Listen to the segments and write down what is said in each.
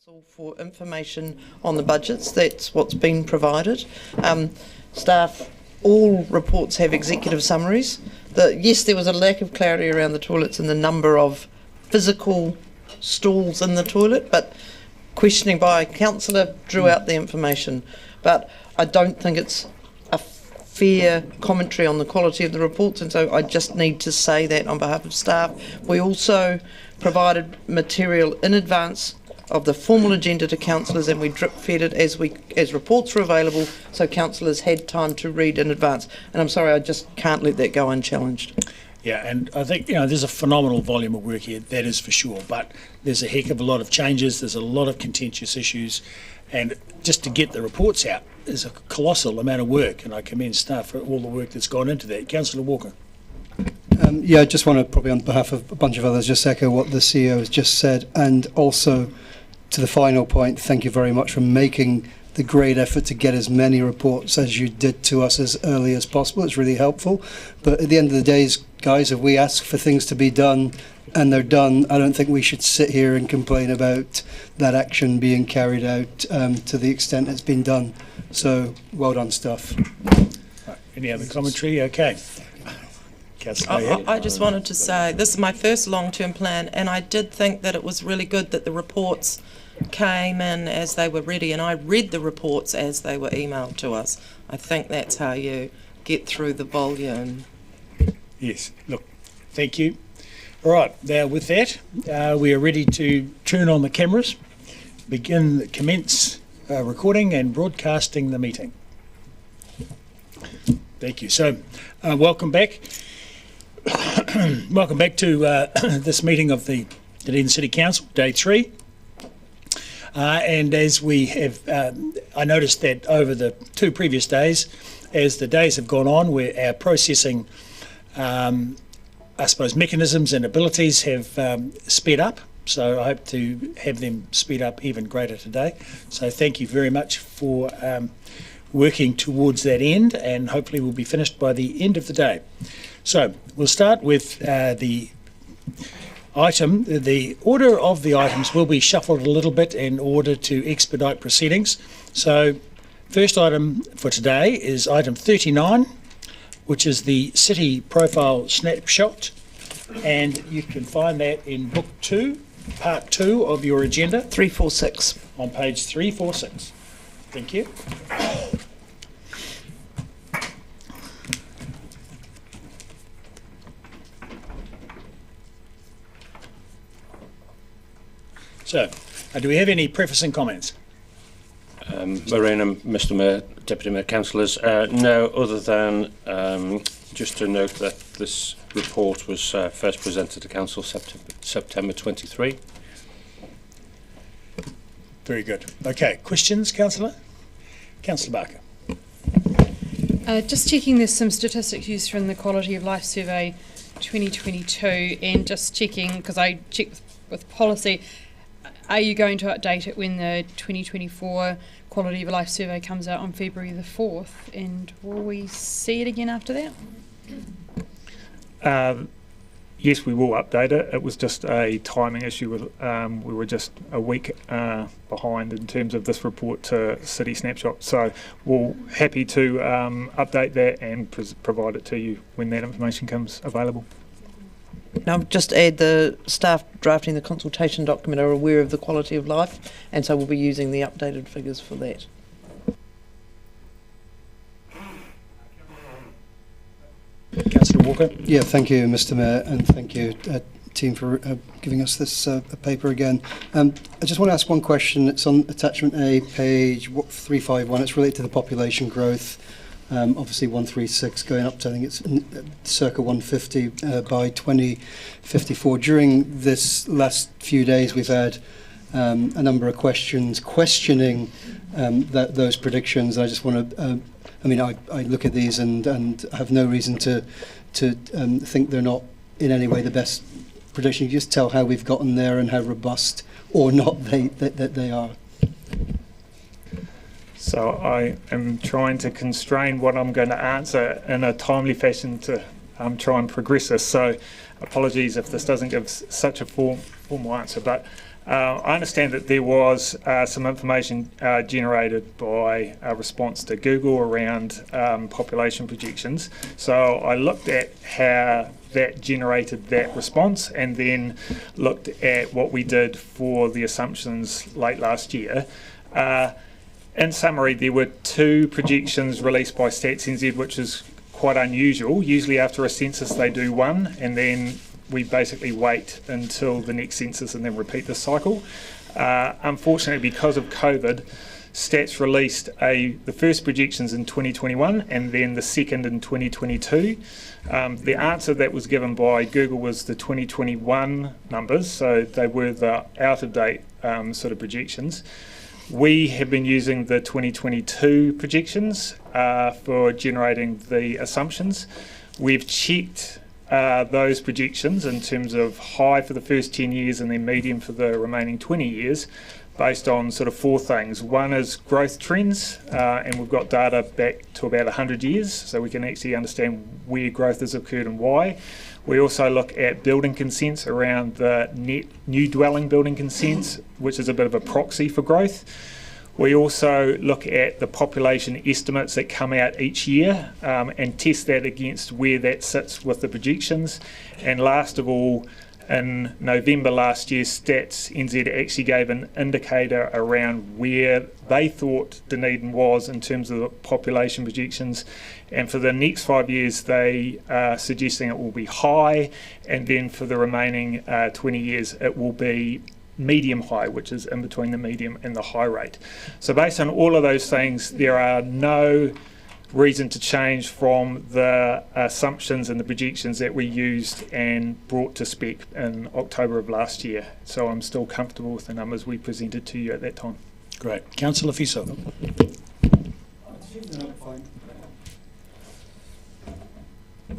council for information on the budgets. That's what's been provided. Staff, all reports have executive summaries. Yes, there was a lack of clarity around the toilets and the number of physical stalls in the toilet, but questioning by a councillor drew out the information. But I don't think it's a fair commentary on the quality of the reports, and so I just need to say that on behalf of staff. We also provided material in advance of the formal agenda to councillors, and we drip fed it as reports were available, so councillors had time to read in advance. And I'm sorry, I just can't let that go unchallenged. Yeah, and I think there's a phenomenal volume of work here, that is for sure, but there's a heck of a lot of changes, there's a lot of contentious issues, and just to get the reports out is a colossal amount of work, and I commend staff for all the work that's gone into that. Councillor Walker. Yeah, I just want to probably on behalf of a bunch of others just echo what the CEO has just said, and also to the final point, thank you very much for making the great effort to get as many reports as you did to us as early as possible. It's really helpful. But at the end of the day, guys, if we ask for things to be done and they're done, I don't think we should sit here and complain about that action being carried out to the extent it's been done. So well done, stuff. Right. Any other commentary? Okay. I just wanted to say this is my first long-term plan, and I did think that it was really good that the reports came in as they were ready, and I read the reports as they were emailed to us. I think that's how you get through the volume. Yes, look, thank you. All right, now with that, we are ready to turn on the cameras, commence recording and broadcasting the meeting. Thank you. So, welcome back. Welcome back to this meeting of the Dunedin City Council, Day 3. And as we have, I noticed that over the 2 previous days, as the days have gone on, where our processing, I suppose, mechanisms and abilities have sped up. So I hope to have them speed up even greater today. So thank you very much for working towards that end, and hopefully we'll be finished by the end of the day. So we'll start with the item. The order of the items will be shuffled a little bit in order to expedite proceedings. So first item for today is item 39, which is the city profile snapshot, and you can find that in book 2, part 2 of your agenda. 346. On page 346. Thank you. So, do we have any prefacing comments? Marina, Mr Mayor, Deputy Mayor, Councillors, no, other than just to note that this report was first presented to Council September 23. Very good. Okay, questions, Councillor? Councillor Barker. Just checking, there's some statistics used from the Quality of Life Survey 2022, and just checking, because I checked with policy, are you going to update it when the 2024 Quality of Life Survey comes out on February the 4th? And will we see it again after that? Yes, we will update it. It was just a timing issue. We were just a week behind in terms of this report to City Snapshot. So we're happy to update that and provide it to you when that information comes available. Now, just add the staff drafting the consultation document are aware of the quality of life, and so we'll be using the updated figures for that. Councillor Walker. Yeah, thank you, Mr Mayor, and thank you, team, for giving us this paper again. I just want to ask one question. It's on attachment A, page 351. It's related to the population growth. Obviously 136 going up to, I think it's circa 150 by 2054. During this last few days, we've had a number of questions questioning those predictions. I just want to, I look at these and have no reason to think they're not in any way the best prediction. You just tell how we've gotten there and how robust or not they are. So I am trying to constrain what I'm going to answer in a timely fashion to try and progress this. So apologies if this doesn't give such a formal answer, but I understand that there was some information generated by a response to Google around population projections. So I looked at how that generated that response and then looked at what we did for the assumptions late last year. In summary, there were 2 projections released by Stats NZ, which is quite unusual. Usually after a census they do one, and then we basically wait until the next census and then repeat the cycle. Unfortunately, because of COVID, Stats released the first projections in 2021 and then the second in 2022. The answer that was given by Google was the 2021 numbers, so they were the out-of-date sort of projections. We have been using the 2022 projections for generating the assumptions. We've checked those projections in terms of high for the first 10 years and then medium for the remaining 20 years based on sort of 4 things. One is growth trends, and we've got data back to about 100 years, so we can actually understand where growth has occurred and why. We also look at building consents around the net new dwelling building consents, which is a bit of a proxy for growth. We also look at the population estimates that come out each year and test that against where that sits with the projections. And last of all, in November last year, Stats NZ actually gave an indicator around where they thought Dunedin was in terms of the population projections. And for the next 5 years, they are suggesting it will be high, and then for the remaining 20 years, it will be medium high, which is in between the medium and the high rate. So based on all of those things, there are no reason to change from the assumptions and the projections that we used and brought to spec in October of last year. So I'm still comfortable with the numbers we presented to you at that time. Great. Councillor Fiso.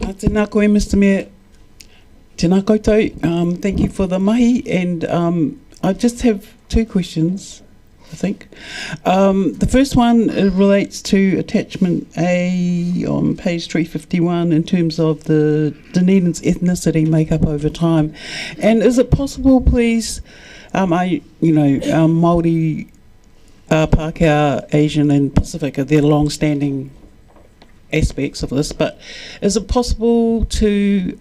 Tēnā koe, Mr Mayor. Tēnā koutou. Thank you for the mahi, and I just have 2 questions, I think. The first one relates to attachment A on page 351 in terms of the Dunedin's ethnicity makeup over time. And is it possible, please, Māori, Pākehā, Asian and Pacific are their long-standing aspects of this, but is it possible to,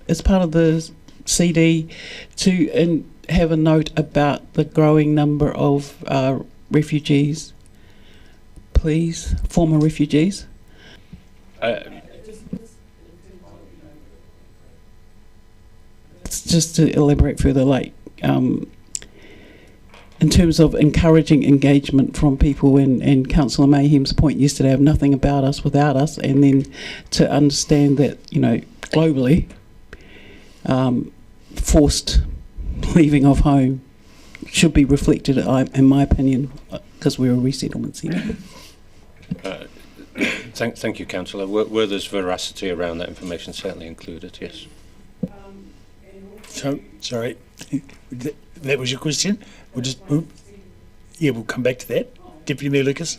as part of the CD, to have a note about the growing number of refugees, please, former refugees? Just to elaborate further, in terms of encouraging engagement from people, and Councillor Mayhem's point yesterday of nothing about us without us, and then to understand that, globally, forced leaving of home should be reflected, in my opinion, because we're a resettlement centre. Thank you, Councillor. Where there's veracity around that information, certainly included, yes. So, sorry, that was your question? We'll come back to that. Deputy Mayor Lucas.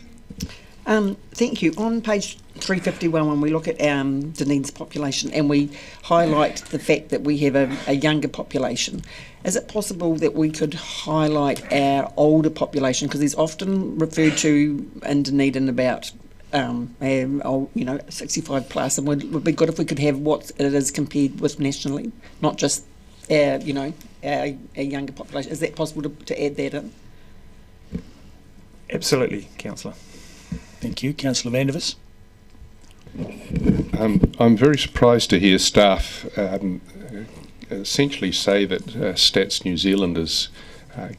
Thank you. On page 351, when we look at Dunedin's population and we highlight the fact that we have a younger population, is it possible that we could highlight our older population? Because there's often referred to in Dunedin about 65 plus, and would be good if we could have what it is compared with nationally, not just our younger population. Is that possible to add that in? Absolutely, Councillor. Thank you. Councillor Vandevers. I'm very surprised to hear staff essentially say that Stats New Zealand is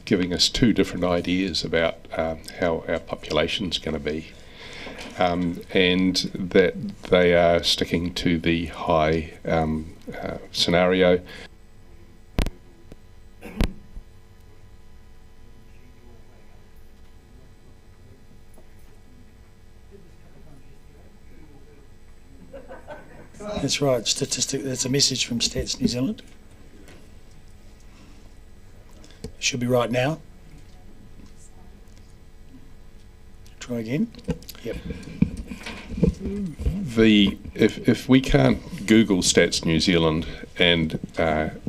giving us 2 different ideas about how our population's going to be, and that they are sticking to the high scenario. That's right. That's a message from Stats New Zealand. Should be right now. Try again. Yep. If we can't Google Stats New Zealand and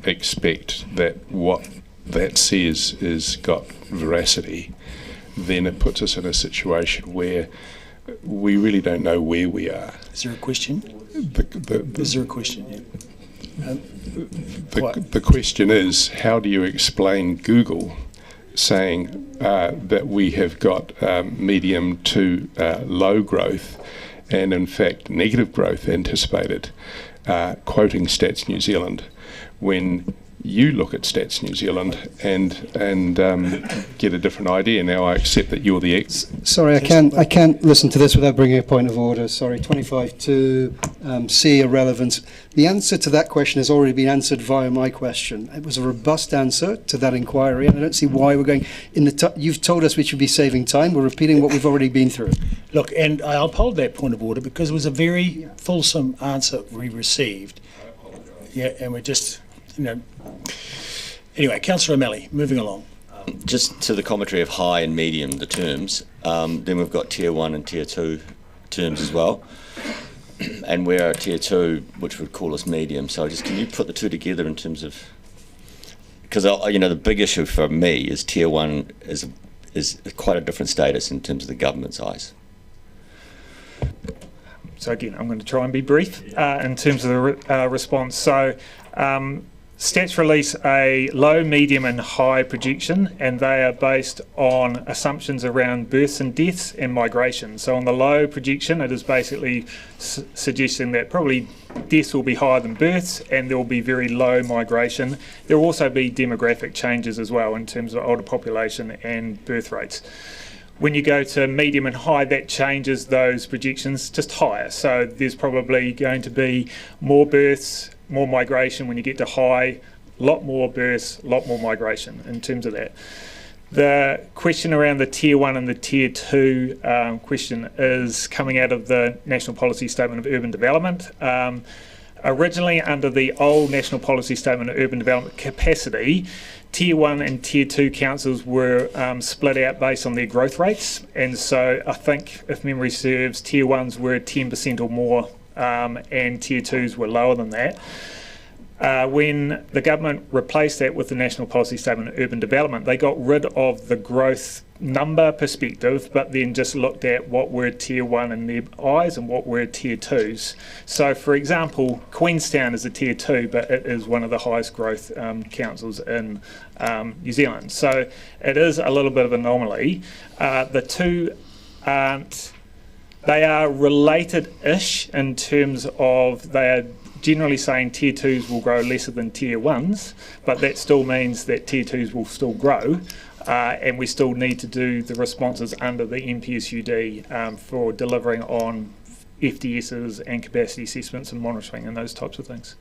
expect that what that says is got veracity, then it puts us in a situation where we really don't know where we are. Is there a question? Is there a question? Yeah. The question is, how do you explain Google saying that we have got medium to low growth and in fact negative growth anticipated, quoting Stats New Zealand, when you look at Stats New Zealand and get a different idea? Now I accept that you're the Sorry, I can't listen to this without bringing a point of order. Sorry, 25.2, C, irrelevance. The answer to that question has already been answered via my question. It was a robust answer to that inquiry, and I don't see why we're going in the. You've told us we should be saving time. We're repeating what we've already been through. Look, and I uphold that point of order because it was a very fulsome answer we received. Yeah, and we're just, Anyway, Councillor O'Malley, moving along. Just to the commentary of high and medium, the terms, then we've got Tier 1 and Tier 2 terms as well. And we're at Tier 2, which would call us medium. So just can you put the two together in terms of... Because, the big issue for me is Tier 1 is quite a different status in terms of the government's eyes. So again, I'm going to try and be brief in terms of the response. So Stats release a low, medium and high projection, and they are based on assumptions around births and deaths and migration. So on the low projection, it is basically suggesting that probably deaths will be higher than births and there will be very low migration. There will also be demographic changes as well in terms of older population and birth rates. When you go to medium and high, that changes those projections just higher. So there's probably going to be more births, more migration. When you get to high, a lot more births, a lot more migration in terms of that. The question around the Tier 1 and the Tier 2 question is coming out of the National Policy Statement of Urban Development. Originally, under the old National Policy Statement of Urban Development capacity, Tier 1 and Tier 2 councils were split out based on their growth rates, and so I think, if memory serves, Tier 1s were 10% or more and Tier 2s were lower than that. When the government replaced that with the National Policy Statement of Urban Development, they got rid of the growth number perspective, but then just looked at what were Tier 1 in their eyes and what were Tier 2s. So, for example, Queenstown is a Tier 2, but it is one of the highest growth councils in New Zealand. So it is a little bit of an anomaly. The two aren't, they are related-ish in terms of they are generally saying Tier 2s will grow lesser than Tier 1s, but that still means that Tier 2s will still grow. And we still need to do the responses under the NPSUD for delivering on FDSs and capacity assessments and monitoring and those types of things.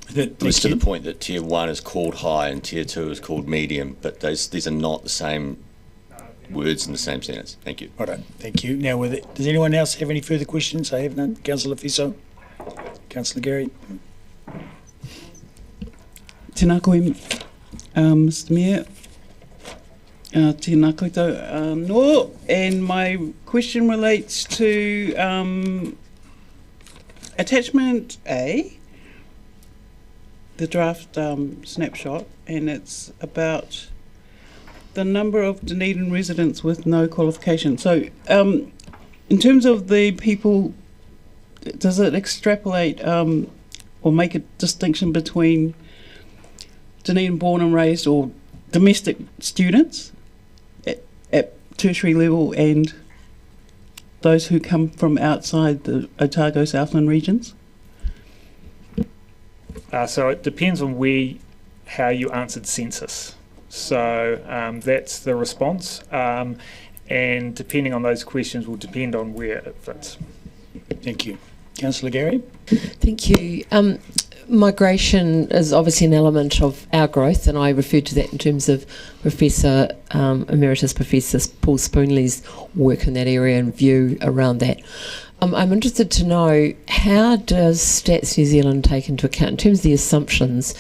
It's to the point that Tier 1 is called high and Tier 2 is called medium, but these are not the same words in the same sentence. Thank you. All right, thank you. Now, does anyone else have any further questions? I have none. Councillor Fiso. Councillor Gary. Tēnā koe, Mr Mayor. Tēnā koutou no, and my question relates to attachment A, the draft snapshot, and it's about the number of Dunedin residents with no qualification. So in terms of the people, does it extrapolate or make a distinction between Dunedin born and raised or domestic students at tertiary level and those who come from outside the Otago Southland regions? So it depends on how you answered census. So that's the response, and depending on those questions will depend on where it fits. Thank you. Councillor Gary. Thank you. Migration is obviously an element of our growth, and I referred to that in terms of Professor Emeritus Professor Paul Spoonley's work in that area and view around that. I'm interested to know, how does Stats New Zealand take into account, in terms of the assumptions,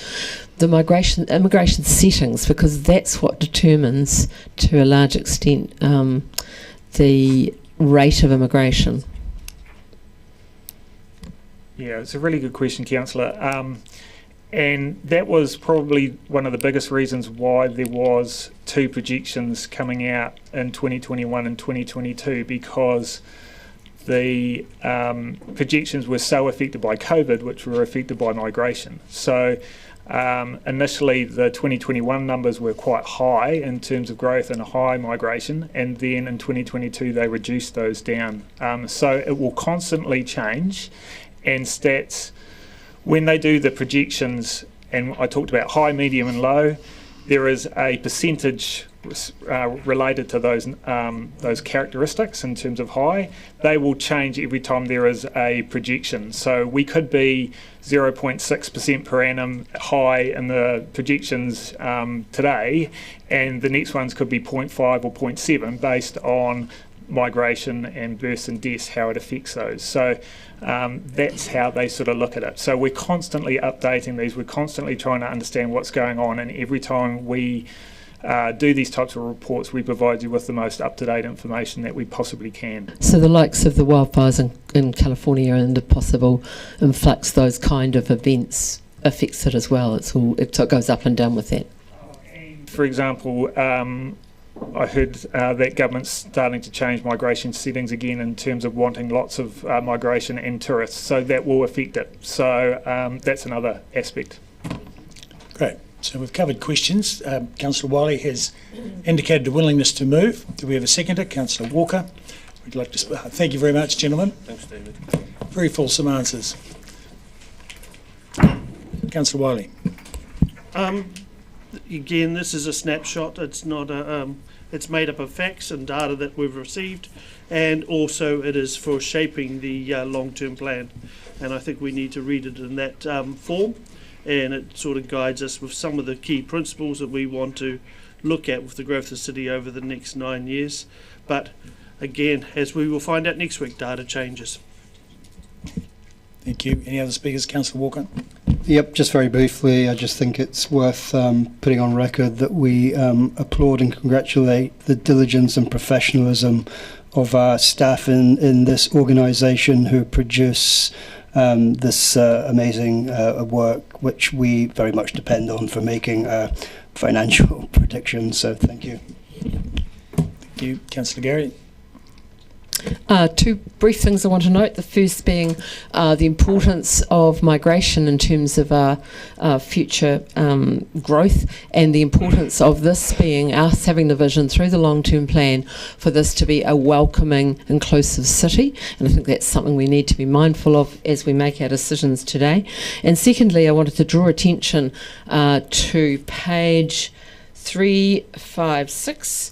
the immigration settings, because that's what determines to a large extent the rate of immigration? Yeah, it's a really good question, Councillor. And that was probably one of the biggest reasons why there was 2 projections coming out in 2021 and 2022, because the projections were so affected by COVID, which were affected by migration. So initially the 2021 numbers were quite high in terms of growth and high migration, and then in 2022 they reduced those down. So it will constantly change, and stats, when they do the projections, and I talked about high, medium and low, there is a percentage related to those characteristics in terms of high. They will change every time there is a projection. So we could be 0.6% per annum high in the projections today, and the next ones could be 0.5 or 0.7 based on migration and births and deaths, how it affects those. So that's how they sort of look at it. So we're constantly updating these, we're constantly trying to understand what's going on, and every time we do these types of reports, we provide you with the most up-to-date information that we possibly can. So the likes of the wildfires in California and the possible influx, those kind of events affects it as well. It goes up and down with that. For example, I heard that government's starting to change migration settings again in terms of wanting lots of migration and tourists, so that will affect it. So that's another aspect. Great. So we've covered questions. Councillor Wiley has indicated a willingness to move. Do we have a seconder? Councillor Walker. We'd like to thank you very much, gentlemen. Thanks, David. Very fulsome answers. Councillor Wiley. Again, this is a snapshot. It's not a. It's made up of facts and data that we've received, and also it is for shaping the long-term plan. And I think we need to read it in that form, and it sort of guides us with some of the key principles that we want to look at with the growth of the city over the next 9 years. But again, as we will find out next week, data changes. Thank you. Any other speakers? Councillor Walker. Yep, just very briefly, I just think it's worth putting on record that we applaud and congratulate the diligence and professionalism of our staff in this organisation who produce this amazing work, which we very much depend on for making financial predictions. So thank you. Thank you. Councillor Gary. 2 brief things I want to note. The first being the importance of migration in terms of our future growth, and the importance of this being us having the vision through the long-term plan for this to be a welcoming, inclusive city. And I think that's something we need to be mindful of as we make our decisions today. And secondly, I wanted to draw attention to page 356,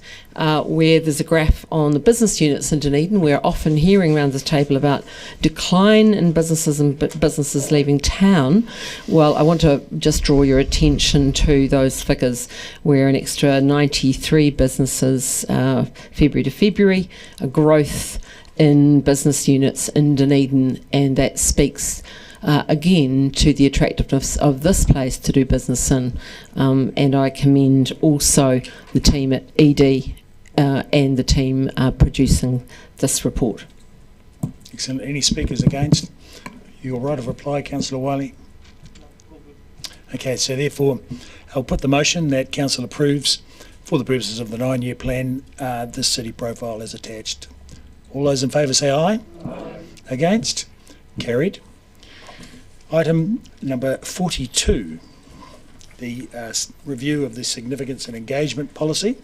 where there's a graph on the business units in Dunedin. We're often hearing around this table about decline in businesses and businesses leaving town. Well, I want to just draw your attention to those figures, where an extra 93 businesses February to February, a growth in business units in Dunedin, and that speaks again to the attractiveness of this place to do business in, and I commend also the team at ED and the team producing this report. Excellent. Any speakers against? Your right of reply, Councillor Wiley. Okay, so therefore I'll put the motion that Council approves, for the purposes of the 9-year plan, this city profile as attached. All those in favour say aye. Aye. Against? Carried. Item number 42, the review of the significance and engagement policy,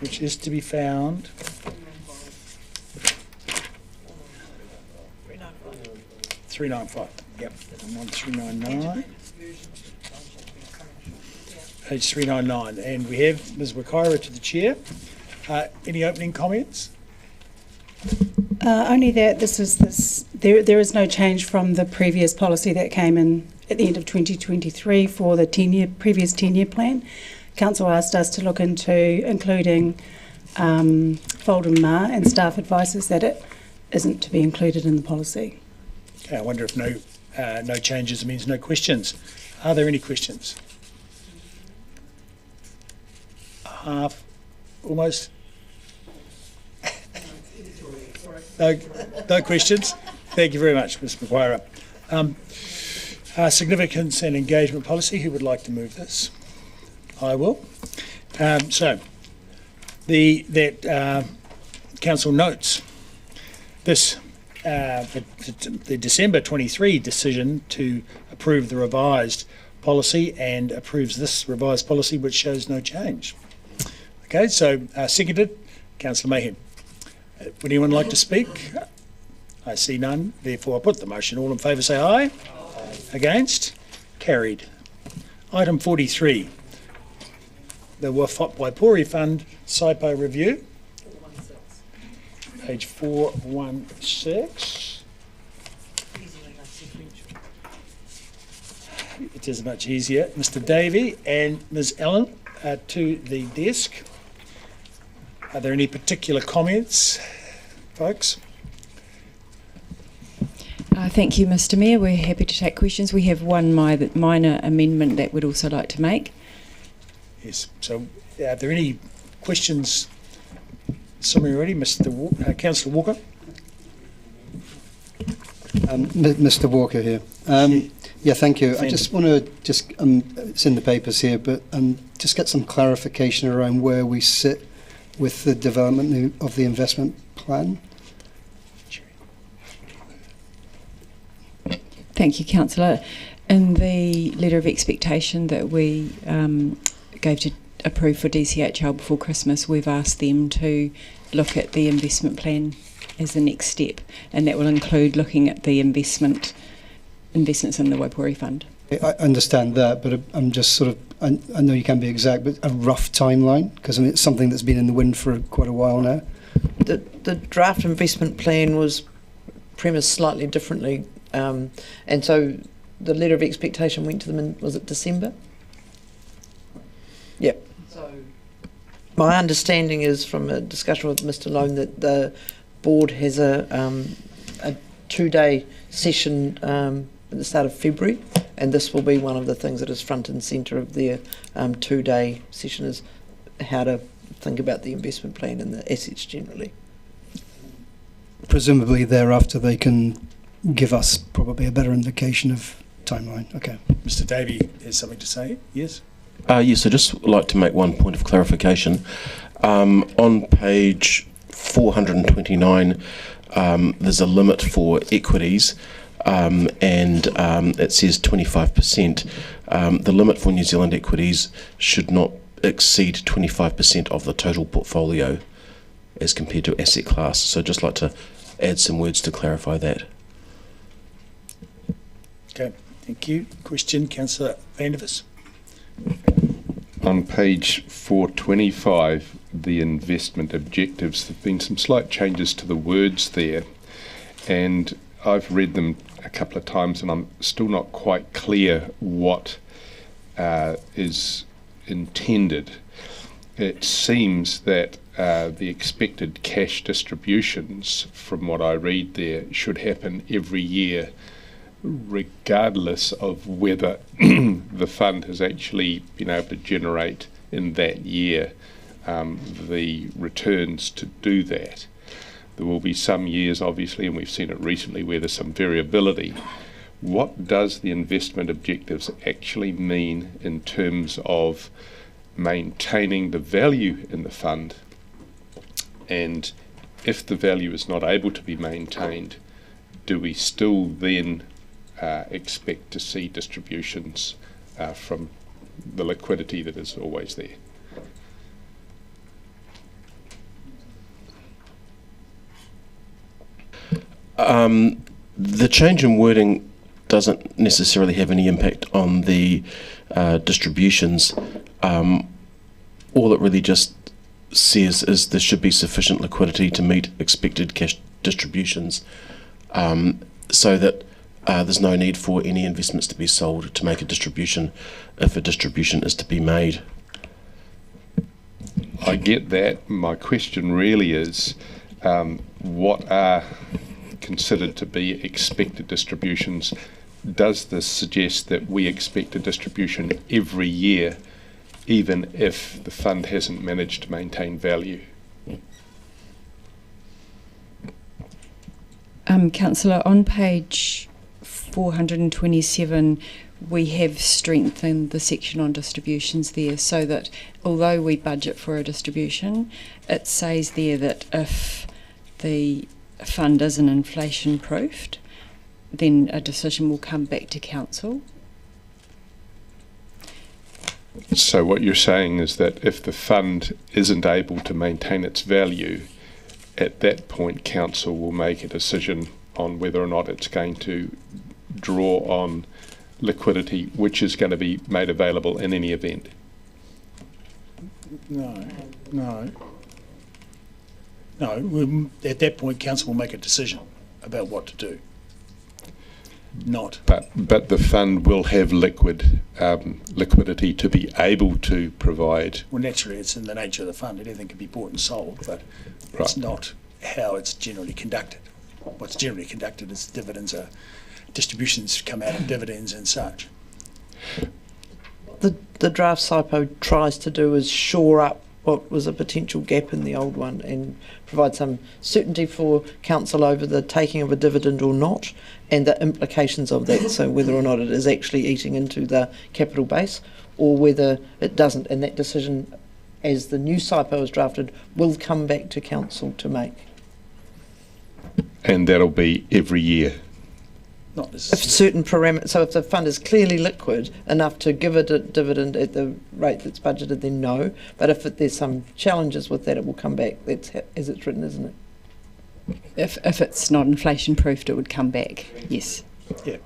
which is to be found 395. Yep, I'm on 399. Page 399, and we have Ms. Wakaira to the chair. Any opening comments? Only that there is no change from the previous policy that came in at the end of 2023 for the previous 10-year plan. Council asked us to look into including Folden Ma and staff advices that it isn't to be included in the policy. Okay, I wonder if no changes means no questions. Are there any questions? Half, almost. No questions. Thank you very much, Ms. Maguire. Significance and engagement policy. Who would like to move this? I will. Council notes this the December 23 decision to approve the revised policy and approves this revised policy, which shows no change. Okay, so seconded, Councillor Mayhem. Would anyone like to speak? I see none. Therefore, I put the motion. All in favour say aye. Aye. Against? Carried. Item 43. The Waipori Fund SIPO review. Page 416. It is much easier. Mr. Davey and Ms. Allen to the desk. Are there any particular comments, folks? Thank you, Mr. Mayor. We're happy to take questions. We have one minor amendment that we'd also like to make. Yes. So, are there any questions? Somebody already, Councillor Walker. Mr. Walker here. Yeah, thank you. I just want to it's in the papers here, but just get some clarification around where we sit with the development of the investment plan. Thank you, Councillor. In the letter of expectation that we gave to approve for DCHL before Christmas, we've asked them to look at the investment plan as the next step, and that will include looking at the investments in the Waipori Fund. I understand that, but I'm just sort of, I know you can't be exact, but a rough timeline, because it's something that's been in the wind for quite a while now. The draft investment plan was premised slightly differently, and so the letter of expectation went to them in, was it December? Yep. So my understanding is from a discussion with Mr. Lone that the board has a 2-day session at the start of February, and this will be one of the things that is front and centre of their 2-day session, is how to think about the investment plan and the assets generally. Presumably thereafter they can give us probably a better indication of timeline. Okay. Mr. Davey has something to say. Yes. Yes, I'd just like to make one point of clarification. On page 429, there's a limit for equities, and it says 25%. The limit for New Zealand equities should not exceed 25% of the total portfolio as compared to asset class. So I'd just like to add some words to clarify that. Okay, thank you. Question, Councillor Vandervis. On page 425, the investment objectives, there have been some slight changes to the words there, and I've read them a couple of times and I'm still not quite clear what is intended. It seems that the expected cash distributions, from what I read there, should happen every year, regardless of whether the fund has actually been able to generate in that year the returns to do that. There will be some years, obviously, and we've seen it recently, where there's some variability. What does the investment objectives actually mean in terms of maintaining the value in the fund? And if the value is not able to be maintained, do we still then expect to see distributions from the liquidity that is always there? The change in wording doesn't necessarily have any impact on the distributions. All it really just says is there should be sufficient liquidity to meet expected cash distributions, so that there's no need for any investments to be sold to make a distribution if a distribution is to be made. I get that. My question really is, what are considered to be expected distributions? Does this suggest that we expect a distribution every year, even if the fund hasn't managed to maintain value? Councillor, on page 427, we have strengthened the section on distributions there, so that although we budget for a distribution, it says there that if the fund isn't inflation proofed, then a decision will come back to council. So what you're saying is that if the fund isn't able to maintain its value, at that point council will make a decision on whether or not it's going to draw on liquidity which is going to be made available in any event. No. At that point, council will make a decision about what to do. But the fund will have liquidity to be able to provide. Well, naturally, it's in the nature of the fund. Anything can be bought and sold, but Right. it's not how it's generally conducted. What's generally conducted is distributions come out of dividends and such. The draft SIPO tries to do is shore up what was a potential gap in the old one and provide some certainty for council over the taking of a dividend or not and the implications of that, so whether or not it is actually eating into the capital base or whether it doesn't, and that decision as the new SIPO is drafted will come back to council to make. And that'll be every year. Not If necessarily. certain parameters, so if the fund is clearly liquid enough to give it a dividend at the rate that's budgeted, then no. But if there's some challenges with that, it will come back. That's as it's written, isn't it? If it's not inflation proofed, it would come back. Yes. Yeah.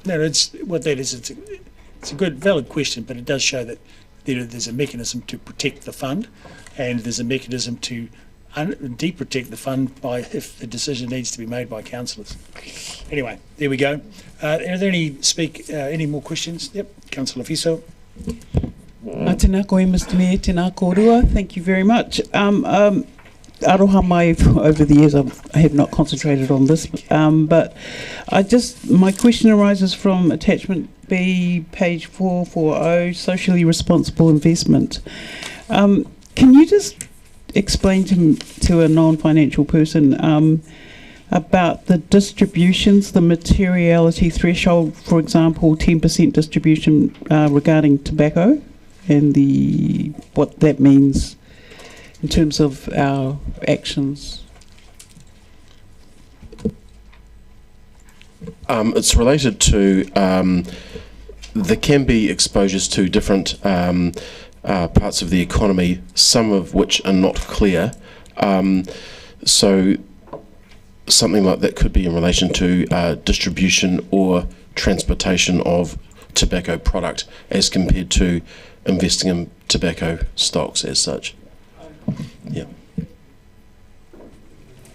No, it's what that is. It's a good, valid question, but it does show that there's a mechanism to protect the fund, and there's a mechanism to deprotect the fund by if the decision needs to be made by councillors. Anyway, there we go. Are there any more questions? Yep, Councillor Fiso. Tēnā koe, Mr Mayor, tēnā kōrua. Thank you very much. Aroha mai, over the years I have not concentrated on this, but my question arises from attachment B, page 440, socially responsible investment. Can you just explain to a non-financial person about the distributions, the materiality threshold, for example, 10% distribution regarding tobacco, and what that means in terms of our actions? It's related to there can be exposures to different parts of the economy, some of which are not clear. So something like that could be in relation to distribution or transportation of tobacco product as compared to investing in tobacco stocks as such. Yeah.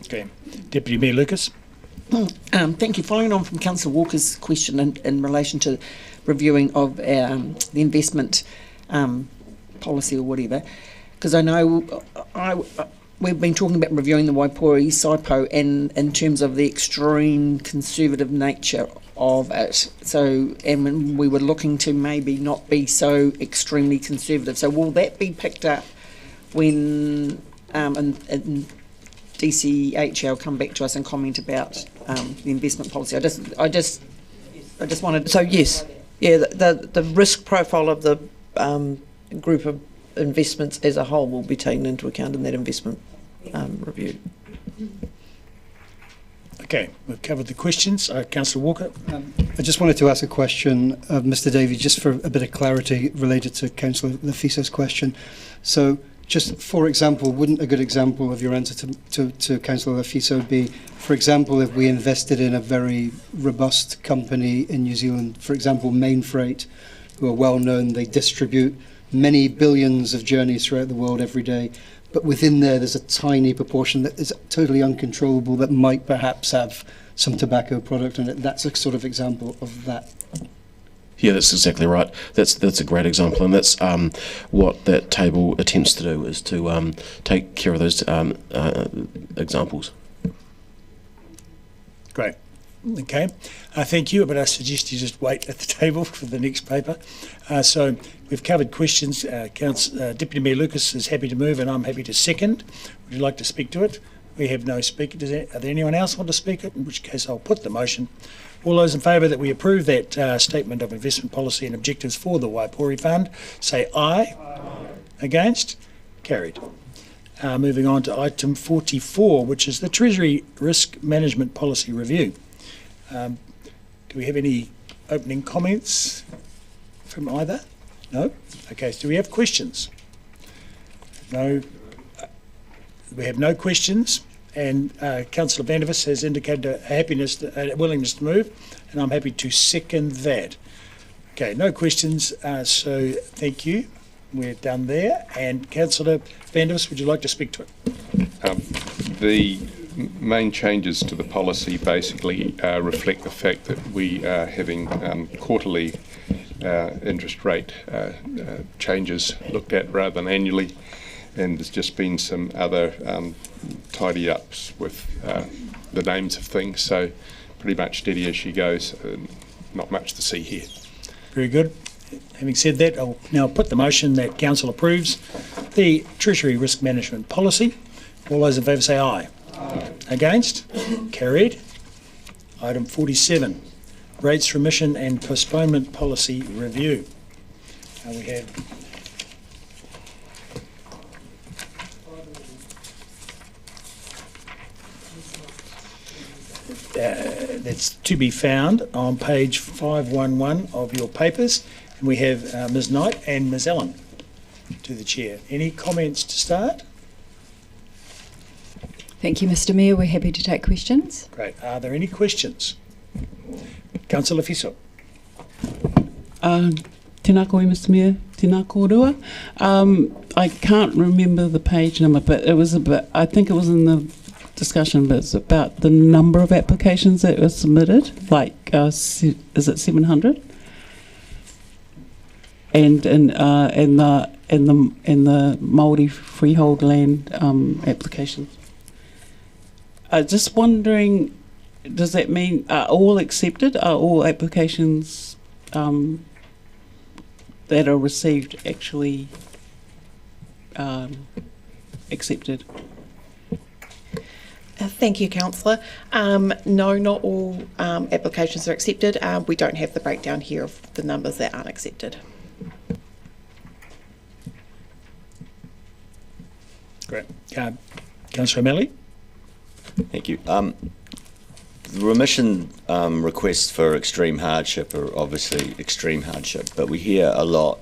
Okay. Deputy Mayor Lucas. Thank you. Following on from Councillor Walker's question in relation to reviewing of the investment policy or whatever, because I know we've been talking about reviewing the Waipori SIPO and in terms of the extreme conservative nature of it. So, and we were looking to maybe not be so extremely conservative. So will that be picked up when and DCHL come back to us and comment about the investment policy? I just wanted. So yes, yeah, the risk profile of the group of investments as a whole will be taken into account in that investment review. Okay, we've covered the questions. Councillor Walker. I just wanted to ask a question of Mr Davey, just for a bit of clarity related to Councillor Lefisa's question. So, just for example, wouldn't a good example of your answer to Councillor Lefisa be, for example, if we invested in a very robust company in New Zealand, for example, Main Freight, who are well known, they distribute many billions of journeys throughout the world every day, but within there's a tiny proportion that is totally uncontrollable that might perhaps have some tobacco product in it. That's a sort of example of that. Yeah, that's exactly right. That's a great example, and that's what that table attempts to do, is to take care of those examples. Great. Okay. Thank you, but I suggest you just wait at the table for the next paper. So we've covered questions. Deputy Mayor Lucas is happy to move, and I'm happy to second. Would you like to speak to it? We have no speaker. Are there anyone else want to speak? In which case I'll put the motion. All those in favour that we approve that statement of investment policy and objectives for the Waipori Fund, say aye. Aye. Against? Carried. Moving on to item 44, which is the Treasury Risk Management Policy Review. Do we have any opening comments from either? No? Okay, so do we have questions? No. We have no questions, and Councillor Vandervis has indicated a willingness to move, and I'm happy to second that. Okay, no questions, so thank you. We're done there. And Councillor Vandervis, would you like to speak to it? The main changes to the policy basically reflect the fact that we are having quarterly interest rate changes looked at rather than annually, and there's just been some other tidy ups with the names of things, so pretty much steady as she goes, not much to see here. Very good. Having said that, I'll now put the motion that Council approves the Treasury Risk Management Policy. All those in favour say aye. Aye. Against? Carried. Item 47, Rates Remission and Postponement Policy Review. We have that's to be found on page 511 of your papers. And we have Ms Knight and Ms Allen to the Chair. Any comments to start? Thank you, Mr Mayor. We're happy to take questions. Great. Are there any questions? Councillor Fiso. Tēnā koe, Mr Mayor. Tēnā kōrua. I can't remember the page number, but it was about, I think it was in the discussion, but it's about the number of applications that were submitted, like, is it 700? And in the Māori freehold land applications. Just wondering, does that mean are all accepted? Are all applications that are received actually accepted? Thank you, Councillor. No, not all applications are accepted. We don't have the breakdown here of the numbers that aren't accepted. Great. Councillor O'Malley. Thank you. The remission requests for extreme hardship are obviously extreme hardship, but we hear a lot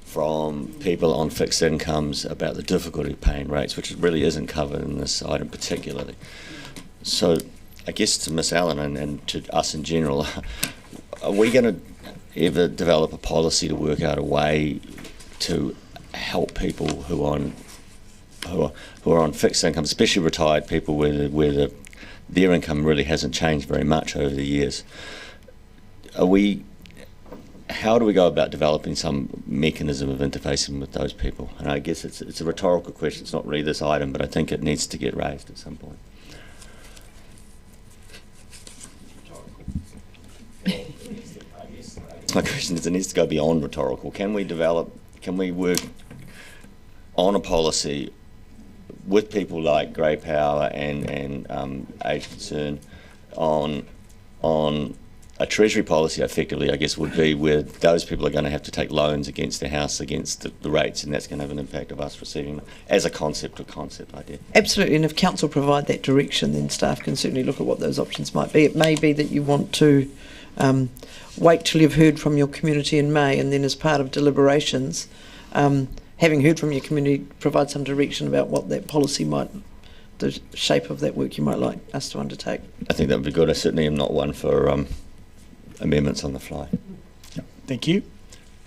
from people on fixed incomes about the difficulty of paying rates, which really isn't covered in this item particularly. So I guess to Ms Allen and to us in general, are we going to ever develop a policy to work out a way to help people who are on fixed income, especially retired people where their income really hasn't changed very much over the years? How do we go about developing some mechanism of interfacing with those people? And I guess it's a rhetorical question. It's not really this item, but I think it needs to get raised at some point. My question is, it needs to go beyond rhetorical. Can we work on a policy with people like Grey Power and Age Concern on a Treasury policy, effectively, I guess, would be where those people are going to have to take loans against their house against the rates, and that's going to have an impact of us receiving them as a concept idea. Absolutely, and if council provide that direction, then staff can certainly look at what those options might be. It may be that you want to wait till you've heard from your community in May, and then as part of deliberations, having heard from your community, provide some direction about what that policy might, the shape of that work you might like us to undertake. I think that would be good. I certainly am not one for amendments on the fly. Thank you.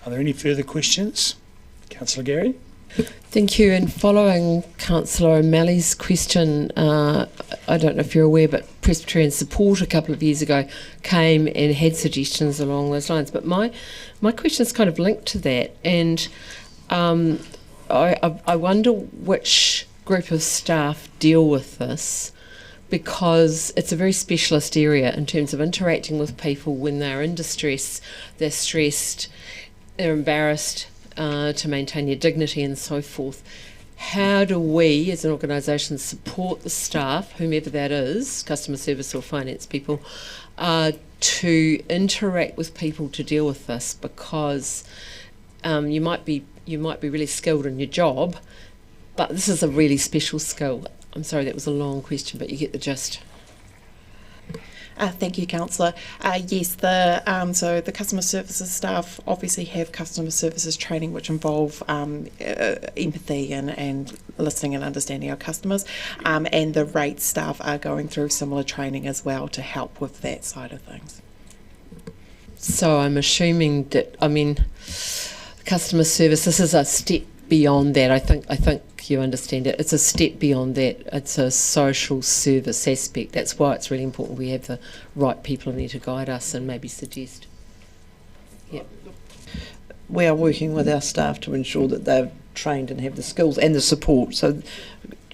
Are there any further questions? Councillor Gary? Thank you. And following Councillor O'Malley's question, I don't know if you're aware, but Presbyterian Support a couple of years ago came and had suggestions along those lines. But my question is kind of linked to that, and I wonder which group of staff deal with this, because it's a very specialist area in terms of interacting with people when they're in distress, they're stressed, they're embarrassed to maintain their dignity and so forth. how do we as an organisation support the staff, whomever that is, customer service or finance people, to interact with people to deal with this, because you might be really skilled in your job, but this is a really special skill. I'm sorry, that was a long question, but you get the gist. Thank you, Councillor. Yes, so the customer services staff obviously have customer services training which involve empathy and listening and understanding our customers, and the rates staff are going through similar training as well to help with that side of things. So I'm assuming that, customer service, this is a step beyond that. I think you understand it. It's a step beyond that. It's a social service aspect. That's why it's really important we have the right people in there to guide us and maybe suggest. Yep. We are working with our staff to ensure that they're trained and have the skills and the support. So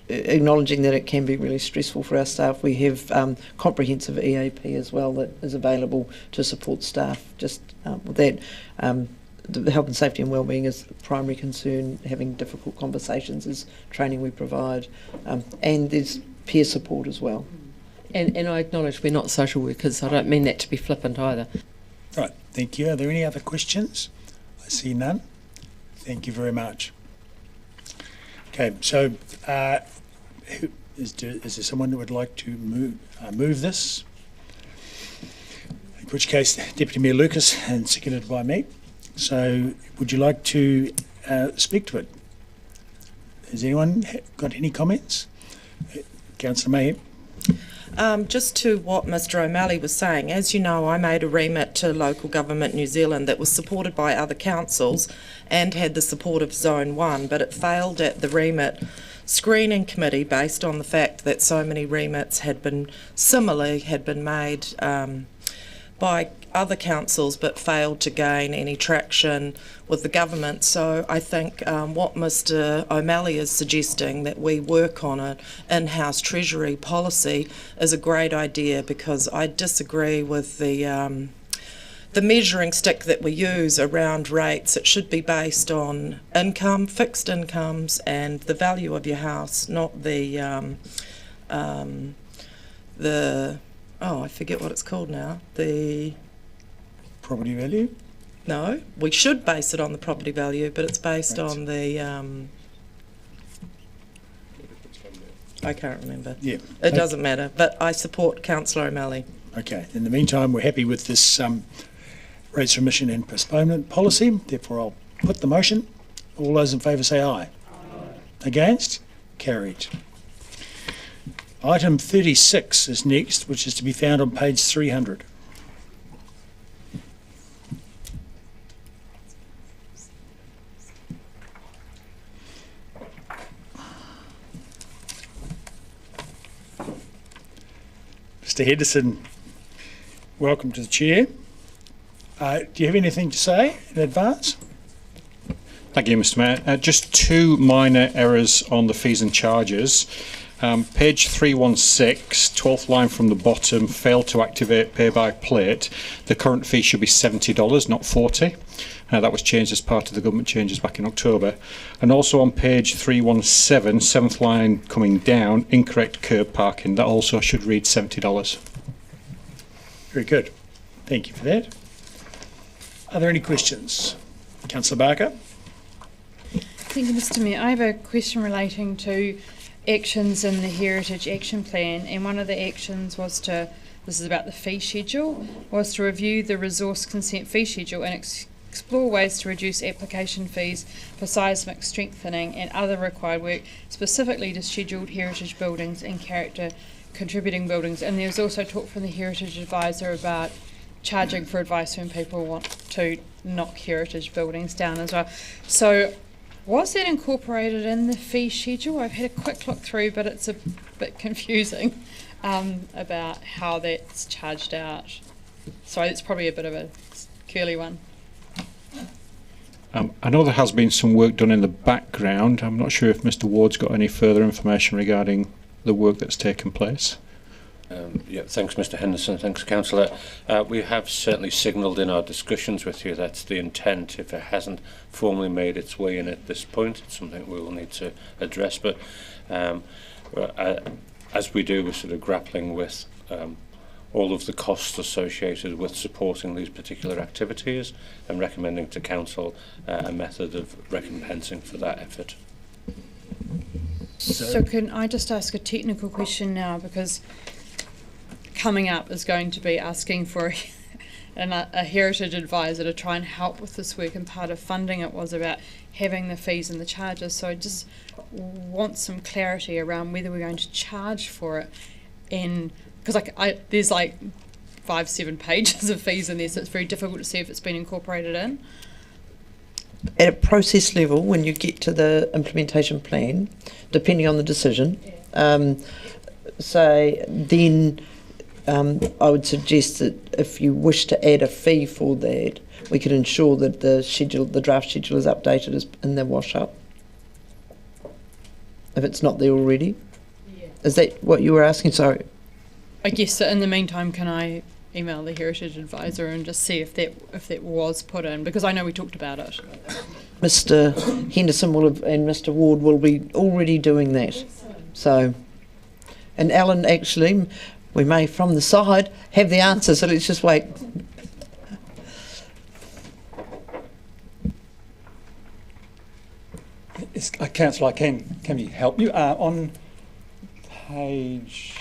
acknowledging that it can be really stressful for our staff, we have comprehensive EAP as well that is available to support staff. Just with that, the health and safety and wellbeing is the primary concern. Having difficult conversations is training we provide, and there's peer support as well. And I acknowledge we're not social workers. I don't mean that to be flippant either. Right, thank you. Are there any other questions? I see none. Thank you very much. Okay, so is there someone that would like to move this? In which case, Deputy Mayor Lucas, and seconded by me. So would you like to speak to it? Has anyone got any comments? Councillor Mayhem. Just to what Mr O'Malley was saying, as you know, I made a remit to Local Government New Zealand that was supported by other councils and had the support of Zone 1, but it failed at the remit screening committee based on the fact that so many remits had been made by other councils but failed to gain any traction with the government. So I think what Mr O'Malley is suggesting, that we work on an in-house treasury policy, is a great idea, because I disagree with the measuring stick that we use around rates. It should be based on income, fixed incomes, and the value of your house, not the I forget what it's called now. The property value? No, we should base it on the property value, but it's based on the I can't remember. Yeah. It doesn't matter, but I support Councillor O'Malley. Okay. In the meantime, we're happy with this rates remission and postponement policy. Therefore, I'll put the motion. All those in favour say aye. Aye. Against? Carried. Item 36 is next, which is to be found on page 300. Mr Henderson, welcome to the chair. Do you have anything to say in advance? Thank you, Mr Mayor. Just two minor errors on the fees and charges. Page 316, 12th line from the bottom, failed to activate pay by plate. The current fee should be $70, not $40. That was changed as part of the government changes back in October. And also on page 317, 7th line coming down, incorrect curb parking. That also should read $70. Very good. Thank you for that. Are there any questions? Councillor Barker. Thank you, Mr Mayor. I have a question relating to actions in the Heritage Action Plan, and one of the actions was to, this is about the fee schedule, was to review the resource consent fee schedule and explore ways to reduce application fees for seismic strengthening and other required work, specifically to scheduled heritage buildings and character contributing buildings. And there was also talk from the Heritage Advisor about charging for advice when people want to knock heritage buildings down as well. So was that incorporated in the fee schedule? I've had a quick look through, but it's a bit confusing about how that's charged out. Sorry, it's probably a bit of a curly one. I know there has been some work done in the background. I'm not sure if Mr Ward's got any further information regarding the work that's taken place. Yeah, thanks, Mr. Henderson. Thanks, Councillor. We have certainly signalled in our discussions with you that's the intent. If it hasn't formally made its way in at this point, it's something we will need to address. But as we do, we're sort of grappling with all of the costs associated with supporting these particular activities and recommending to Council a method of recompensing for that effort. So can I just ask a technical question now, because coming up is going to be asking for a heritage advisor to try and help with this work, and part of funding it was about having the fees and the charges. So I just want some clarity around whether we're going to charge for it, and because there's like 5-7 pages of fees in there, so it's very difficult to see if it's been incorporated in. At a process level, when you get to the implementation plan, depending on the decision, then I would suggest that if you wish to add a fee for that, we could ensure that the draft schedule is updated in the wash-up, if it's not there already. Yeah. Is that what you were asking? Sorry. I guess so. In the meantime, can I email the heritage advisor and just see if that was put in, because I know we talked about it. Mr. Henderson and Mr. Ward will be already doing that. So, and Alan, actually, we may from the side have the answer. So let's just wait. Councillor, can we help you on page?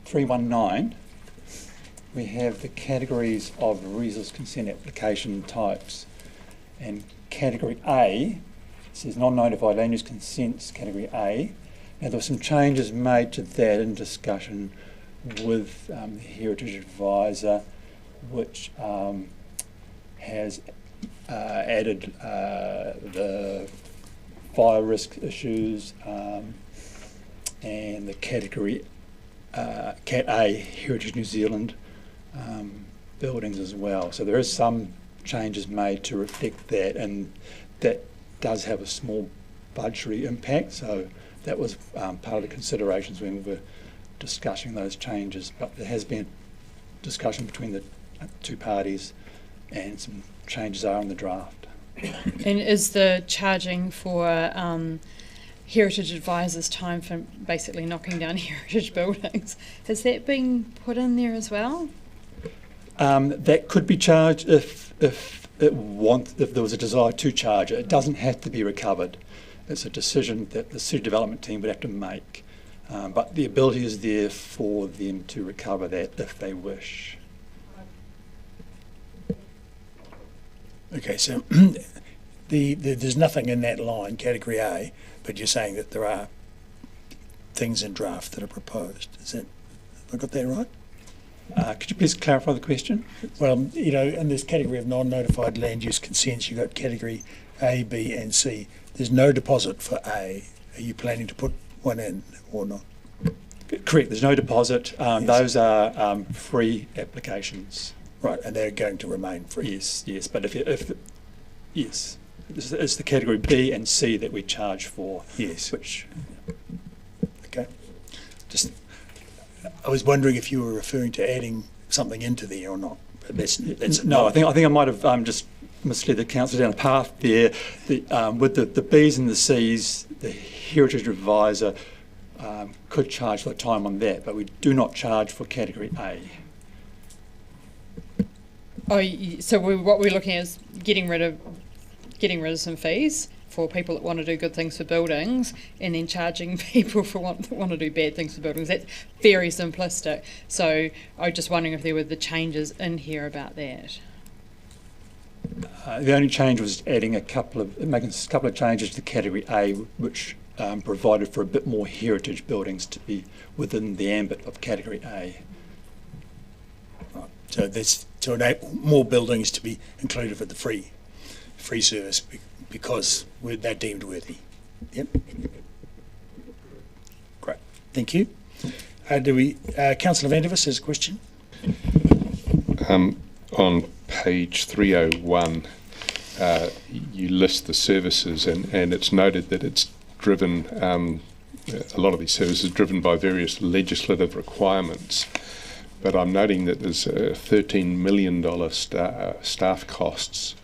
319, we have the categories of resource consent application types, and category A says non-notified land use consents, category A. Now there were some changes made to that in discussion with the Heritage Advisor, which has added the fire risk issues and the category Cat A, Heritage New Zealand buildings as well. So there is some changes made to reflect that, and that does have a small budgetary impact. So that was part of the considerations when we were discussing those changes. But there has been discussion between the two parties, and some changes are in the draft. And is the charging for Heritage Advisors time for basically knocking down heritage buildings, has that been put in there as well? That could be charged if there was a desire to charge it. It doesn't have to be recovered. It's a decision that the city development team would have to make, but the ability is there for them to recover that if they wish. Okay, so there's nothing in that line, category A, but you're saying that there are things in draft that are proposed. Have I got that right? Could you please clarify the question? Well, in this category of non-notified land use consents, you've got category A, B and C. There's no deposit for A. Are you planning to put one in or not? Correct, there's no deposit. Yes. Those are free applications. Right, and they're going to remain free? Yes, but yes. It's the category B and C that we charge for. Yes. Which. Okay. I was wondering if you were referring to adding something into there or not. But that's no. I think I might have just misled the council down a path there. With the B's and the C's, the Heritage Advisor could charge for the time on that, but we do not charge for category A. Oh, so what we're looking at is getting rid of some fees for people that want to do good things for buildings, and then charging people that want to do bad things for buildings. That's very simplistic. So I was just wondering if there were the changes in here about that. The only change was making a couple of changes to category A, which provided for a bit more heritage buildings to be within the ambit of category A. Right. So that's to enable more buildings to be included for the free service because they're deemed worthy. Yep. Great. Thank you. Councillor Vandervis has a question. On page 301, you list the services, and it's noted that it's driven, a lot of these services are driven by various legislative requirements. But I'm noting that there's $13 million staff costs,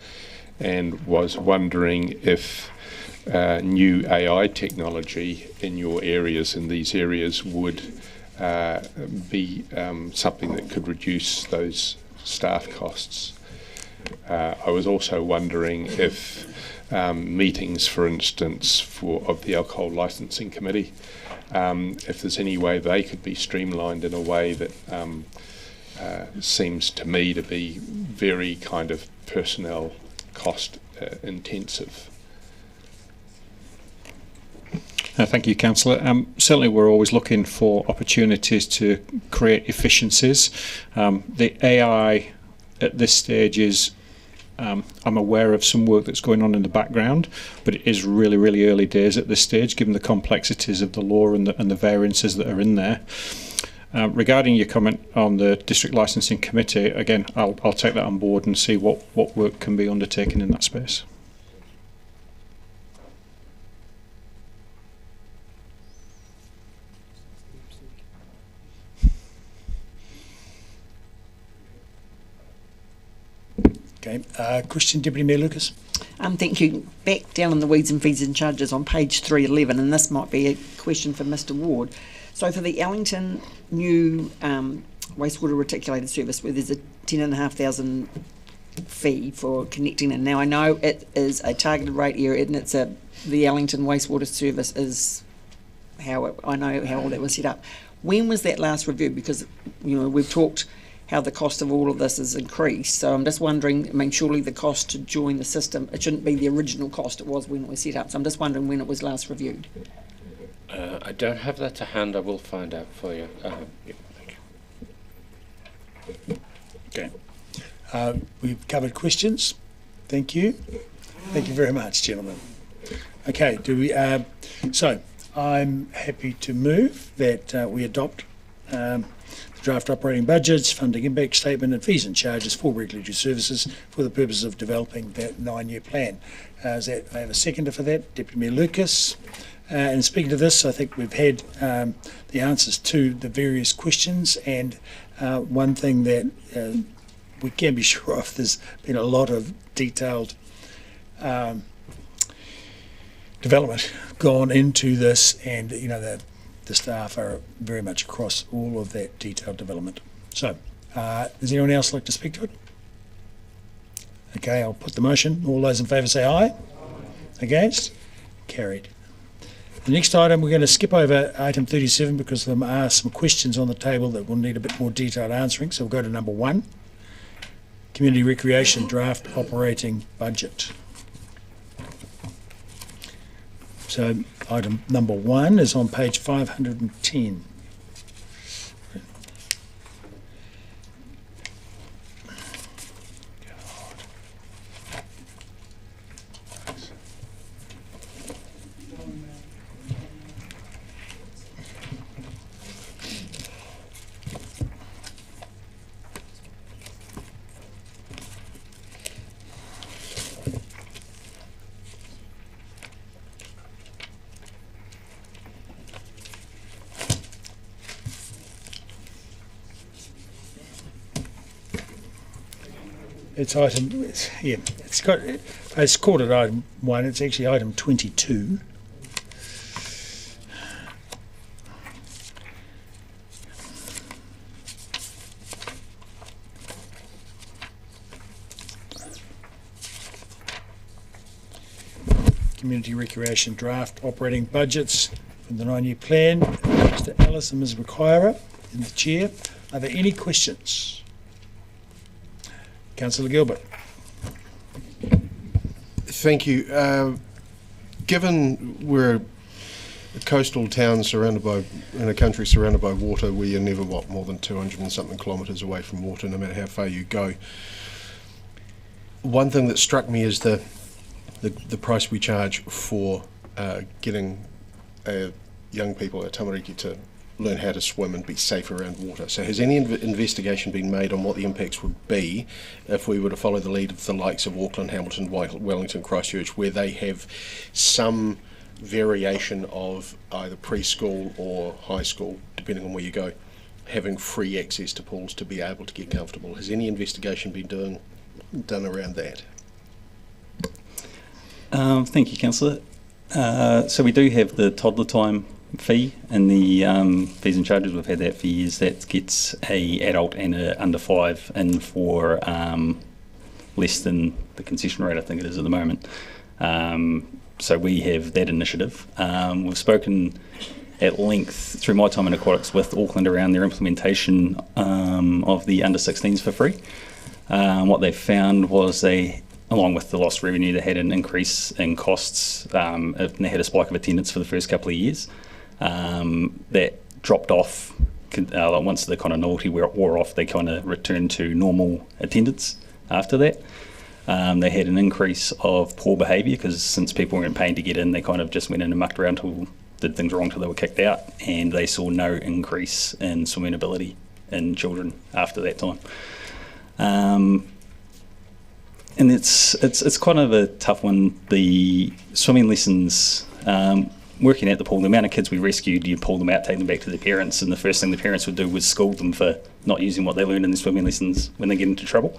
and was wondering if new AI technology in your areas, in these areas, would be something that could reduce those staff costs. I was also wondering if meetings, for instance, of the Alcohol Licensing Committee, if there's any way they could be streamlined in a way that seems to me to be very kind of personnel cost intensive. Thank you, Councillor. Certainly we're always looking for opportunities to create efficiencies. The AI at this stage is, I'm aware of some work that's going on in the background, but it is really, really early days at this stage, given the complexities of the law and the variances that are in there. Regarding your comment on the District Licensing Committee, again, I'll take that on board and see what work can be undertaken in that space. Okay, question, Deputy Mayor Lucas. Thank you. Back down on the weeds and fees and charges on page 311, and this might be a question for Mr Ward. So for the Ellington new wastewater reticulated service, where there's a $10,500 fee for connecting in. Now I know it is a targeted rate area, and it's the Ellington wastewater service is I know how all that was set up. When was that last reviewed? Because we've talked how the cost of all of this has increased. So I'm just wondering, I mean, surely the cost to join the system, it shouldn't be the original cost it was when it was set up. So I'm just wondering when it was last reviewed. I don't have that to hand. I will find out for you. Yeah, thank you. Okay. We've covered questions. Thank you. Thank you very much, gentlemen. Okay, so I'm happy to move that we adopt draft operating budgets, funding impact statement and fees and charges for regulatory services for the purpose of developing that 9-year plan. I have a seconder for that, Deputy Mayor Lucas. And speaking to this, I think we've had the answers to the various questions, and one thing that we can be sure of, there's been a lot of detailed development gone into this, and the staff are very much across all of that detailed development. So, does anyone else like to speak to it? Okay, I'll put the motion. All those in favour say aye. Against? Carried. The next item, we're going to skip over item 37 because there are some questions on the table that will need a bit more detailed answering. So we'll go to number 1, Community Recreation Draft Operating Budget. So item number 1 is on page 510. It's called it item 1, it's actually item 22. Community Recreation Draft Operating Budgets from the 9-year plan. Mr. Ellis and Ms. Requira in the chair. Are there any questions? Councillor Gilbert. Thank you. Given we're a coastal town surrounded by, in a country surrounded by water, where you're never, more than 200 and something kilometres away from water, no matter how far you go. One thing that struck me is the price we charge for getting young people at Tamariki to learn how to swim and be safe around water. So has any investigation been made on what the impacts would be if we were to follow the lead of the likes of Auckland, Hamilton, Wellington, Christchurch, where they have some variation of either preschool or high school, depending on where you go, having free access to pools to be able to get comfortable? Has any investigation been done around that? Thank you, Councillor. So we do have the toddler time fee in the fees and charges. We've had that for years. That gets a adult and a under 5 in for less than the concession rate, I think it is at the moment. So we have that initiative. We've spoken at length through my time in aquatics with Auckland around their implementation of the under 16s for free. What they found was along with the lost revenue, they had an increase in costs and they had a spike of attendance for the first couple of years. That dropped off once the kind of novelty wore off. They kind of returned to normal attendance after that. They had an increase of poor behaviour because since people weren't paying to get in, they kind of just went in and mucked around till did things wrong till they were kicked out, and they saw no increase in swimming ability in children after that time. And it's kind of a tough one. The swimming lessons, working at the pool, the amount of kids we rescued, you pull them out, take them back to their parents, and the first thing the parents would do was scold them for not using what they learned in the swimming lessons when they get into trouble.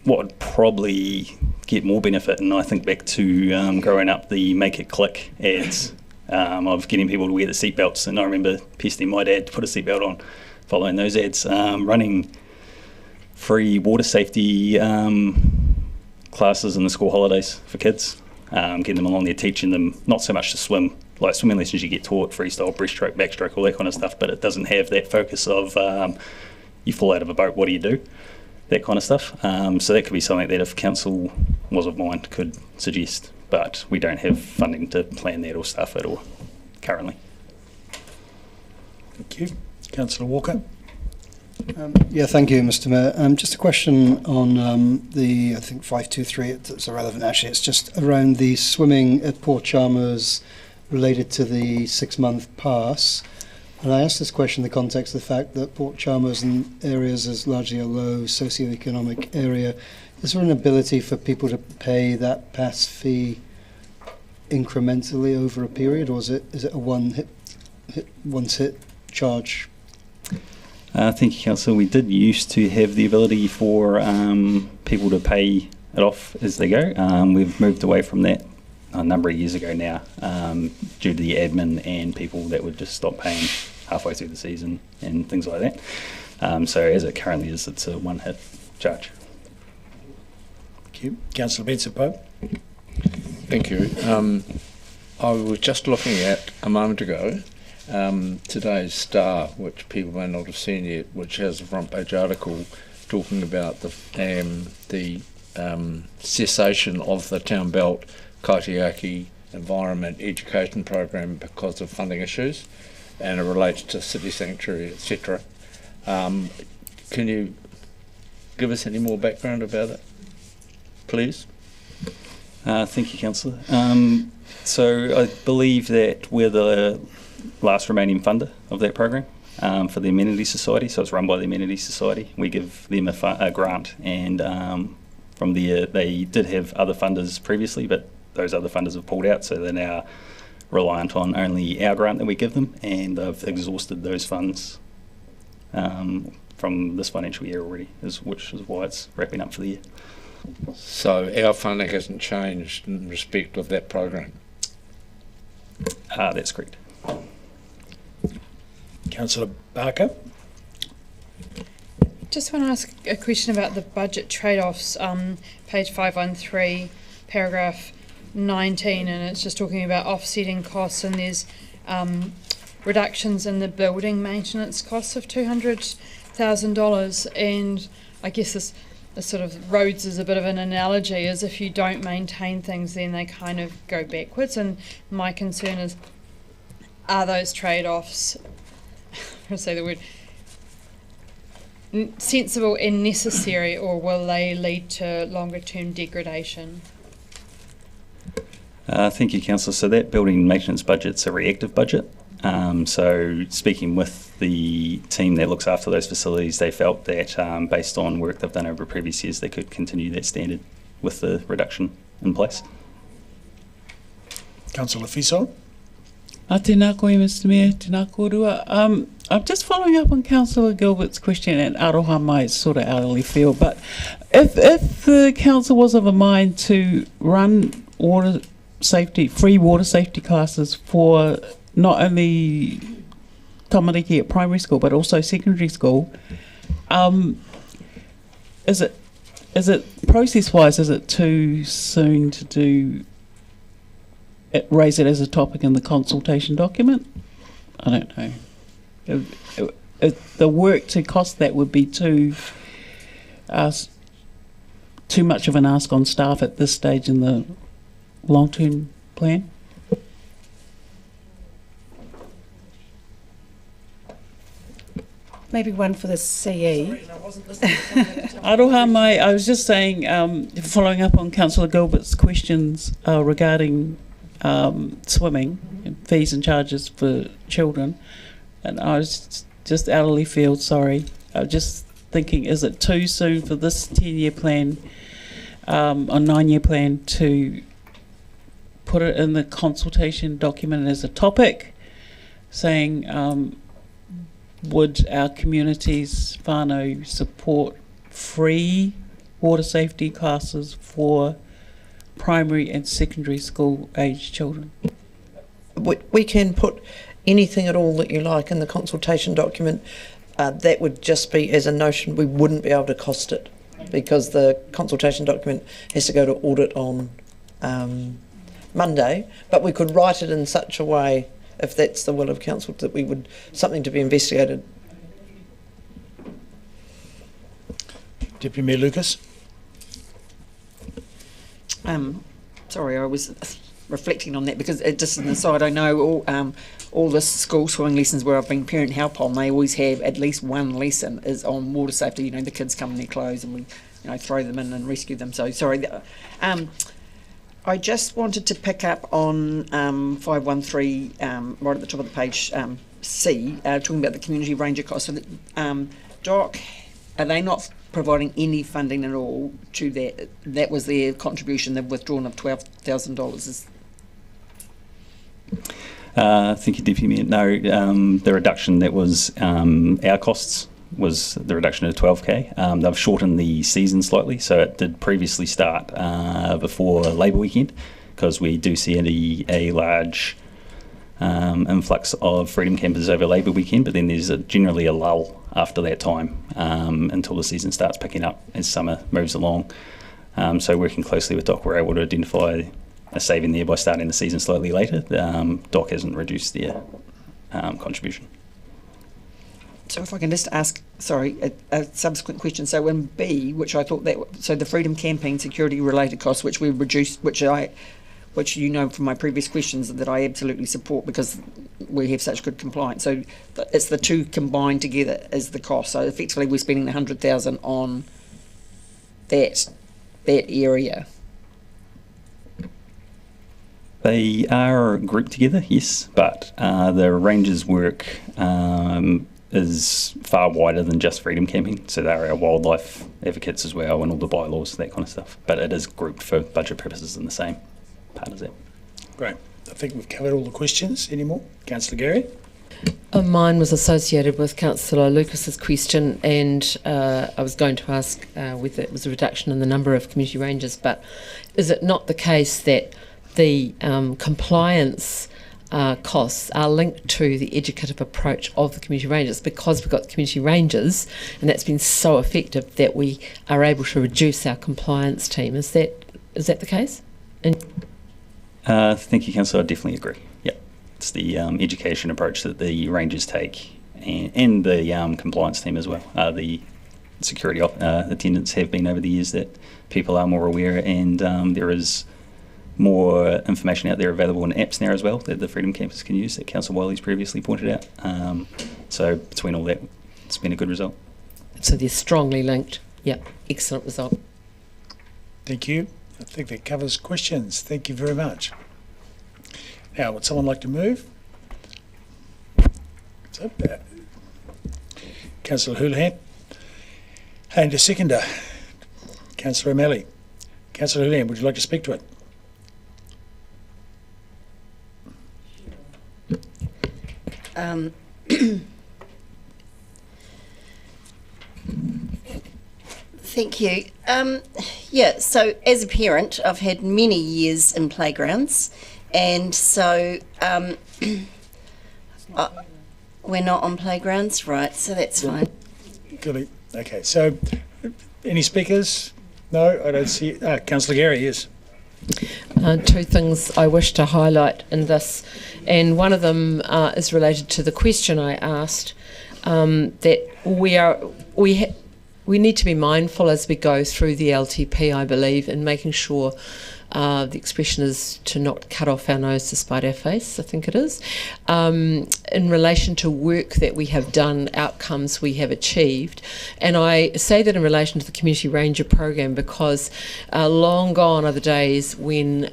What would probably get more benefit, and I think back to growing up, the Make It Click ads of getting people to wear the seatbelts, and I remember pestering my dad to put a seatbelt on following those ads, running free water safety classes in the school holidays for kids, getting them along there, teaching them not so much to swim, like swimming lessons you get taught, freestyle, breaststroke, backstroke, all that kind of stuff, but it doesn't have that focus of you fall out of a boat, what do you do? That kind of stuff. So that could be something that if council was of mind could suggest, but we don't have funding to plan that or staff it or currently. Thank you. Councillor Walker. Yeah, thank you, Mr. Mayor. Just a question on the, I think 523, it's irrelevant actually, it's just around the swimming at Port Chalmers related to the 6-month pass. And I asked this question in the context of the fact that Port Chalmers and areas is largely a low socioeconomic area. Is there an ability for people to pay that pass fee incrementally over a period, or is it a once hit charge? Thank you, Councillor. We did used to have the ability for people to pay it off as they go. We've moved away from that a number of years ago now, due to the admin and people that would just stop paying halfway through the season and things like that. So as it currently is, it's a one-hit charge. Thank you. Councillor Benson-Pope. Thank you. I was just looking at a moment ago today's Star, which people may not have seen yet, which has a front page article talking about the cessation of the Town Belt Kaitiaki Environment Education Program because of funding issues, and it relates to city sanctuary, etc. Can you give us any more background about it, please? Thank you, Councillor. So I believe that we're the last remaining funder of that program for the Amenity Society, so it's run by the Amenity Society. We give them a grant, and from there they did have other funders previously, but those other funders have pulled out, so they're now reliant on only our grant that we give them, and they've exhausted those funds from this financial year already, which is why it's wrapping up for the year. So our funding hasn't changed in respect of that program? That's correct. Councillor Barker. Just want to ask a question about the budget trade-offs, page 513, paragraph 19, and it's just talking about offsetting costs, and there's reductions in the building maintenance costs of $200,000, and I guess this sort of roads is a bit of an analogy, as if you don't maintain things then they kind of go backwards, and my concern is, are those trade-offs, I'm going to say the word, sensible and necessary, or will they lead to longer term degradation? Thank you, Councillor. So that building maintenance budget's a reactive budget. So speaking with the team that looks after those facilities, they felt that based on work they've done over previous years, they could continue that standard with the reduction in place. Councillor Fiso. Tēnā koe, Mr Mayor, tēnā kōrua. I'm just following up on Councillor Gilbert's question, and aroha mai is sort of out of left field, but if the council was of a mind to run water safety, free water safety classes for not only tamariki at primary school but also secondary school, is it process-wise, is it too soon to do raise it as a topic in the consultation document? I don't know. The work to cost that would be too much of an ask on staff at this stage in the long-term plan. Maybe one for the CE. Aroha mai, I was just saying, following up on Councillor Gilbert's questions regarding swimming and fees and charges for children, and I was just out of left field, sorry. I was just thinking, is it too soon for this 10-year plan or 9-year plan to put it in the consultation document as a topic, saying would our communities, whānau, support free water safety classes for primary and secondary school aged children? We can put anything at all that you like in the consultation document. That would just be as a notion. We wouldn't be able to cost it because the consultation document has to go to audit on Monday, but we could write it in such a way, if that's the will of council, that we would something to be investigated. Deputy Mayor Lucas. Sorry, I was reflecting on that because just an aside, I know all the school swimming lessons where I've been parent help on, they always have at least one lesson is on water safety. You know, the kids come in their clothes and we, throw them in and rescue them. So sorry. I just wanted to pick up on 513, right at the top of the page, C, talking about the community ranger costs. So DOC, are they not providing any funding at all to that? That was their contribution, they've withdrawn of $12,000. Thank you, Deputy Mayor. No, the reduction that was our costs was the reduction of 12k. They've shortened the season slightly, so it did previously start before Labour weekend, because we do see a large influx of freedom campers over Labour weekend, but then there's generally a lull after that time until the season starts picking up as summer moves along. So working closely with DOC, we're able to identify a saving there by starting the season slightly later. DOC hasn't reduced their contribution. So if I can just ask, sorry, a subsequent question. So in B, which I thought so the freedom camping security related costs, which we reduced, which you know from my previous questions that I absolutely support because we have such good compliance. So it's the two combined together as the cost. So effectively we're spending the 100,000 on that area. They are grouped together, yes, but the rangers' work is far wider than just freedom camping. So they're our wildlife advocates as well and all the bylaws, that kind of stuff. But it is grouped for budget purposes in the same part as that. Great. I think we've covered all the questions. Any more? Councillor Gary? Mine was associated with Councillor Lucas's question, and I was going to ask whether it was a reduction in the number of community rangers, but is it not the case that the compliance costs are linked to the educative approach of the community rangers, because we've got the community rangers and that's been so effective that we are able to reduce our compliance team? Is that the case? Thank you, Councillor. I definitely agree. Yeah, it's the education approach that the rangers take and the compliance team as well. The security attendants have been over the years that people are more aware, and there is more information out there available in apps now as well that the freedom campers can use that Councillor Wiley's previously pointed out. So between all that, it's been a good result. So they're strongly linked. Yep, excellent result. Thank you. I think that covers questions. Thank you very much. Now, would someone like to move? So, Councillor Houlihan. And a seconder, Councillor O'Malley. Councillor Houlihan, would you like to speak to it? Thank you. Yeah, so as a parent, I've had many years in playgrounds, and so we're not on playgrounds, right? So that's fine. Good. Okay, so any speakers? No, I don't see. Councillor Gary, yes. Two things I wish to highlight in this, and one of them is related to the question I asked, that we need to be mindful as we go through the LTP, I believe, in making sure the expression is to not cut off our nose to spite our face, I think it is. In relation to work that we have done, outcomes we have achieved. And I say that in relation to the Community Ranger program because long gone are the days when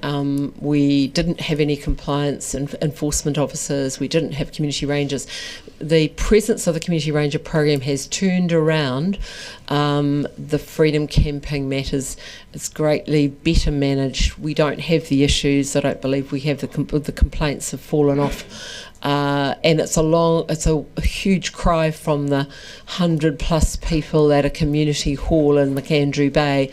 we didn't have any compliance and enforcement officers, we didn't have community rangers. The presence of the Community Ranger program has turned around the freedom camping matters. It's greatly better managed. We don't have the issues. I don't believe we have the complaints have fallen off. And it's a huge cry from the 100+ people at a community hall in McAndrew Bay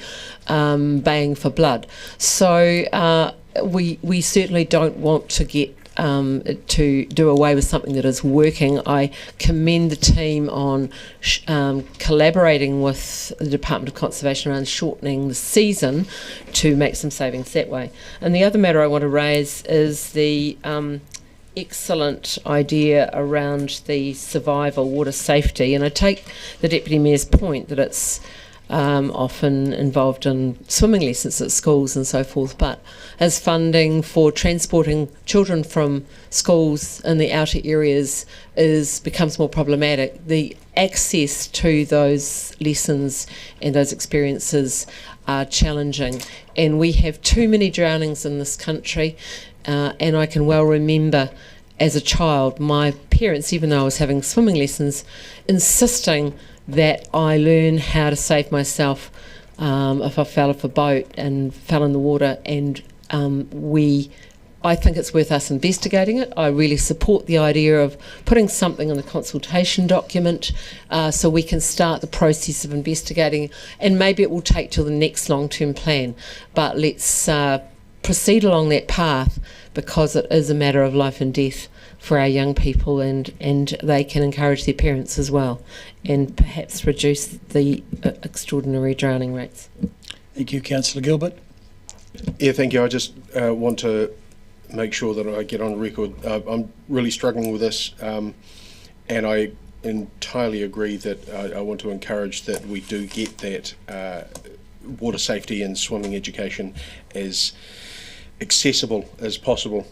baying for blood. So we certainly don't want to get to do away with something that is working. I commend the team on collaborating with the Department of Conservation around shortening the season to make some savings that way. And the other matter I want to raise is the excellent idea around the survival water safety, and I take the Deputy Mayor's point that it's often involved in swimming lessons at schools and so forth, but as funding for transporting children from schools in the outer areas becomes more problematic, the access to those lessons and those experiences are challenging, and we have too many drownings in this country. And I can well remember as a child my parents, even though I was having swimming lessons, insisting that I learn how to save myself if I fell off a boat and fell in the water. And I think it's worth us investigating it. I really support the idea of putting something in the consultation document so we can start the process of investigating, and maybe it will take till the next long-term plan. But let's proceed along that path because it is a matter of life and death for our young people, and they can encourage their parents as well and perhaps reduce the extraordinary drowning rates. Thank you, Councillor Gilbert. Yeah, thank you. I just want to make sure that I get on record. I'm really struggling with this, and I entirely agree that I want to encourage that we do get that water safety and swimming education as accessible as possible.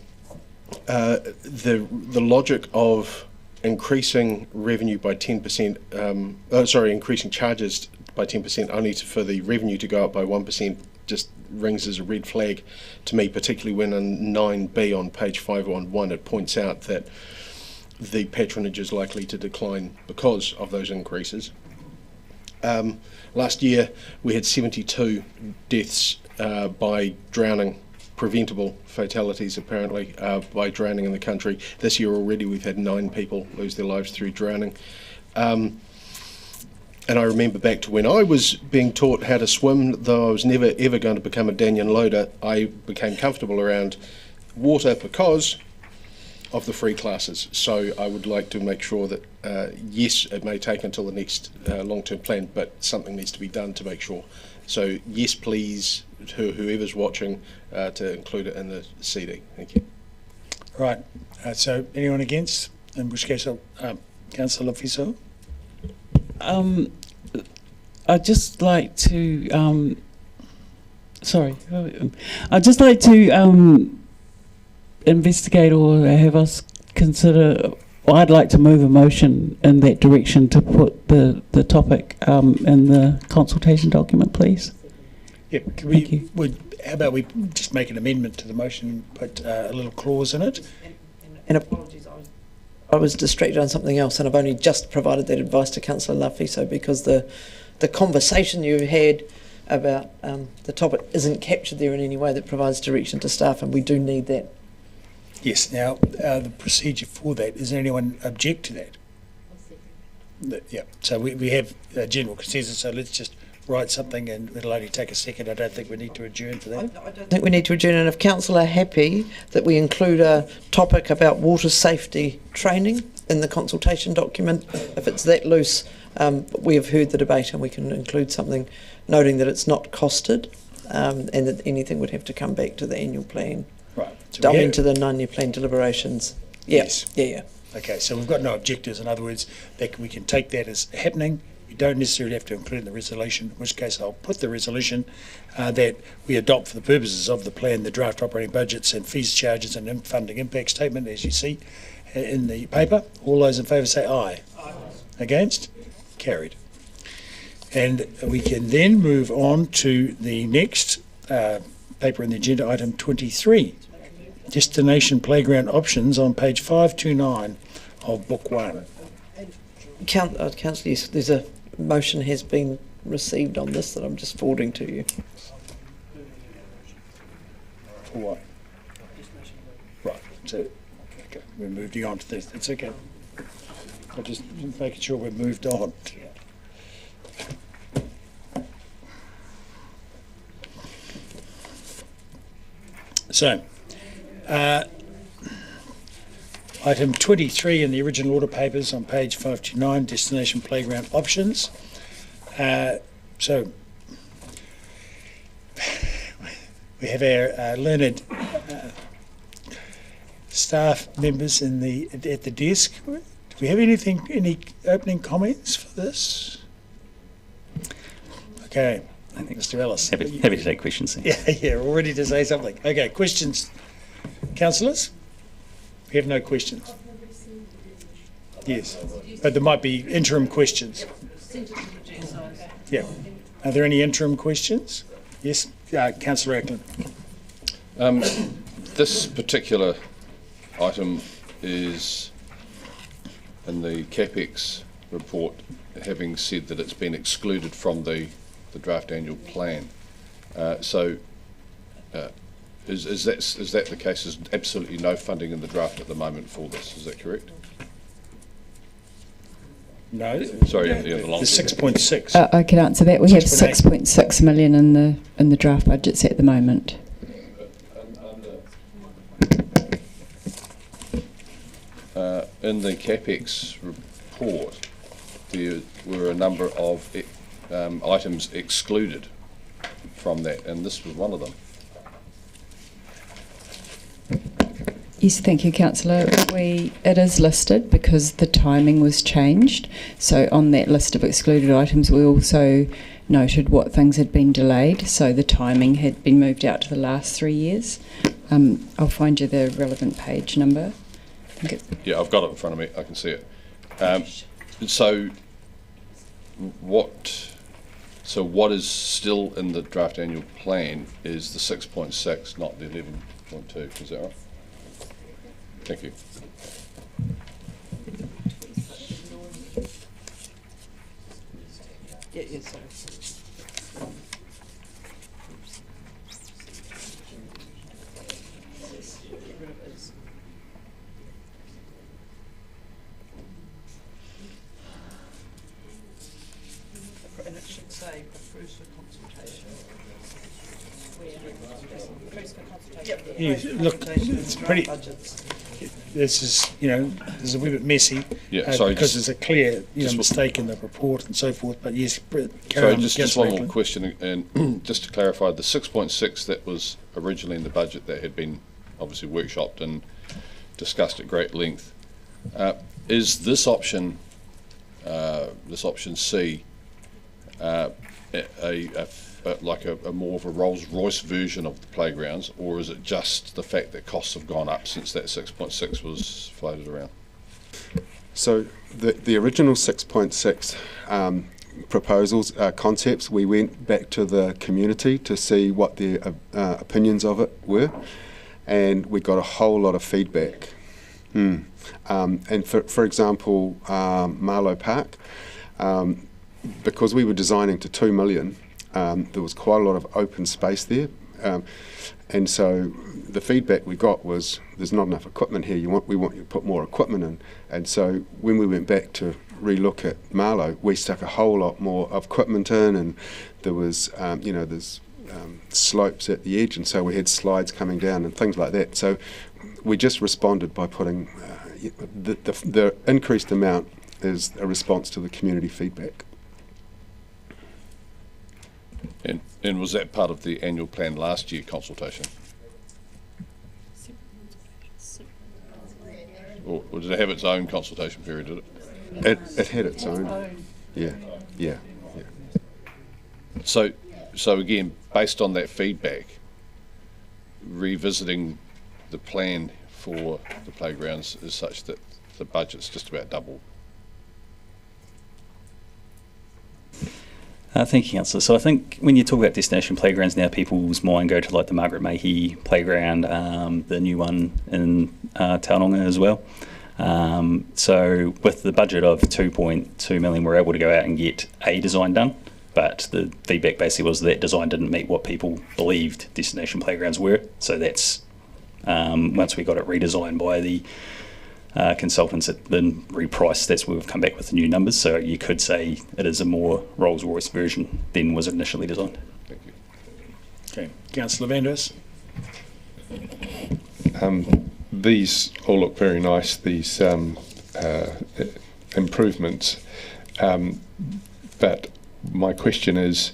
The logic of increasing revenue by 10%, increasing charges by 10% only for the revenue to go up by 1% just rings as a red flag to me, particularly when in 9B on page 511 it points out that the patronage is likely to decline because of those increases. Last year we had 72 deaths by drowning, preventable fatalities apparently by drowning in the country. This year already we've had 9 people lose their lives through drowning. And I remember back to when I was being taught how to swim, though I was never ever going to become a Danyan loader, I became comfortable around water because of the free classes. So I would like to make sure that, yes, it may take until the next long-term plan, but something needs to be done to make sure. So yes, please, whoever's watching, to include it in the CD. Thank you. Right. So anyone against? In which case, Councillor Fiso. I'd just like to. I'd just like to investigate or have us consider. Or I'd like to move a motion in that direction to put the topic in the consultation document, please. Yep. Would how about we just make an amendment to the motion, put a little clause in it? And apologies, I was distracted on something else, and I've only just provided that advice to Councillor Lafiso because the conversation you had about the topic isn't captured there in any way that provides direction to staff, and we do need that. Yes. Now, the procedure for that, does anyone object to that? Yeah. So we have a general consensus, so let's just write something, and it'll only take a second. I don't think we need to adjourn for that. I don't think we need to adjourn, and if council are happy that we include a topic about water safety training in the consultation document, if it's that loose, we have heard the debate and we can include something noting that it's not costed and that anything would have to come back to the annual plan. Right. So to the 9-year plan deliberations. Yeah. Yes. Yeah. Okay, so we've got no objectives. In other words, that we can take that as happening. You don't necessarily have to include it in the resolution, in which case I'll put the resolution that we adopt for the purposes of the plan, the draft operating budgets and fees, charges and funding impact statement, as you see in the paper. All those in favour say aye. Aye. Against? Carried. And we can then move on to the next paper in the agenda, item 23. Destination playground options on page 529 of Book 1. Councillor, yes, there's a motion has been received on this that I'm just forwarding to you. For what? Right, so okay, we're moving on to this. It's okay. I'm just making sure we've moved on. So, item 23 in the original order papers on page 529, destination playground options. So, we have our learned staff members at the desk. Do we have any opening comments for this? Okay. I think Mr. Ellis. Happy to take questions. Yeah, we're ready to say something. Okay, questions. Councillors? We have no questions. Yes, but there might be interim questions. Yeah. Are there any interim questions? Yes, Councillor Ackland. This particular item is in the CapEx report, having said that it's been excluded from the draft annual plan. Is that the case? There's absolutely no funding in the draft at the moment for this, is that correct? No. Sorry, the 6.6. I can answer that. We have 6.6 million in the draft budgets at the moment. In the CapEx report, there were a number of items excluded from that, and this was one of them. Yes, thank you, Councillor. It is listed because the timing was changed. So on that list of excluded items, we also noted what things had been delayed. So the timing had been moved out to the last 3 years. I'll find you the relevant page number. Yeah, I've got it in front of me. I can see it. So what is still in the draft annual plan is the 6.6, not the 11.2. Is that right? Thank you. Yeah, sorry. And it should say approves for consultation. Yes, look, it's pretty. This is, this is a wee bit messy. Yeah, sorry, because there's a clear, mistake in the report and so forth. But yes, sorry, just one more question, and just to clarify, the 6.6 that was originally in the budget that had been obviously workshopped and discussed at great length, is this option C, like a more of a Rolls-Royce version of the playgrounds, or is it just the fact that costs have gone up since that 6.6 was floated around? So the original 6.6 proposals, concepts, we went back to the community to see what their opinions of it were, and we got a whole lot of feedback. And for example, Marlow Park, because we were designing to 2 million, there was quite a lot of open space there. And so the feedback we got was, there's not enough equipment here, we want you to put more equipment in. And so when we went back to relook at Marlow, we stuck a whole lot more of equipment in, and there was, there's slopes at the edge, and so we had slides coming down and things like that. So we just responded by putting, the increased amount is a response to the community feedback. And was that part of the annual plan last year consultation? Or did it have its own consultation period, did it? It had its own. Yeah. So again, based on that feedback, revisiting the plan for the playgrounds is such that the budget's just about double. Thank you, Councillor. So I think when you talk about destination playgrounds now, people's mind go to like the Margaret Mayhew playground, the new one in Tauranga as well. So with the budget of 2.2 million, we're able to go out and get a design done, but the feedback basically was that design didn't meet what people believed destination playgrounds were. So that's, once we got it redesigned by the consultants that been repriced, that's where we've come back with the new numbers. So you could say it is a more Rolls-Royce version than was initially designed. Thank you. Okay, Councillor Vanders. These all look very nice, these improvements, but my question is,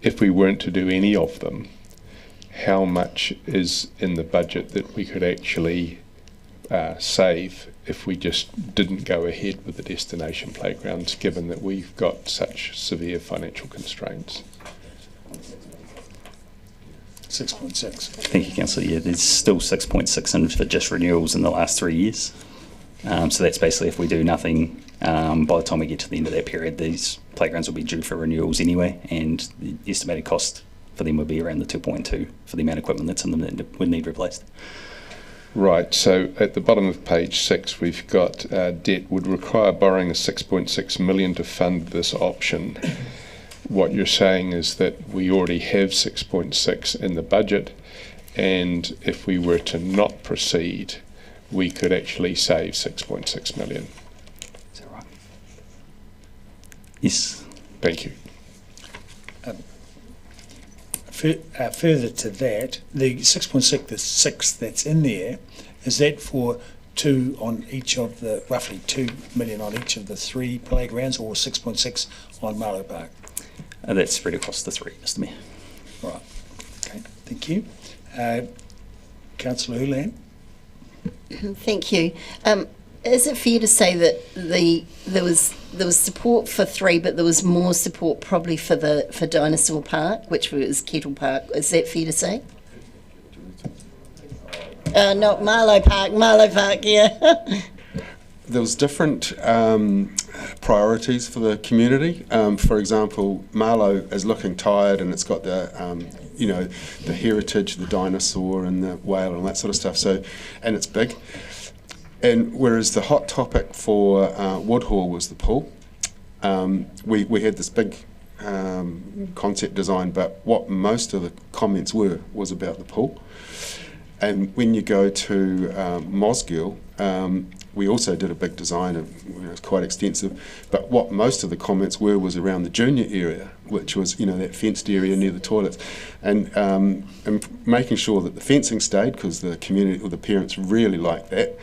if we weren't to do any of them, how much is in the budget that we could actually save if we just didn't go ahead with the destination playgrounds, given that we've got such severe financial constraints? 6.6. Thank you, Councillor. Yeah, there's still 6.6 in for just renewals in the last 3 years. So that's basically if we do nothing, by the time we get to the end of that period, these playgrounds will be due for renewals anyway, and the estimated cost for them would be around the 2.2 for the amount of equipment that's in them that would need replaced. Right, so at the bottom of page 6 we've got debt would require borrowing of 6.6 million to fund this option. What you're saying is that we already have 6.6 in the budget, and if we were to not proceed, we could actually save 6.6 million. Is that right? Yes. Thank you. Further to that, the 6.6 that's in there, is that for roughly 2 million on each of the 3 playgrounds, or 6.6 on Marlow Park? That's spread across the 3, Mr Mayor. Right. Okay. Thank you. Councillor Hulan. Thank you. Is it fair to say that there was support for 3, but there was more support probably for Dinosaur Park, which was Kettle Park? Is that fair to say? Not Marlow Park. Yeah. There was different priorities for the community. For example, Marlow is looking tired, and it's got the the heritage, the dinosaur and the whale and that sort of stuff. So, and it's big. And whereas the hot topic for Woodhall was the pool, we had this big concept design, but what most of the comments was about the pool. And when you go to Mosgiel, we also did a big design, it was quite extensive, but what most of the comments was around the junior area, which was that fenced area near the toilets, and making sure that the fencing stayed, because the community or the parents really liked that.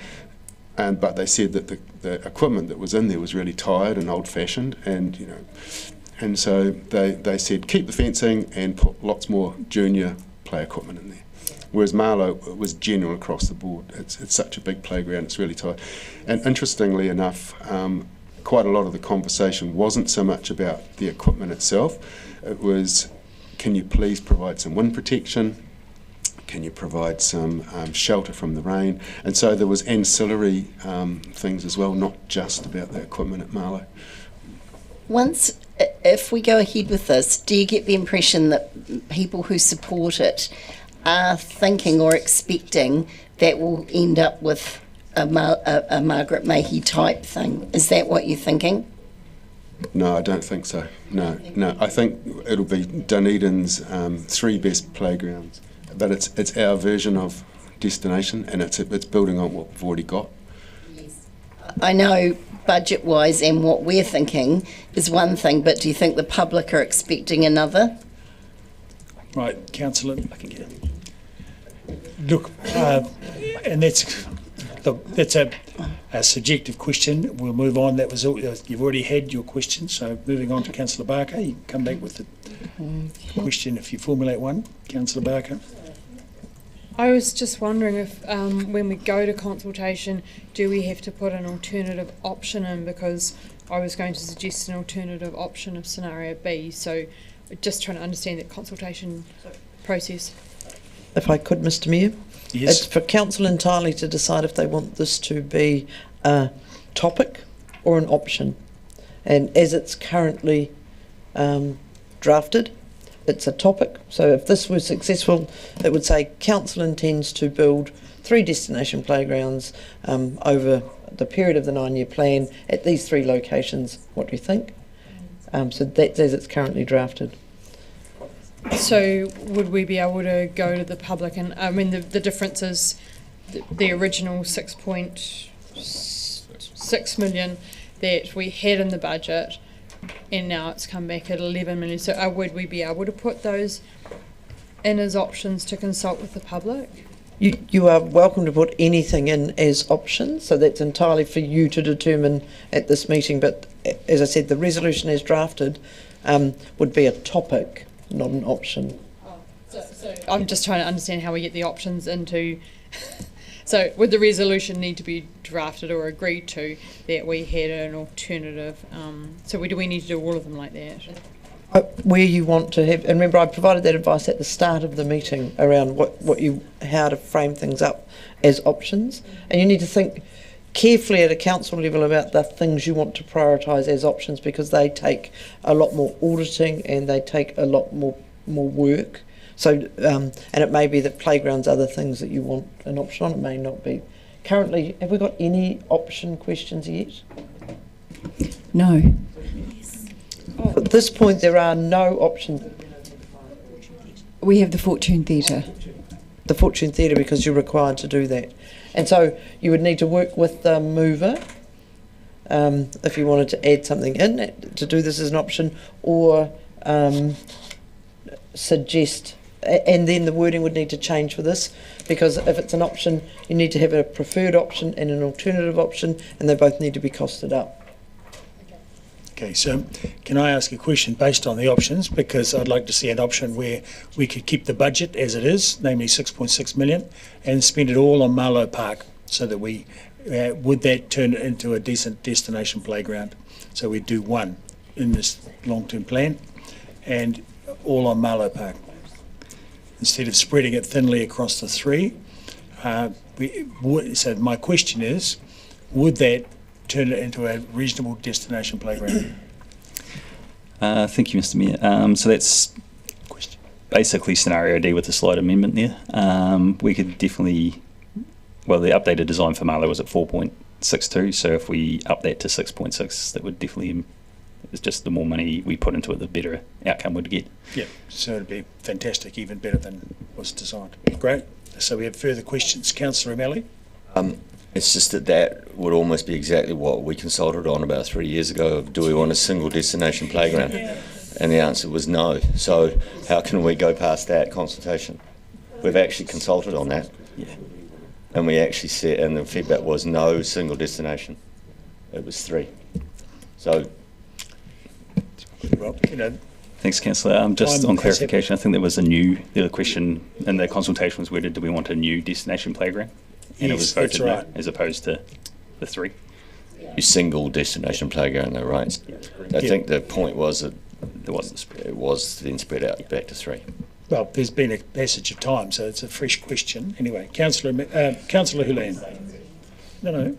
But they said that the equipment that was in there was really tired and old-fashioned, and so they said keep the fencing and put lots more junior play equipment in there. Whereas Marlow was general across the board. It's such a big playground, it's really tight. And interestingly enough, quite a lot of the conversation wasn't so much about the equipment itself. It was, can you please provide some wind protection? Can you provide some shelter from the rain? And so there was ancillary things as well, not just about the equipment at Marlow. Once if we go ahead with this, do you get the impression that people who support it are thinking or expecting that we'll end up with a Margaret Mahy type thing? Is that what you're thinking? No, I don't think so. No. I think it'll be Dunedin's 3 best playgrounds, but it's our version of destination, and it's building on what we've already got. I know budget-wise and what we're thinking is one thing, but do you think the public are expecting another? Right, Councillor, I can get it. Look, and that's a subjective question. We'll move on. That was all, you've already had your question, so moving on to Councillor Barker. You can come back with the question if you formulate one. Councillor Barker. I was just wondering if when we go to consultation, do we have to put an alternative option in? Because I was going to suggest an alternative option of scenario B. So just trying to understand that consultation process. If I could, Mr Mayor. Yes. It's for council entirely to decide if they want this to be a topic or an option. And as it's currently drafted, it's a topic. So if this was successful, it would say council intends to build 3 destination playgrounds over the period of the 9-year plan at these 3 locations. What do you think? So that's as it's currently drafted. So would we be able to go to the public? And I mean, the difference is the original 6.6 million that we had in the budget, and now it's come back at 11 million. So would we be able to put those in as options to consult with the public? You are welcome to put anything in as options, so that's entirely for you to determine at this meeting. But as I said, the resolution as drafted would be a topic, not an option. So I'm just trying to understand how we get the options into. So would the resolution need to be drafted or agreed to that we had an alternative? So do we need to do all of them like that? Where you want to have, and remember I provided that advice at the start of the meeting around how to frame things up as options, and you need to think carefully at a council level about the things you want to prioritise as options, because they take a lot more auditing and they take a lot more work. So and it may be that playgrounds are the things that you want an option on. It may not be. Currently, have we got any option questions yet? No. At this point, there are no options. We have the Fortune Theatre. The Fortune Theatre, because you're required to do that. And so you would need to work with the mover if you wanted to add something in to do this as an option, or suggest, and then the wording would need to change for this, because if it's an option, you need to have a preferred option and an alternative option, and they both need to be costed up. Okay, so can I ask a question based on the options? Because I'd like to see an option where we could keep the budget as it is, namely 6.6 million, and spend it all on Marlow Park, so that we would that turn it into a decent destination playground. So we'd do one in this long-term plan, and all on Marlow Park, instead of spreading it thinly across the 3. So my question is, would that turn it into a reasonable destination playground? Thank you, Mr Mayor. So that's basically scenario D with a slight amendment there. We could definitely, well, the updated design for Marlow was at 4.62, so if we up that to 6.6, that would definitely, it's just the more money we put into it, the better outcome we'd get. Yeah, so it'd be fantastic, even better than was designed. Great. So we have further questions. Councillor O'Malley? It's just that would almost be exactly what we consulted on about 3 years ago. Of, do we want a single destination playground? And the answer was no. So how can we go past that consultation? We've actually consulted on that. Yeah. And we actually said, and the feedback was no single destination. It was 3. So. Well, Thanks, Councillor. Just on clarification, I think there was the other question in the consultation was whether do we want a new destination playground? And yes, it was voted right. no, as opposed to the 3. A single destination playground, though, right? I think the point was that it was then spread out back to 3. Well, there's been a passage of time, so it's a fresh question. Anyway, Councillor Hulan. No.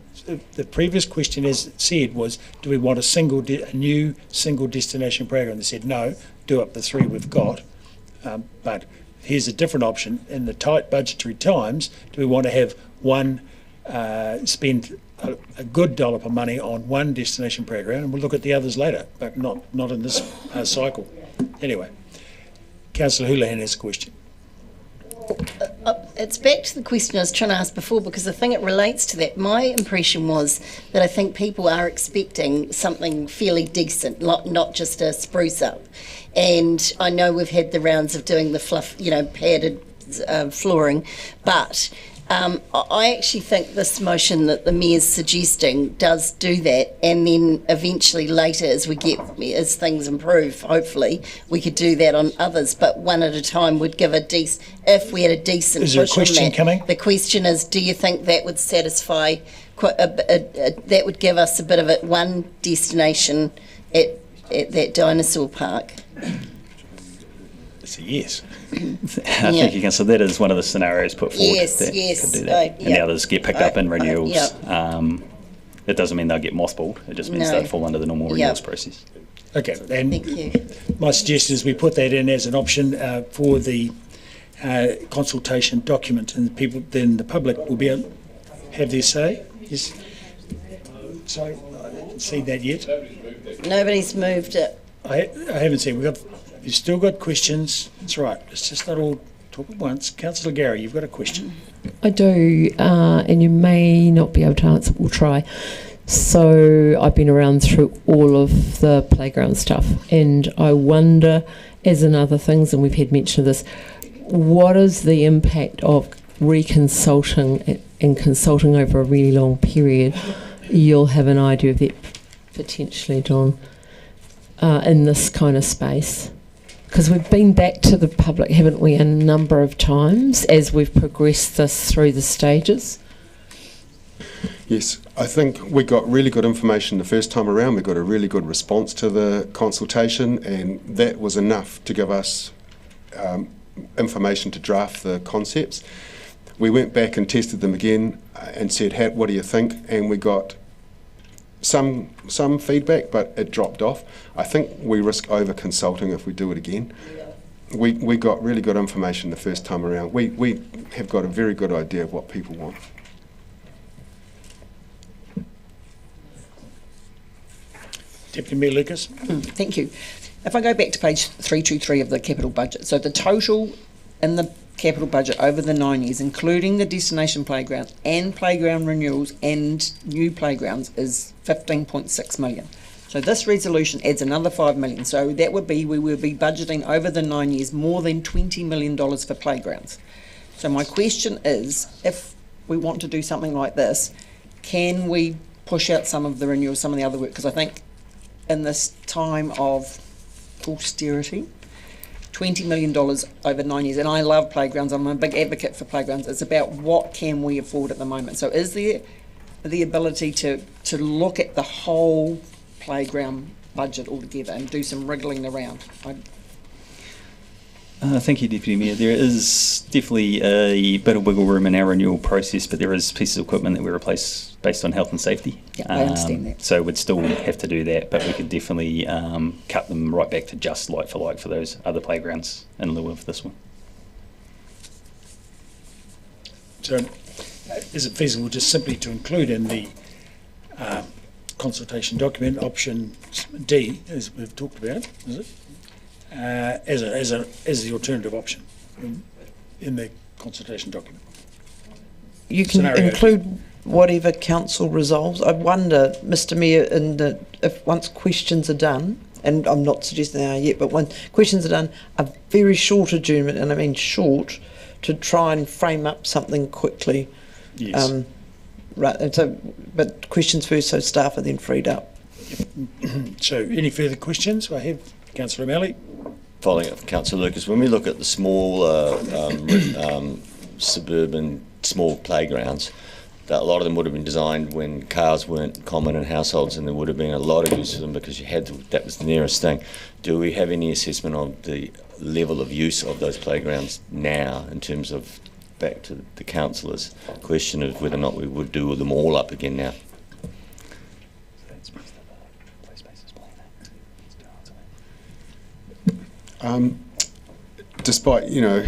The previous question, as it said, was, do we want a new single destination program? They said no, do up the 3 we've got. But here's a different option. In the tight budgetary times, do we want to have one, spend a good dollar per money on one destination program, and we'll look at the others later, but not in this cycle. Anyway, Councillor Houlihan has a question. It's back to the question I was trying to ask before, because I think it relates to that. My impression was that I think people are expecting something fairly decent, not just a spruce up. And I know we've had the rounds of doing the fluff, padded flooring, but I actually think this motion that the Mayor's suggesting does do that, and then eventually later, as things improve, hopefully, we could do that on others, but one at a time would give if we had a decent Is there a push on question that. coming? The question is, do you think that would satisfy, that would give us a bit of one destination at that dinosaur park? It's a yes. Thank you, Councillor. That is one of the scenarios put forward. Yes, that yes. could do that. And the others get picked up in renewals. Yep. It doesn't mean they'll get mothballed. It just means No. they'll fall under the normal renewals process. Okay, and Thank you. my suggestion is we put that in as an option for the consultation document, and then the public will be able to have their say. Yes. Sorry, I haven't seen that yet. Nobody's moved it. I haven't seen. You've still got questions. That's right. Let's just not all talk at once. Councillor Gary, you've got a question. I do, and you may not be able to answer. We'll try. So I've been around through all of the playground stuff, and I wonder, as in other things, and we've had mention of this, what is the impact of reconsulting and consulting over a really long period? You'll have an idea of that potentially, John, in this kind of space. Because we've been back to the public, haven't we, a number of times as we've progressed this through the stages? Yes, I think we got really good information the first time around. We got a really good response to the consultation, and that was enough to give us information to draft the concepts. We went back and tested them again and said, what do you think? And we got some feedback, but it dropped off. I think we risk over consulting if we do it again. We got really good information the first time around. We have got a very good idea of what people want. Deputy Mayor Lucas. Thank you. If I go back to page 323 of the capital budget, so the total in the capital budget over the 9 years, including the destination playground and playground renewals and new playgrounds, is 15.6 million. So this resolution adds another 5 million. So that would be, we will be budgeting over the 9 years more than $20 million for playgrounds. So my question is, if we want to do something like this, can we push out some of the renewals, some of the other work? Because I think in this time of austerity, $20 million over 9 years, and I love playgrounds, I'm a big advocate for playgrounds, it's about what can we afford at the moment. So is there the ability to look at the whole playground budget altogether and do some wriggling around? Thank you, Deputy Mayor. There is definitely a bit of wiggle room in our renewal process, but there is pieces of equipment that we replace based on health and safety. Yeah, I understand that. So we'd still have to do that, but we could definitely cut them right back to just like for those other playgrounds in lieu of this one. So is it feasible just simply to include in the consultation document option D, as we've talked about, is it? As the alternative option in the consultation document. You can include whatever council resolves. I wonder, Mr Mayor, if once questions are done, and I'm not suggesting they are yet, but when questions are done, a very short adjournment, and I mean short, to try and frame up something quickly. Yes. Right. And so, but questions first, so staff are then freed up. So, any further questions? I have Councillor O'Malley. Following up from Councillor Lucas, when we look at the smaller suburban small playgrounds, that a lot of them would have been designed when cars weren't common in households, and there would have been a lot of use for them because that was the nearest thing. Do we have any assessment of the level of use of those playgrounds now in terms of back to the councillor's question of whether or not we would do them all up again now. Despite, you know,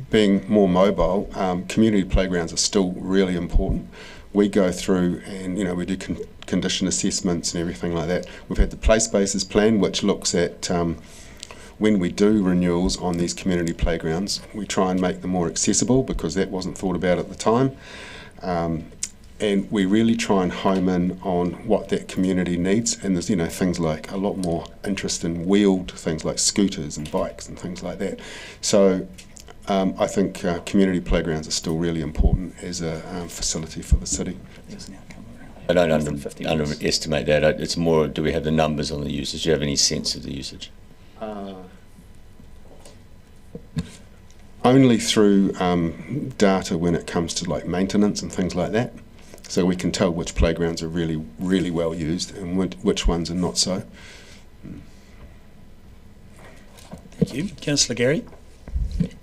being more mobile, community playgrounds are still really important. We go through and, you know, we do condition assessments and everything like that. We've had the play spaces plan, which looks at when we do renewals on these community playgrounds, we try and make them more accessible because that wasn't thought about at the time. And we really try and home in on what that community needs. And there's, you know, things like a lot more interest in wheeled things like scooters and bikes and things like that. So I think community playgrounds are still really important as a facility for the city. I don't underestimate that. It's more, do we have the numbers on the usage? Do you have any sense of the usage? Only through data when it comes to like maintenance and things like that. So we can tell which playgrounds are really, really well used and which ones are not so. Thank you. Councillor Gary?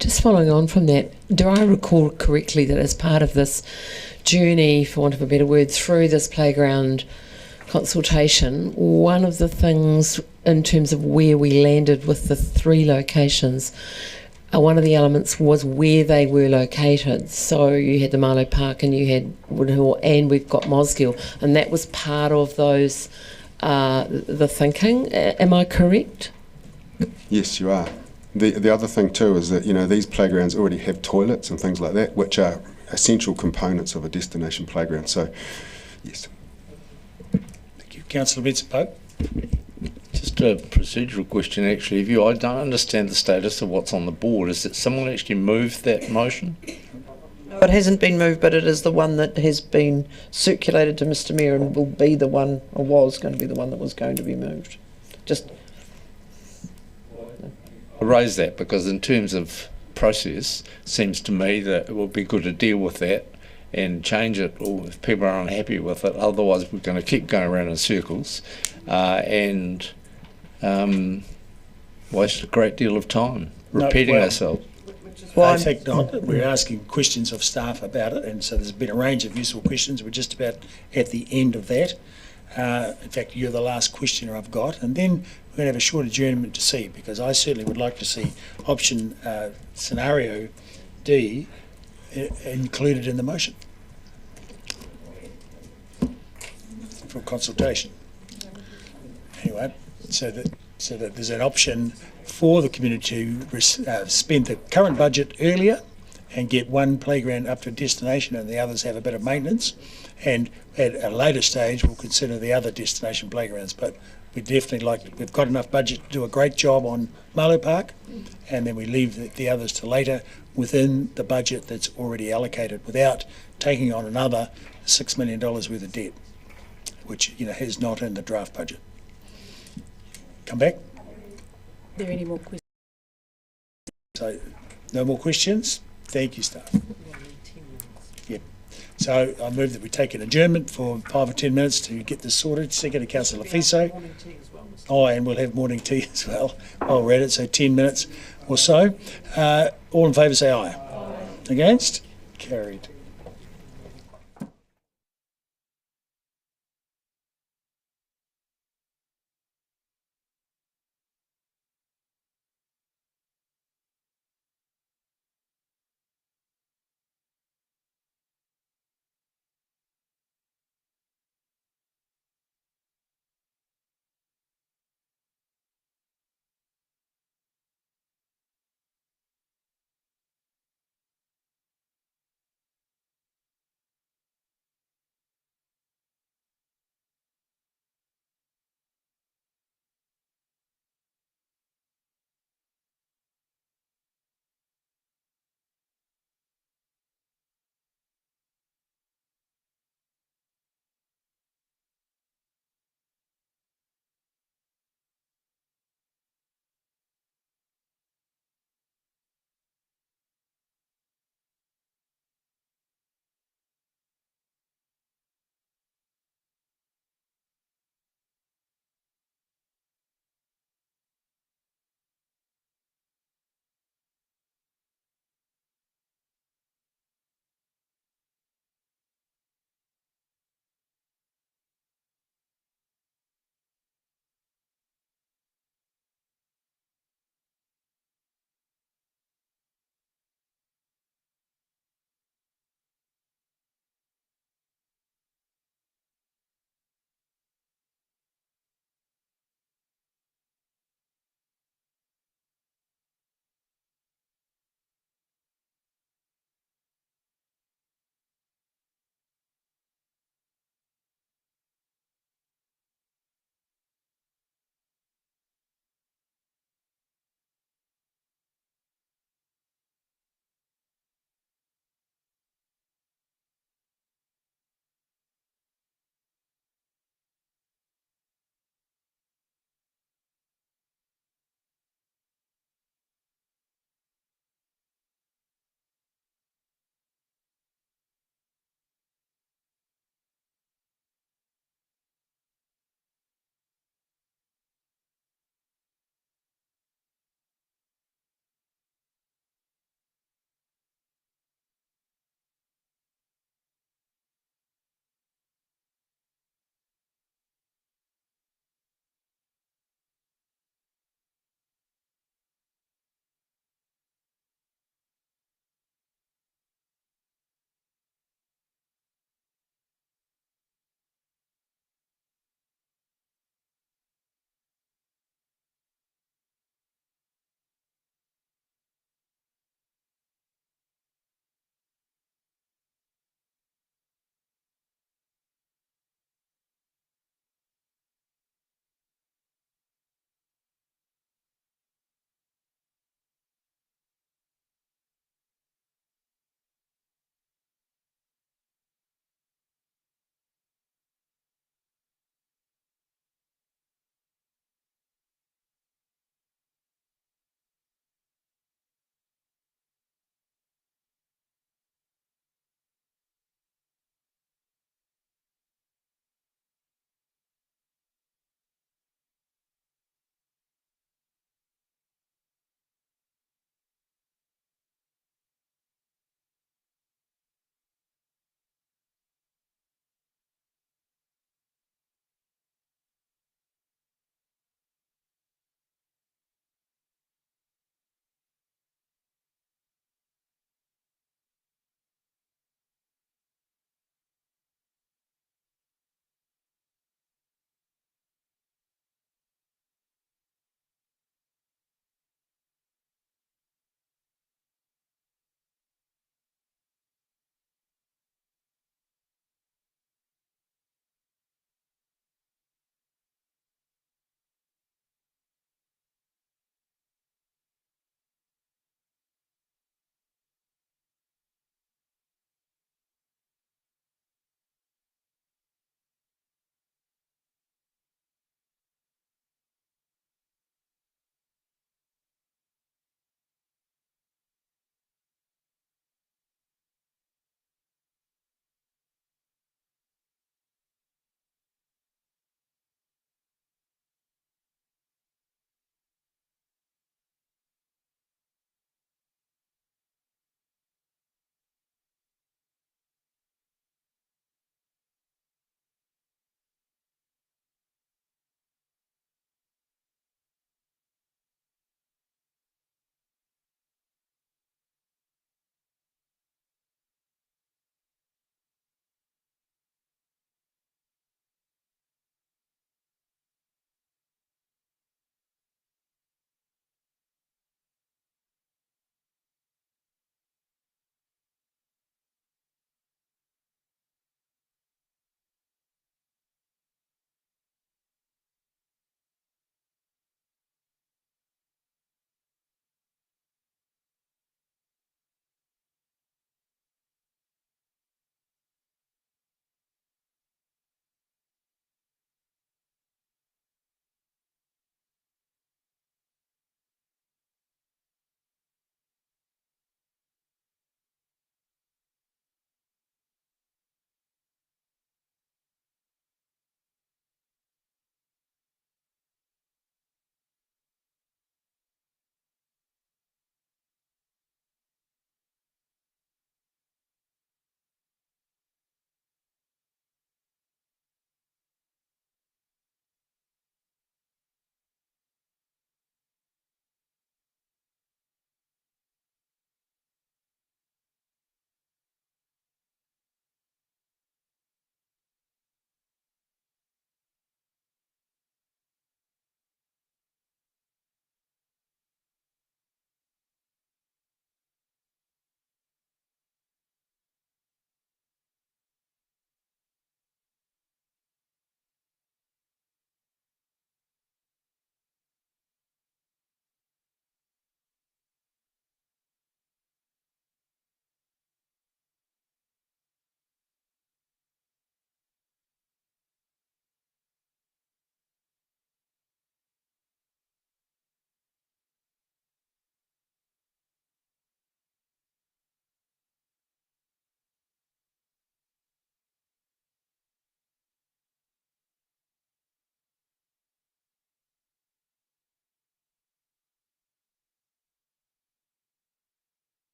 Just following on from that, do I recall correctly that as part of this journey, for want of a better word, through this playground consultation, one of the things in terms of where we landed with the 3 locations, one of the elements was where they were located. So you had the Marlow Park and you had Woodhill and we've got Mosgiel, and that was part of those, the thinking. Am I correct? Yes, you are. The other thing too is that, you know, these playgrounds already have toilets and things like that, which are essential components of a destination playground. So, yes. Thank you. Councillor Vincent-Pope? Just a procedural question, actually. I don't understand the status of what's on the board. Is that someone actually moved that motion? No, it hasn't been moved, but it is the one that has been circulated to Mr Mayor and will be the one, or was going to be the one that was going to be moved. Just I raise that because in terms of process, it seems to me that it would be good to deal with that and change it, or if people are unhappy with it. Otherwise, we're going to keep going around in circles and waste a great deal of time repeating ourselves. Well, I think not. We're asking questions of staff about it, and so there's been a range of useful questions. We're just about at the end of that. In fact, you're the last questioner I've got, and then we're going to have a short adjournment to see, because I certainly would like to see option scenario D included in the motion for consultation. Anyway, so that there's an option for the community to spend the current budget earlier and get one playground up to a destination and the others have a bit of maintenance, and at a later stage we'll consider the other destination playgrounds. But we definitely we've got enough budget to do a great job on Marlow Park, and then we leave the others to later within the budget that's already allocated without taking on another $6 million worth of debt, which, you know, is not in the draft budget. Come back. Are there any more questions? So, no more questions? Thank you, staff. Yep. So I move that we take an adjournment for 5 or 10 minutes to get this sorted. Second to Councillor Fiso. Oh, and we'll have morning tea as well. I'll read it, so 10 minutes or so. All in favour say aye. Aye. Against? Carried.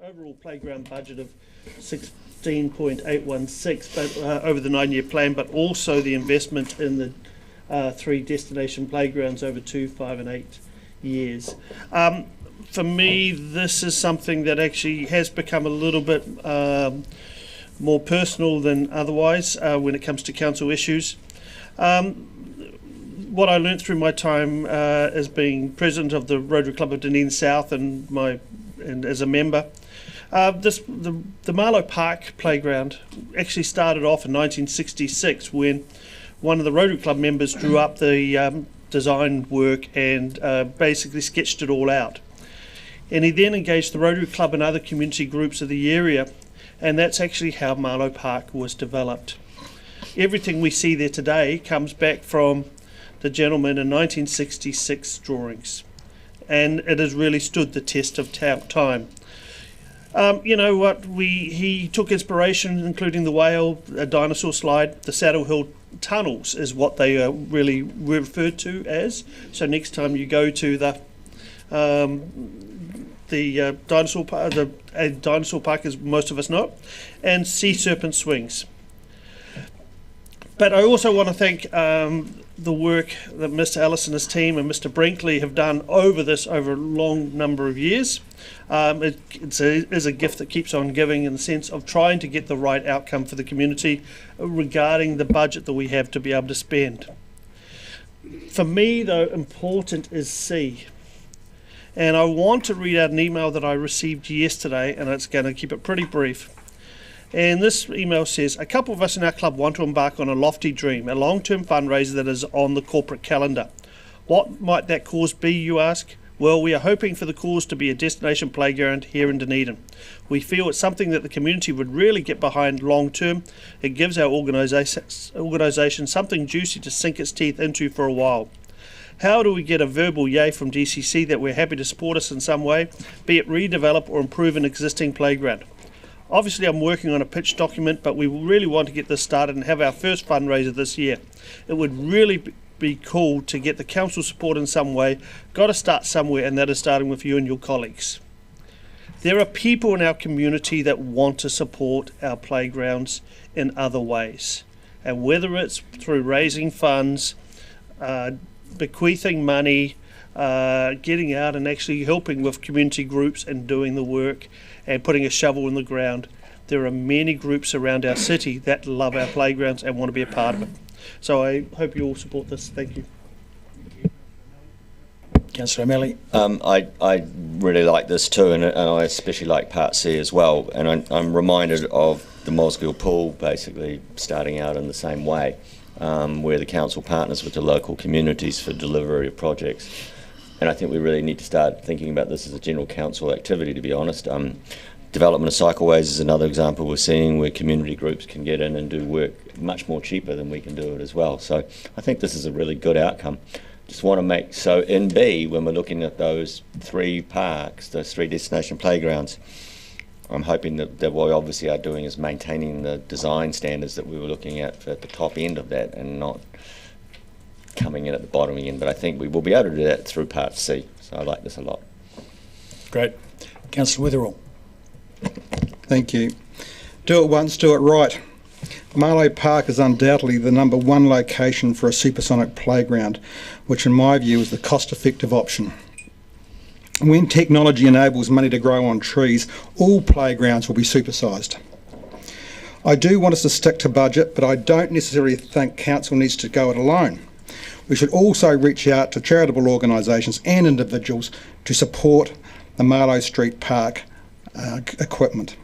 overall playground budget of 16.816 but over the 9-year plan, but also the investment in the 3 destination playgrounds over 2, 5 and 8 years. For me, this is something that actually has become a little bit more personal than otherwise when it comes to council issues. What I learnt through my time as being president of the Rotary Club of Dunedin South and as a member, the Marlow Park playground actually started off in 1966 when one of the Rotary Club members drew up the design work and basically sketched it all out. And he then engaged the Rotary Club and other community groups of the area, and that's actually how Marlow Park was developed. Everything we see there today comes back from the gentleman in 1966 drawings, and it has really stood the test of time. You know what, he took inspiration, including the whale, a dinosaur slide, the Saddle Hill tunnels is what they are really referred to as. So next time you go to the dinosaur park, as most of us know, and sea serpent swings. But I also want to thank the work that Mr. Ellis and his team and Mr. Brinkley have done over a long number of years. It is a gift that keeps on giving in the sense of trying to get the right outcome for the community regarding the budget that we have to be able to spend. For me, though, important is C. And I want to read out an email that I received yesterday, and it's going to keep it pretty brief. And this email says, a couple of us in our club want to embark on a lofty dream, a long-term fundraiser that is on the corporate calendar. What might that cause be, you ask? Well, we are hoping for the cause to be a destination playground here in Dunedin. We feel it's something that the community would really get behind long term. It gives our organisation something juicy to sink its teeth into for a while. How do we get a verbal yay from DCC that we're happy to support us in some way, be it redevelop or improve an existing playground? Obviously, I'm working on a pitch document, but we really want to get this started and have our first fundraiser this year. It would really be cool to get the council support in some way. Got to start somewhere, and that is starting with you and your colleagues. There are people in our community that want to support our playgrounds in other ways, and whether it's through raising funds, bequeathing money, getting out and actually helping with community groups and doing the work and putting a shovel in the ground. There are many groups around our city that love our playgrounds and want to be a part of it. So I hope you all support this. Thank you. Councillor O'Malley. I really like this too, and I especially like Part C as well. And I'm reminded of the Mosgiel Pool basically starting out in the same way, where the council partners with the local communities for delivery of projects. And I think we really need to start thinking about this as a general council activity, to be honest. Development of cycleways is another example we're seeing where community groups can get in and do work much more cheaper than we can do it as well. So I think this is a really good outcome. Just want to make, so in B, when we're looking at those 3 parks, those 3 destination playgrounds, I'm hoping that what we obviously are doing is maintaining the design standards that we were looking at the top end of that and not coming in at the bottom end. But I think we will be able to do that through Part C. So I like this a lot. Great. Councillor Witherall. Thank you. Do it once, do it right. Marlow Park is undoubtedly the #1 location for a supersonic playground, which in my view is the cost-effective option. When technology enables money to grow on trees, all playgrounds will be supersized. I do want us to stick to budget, but I don't necessarily think council needs to go it alone. We should also reach out to charitable organisations and individuals to support the Marlow Street Park equipment.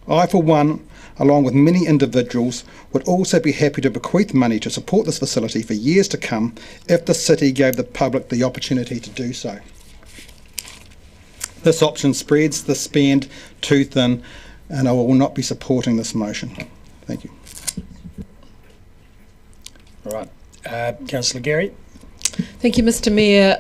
I, for one, along with many individuals, would also be happy to bequeath money to support this facility for years to come if the city gave the public the opportunity to do so. This option spreads the spend too thin, and I will not be supporting this motion. Thank you. All right. Councillor Gary. Thank you, Mr. Mayor.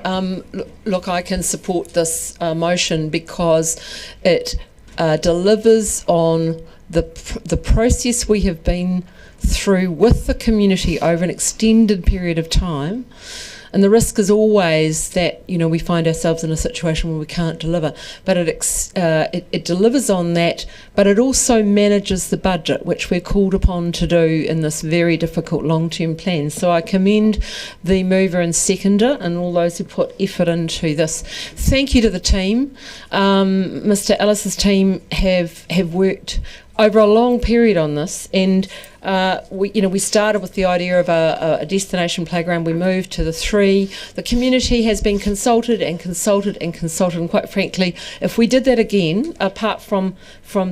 Look, I can support this motion because it delivers on the process we have been through with the community over an extended period of time. And the risk is always that, you know, we find ourselves in a situation where we can't deliver. But it delivers on that, but it also manages the budget, which we're called upon to do in this very difficult long-term plan. So I commend the mover and seconder and all those who put effort into this. Thank you to the team. Mr. Ellis's team have worked over a long period on this, and we started with the idea of a destination playground. We moved to the 3. The community has been consulted and consulted and consulted, and quite frankly, if we did that again, apart from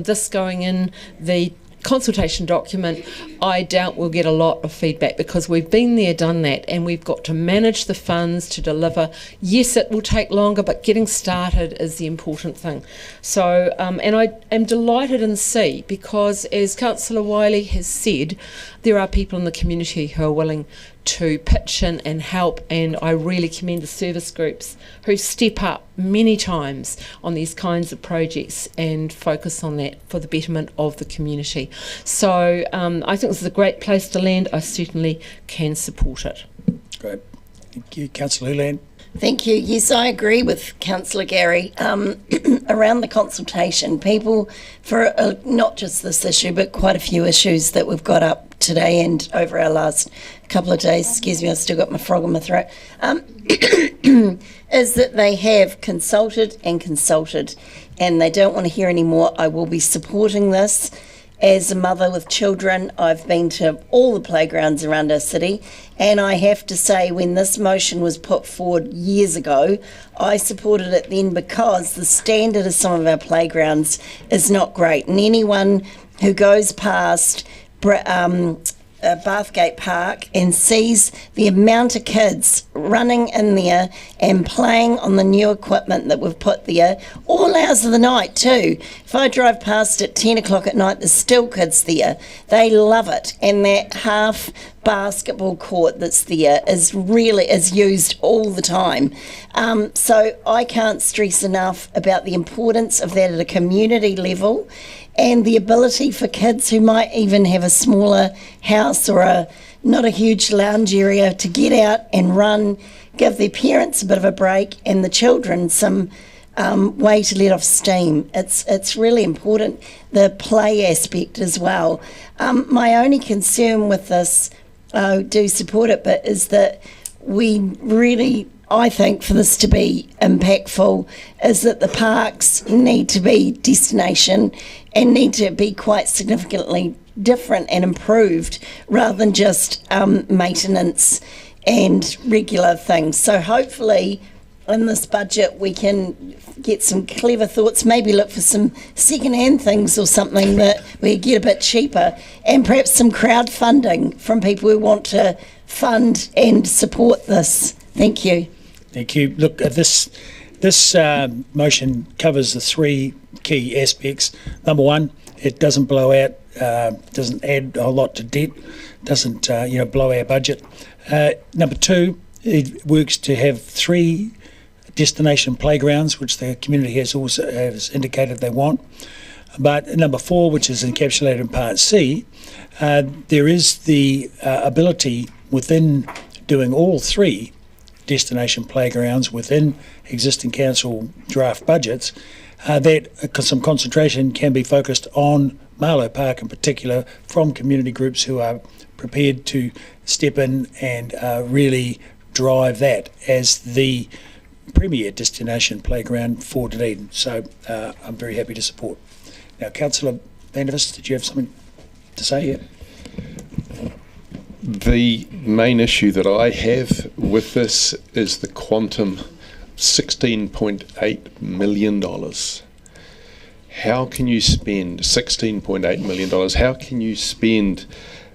this going in the consultation document, I doubt we'll get a lot of feedback, because we've been there, done that, and we've got to manage the funds to deliver. Yes, it will take longer, but getting started is the important thing. So, and I am delighted in C, because as Councillor Wiley has said, there are people in the community who are willing to pitch in and help, and I really commend the service groups who step up many times on these kinds of projects and focus on that for the betterment of the community. So I think this is a great place to land. I certainly can support it. Great. Thank you. Councillor Huland. Thank you. Yes, I agree with Councillor Gary. Around the consultation, people, for not just this issue, but quite a few issues that we've got up today and over our last couple of days, excuse me, I've still got my frog in my throat, is that they have consulted and consulted, and they don't want to hear any more. I will be supporting this. As a mother with children, I've been to all the playgrounds around our city, and I have to say, when this motion was put forward years ago, I supported it then because the standard of some of our playgrounds is not great. And anyone who goes past Bathgate Park and sees the amount of kids running in there and playing on the new equipment that we've put there, all hours of the night too. If I drive past at 10 o'clock at night, there's still kids there. They love it. And that half basketball court that's there is used all the time. So I can't stress enough about the importance of that at a community level, and the ability for kids who might even have a smaller house or not a huge lounge area to get out and run, give their parents a bit of a break and the children some way to let off steam. It's really important, the play aspect as well. My only concern with this, I do support it, but is that we really, I think, for this to be impactful, is that the parks need to be destination and need to be quite significantly different and improved, rather than just maintenance and regular things. So hopefully in this budget we can get some clever thoughts, maybe look for some second-hand things or something that we get a bit cheaper, and perhaps some crowdfunding from people who want to fund and support this. Thank you. Thank you. Look, this motion covers the 3 key aspects. Number 1, it doesn't blow out, doesn't add a lot to debt, doesn't blow our budget. Number 2, it works to have 3 destination playgrounds, which the community has indicated they want. But number 4, which is encapsulated in Part C, there is the ability within doing all 3 destination playgrounds within existing council draft budgets, that some concentration can be focused on Marlow Park in particular from community groups who are prepared to step in and really drive that as the premier destination playground for Dunedin. So I'm very happy to support. Now, Councillor Vandervis, did you have something to say here? The main issue that I have with this is the quantum, $16.8 million. How can you spend $16.8 million? How can you spend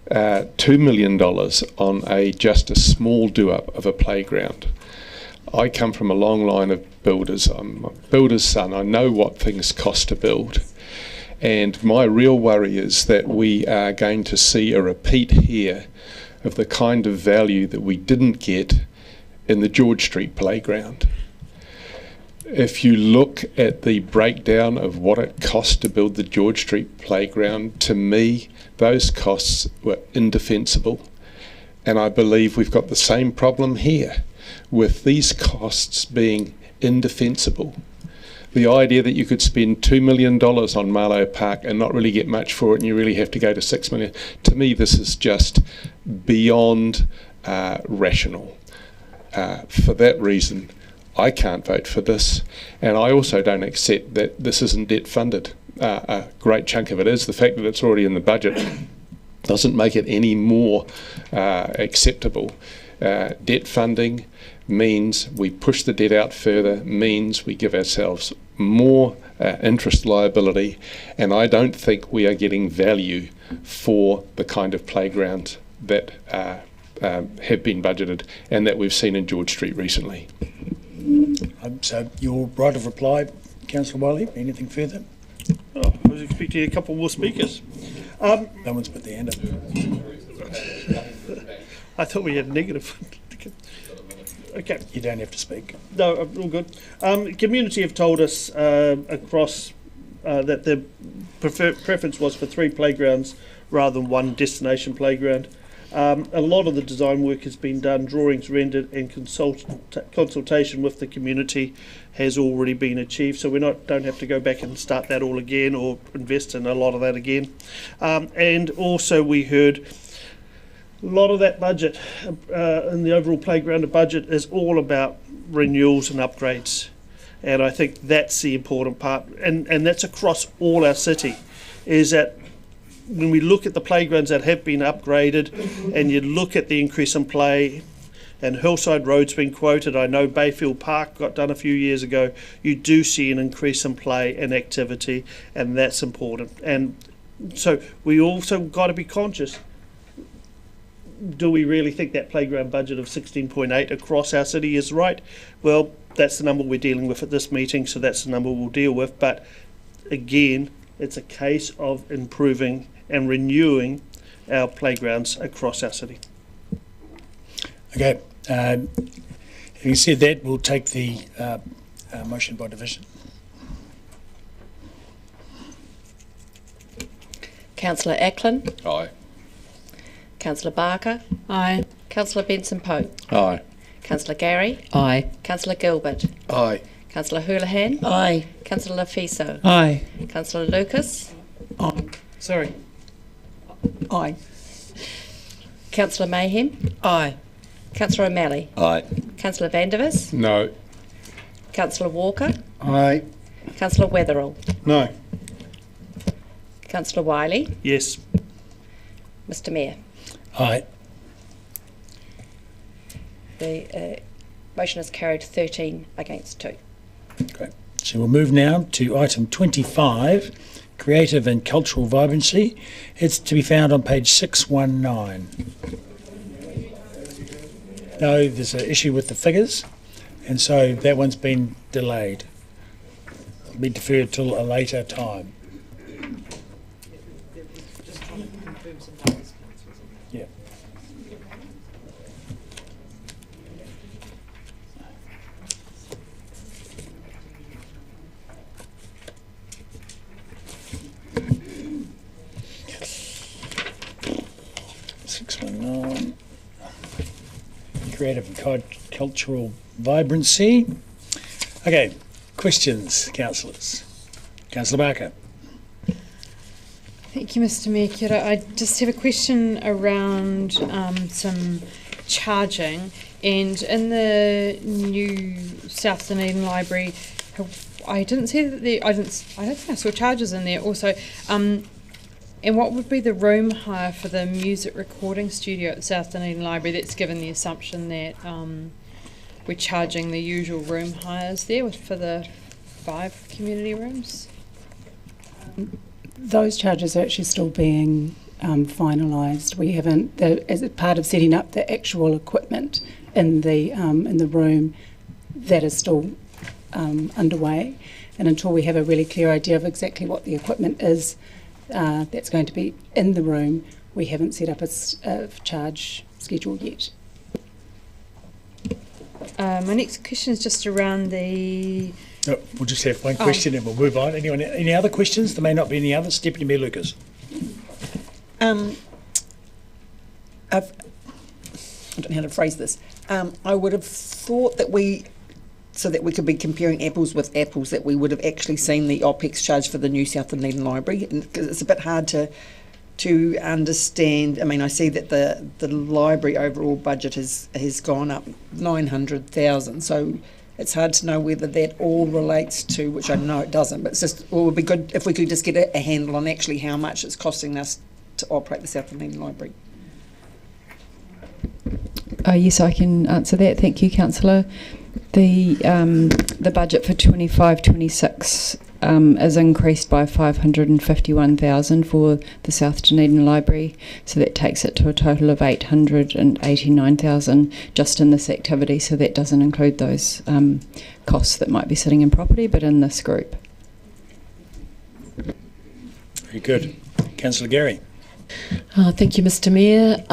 $2 million on just a small do-up of a playground? I come from a long line of builders. I'm a builder's son. I know what things cost to build. And my real worry is that we are going to see a repeat here of the kind of value that we didn't get in the George Street playground. If you look at the breakdown of what it cost to build the George Street playground, to me, those costs were indefensible. And I believe we've got the same problem here. with these costs being indefensible. The idea that you could spend $2 million on Marlow Park and not really get much for it, and you really have to go to $6 million, to me this is just beyond rational. For that reason, I can't vote for this, and I also don't accept that this isn't debt funded. A great chunk of it is. The fact that it's already in the budget doesn't make it any more acceptable. Debt funding means we push the debt out further, means we give ourselves more interest liability, and I don't think we are getting value for the kind of playgrounds that have been budgeted and that we've seen in George Street recently. So your right of reply, Councillor Wiley, anything further? Oh, I was expecting a couple more speakers. No one's put their hand up. I thought we had negative. Okay. You don't have to speak. No, all good. Community have told us across that their preference was for 3 playgrounds rather than 1 destination playground. A lot of the design work has been done, drawings rendered, and consultation with the community has already been achieved. So we don't have to go back and start that all again or invest in a lot of that again. And also we heard a lot of that budget in the overall playground budget is all about renewals and upgrades. And I think that's the important part. And that's across all our city, is that when we look at the playgrounds that have been upgraded and you look at the increase in play, and Hillside Road's been quoted, I know Bayfield Park got done a few years ago, you do see an increase in play and activity, and that's important. And so we also got to be conscious, do we really think that playground budget of 16.8 across our city is right? Well, that's the number we're dealing with at this meeting, so that's the number we'll deal with. But again, it's a case of improving and renewing our playgrounds across our city. Okay. Having said that, we'll take the motion by division. Councillor Ackland. Aye. Councillor Barker. Aye. Councillor Benson-Pope. Aye. Councillor Gary. Aye. Councillor Gilbert. Aye. Councillor Houlihan. Aye. Councillor Lafiso. Aye. Councillor Lucas. Sorry. Aye. Councillor Mayhem. Aye. Councillor O'Malley. Aye. Councillor Vandervis. No. Councillor Walker. Aye. Councillor Wetherell. No. Councillor Wiley. Yes. Mr Mayor. Aye. The motion is carried 13 against 2. Great. So we'll move now to item 25, creative and cultural vibrancy. It's to be found on page 619. No, there's an issue with the figures, and so that one's been delayed. It'll be deferred till a later time. Yeah. Creative and cultural vibrancy. Okay, questions, councillors? Councillor Barker. Thank you, Mr Mayor. Kia ora. I just have a question around some charging, and in the new South Dunedin Library, I didn't see that I don't think I saw charges in there also. And what would be the room hire for the music recording studio at South Dunedin Library? That's given the assumption that we're charging the usual room hires there for the 5 community rooms. Those charges are actually still being finalised. We haven't, as a part of setting up the actual equipment in the room, that is still underway. And until we have a really clear idea of exactly what the equipment is that's going to be in the room, we haven't set up a charge schedule yet. My next question is just around the... No, we'll just have one question and we'll move on. Anyone? Any other questions? There may not be any others. Deputy Mayor Lucas. I don't know how to phrase this. I would have thought that so that we could be comparing apples with apples, that we would have actually seen the OPEX charge for the New South Dunedin Library, because it's a bit hard to understand. I mean, I see that the library overall budget has gone up 900,000, so it's hard to know whether that all relates to, which I know it doesn't, but it would be good if we could just get a handle on actually how much it's costing us to operate the South Dunedin Library. Yes, I can answer that. Thank you, Councillor. The budget for 25-26 is increased by 551,000 for the South Dunedin Library, so that takes it to a total of 889,000 just in this activity. So that doesn't include those costs that might be sitting in property, but in this group. Very good, Councillor Gary. Thank you, Mr. Mayor.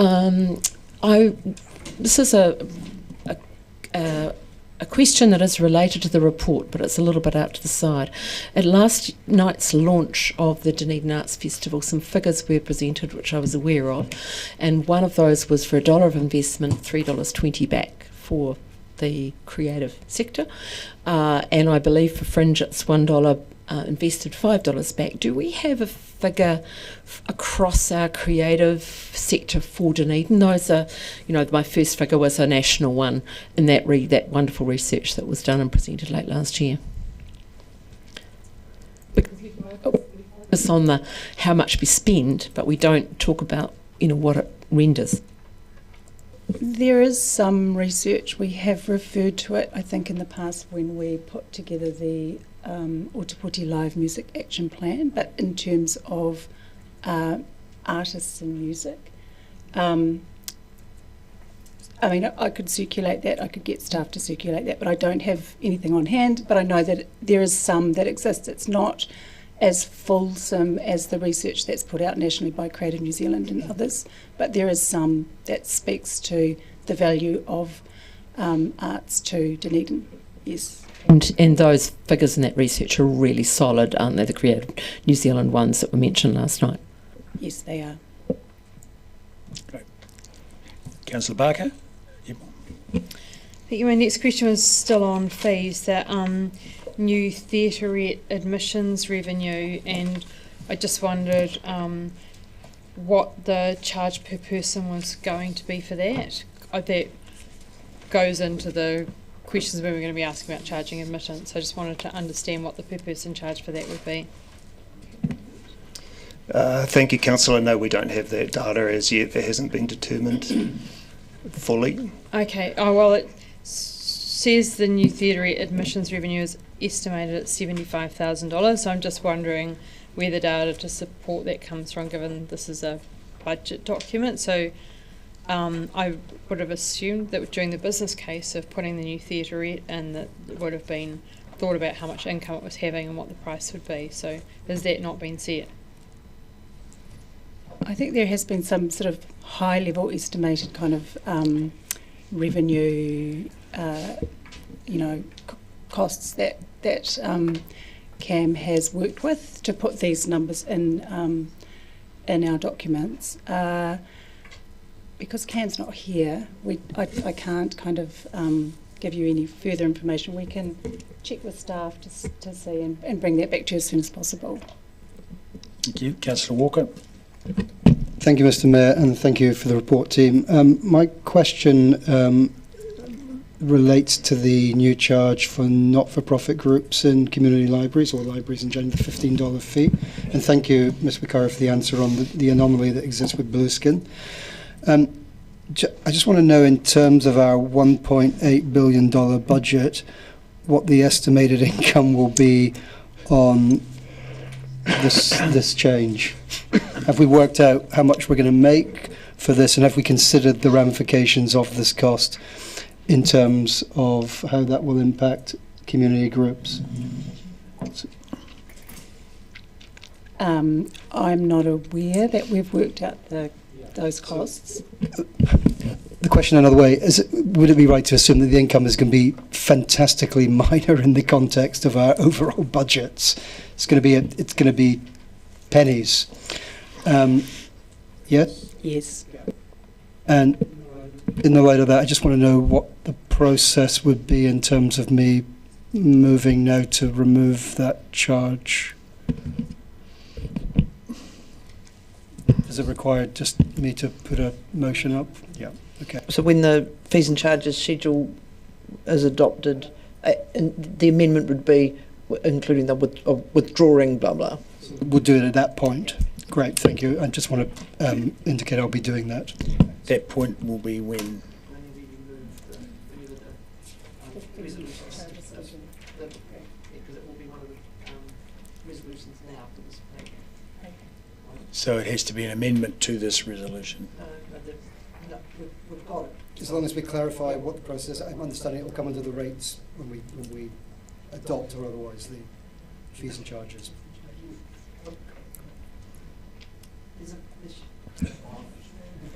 This is a question that is related to the report, but it's a little bit out to the side. At last night's launch of the Dunedin Arts Festival, some figures were presented which I was aware of, and one of those was for $1 of investment, $3.20 back for the creative sector, and I believe for Fringe it's $1 invested, $5 back. Do we have a figure across our creative sector for Dunedin? Those are, my first figure was a national one in that wonderful research that was done and presented late last year. Because we focus on how much we spend, but we don't talk about what it renders. There is some research. We have referred to it, I think, in the past when we put together the Ōtepoti Live Music Action Plan, but in terms of artists and music, I mean, I could circulate that, I could get staff to circulate that, but I don't have anything on hand, but I know that there is some that exists. It's not as fulsome as the research that's put out nationally by Creative New Zealand and others, but there is some that speaks to the value of arts to Dunedin, yes. And those figures in that research are really solid, aren't they, the Creative New Zealand ones that were mentioned last night? Yes, they are. Great. Councillor Barker? I think my next question was still on fees, that new theaterette admissions revenue, and I just wondered what the charge per person was going to be for that. That goes into the questions we were going to be asking about charging admittance. I just wanted to understand what the per person charge for that would be. Thank you, Councillor. No, we don't have that data as yet. That hasn't been determined fully. Okay. Oh, well, it says the new theaterette admissions revenue is estimated at $75,000, so I'm just wondering where the data to support that comes from, given this is a budget document. So I would have assumed that during the business case of putting the new theaterette in, that it would have been thought about how much income it was having and what the price would be. So has that not been set? I think there has been some sort of high-level estimated kind of revenue, costs that CAM has worked with to put these numbers in our documents. Because CAM's not here, I can't kind of give you any further information. We can check with staff to see and bring that back to you as soon as possible. Thank you. Councillor Walker. Thank you, Mr. Mayor, and thank you for the report, team. My question relates to the new charge for not-for-profit groups in community libraries, or libraries in general, the $15 fee. And thank you, Ms. McCarr, for the answer on the anomaly that exists with Blueskin. I just want to know, in terms of our $1.8 billion budget, what the estimated income will be on this change. Have we worked out how much we're going to make for this, and have we considered the ramifications of this cost in terms of how that will impact community groups? I'm not aware that we've worked out those costs. The question another way is: would it be right to assume that the income is going to be fantastically minor in the context of our overall budgets? It's going to be pennies. Yeah. Yes. And in the light of that, I just want to know what the process would be in terms of me moving now to remove that charge. Is it required just me to put a motion up? Yeah. Okay. So when the fees and charges schedule is adopted, the amendment would be including the withdrawing blah blah. We'll do it at that point. Great, thank you. I just want to indicate I'll be doing that. That point will be when? So it has to be an amendment to this resolution. No, we've got it. As long as we clarify what the process is, I'm understanding it will come under the rates when we adopt or otherwise the fees and charges.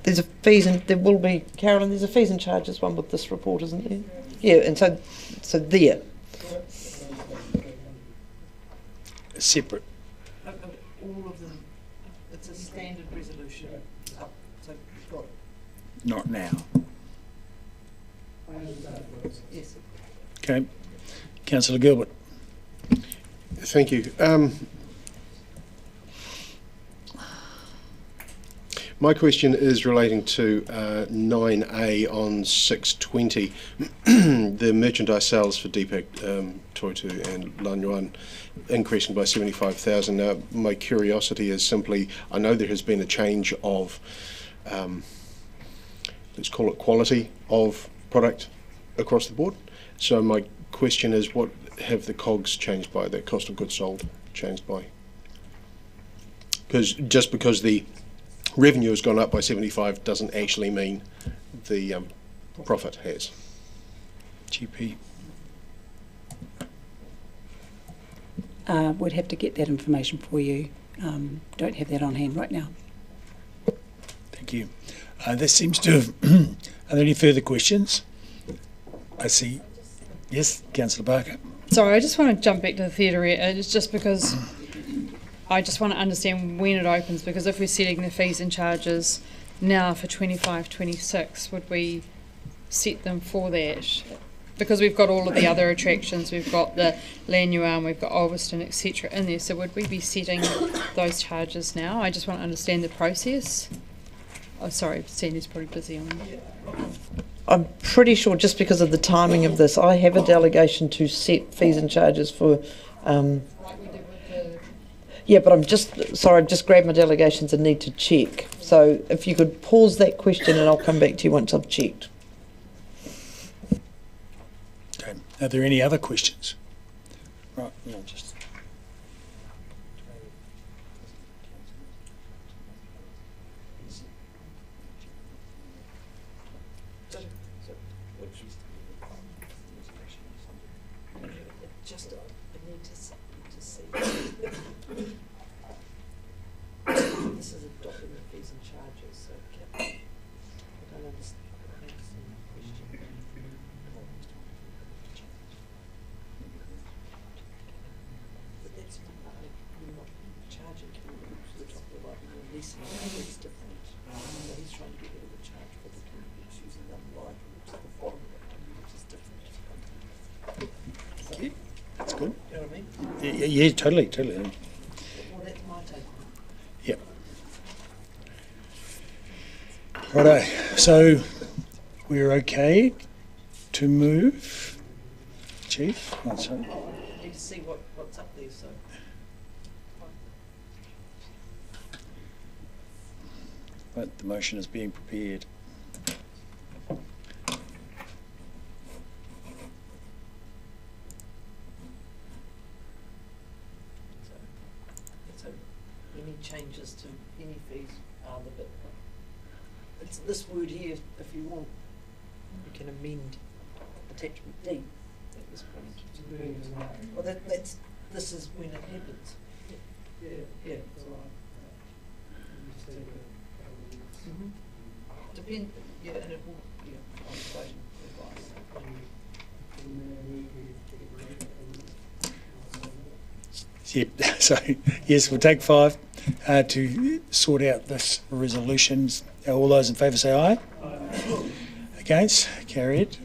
There's a fees and there will be, Carolyn, there's a fees and charges one with this report, isn't there? Yeah, and so there. Separate. All of them, it's a standard resolution. So you've got it. Not now. Yes. Okay. Councillor Gilbert. Thank you. My question is relating to 9A on 620, the merchandise sales for Deepak, Toitu and Lanyuan increasing by 75,000. Now, my curiosity is simply, I know there has been a change of, let's call it quality of product across the board. So my question is, what have the COGS changed by, the cost of goods sold changed by? Because just because the revenue has gone up by 75 doesn't actually mean the profit has. GP. Would have to get that information for you. Don't have that on hand right now. Thank you. This seems to have... Are there any further questions? I see. Yes, Councillor Barker. Sorry, I just want to jump back to the theatre. It's just because I just want to understand when it opens, because if we're setting the fees and charges now for 25-26, would we set them for that? Because we've got all of the other attractions, we've got the Lanyuan, we've got Ulverston, etc. in there, so would we be setting those charges now? I just want to understand the process. Oh, sorry, Sandy's probably busy on that. I'm pretty sure, just because of the timing of this, I have a delegation to set fees and charges for... yeah, but I'm just... Sorry, I've just grabbed my delegations and need to check. So if you could pause that question and I'll come back to you once I've checked. Okay. Are there any other questions? Right, no, just... Just I need to see. This is adopting the fees and charges, so I don't understand the question. But that's not charging we're talking about releasing it's different. So he's trying to get rid of the charge for the communities using them live, which is the bottom of it, which is different. Yeah, that's good. You know what I mean? Yeah, totally. Well, that's my take. Yep. Righto, so we're okay to move, Chief? Oh, sorry. I need to see what's up there, so. But the motion is being prepared. So any changes to any fees are the bit. It's this word here, if you want, you can amend attachment D at this point. Well, this is when it happens. Yeah. Depend, yeah, and it will, yeah, I'm waiting for advice. Yep, so yes, we'll take 5 to sort out this resolutions. All those in favour say aye. Against? Carried.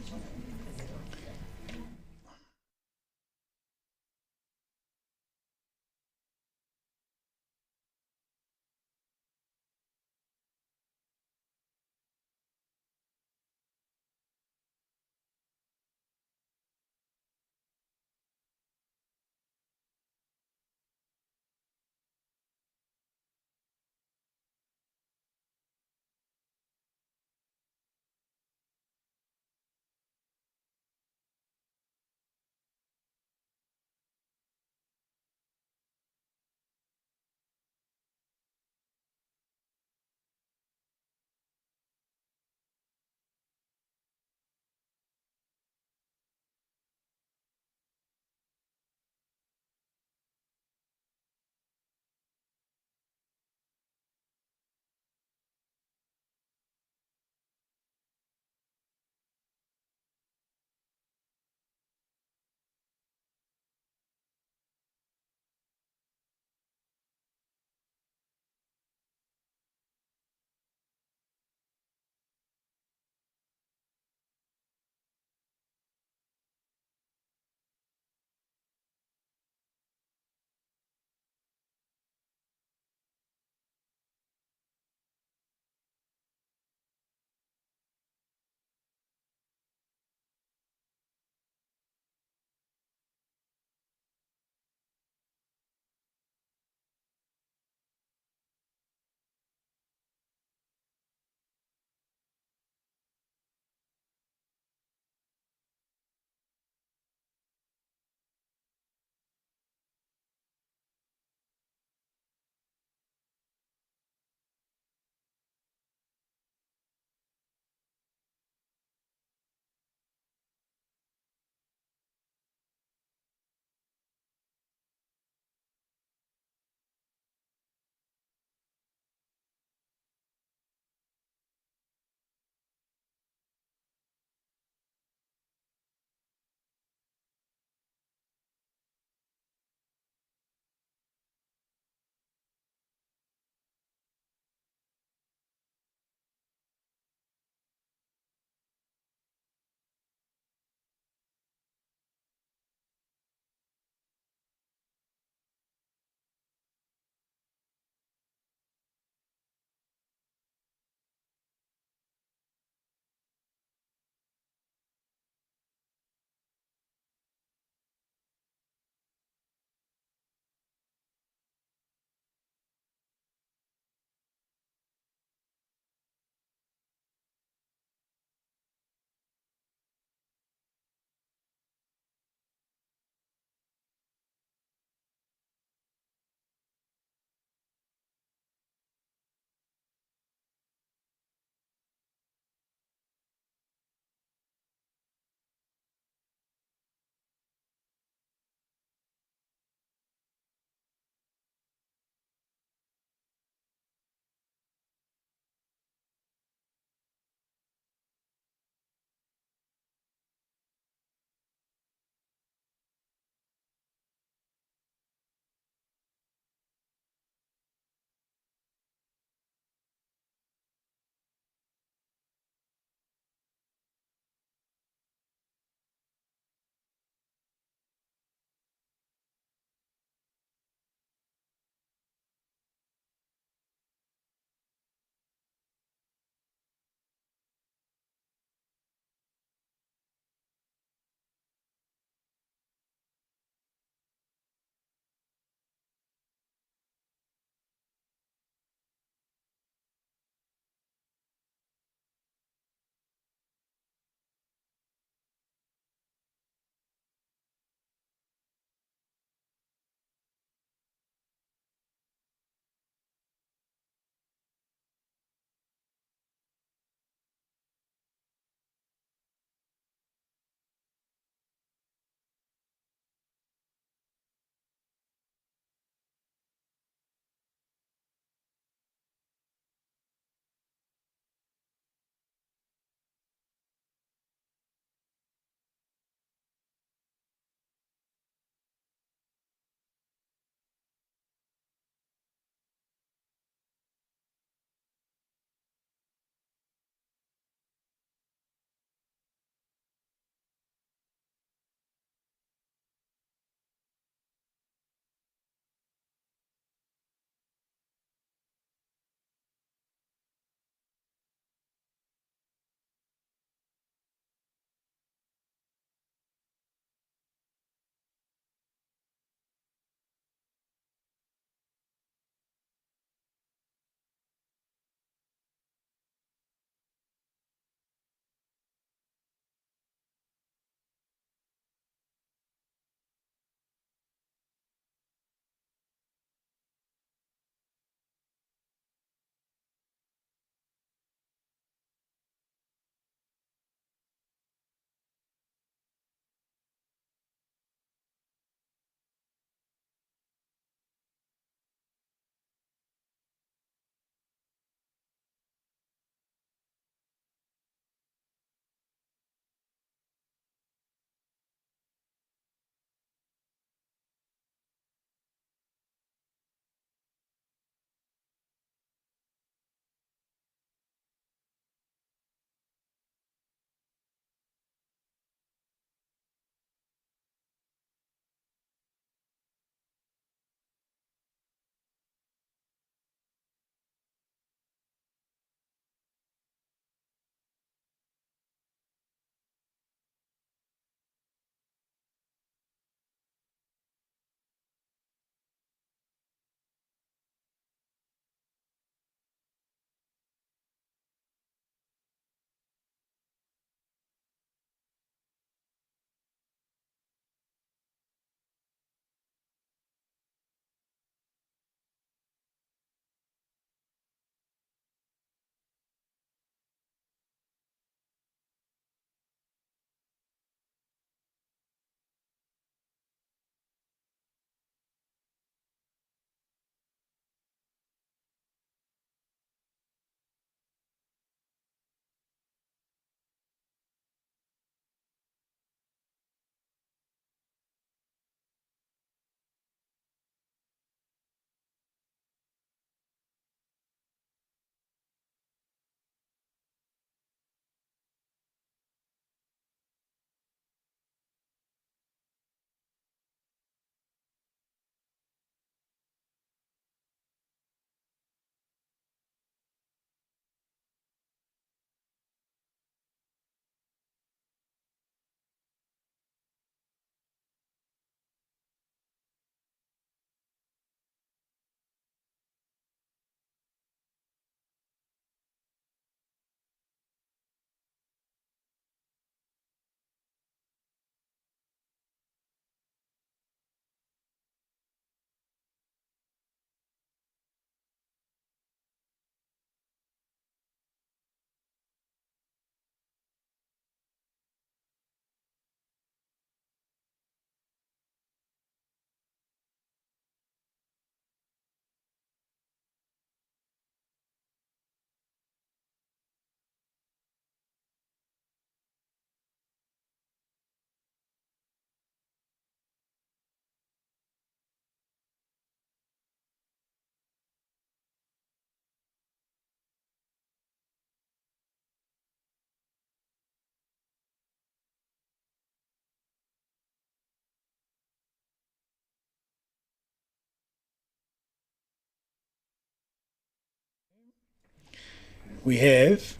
we have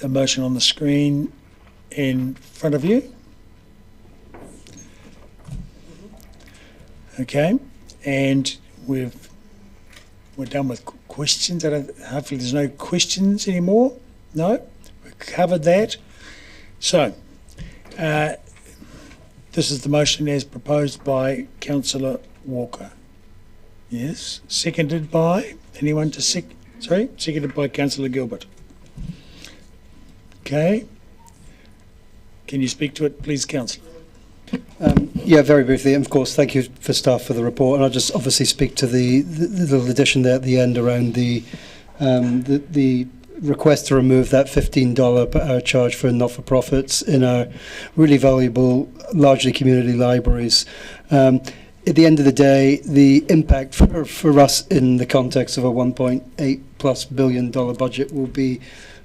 a motion on the screen in front of you. Okay, and we're done with questions. Hopefully there's no questions anymore. No, we've covered that. So, this is the motion as proposed by Councillor Walker. Yes, seconded by anyone to seconded by Councillor Gilbert. Okay. Can you speak to it, please, Councillor? Yeah, very briefly. And of course, thank you for staff for the report. And I'll just obviously speak to the little addition there at the end around the request to remove that $15 per hour charge for not-for-profits in our really valuable, largely community libraries. At the end of the day, the impact for us in the context of a $1.8+ billion budget will be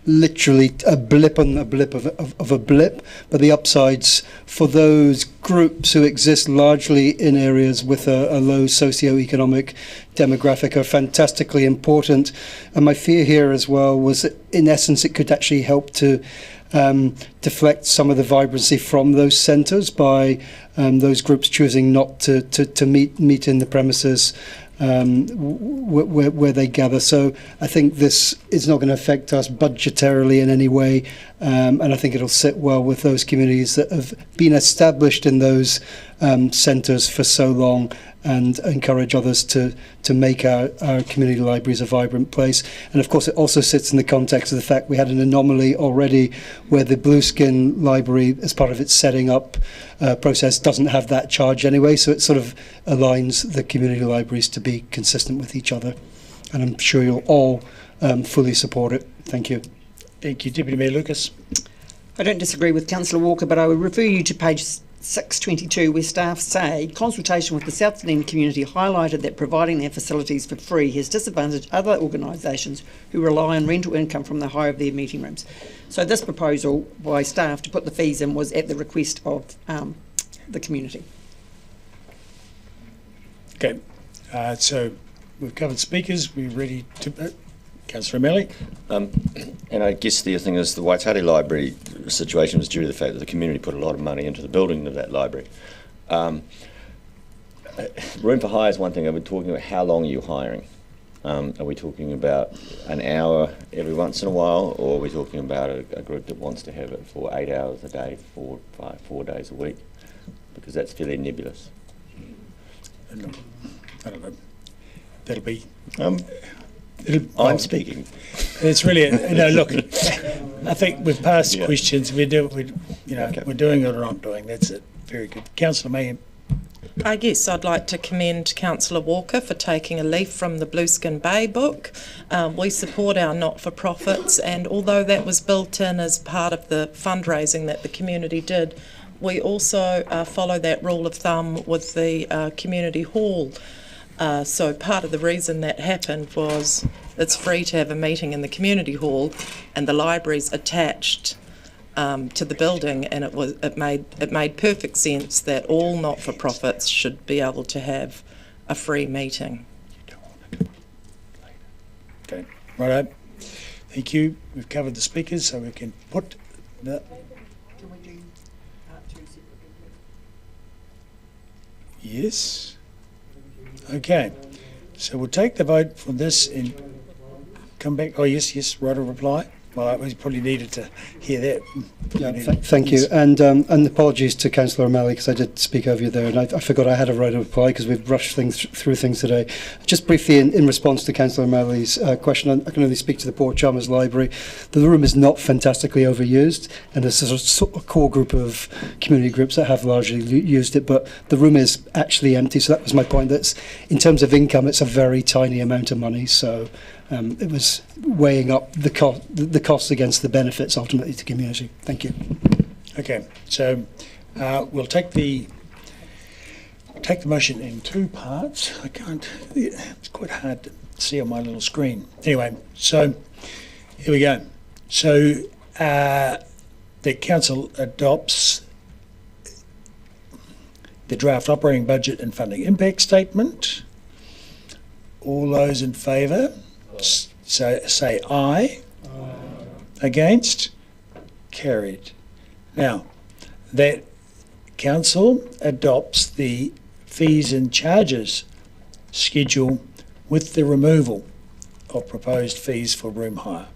literally a blip on a blip of a blip, but the upsides for those groups who exist largely in areas with a low socioeconomic demographic are fantastically important. And my fear here as well was that in essence it could actually help to deflect some of the vibrancy from those centres by those groups choosing not to meet in the premises where they gather. So I think this is not going to affect us budgetarily in any way, and I think it'll sit well with those communities that have been established in those centres for so long, and encourage others to make our community libraries a vibrant place. And of course it also sits in the context of the fact we had an anomaly already where the Blueskin Library, as part of its setting up process, doesn't have that charge anyway, so it sort of aligns the community libraries to be consistent with each other, and I'm sure you'll all fully support it. Thank you. Thank you. Deputy Mayor Lucas. I don't disagree with Councillor Walker, but I would refer you to page 622, where staff say consultation with the South Dunedin community highlighted that providing their facilities for free has disadvantaged other organisations who rely on rental income from the hire of their meeting rooms. So this proposal by staff to put the fees in was at the request of the community. Okay, so we've covered speakers. We're ready to... Councillor O'Malley. And I guess the thing is the Waitati Library situation was due to the fact that the community put a lot of money into the building of that library. Room for hire is one thing. I've been talking about how long are you hiring? Are we talking about an hour every once in a while, or are we talking about a group that wants to have it for 8 hours a day, 4 days a week? Because that's fairly nebulous. I don't know. That'll be... I'm speaking. It's really look. I think we've passed questions. We're doing it or not doing. That's it. Very good, Councillor Mayhem. I guess I'd like to commend Councillor Walker for taking a leaf from the Blueskin Bay book. We support our not-for-profits, and although that was built in as part of the fundraising that the community did, we also follow that rule of thumb with the community hall. So part of the reason that happened was it's free to have a meeting in the community hall, and the library's attached to the building, and it made perfect sense that all not-for-profits should be able to have a free meeting. Okay, righto. Thank you. We've covered the speakers, so we can put the... Can we do part 2 separately? Yes. Okay, so we'll take the vote for this and come back. Oh, yes, right, a reply. Well, we probably needed to hear that. Yeah, thank you, and apologies to Councillor O'Malley because I did speak over you there, and I forgot I had a right of reply because we've rushed through things today. Just briefly, in response to Councillor O'Malley's question, I can only speak to the Port Chalmers Library. The room is not fantastically overused, and there's a core group of community groups that have largely used it, but the room is actually empty. So that was my point. That's in terms of income, it's a very tiny amount of money. So. It was weighing up the costs against the benefits ultimately to community. Thank you. Okay, so we'll take the motion in 2 parts. I can't. It's quite hard to see on my little screen. Anyway, so here we go. So the council adopts the draft operating budget and funding impact statement. All those in favour? So say aye. Against? Carried. Now, that council adopts the fees and charges schedule with the removal of proposed fees for room hire.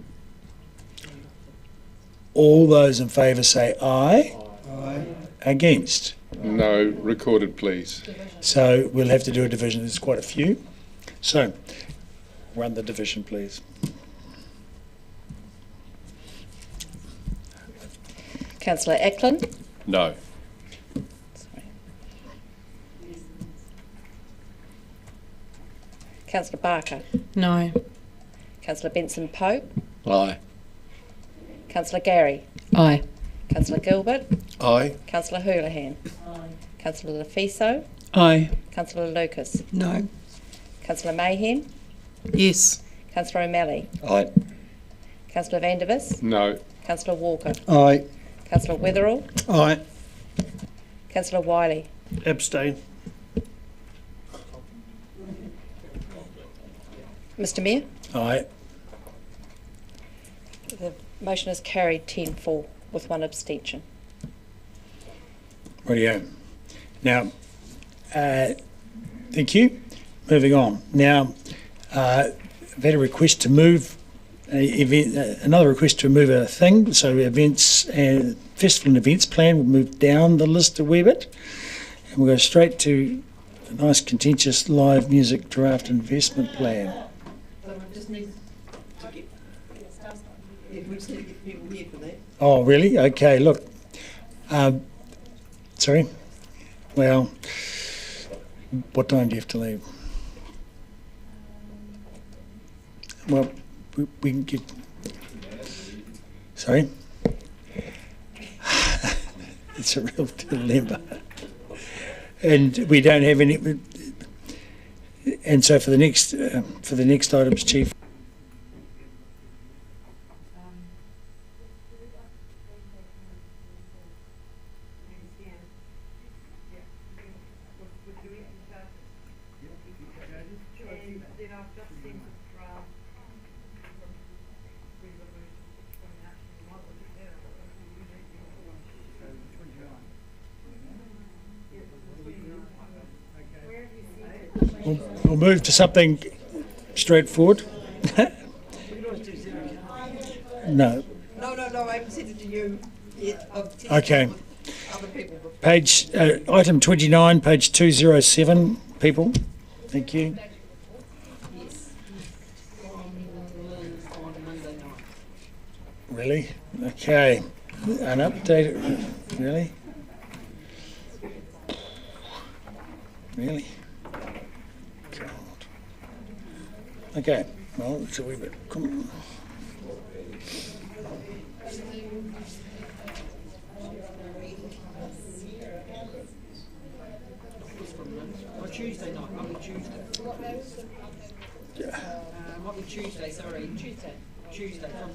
All those in favour say aye. Aye. Against? No. Recorded, please. So we'll have to do a division. There's quite a few. So run the division, please. Councillor Ackland? No. Councillor Barker? No. Councillor Benson Pope? Aye. Councillor Gary? Aye. Councillor Gilbert? Aye. Councillor Houlihan? Councillor Lefiso? Aye. Councillor Lucas? No. Councillor Mayhem? Yes. Councillor O'Malley? Aye. Councillor Vandervis? No. Councillor Walker? Aye. Councillor Witherell? Aye. Councillor Wiley? Abstain. Mr Mayor? Aye. The motion is carried 10-4 with one abstention. Rightio. Now, thank you. Moving on. Now, I've had a request to move another request to move a thing. So events and festival and events plan will move down the list a wee bit, and we'll go straight to a nice contentious live music draft investment plan. Oh, really? Okay, look. Sorry? Well, what time do you have to leave? Well, we can get... Sorry? It's a real dilemma. And we don't have any... And so for the next items, Chief... We'll move to something straightforward. No. No, I haven't said it to you yet. Okay. Page, item 29, page 207, people. Thank you. Really? Okay. An update. Really? Really? God. Okay. Well, it's a wee bit. Come on. Tuesday night, might be Tuesday. Might be Tuesday, sorry. Tuesday from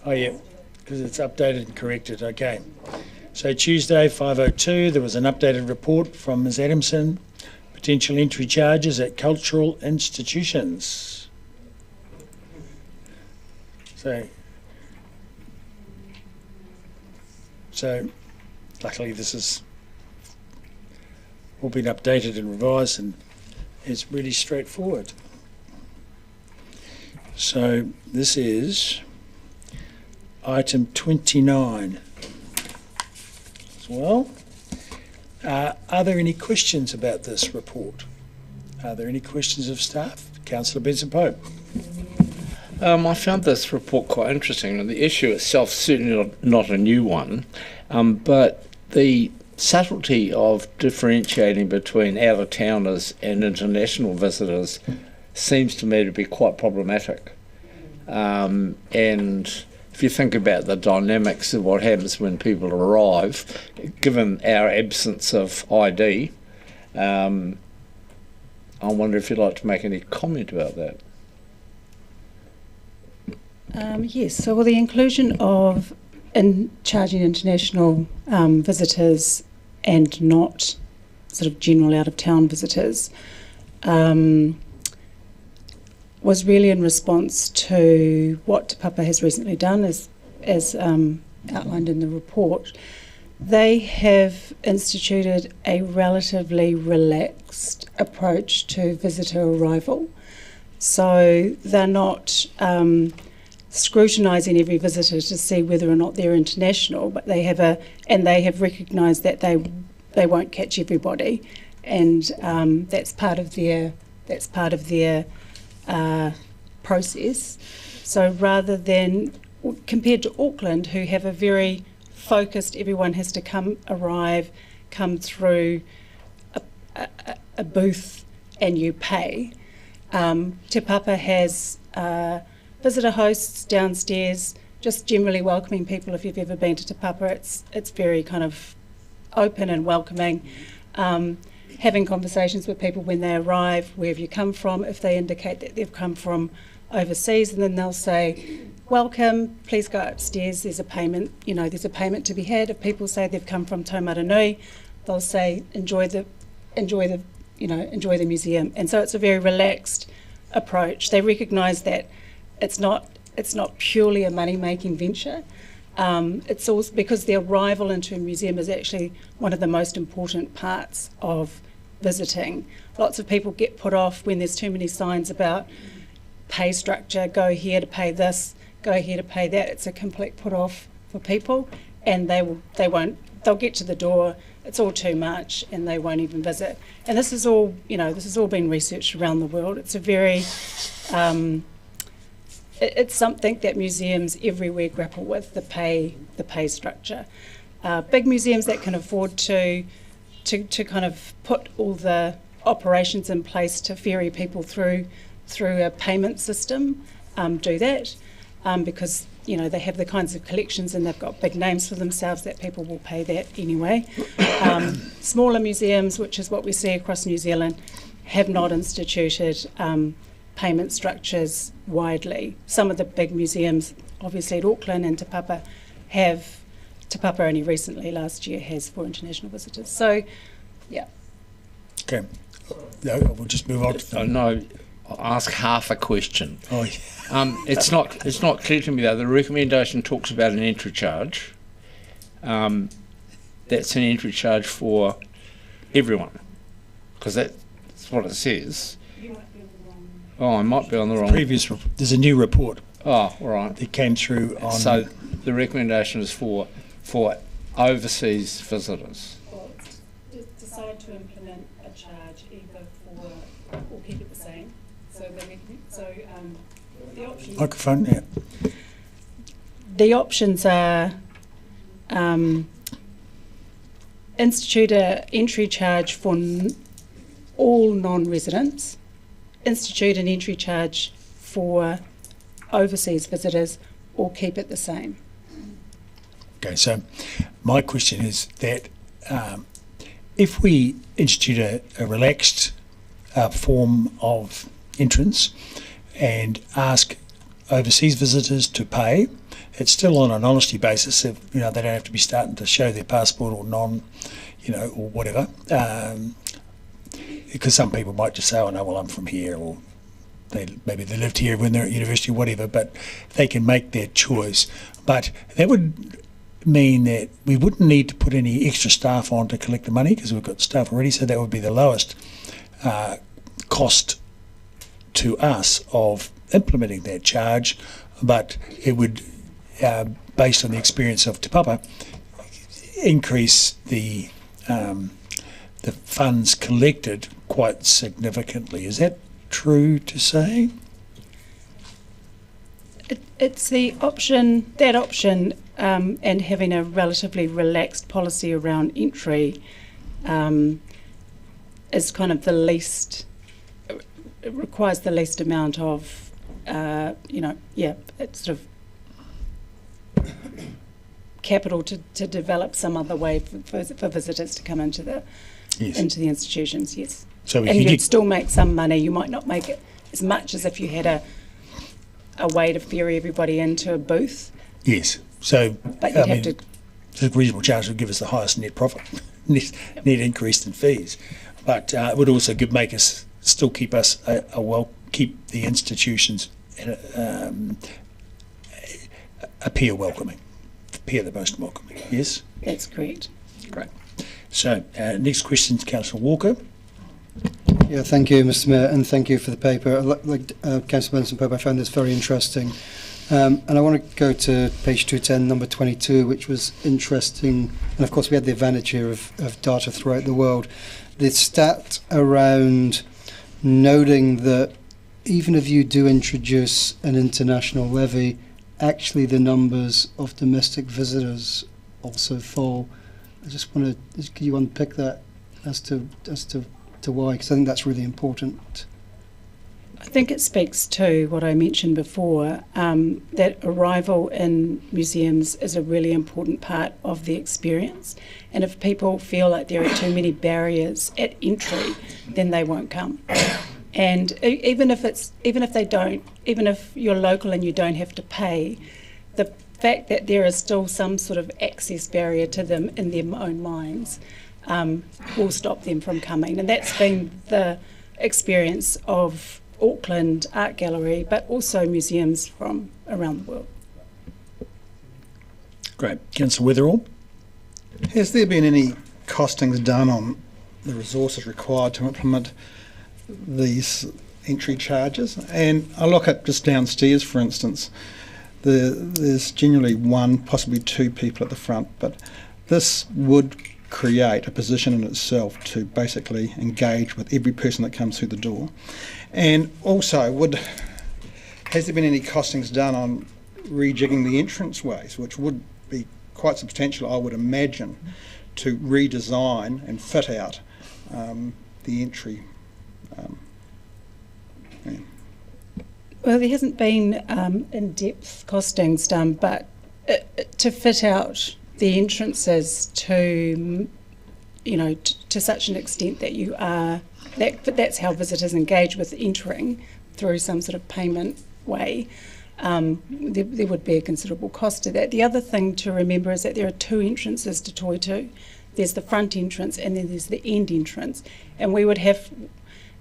Oh yeah, because it's updated and corrected. Okay. So Tuesday, 5:02, there was an updated report from Ms Adamson, potential entry charges at cultural institutions. So luckily this has all been updated and revised and it's really straightforward. So this is item 29 as well. Are there any questions about this report? Are there any questions of staff? Councillor Benson Pope. I found this report quite interesting, and the issue itself certainly not a new one, but the subtlety of differentiating between out-of-towners and international visitors seems to me to be quite problematic. And if you think about the dynamics of what happens when people arrive, given our absence of ID, I wonder if you'd like to make any comment about that. Yes, so with the inclusion of in charging international visitors and not sort of general out-of-town visitors was really in response to what Te Papa has recently done, as outlined in the report. They have instituted a relatively relaxed approach to visitor arrival. So they're not scrutinising every visitor to see whether or not they're international, but they have recognised that they won't catch everybody, and that's part of their process. So rather than, compared to Auckland, who have a very focused, everyone has to come through a booth and you pay. Te Papa has visitor hosts downstairs, just generally welcoming people. If you've ever been to Te Papa, it's very kind of open and welcoming. Having conversations with people when they arrive, where have you come from, if they indicate that they've come from overseas, and then they'll say, welcome, please go upstairs, there's a payment, there's a payment to be had. If people say they've come from Taumaranui, they'll say, enjoy the museum. And so it's a very relaxed approach. They recognise that it's not purely a money-making venture. It's also because the arrival into a museum is actually one of the most important parts of visiting. Lots of people get put off when there's too many signs about pay structure, go here to pay this, go here to pay that. It's a complete put off for people, and they'll get to the door, it's all too much, and they won't even visit. And this is all been researched around the world. It's a very it's something that museums everywhere grapple with, the pay structure. Big museums that can afford to kind of put all the operations in place to ferry people through a payment system do that, because they have the kinds of collections and they've got big names for themselves that people will pay that anyway. Smaller museums, which is what we see across New Zealand, have not instituted payment structures widely. Some of the big museums, obviously at Auckland and Te Papa, have. Te Papa only recently, last year, has for international visitors. So, yeah. Okay. No, we'll just move on to no, I'll ask half a question. Oh, yeah. It's not clear to me though. The recommendation talks about an entry charge. That's an entry charge for everyone, because that's what it says. Oh, I might be on the wrong. There's a new report. Oh, all right. That came through on. So the recommendation is for overseas visitors. Well, decide to implement a charge either for or keep it the same. So the options. Microphone. Yeah. The options are institute an entry charge for all non-residents, institute an entry charge for overseas visitors, or keep it the same. Okay, so my question is that if we institute a relaxed form of entrance and ask overseas visitors to pay, it's still on an honesty basis. If they don't have to be starting to show their passport or or whatever, because some people might just say, "Oh no, well I'm from here," or maybe they lived here when they're at university or whatever. But they can make their choice. But that would mean that we wouldn't need to put any extra staff on to collect the money because we've got staff already. So that would be the lowest cost to us of implementing that charge, but it would, based on the experience of Te Papa, increase the funds collected quite significantly. Is that true to say? It's the option, and having a relatively relaxed policy around entry is kind of the least, it requires the least amount of, it's sort of capital to develop some other way for visitors to come into the institutions, yes. So you'd still make some money. You might not make it as much as if you had a way to ferry everybody into a booth. Yes. So, But you'd have to. the reasonable charge would give us the highest net profit, net increase in fees, but it would also make us still keep us keep the institutions appear welcoming, appear the most welcoming. Yes, That's correct. great. So, next question to Councillor Walker. Yeah, thank you, Mr. Mayor, and thank you for the paper. Like Councillor Benson Pope, I found this very interesting. And I want to go to page 210, number 22, which was interesting. And of course, we had the advantage here of data throughout the world. The stat around noting that even if you do introduce an international levy, actually the numbers of domestic visitors also fall. I just want to, could you unpick that as to why? Because I think that's really important. I think it speaks to what I mentioned before, that arrival in museums is a really important part of the experience. And if people feel like there are too many barriers at entry, then they won't come. And even if you're local and you don't have to pay, the fact that there is still some sort of access barrier to them in their own minds will stop them from coming. And that's been the experience of Auckland Art Gallery, but also museums from around the world. Great. Councillor Weatherall. Has there been any costings done on the resources required to implement these entry charges? And I look at just downstairs, for instance, there's generally one, possibly two people at the front, but this would create a position in itself to basically engage with every person that comes through the door. And also, has there been any costings done on rejigging the entranceways, which would be quite substantial, I would imagine, to redesign and fit out the entry? Yeah. Well, there hasn't been in-depth costings done, but to fit out the entrances to such an extent that you are, that's how visitors engage with entering through some sort of payment way. There would be a considerable cost to that. The other thing to remember is that there are two entrances to Toitu. There's the front entrance and then there's the end entrance, and we would have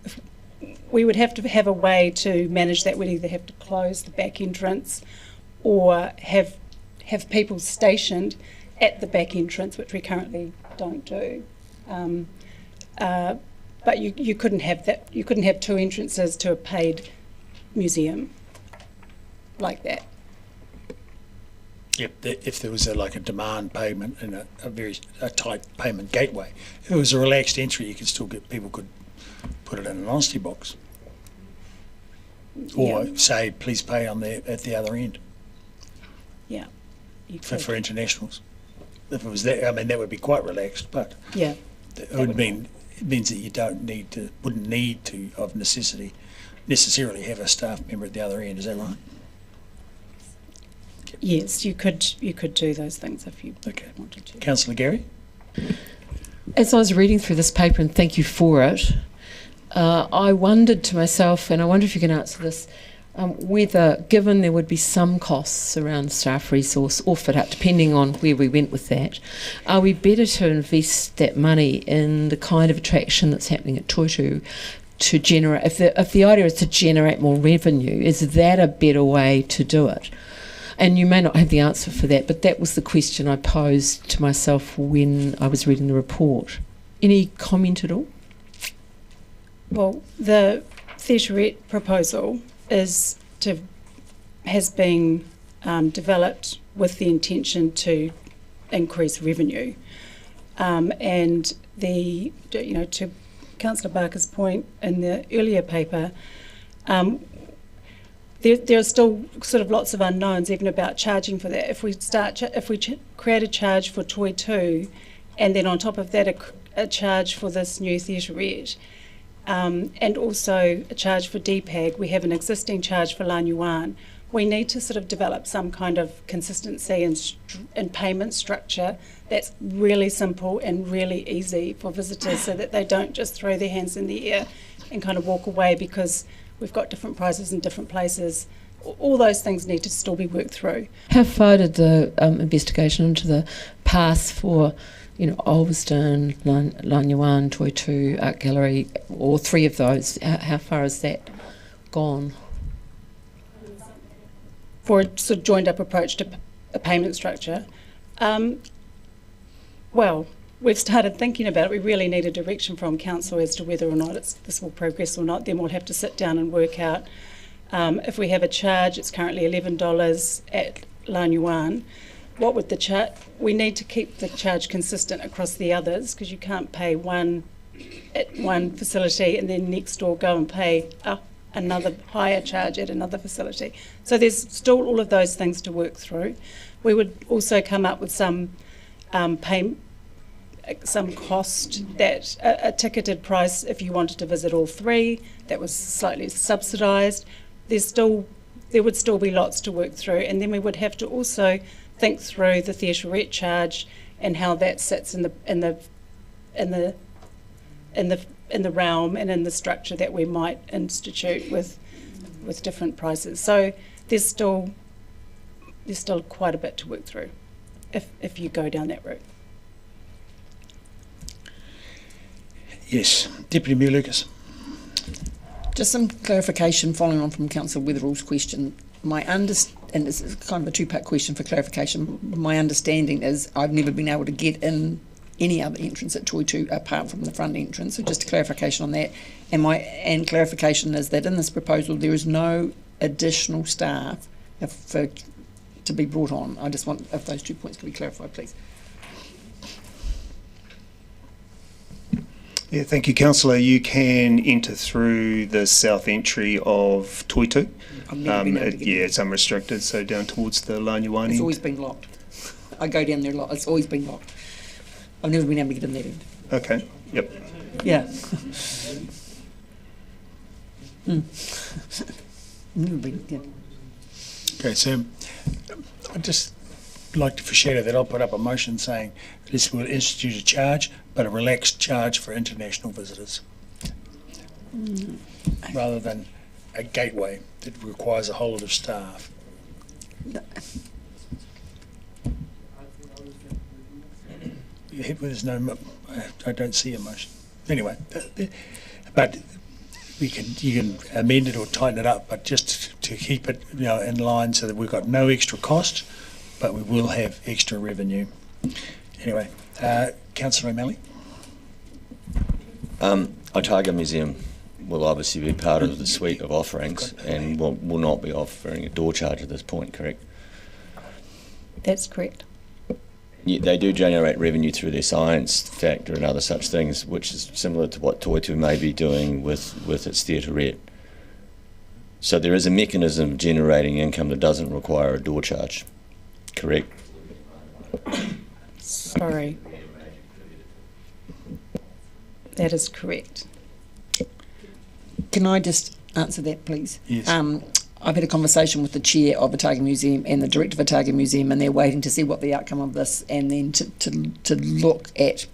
to have a way to manage that. We'd either have to close the back entrance or have people stationed at the back entrance, which we currently don't do. But you couldn't have that. You couldn't have two entrances to a paid museum like that. Yep. If there was a demand payment and a tight payment gateway, if it was a relaxed entry, you could still people could put it in an honesty box, or say please pay at the other end. Yeah. For internationals, if it was that, that would be quite relaxed, but yeah, it means that you wouldn't need to of necessarily have a staff member at the other end. Is that right? Yes, you could do those things if you wanted to. Councillor Gary? As I was reading through this paper, and thank you for it, I wondered to myself, and I wonder if you can answer this, whether, given there would be some costs around staff resource or fit out, depending on where we went with that, are we better to invest that money in the kind of attraction that's happening at Toitu to generate, if the idea is to generate more revenue, is that a better way to do it? And you may not have the answer for that, but that was the question I posed to myself when I was reading the report. Any comment at all? Well, the theaterette proposal has been developed with the intention to increase revenue, and to Councillor Barker's point in the earlier paper, there are still sort of lots of unknowns even about charging for that. If we create a charge for Toitu, and then on top of that a charge for this new theaterette, and also a charge for DPAG, we have an existing charge for Lanyuan. We need to sort of develop some kind of consistency and payment structure that's really simple and really easy for visitors, so that they don't just throw their hands in the air and kind of walk away because we've got different prices in different places. all those things need to still be worked through. How far did the investigation into the pass for, Olveston, Lanyuan, Toitu, Art Gallery, all three of those, how far has that gone? For a sort of joined up approach to a payment structure, well, we've started thinking about it. We really need a direction from council as to whether or not this will progress or not. Then we'll have to sit down and work out if we have a charge. It's currently $11 at Lanyuan. What would the charge? We need to keep the charge consistent across the others, because you can't pay one at one facility and then next door go and pay another higher charge at another facility. So there's still all of those things to work through. We would also come up with some cost, that a ticketed price if you wanted to visit all three, that was slightly subsidised. There would still be lots to work through, and then we would have to also think through the theatrette charge and how that sits in the realm and in the structure that we might institute with different prices. So there's still quite a bit to work through if you go down that route. Yes, Deputy Mayor Lucas. Just some clarification following on from Councillor Weatherall's question. And this is kind of a two-part question for clarification. My understanding is I've never been able to get in any other entrance at Toitu apart from the front entrance. So just a clarification on that. And clarification is that in this proposal there is no additional staff to be brought on. I just want if those 2 points could be clarified, please. Yeah, thank you, Councillor. You can enter through the south entry of Toitu. It's unrestricted, so down towards the Lanyuan end. It's always been locked. I go down there a lot. It's always been locked. I've never been able to get in that end. Okay, yep. Yeah. Never been, yeah. Okay, so I'd just like to foreshadow that I'll put up a motion saying this will institute a charge, but a relaxed charge for international visitors, rather than a gateway that requires a whole lot of staff. There's no, I don't see a motion. Anyway, but you can amend it or tighten it up, but just to keep it in line so that we've got no extra cost, but we will have extra revenue. Anyway, Councillor O'Malley. Otago Museum will obviously be part of the suite of offerings and will not be offering a door charge at this point, correct? That's correct. Yeah, they do generate revenue through their science factor and other such things, which is similar to what Toitu may be doing with its theatrette. So there is a mechanism of generating income that doesn't require a door charge, correct? Sorry. That is correct. Can I just answer that, please? Yes. I've had a conversation with the chair of Otago Museum and the director of Otago Museum, and they're waiting to see what the outcome of this, and then to look at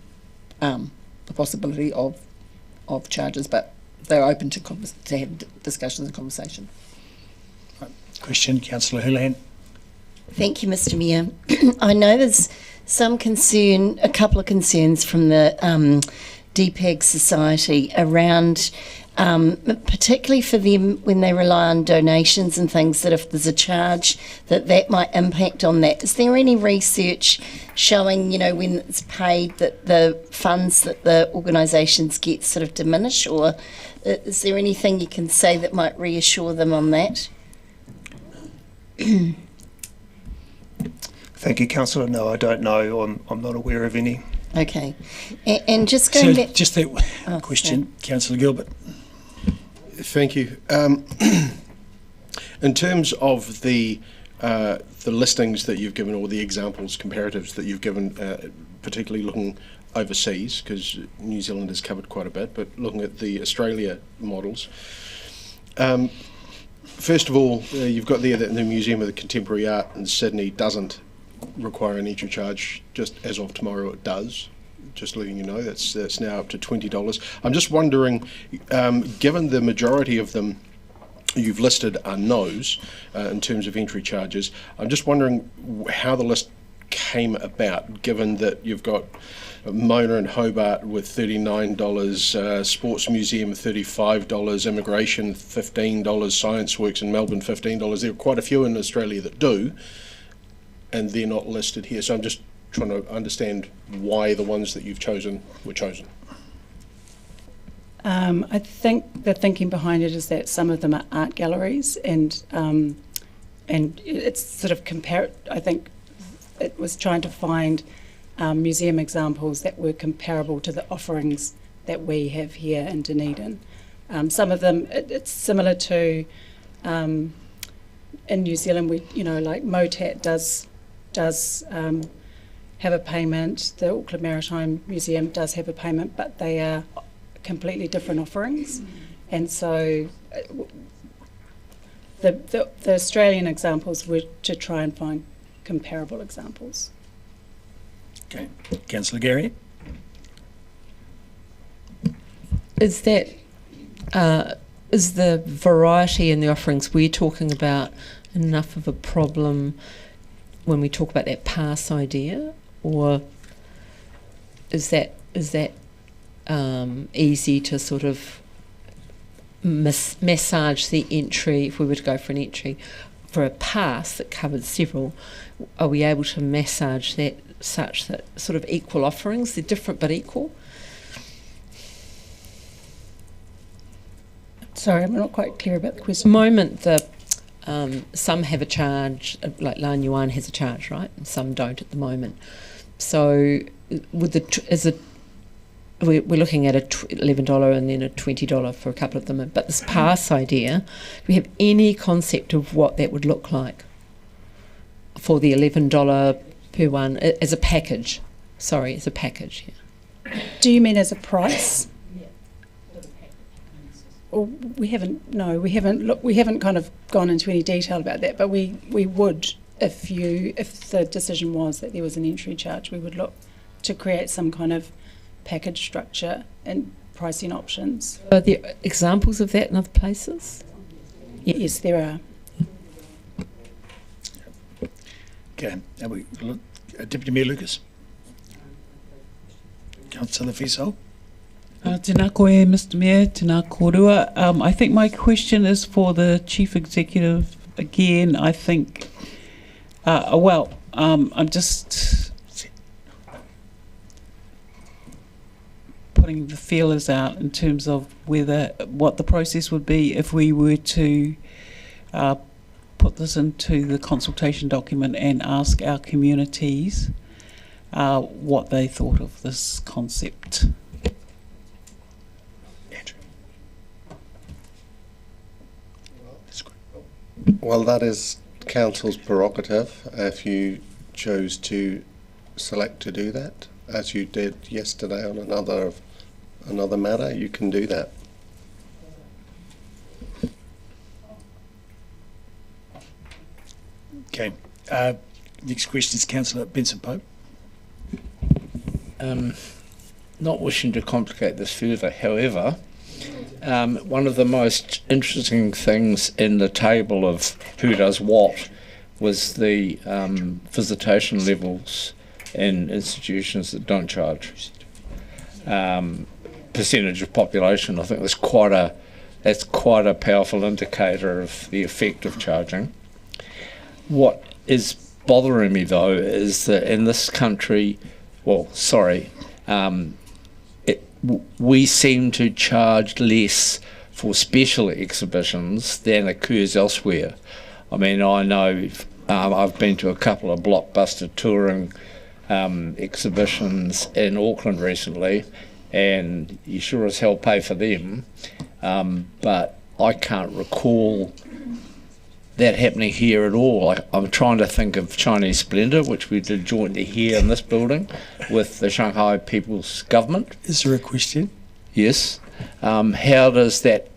the possibility of charges, but they're open to have discussions and conversation. Question, Councillor Houlihan. Thank you, Mr. Mayor. I know there's some concern, a couple of concerns from the DPAG Society around, particularly for them when they rely on donations and things, that if there's a charge that might impact on that. Is there any research showing, when it's paid, that the funds that the organisations get sort of diminish, or is there anything you can say that might reassure them on that? Thank you, Councillor. No, I don't know. I'm not aware of any. Okay. And just going back... Just that question, Councillor Gilbert. Thank you. In terms of the listings that you've given, or the examples, comparatives that you've given, particularly looking overseas, because New Zealand has covered quite a bit, but looking at the Australia models, first of all, you've got there that the Museum of the Contemporary Art in Sydney doesn't require an entry charge. Just as of tomorrow it does. Just letting you know, that's now up to $20. I'm just wondering, given the majority of them you've listed are no's in terms of entry charges. I'm just wondering how the list came about, given that you've got Mona and Hobart with $39, Sports Museum $35, Immigration $15, Science Works in Melbourne $15. There are quite a few in Australia that do, and they're not listed here. So I'm just trying to understand why the ones that you've chosen were chosen. I think the thinking behind it is that some of them are art galleries, and it's sort of I think it was trying to find museum examples that were comparable to the offerings that we have here in Dunedin. Some of them, it's similar to in New Zealand. Like Motat does have a payment. The Auckland Maritime Museum does have a payment, but they are completely different offerings, and so the Australian examples were to try and find comparable examples. Okay, Councillor Gary. Is that is the variety in the offerings we're talking about enough of a problem when we talk about that pass idea, or is that easy to sort of massage the entry? If we were to go for an entry for a pass that covers several, are we able to massage that such that sort of equal offerings, they're different but equal? Sorry, I'm not quite clear about the question. At the moment, some have a charge, like Lan Yuan has a charge, right? And some don't at the moment. So we're looking at a $11 and then a $20 for a couple of them. But this pass idea, do we have any concept of what that would look like for the $11 per one as a package? Sorry, as a package. Yeah. Do you mean as a price? Or we haven't. No, we haven't. Look, we haven't kind of gone into any detail about that. But we would, if the decision was that there was an entry charge, we would look to create some kind of package structure and pricing options. Are there examples of that in other places? Yes, there are. Okay, Deputy Mayor Lucas. Councillor Fiesel. Tēnā koe, Mr Mayor, tēnā kōrua. I think my question is for the Chief Executive again. I think, I'm just putting the feelers out in terms of what the process would be if we were to put this into the consultation document and ask our communities what they thought of this concept. Well, that is Council's prerogative if you chose to select to do that, as you did yesterday on another matter. You can do that. Okay. Next question is Councillor Benson Pope. Not wishing to complicate this further, however, one of the most interesting things in the table of who does what was the visitation levels in institutions that don't charge. Percentage of population, I think that's quite a powerful indicator of the effect of charging. What is bothering me though is that in this country, we seem to charge less for special exhibitions than occurs elsewhere. I mean, I know I've been to a couple of blockbuster touring exhibitions in Auckland recently, and you sure as hell pay for them, but I can't recall that happening here at all. I'm trying to think of Chinese Splendour, which we did jointly here in this building with the Shanghai People's Government. Is there a question? Yes. How does that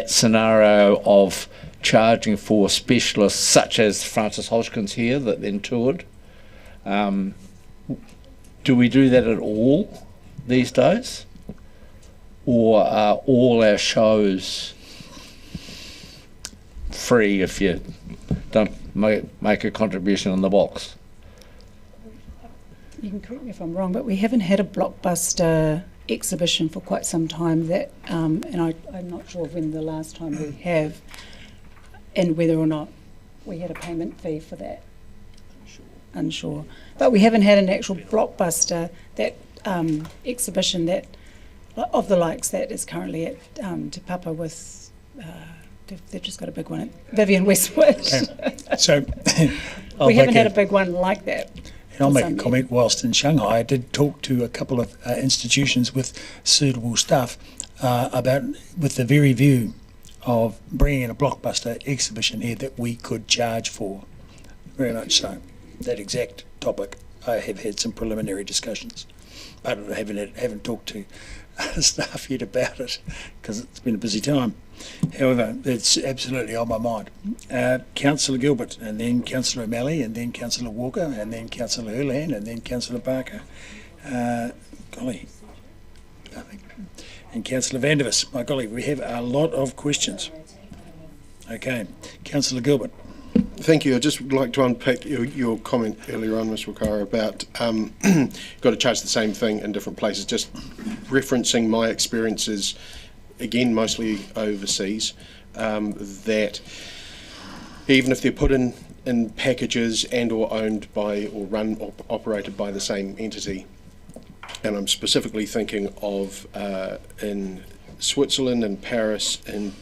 scenario of charging for specialists such as Francis Hodgkins here that then toured, do we do that at all these days? Or are all our shows free if you don't make a contribution in the box. You can correct me if I'm wrong, but we haven't had a blockbuster exhibition for quite some time. That, and I'm not sure when the last time we have, and whether or not we had a payment fee for that. Unsure. But we haven't had an actual blockbuster that exhibition that of the likes that is currently at Te Papa with. They've just got a big one at Vivian Westwood. So we haven't had a big one like that. And I'll make a comment. Whilst in Shanghai, I did talk to a couple of institutions with suitable staff about with the very view of bringing in a blockbuster exhibition here that we could charge for. Very much so. That exact topic, I have had some preliminary discussions, but I haven't talked to staff yet about it because it's been a busy time. However, it's absolutely on my mind. Councillor Gilbert, and then Councillor O'Malley, and then Councillor Walker, and then Councillor Hurlan, and then Councillor Barker. Golly, I think, and Councillor Vandervis. My golly, we have a lot of questions. Okay, Councillor Gilbert. Thank you. I'd just like to unpack your comment earlier on, Ms. Wakara, about got to charge the same thing in different places. Just referencing my experiences, again, mostly overseas, that even if they're put in packages and or owned by or run or operated by the same entity, and I'm specifically thinking of in Switzerland and Paris and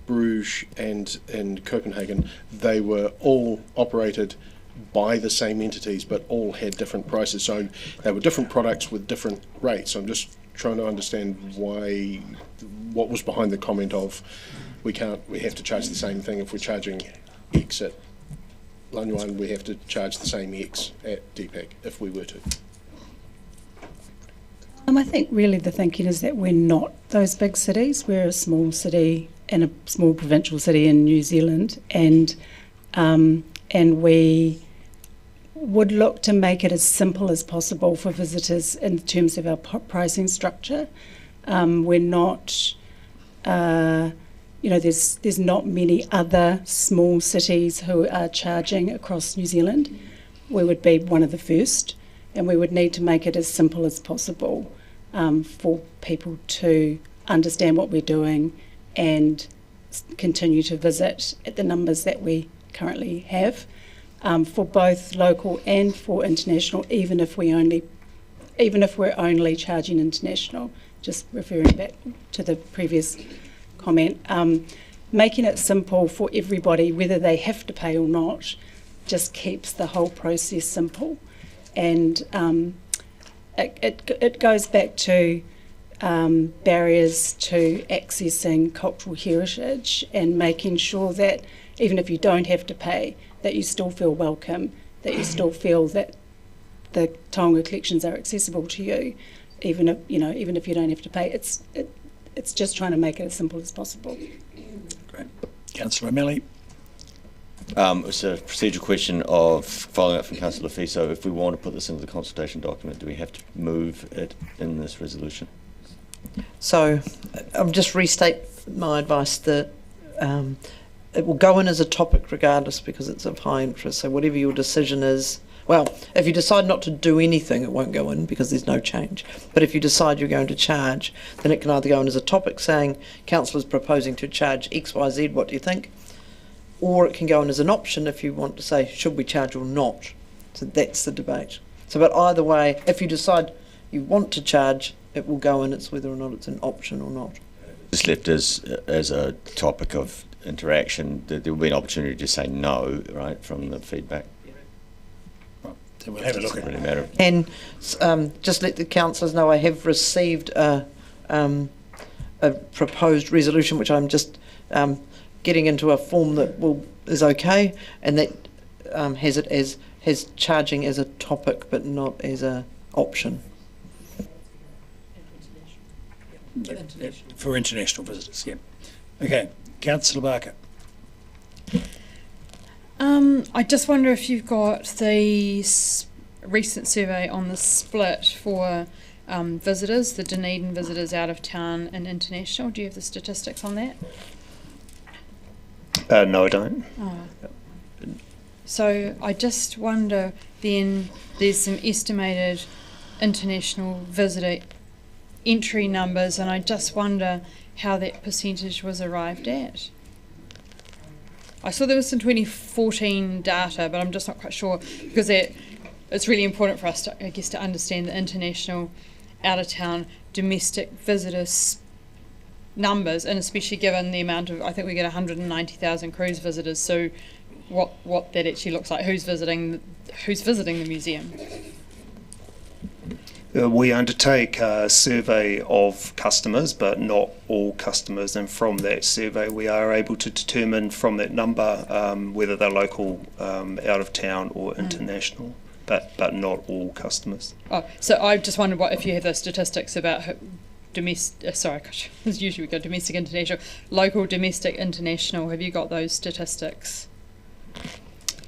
Bruges and in Copenhagen, they were all operated by the same entities but all had different prices. So they were different products with different rates. I'm just trying to understand what was behind the comment of we have to charge the same thing. If we're charging X at Lanyuan, we have to charge the same X at DPAC if we were to. I think really the thinking is that we're not those big cities. We're a small city and a small provincial city in New Zealand, and we would look to make it as simple as possible for visitors in terms of our pricing structure. We're not, there's not many other small cities who are charging across New Zealand. We would be one of the first, and we would need to make it as simple as possible for people to understand what we're doing and continue to visit at the numbers that we currently have, for both local and for international, even if we're only charging international. Just referring back to the previous comment, making it simple for everybody, whether they have to pay or not, just keeps the whole process simple. And it goes back to barriers to accessing cultural heritage and making sure that even if you don't have to pay, that you still feel welcome, that you still feel that the taonga collections are accessible to you, even if you don't have to pay. It's just trying to make it as simple as possible. Great. Councillor O'Malley. It's a procedural question of following up from Councillor Fiso. If we want to put this into the consultation document, do we have to move it in this resolution? So I'll just restate my advice that it will go in as a topic regardless because it's of high interest. So whatever your decision is, well, if you decide not to do anything, it won't go in because there's no change. But if you decide you're going to charge, then it can either go in as a topic saying, councillors proposing to charge X, Y, Z, what do you think? Or it can go in as an option if you want to say, should we charge or not? So that's the debate. So but either way, if you decide you want to charge, it will go in, it's whether or not it's an option or not. Just left as a topic of interaction, there will be an opportunity to say no, right, from the feedback. So we'll have a look at really matter. And just let the councillors know I have received a proposed resolution, which I'm just getting into a form that is okay, and that has charging as a topic but not as a option. For international visitors, yeah. Okay, Councillor Barker. I just wonder if you've got the recent survey on the split for visitors, the Dunedin visitors out of town and international. Do you have the statistics on that? No, I don't. Oh. So I just wonder then, there's some estimated international visitor entry numbers, and I just wonder how that percentage was arrived at. I saw there was some 2014 data, but I'm just not quite sure, because it's really important for us to, I guess, to understand the international, out-of-town, domestic visitors numbers, and especially given the amount of, I think we get 190,000 cruise visitors, so what that actually looks like, who's visiting the museum. We undertake a survey of customers, but not all customers, and from that survey we are able to determine from that number whether they're local, out of town or international, but not all customers. Oh, so I just wondered if you have those statistics about domestic, as usually we go domestic, international, local, domestic, international, have you got those statistics?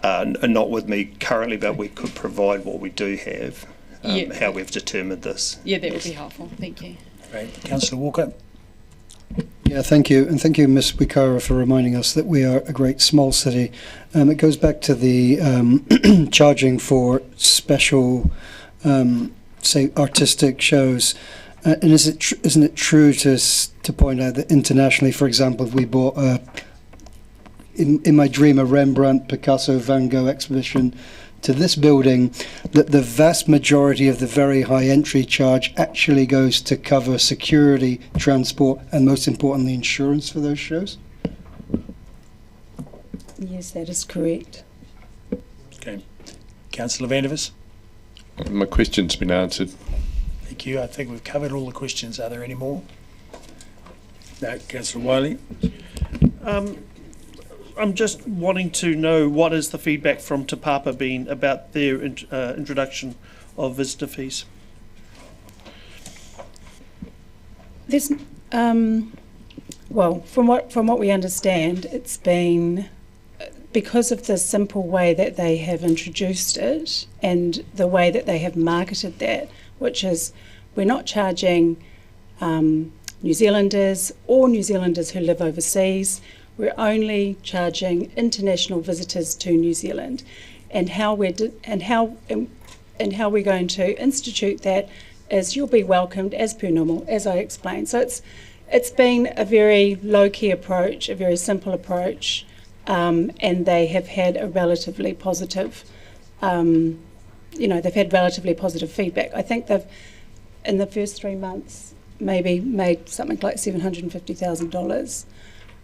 Not with me currently, but we could provide what we do have. How we've determined this. Yeah, that would be helpful. Thank you. Great. Councillor Walker. Yeah, thank you. And thank you, Ms Wikara, for reminding us that we are a great small city. It goes back to the charging for special, say, artistic shows. And isn't it true to point out that internationally, for example, if we bought in my dream a Rembrandt, Picasso, Van Gogh exhibition to this building, that the vast majority of the very high entry charge actually goes to cover security, transport, and most importantly, insurance for those shows? Yes, that is correct. Okay. Councillor Vandervis. My question's been answered. Thank you. I think we've covered all the questions. Are there any more? No. Councillor Wiley. I'm just wanting to know what is the feedback from Te Papa been about their introduction of visitor fees. There's, well, from what we understand, it's been because of the simple way that they have introduced it and the way that they have marketed that, which is we're not charging New Zealanders or New Zealanders who live overseas. We're only charging international visitors to New Zealand, and how we're going to institute that is you'll be welcomed as per normal, as I explained. So it's been a very low-key approach, a very simple approach, and they have had a relatively positive, they've had relatively positive feedback. I think they've, in the first 3 months, maybe made something like $750,000.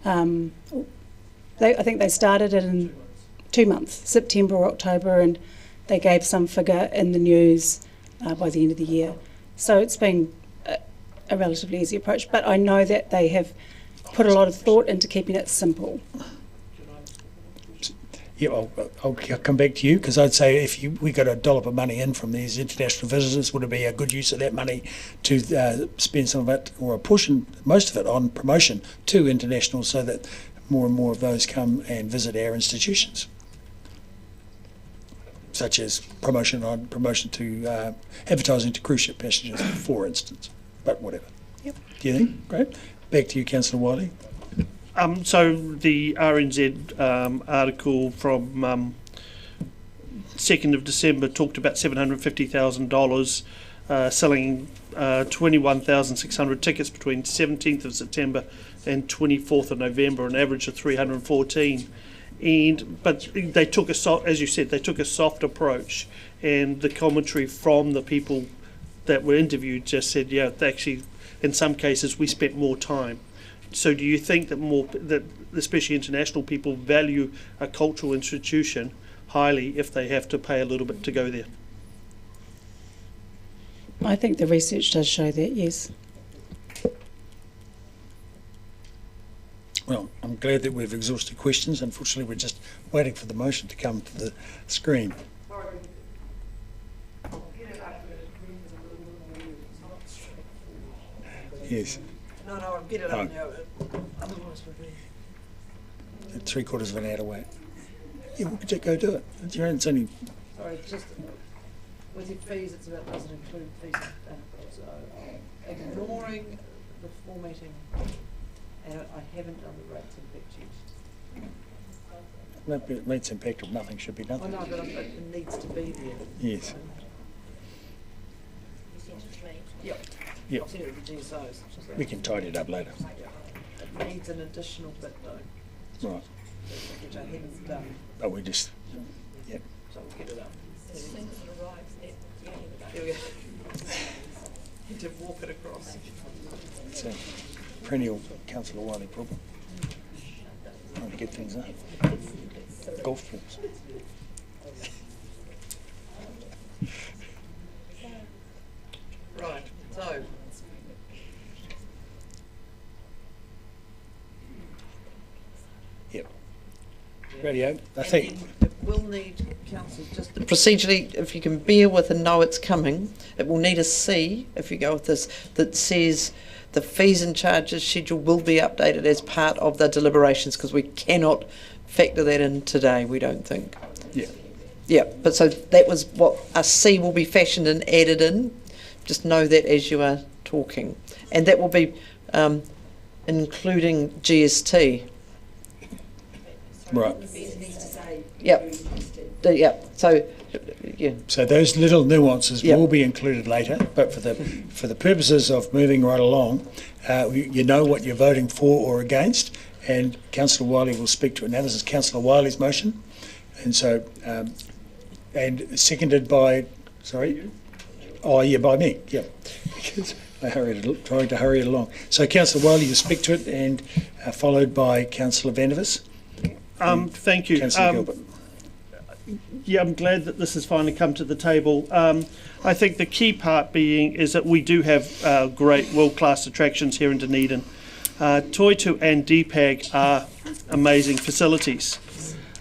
I think they started it in 2 months, September or October, and they gave some figure in the news by the end of the year. So it's been a relatively easy approach, but I know that they have put a lot of thought into keeping it simple. Yeah, I'll come back to you, because I'd say if we got a dollop of money in from these international visitors, would it be a good use of that money to spend some of it, or a portion, most of it, on promotion to international, so that more and more of those come and visit our institutions, such as promotion to advertising to cruise ship passengers, for instance. But whatever. Yep. Do you think? Great. Back to you, Councillor Wiley. So the RNZ article from 2nd of December talked about $750,000 selling 21,600 tickets between 17th of September and 24th of November, an average of 314. But they took as you said, they took a soft approach, and the commentary from the people that were interviewed just said, yeah, actually, in some cases we spent more time. So do you think that especially international people value a cultural institution highly if they have to pay a little bit to go there? I think the research does show that, yes. Well, I'm glad that we've exhausted questions. Unfortunately, we're just waiting for the motion to come to the screen. Yes. No, I'll get it up now. Otherwise we'll be... 3/4 of an hour away. Yeah, we could go do it. It's only... Sorry, just with your fees, it doesn't include fees. So ignoring the formatting, and I haven't done the rates and fact sheets. It meets impact of nothing should be done. I know, but it needs to be there. Yes. Yep. Yep. I'll send it to GSOs. We can tidy it up later. It needs an additional bit though. Right. Which I haven't done. But we just, yep. So we'll get it up. Here we go. Need to walk it across. It's a perennial Councillor Wiley problem. Trying to get things up. Golf trips. Right, so. Yep. Radio, I And think. then it will need, council, just procedurally, if you can bear with and know it's coming, it will need a C, if you go with this, that says the fees and charges schedule will be updated as part of the deliberations, because we cannot factor that in today, we don't think. Yeah. Yeah, but so that was what a C will be fashioned and added in. Just know that as you are talking. And that will be including GST. Right. Yep. Yep. So, yeah. So those little nuances Yep. will be included later, but for the purposes of moving right along, you know what you're voting for or against, and Councillor Wiley will speak to it now. This is Councillor Wiley's motion, and so and seconded by, sorry, oh yeah, by me, yeah, because I trying to hurry it along. So Councillor Wiley, you speak to it, and followed by Councillor Vandervis. Thank you. Councillor Gilbert. Yeah, I'm glad that this has finally come to the table. I think the key part being is that we do have great world-class attractions here in Dunedin. Toitu and DPAG are amazing facilities.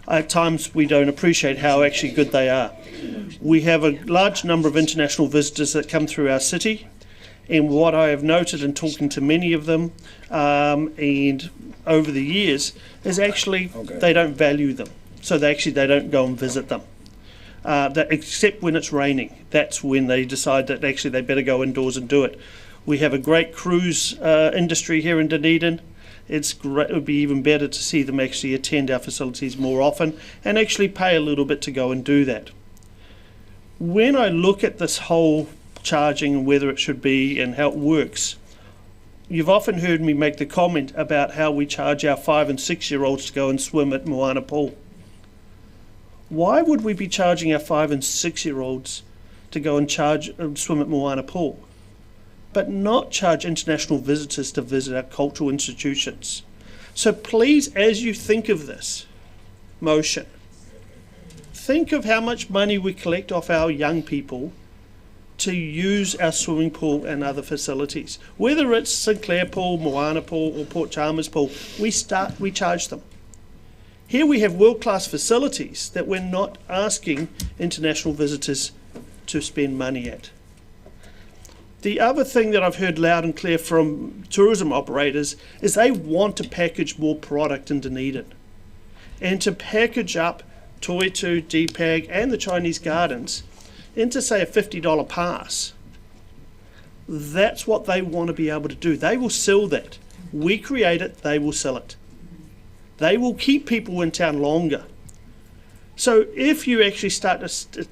At times we don't appreciate how actually good they are. We have a large number of international visitors that come through our city, and what I have noted in talking to many of them and over the years is actually they don't value them. So they don't go and visit them, except when it's raining. That's when they decide that actually they better go indoors and do it. We have a great cruise industry here in Dunedin. It's great. It would be even better to see them actually attend our facilities more often and actually pay a little bit to go and do that. When I look at this whole charging and whether it should be and how it works, you've often heard me make the comment about how we charge our 5 and 6 year olds to go and swim at Moana Pool. Why would we be charging our 5 and 6 year olds to go and swim at Moana Pool, but not charge international visitors to visit our cultural institutions? So please, as you think of this motion, think of how much money we collect off our young people to use our swimming pool and other facilities. Whether it's Sinclair Pool, Moana Pool or Port Chalmers Pool, we charge them. Here we have world-class facilities that we're not asking international visitors to spend money at. The other thing that I've heard loud and clear from tourism operators is they want to package more product in Dunedin. And to package up Toitu, DPAG and the Chinese Gardens into, say, a $50 pass, that's what they want to be able to do. They will sell that. We create it, they will sell it. They will keep people in town longer. So if you actually start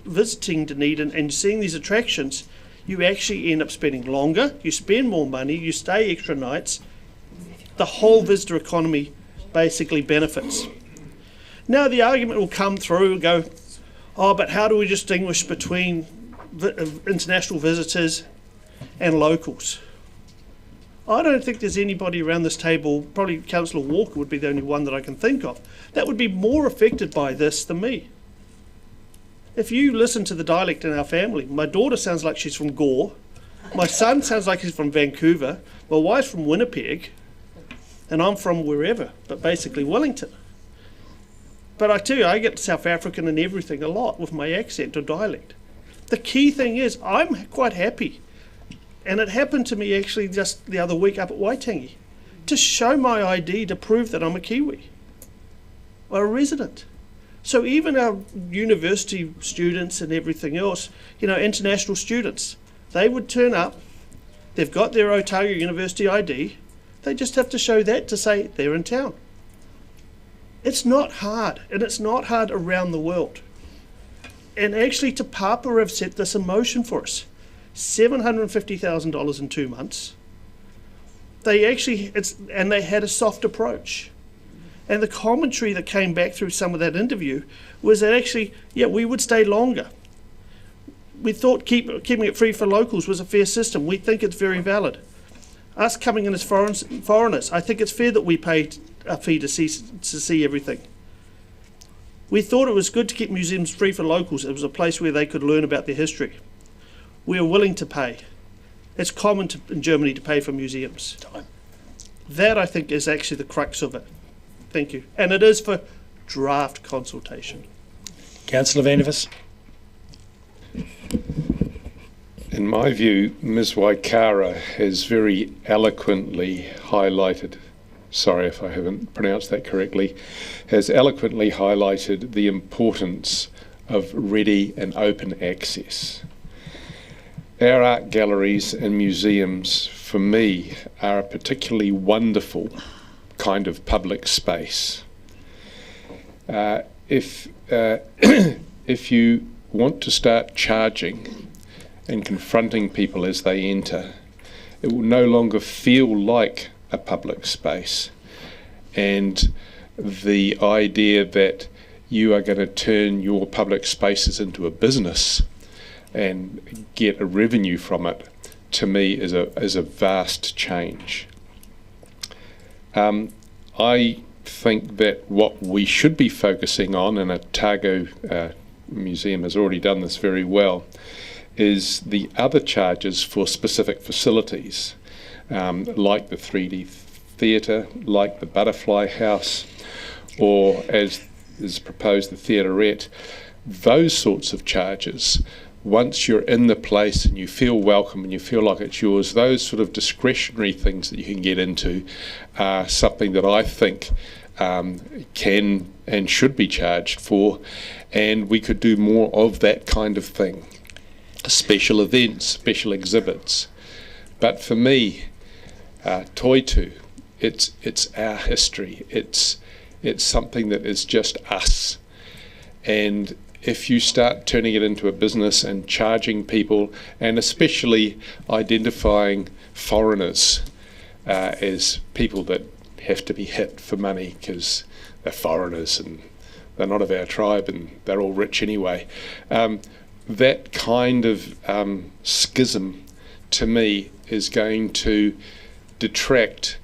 visiting Dunedin and seeing these attractions, you actually end up spending longer, you spend more money, you stay extra nights. The whole visitor economy basically benefits. Now the argument will come through and go, oh, but how do we distinguish between international visitors and locals? I don't think there's anybody around this table, probably Councillor Walker would be the only one that I can think of, that would be more affected by this than me. If you listen to the dialect in our family, my daughter sounds like she's from Gore, my son sounds like he's from Vancouver, my wife's from Winnipeg, and I'm from wherever, but basically Wellington. But I tell you, I get South African and everything a lot with my accent or dialect. The key thing is I'm quite happy. And it happened to me actually just the other week up at Waitangi, to show my ID to prove that I'm a Kiwi or a resident. So even our university students and everything else, international students, they would turn up, they've got their Otago University ID, they just have to show that to say they're in town. It's not hard, and it's not hard around the world. And actually, Te Papa have set this in motion for us. $750,000 in 2 months. They actually, and they had a soft approach. And the commentary that came back through some of that interview was that actually, yeah, we would stay longer. We thought keeping it free for locals was a fair system. We think it's very valid. Us coming in as foreigners, I think it's fair that we pay a fee to see everything. We thought it was good to keep museums free for locals. It was a place where they could learn about their history. We are willing to pay. It's common in Germany to pay for museums. That, I think, is actually the crux of it. Thank you. And it is for draft consultation. Councillor Vandervis. In my view, Ms Waikara has very eloquently highlighted, sorry if I haven't pronounced that correctly, has eloquently highlighted the importance of ready and open access. Our art galleries and museums, for me, are a particularly wonderful kind of public space. If you want to start charging and confronting people as they enter, it will no longer feel like a public space. And the idea that you are going to turn your public spaces into a business and get a revenue from it, to me is a vast change. I think that what we should be focusing on, and Otago Museum has already done this very well, is the other charges for specific facilities, like the 3D theatre, like the Butterfly House, or as is proposed, the Theatrette. Those sorts of charges, once you're in the place and you feel welcome and you feel like it's yours, those sort of discretionary things that you can get into are something that I think can and should be charged for, and we could do more of that kind of thing. Special events, special exhibits. But for me, Toitu, it's our history. It's something that is just us. And if you start turning it into a business and charging people, and especially identifying foreigners as people that have to be hit for money because they're foreigners and they're not of our tribe and they're all rich anyway, that kind of schism, to me, is going to detract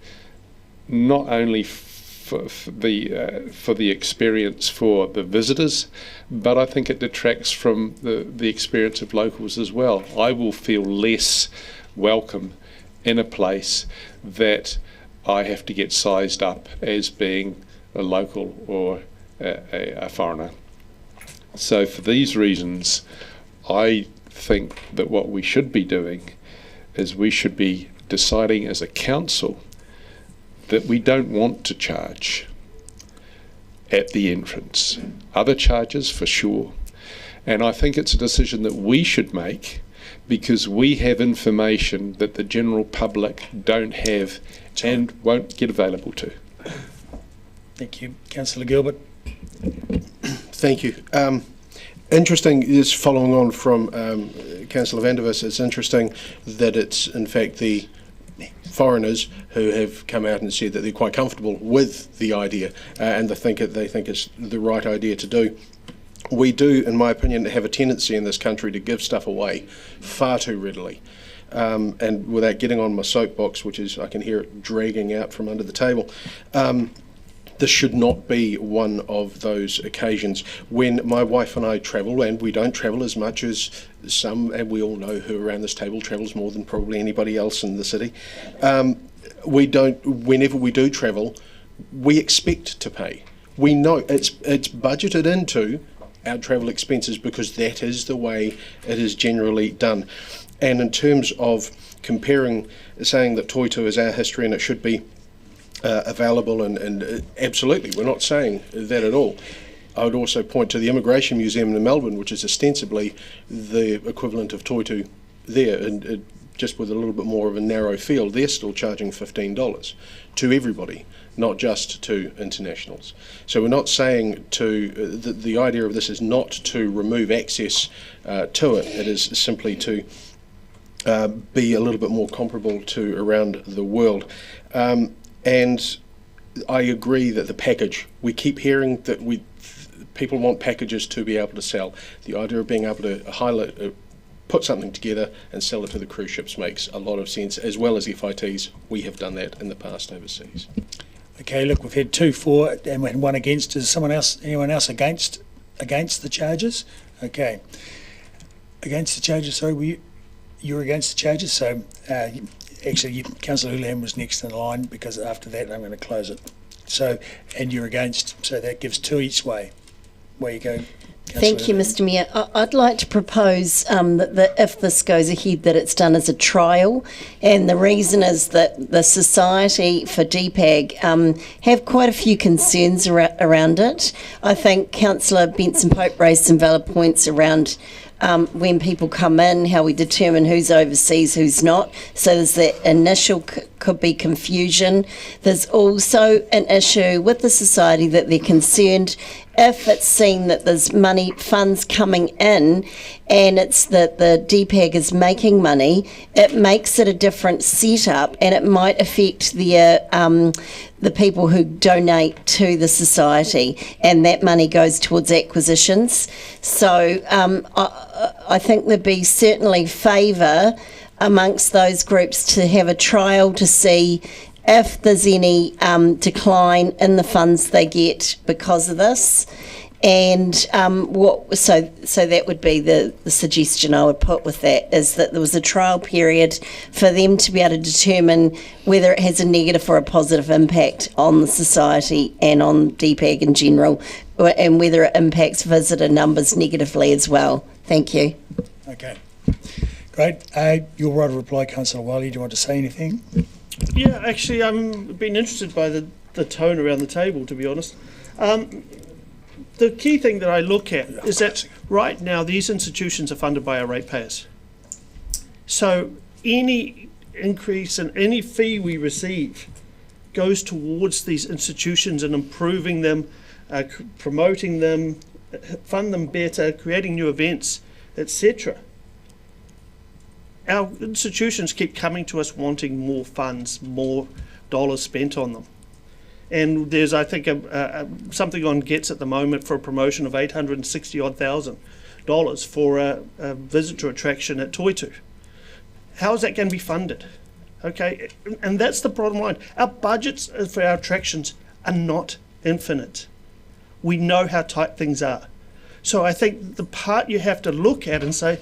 not only for the experience for the visitors, but I think it detracts from the experience of locals as well. I will feel less welcome in a place that I have to get sized up as being a local or a foreigner. So for these reasons, I think that what we should be doing is we should be deciding as a council that we don't want to charge at the entrance. Other charges for sure. And I think it's a decision that we should make because we have information that the general public don't have and won't get available to. Thank you. Councillor Gilbert. Thank you. Interesting is following on from Councillor Vandervis, it's interesting that it's in fact the foreigners who have come out and said that they're quite comfortable with the idea and they think it's the right idea to do. We do, in my opinion, have a tendency in this country to give stuff away far too readily. And without getting on my soapbox, which is, I can hear it dragging out from under the table, this should not be one of those occasions. When my wife and I travel, and we don't travel as much as some, and we all know who around this table travels more than probably anybody else in the city, whenever we do travel, we expect to pay. We know it's budgeted into our travel expenses because that is the way it is generally done. And in terms of comparing, saying that Toitu is our history and it should be available, and absolutely, we're not saying that at all. I would also point to the Immigration Museum in Melbourne, which is ostensibly the equivalent of Toitu there, and just with a little bit more of a narrow field. They're still charging $15 to everybody not just to internationals. So we're not saying to, the idea of this is not to remove access to it, it is simply to be a little bit more comparable to around the world. And I agree that the package, we keep hearing that people want packages to be able to sell. The idea of being able to highlight, put something together and sell it to the cruise ships makes a lot of sense, as well as FITs. We have done that in the past overseas. Okay, look, we've had 2 for and one against. Is anyone else against the charges? Okay. Against the charges, sorry, you're against the charges, so actually Councillor Houlihan was next in line, because after that I'm going to close it. So, and you're against, so that gives 2 each way. Where you go? Thank you, Mr Mayor. I'd like to propose that if this goes ahead, that it's done as a trial, and the reason is that the Society for DPAG have quite a few concerns around it. I think Councillor Benson-Pope raised some valid points around when people come in, how we determine who's overseas, who's not. So there's that initial could be confusion. There's also an issue with the society that they're concerned if it's seen that there's funds coming in, and it's that the DPAG is making money, it makes it a different setup, and it might affect the people who donate to the society, and that money goes towards acquisitions. So I think there'd be certainly favour amongst those groups to have a trial to see if there's any decline in the funds they get because of this. And so that would be the suggestion I would put with that, is that there was a trial period for them to be able to determine whether it has a negative or a positive impact on the society and on DPAG in general, and whether it impacts visitor numbers negatively as well. Thank you. Okay, great. Your right of reply, Councillor Wiley. Do you want to say anything? Yeah, actually, I'm been interested by the tone around the table, to be honest. The key thing that I look at is that right now these institutions are funded by our ratepayers. So any increase in any fee we receive goes towards these institutions and improving them, promoting them, fund them better, creating new events, etc. Our institutions keep coming to us wanting more funds, more dollars spent on them. And there's, I think, something on Gets at the moment for a promotion of $860,000 for a visitor attraction at Toitu. How is that going to be funded? Okay, and that's the bottom line. Our budgets for our attractions are not infinite. We know how tight things are. So I think the part you have to look at and say,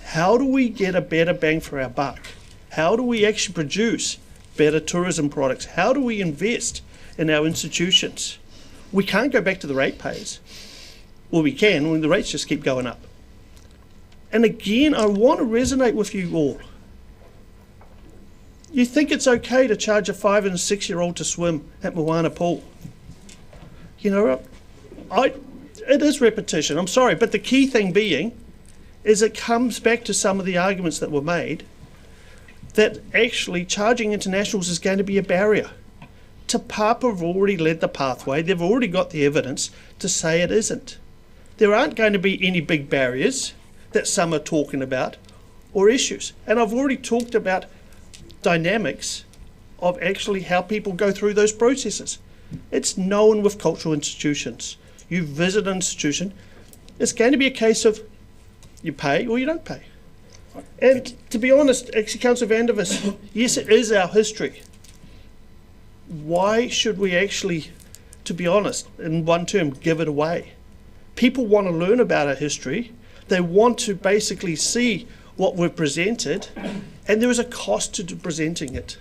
how do we get a better bang for our buck? How do we actually produce better tourism products? How do we invest in our institutions? We can't go back to the ratepayers. Well, we can when the rates just keep going up. And again, I want to resonate with you all. You think it's okay to charge a 5 and a 6-year-old to swim at Moana Pool? You know, it is repetition, I'm sorry, but the key thing being is it comes back to some of the arguments that were made that actually charging internationals is going to be a barrier. Te Papa have already led the pathway. They've already got the evidence to say it isn't. There aren't going to be any big barriers that some are talking about or issues. And I've already talked about dynamics of actually how people go through those processes. It's known with cultural institutions. You visit an institution, it's going to be a case of you pay or you don't pay. And to be honest, actually, Councillor Van der Vis, yes, it is our history. Why should we actually, to be honest, in one term, give it away? People want to learn about our history. They want to basically see what we've presented, and there is a cost to presenting it.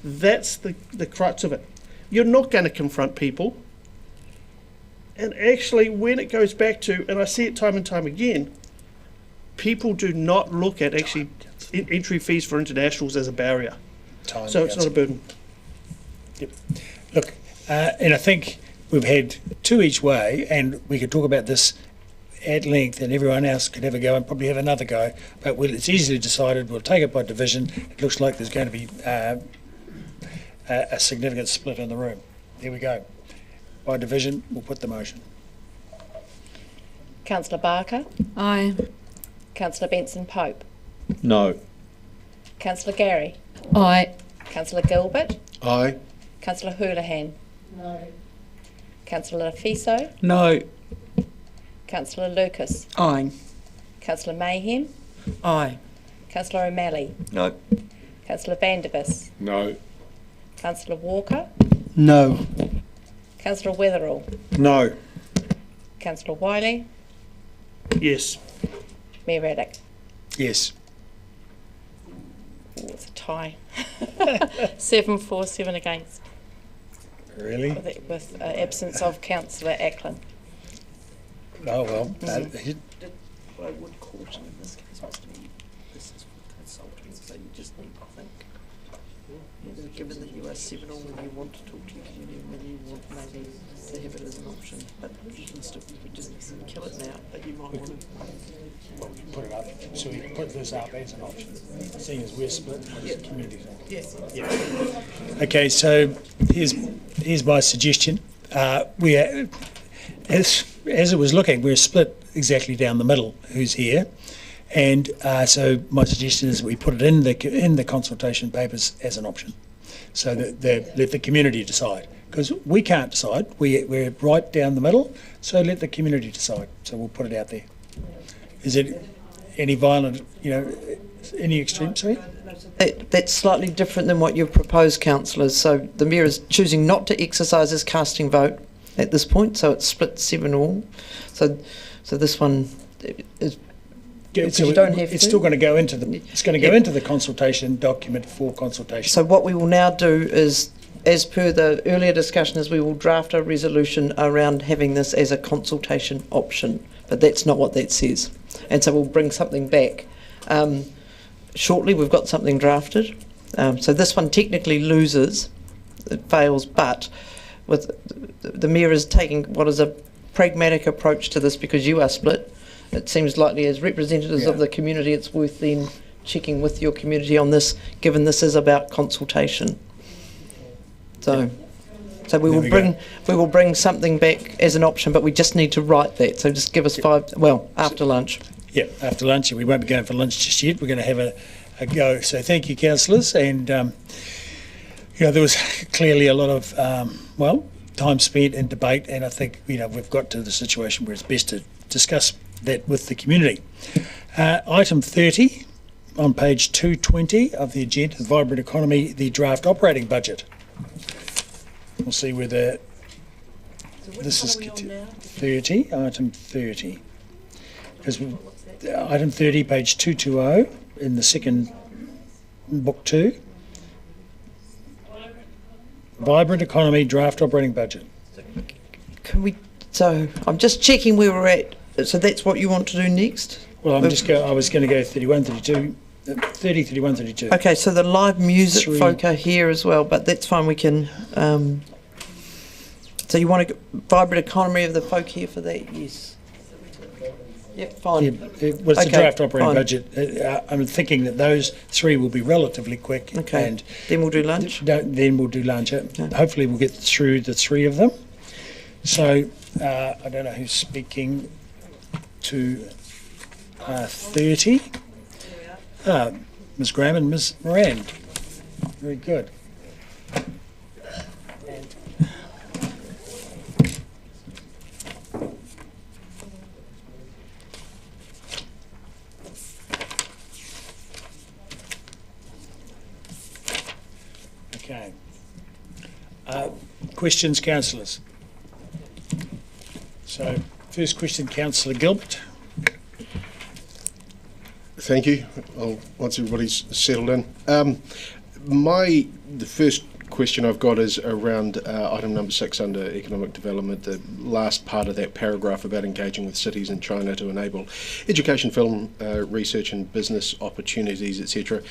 That's the crux of it. You're not going to confront people. And actually, when it goes back to, and I see it time and time again, people do not look at actually entry fees for internationals as a barrier. So it's not a burden. Yep. Look, and I think we've had 2 each way, and we could talk about this at length, and everyone else could have a go and probably have another go. But it's easily decided. We'll take it by division. It looks like there's going to be a significant split in the room. There we go. By division, we'll put the motion. Councillor Barker? Aye. Councillor Benson Pope? No. Councillor Gary? Aye. Councillor Gilbert? Aye. Councillor Houlihan? No. Councillor Fiso? No. Councillor Lucas? Aye. Councillor Mayhem? Aye. Councillor O'Malley? No. Councillor Vanderbiss? No. Councillor Walker? No. Councillor Weatherall? No. Councillor Wiley? Yes. Mayor Raddick? Yes. Ooh, it's a tie. 7 for, 7 against. Really? With absence of Councillor Ackland. Oh, well. I would caution in this case, Mr. Mayor, this is for consultants, so you just need, I think, given that you are 7 or whether you want to talk to your community, whether you want maybe to have it as an option, but you can still, you could just kill it now, but you might want to. Put it up, so we can put this up as an option, seeing as we're split as a community. Yes. Yeah. Okay, so here's my suggestion. We are, as it was looking, we're split exactly down the middle. Who's here? And so my suggestion is we put it in the consultation papers as an option, so that let the community decide. Because we can't decide. We're right down the middle, so let the community decide. So we'll put it out there. Is it any violent, any extreme, sorry? That's slightly different than what you've proposed, councillors. So the Mayor is choosing not to exercise his casting vote at this point, so it's split 7 all. So this one is. So you don't have it's to. still going to go into the consultation document for consultation. So what we will now do is, as per the earlier discussion, is we will draft a resolution around having this as a consultation option, but that's not what that says. And so we'll bring something back. Shortly, we've got something drafted. So this one technically loses, it fails, but with the Mayor is taking what is a pragmatic approach to this because you are split. It seems likely as representatives of the community it's worth then checking with your community on this, given this is about consultation. So we will bring something back as an option, but we just need to write that. So just give us after lunch. Yeah, after lunch, and we won't be going for lunch just yet. We're going to have a go. So thank you, councillors. And there was clearly a lot of time spent in debate, and I think we've got to the situation where it's best to discuss that with the community. Item 30 on page 220 of the agenda, the Vibrant Economy, the draft operating budget. We'll see whether this is 30, item 30. Because item 30, page 220 in the second book 2. Vibrant Economy, draft operating budget. So I'm just checking where we're at. So that's what you want to do next? Well, I was going to go 31, 32, 30, 31, 32. Okay, so the live music folk are here as well, but that's fine. We can. So you want a vibrant economy of the folk here for that? Yes. Yep, fine. Yeah, it's a draft operating budget. I'm thinking that those 3 will be relatively quick. Okay. And then we'll do lunch. Then we'll do lunch. Okay. Hopefully, we'll get through the 3 of them. So I don't know who's speaking to 30. Ms. Graham and Ms. Moran. Very good. Okay. Questions, councillors? So, first question, Councillor Gilbert. Thank you. Once everybody's settled in. The first question I've got is around item number 6 under economic development, the last part of that paragraph about engaging with cities in China to enable education, film, research and business opportunities, etc.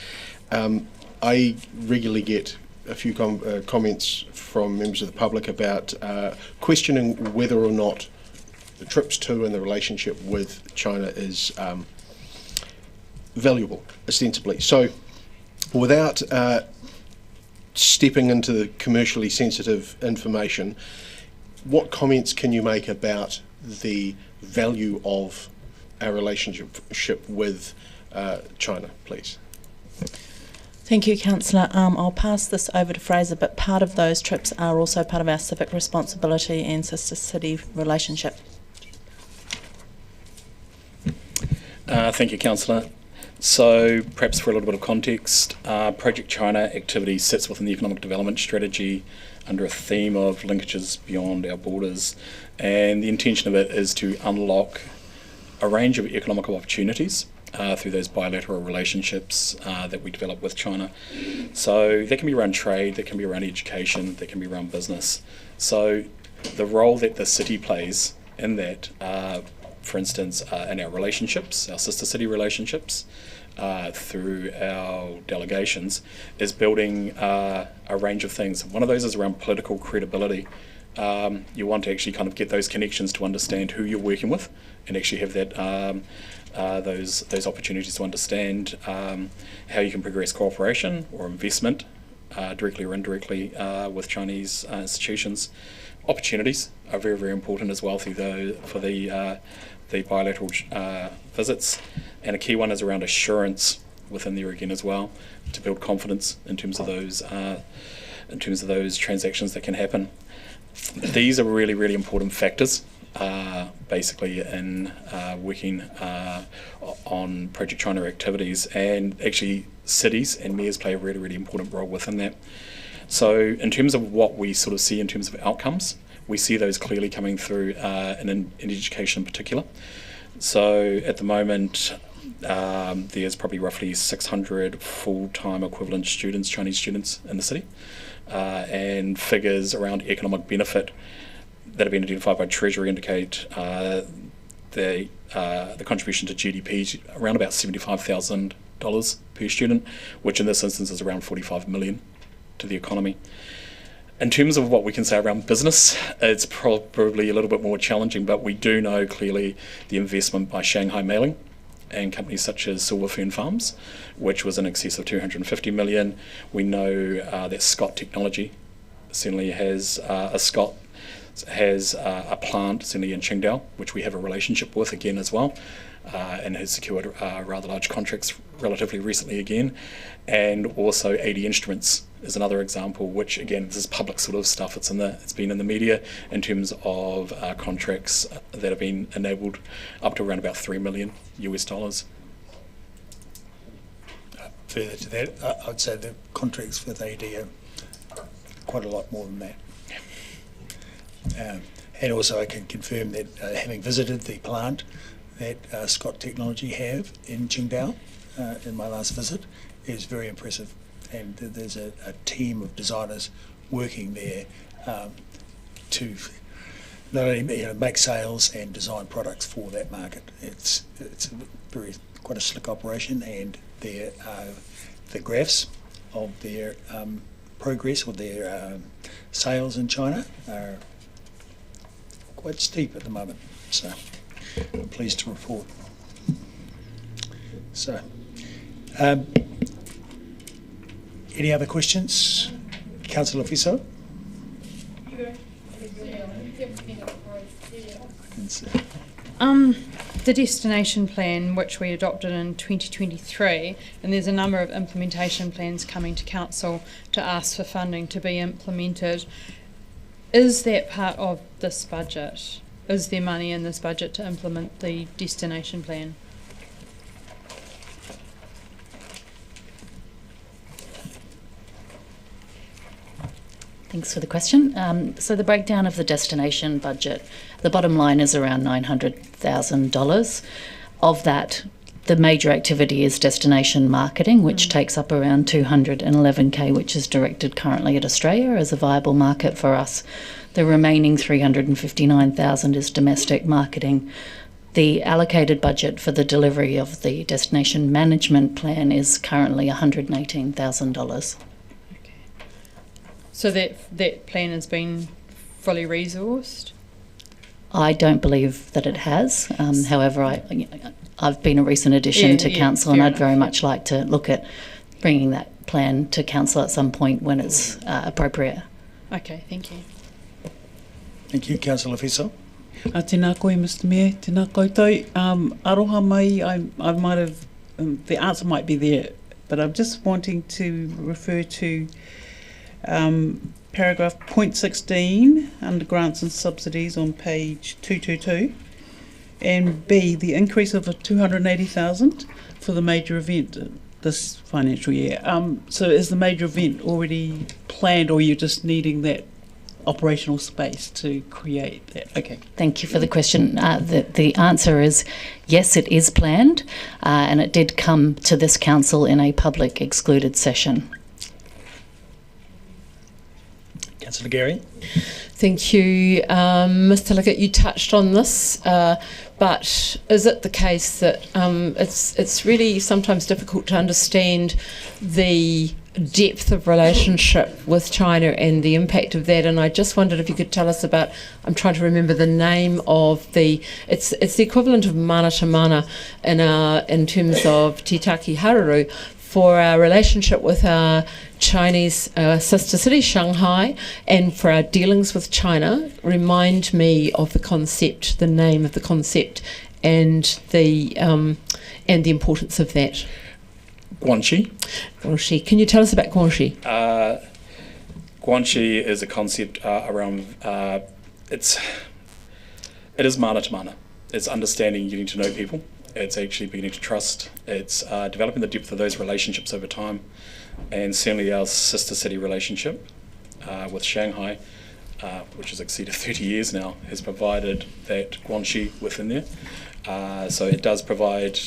I regularly get a few comments from members of the public about questioning whether or not the trips to and the relationship with China is valuable, ostensibly. So without stepping into the commercially sensitive information, what comments can you make about the value of our relationship with China, please? Thank you, Councillor. I'll pass this over to Fraser, but part of those trips are also part of our civic responsibility and sister city relationship. Thank you, Councillor. So perhaps for a little bit of context, Project China activity sits within the economic development strategy under a theme of linkages beyond our borders, and the intention of it is to unlock a range of economic opportunities through those bilateral relationships that we develop with China. So that can be around trade, that can be around education, that can be around business. So the role that the city plays in that, for instance, in our relationships, our sister city relationships, through our delegations, is building a range of things. One of those is around political credibility. You want to actually kind of get those connections to understand who you're working with, and actually have that those opportunities to understand how you can progress cooperation or investment, directly or indirectly, with Chinese institutions. Opportunities are very, very important as well for the bilateral visits, and a key one is around assurance within there again as well, to build confidence in terms of those transactions that can happen. These are really, really important factors, basically in working on Project China activities, and actually cities and mayors play a really, really important role within that. So in terms of what we sort of see in terms of outcomes, we see those clearly coming through in education in particular. So at the moment, there's probably roughly 600 full-time equivalent students, Chinese students in the city, and figures around economic benefit that have been identified by Treasury indicate the contribution to GDP is around about $75,000 per student, which in this instance is around 45 million to the economy. In terms of what we can say around business, it's probably a little bit more challenging, but we do know clearly the investment by Shanghai Mailing and companies such as Silver Fern Farms, which was in excess of 250 million. We know that Scott Technology certainly has a plant certainly in Qingdao, which we have a relationship with again as well, and has secured rather large contracts relatively recently again. And also AD Instruments is another example, which again, this is public sort of stuff. It's been in the media in terms of contracts that have been enabled up to around about $3 million US. Further to that, I'd say the contracts with AD are quite a lot more than that. And also I can confirm that having visited the plant that Scott Technology have in Qingdao in my last visit is very impressive, and there's a team of designers working there to not only make sales and design products for that market. It's quite a slick operation, and the graphs of their progress or their sales in China are quite steep at the moment, so I'm pleased to report. So, any other questions? Councillor Fiso? The destination plan, which we adopted in 2023, and there's a number of implementation plans coming to council to ask for funding to be implemented. Is that part of this budget? Is there money in this budget to implement the destination plan? Thanks for the question. So the breakdown of the destination budget, the bottom line is around $900,000. Of that, the major activity is destination marketing, which takes up around $211K, which is directed currently at Australia as a viable market for us. The remaining $359,000 is domestic marketing. The allocated budget for the delivery of the destination management plan is currently $118,000. So that plan has been fully resourced? I don't believe that it has. However, I've been a recent addition to council, and I'd very much like to look at bringing that plan to council at some point when it's appropriate. Okay, thank you. Thank you, Councillor Fissel. Tēnā koe, Mr Mayor, tēnā koutou. Aroha mai, I might have, the answer might be there, but I'm just wanting to refer to paragraph point 16 under grants and subsidies on page 222, and B, the increase of 280,000 for the major event this financial year. So is the major event already planned, or are you just needing that operational space to create that? Okay. Thank you for the question. The answer is yes, it is planned, and it did come to this council in a public excluded session. Councillor Gary. Thank you, Mr Liggett. You touched on this, but is it the case that it's really sometimes difficult to understand the depth of relationship with China and the impact of that? And I just wondered if you could tell us about, I'm trying to remember the name of it's the equivalent of mana to mana in terms of Te Taki Hararu, for our relationship with our Chinese sister city, Shanghai, and for our dealings with China. Remind me of the concept, the name of the concept, and the importance of that. Guanxi. Guanxi. Can you tell us about Guanxi? Guanxi is a concept around, it is mana to mana. It's understanding, getting to know people. It's actually beginning to trust. It's developing the depth of those relationships over time. And certainly our sister city relationship with Shanghai, which has exceeded 30 years now, has provided that Guanxi within there. So it does provide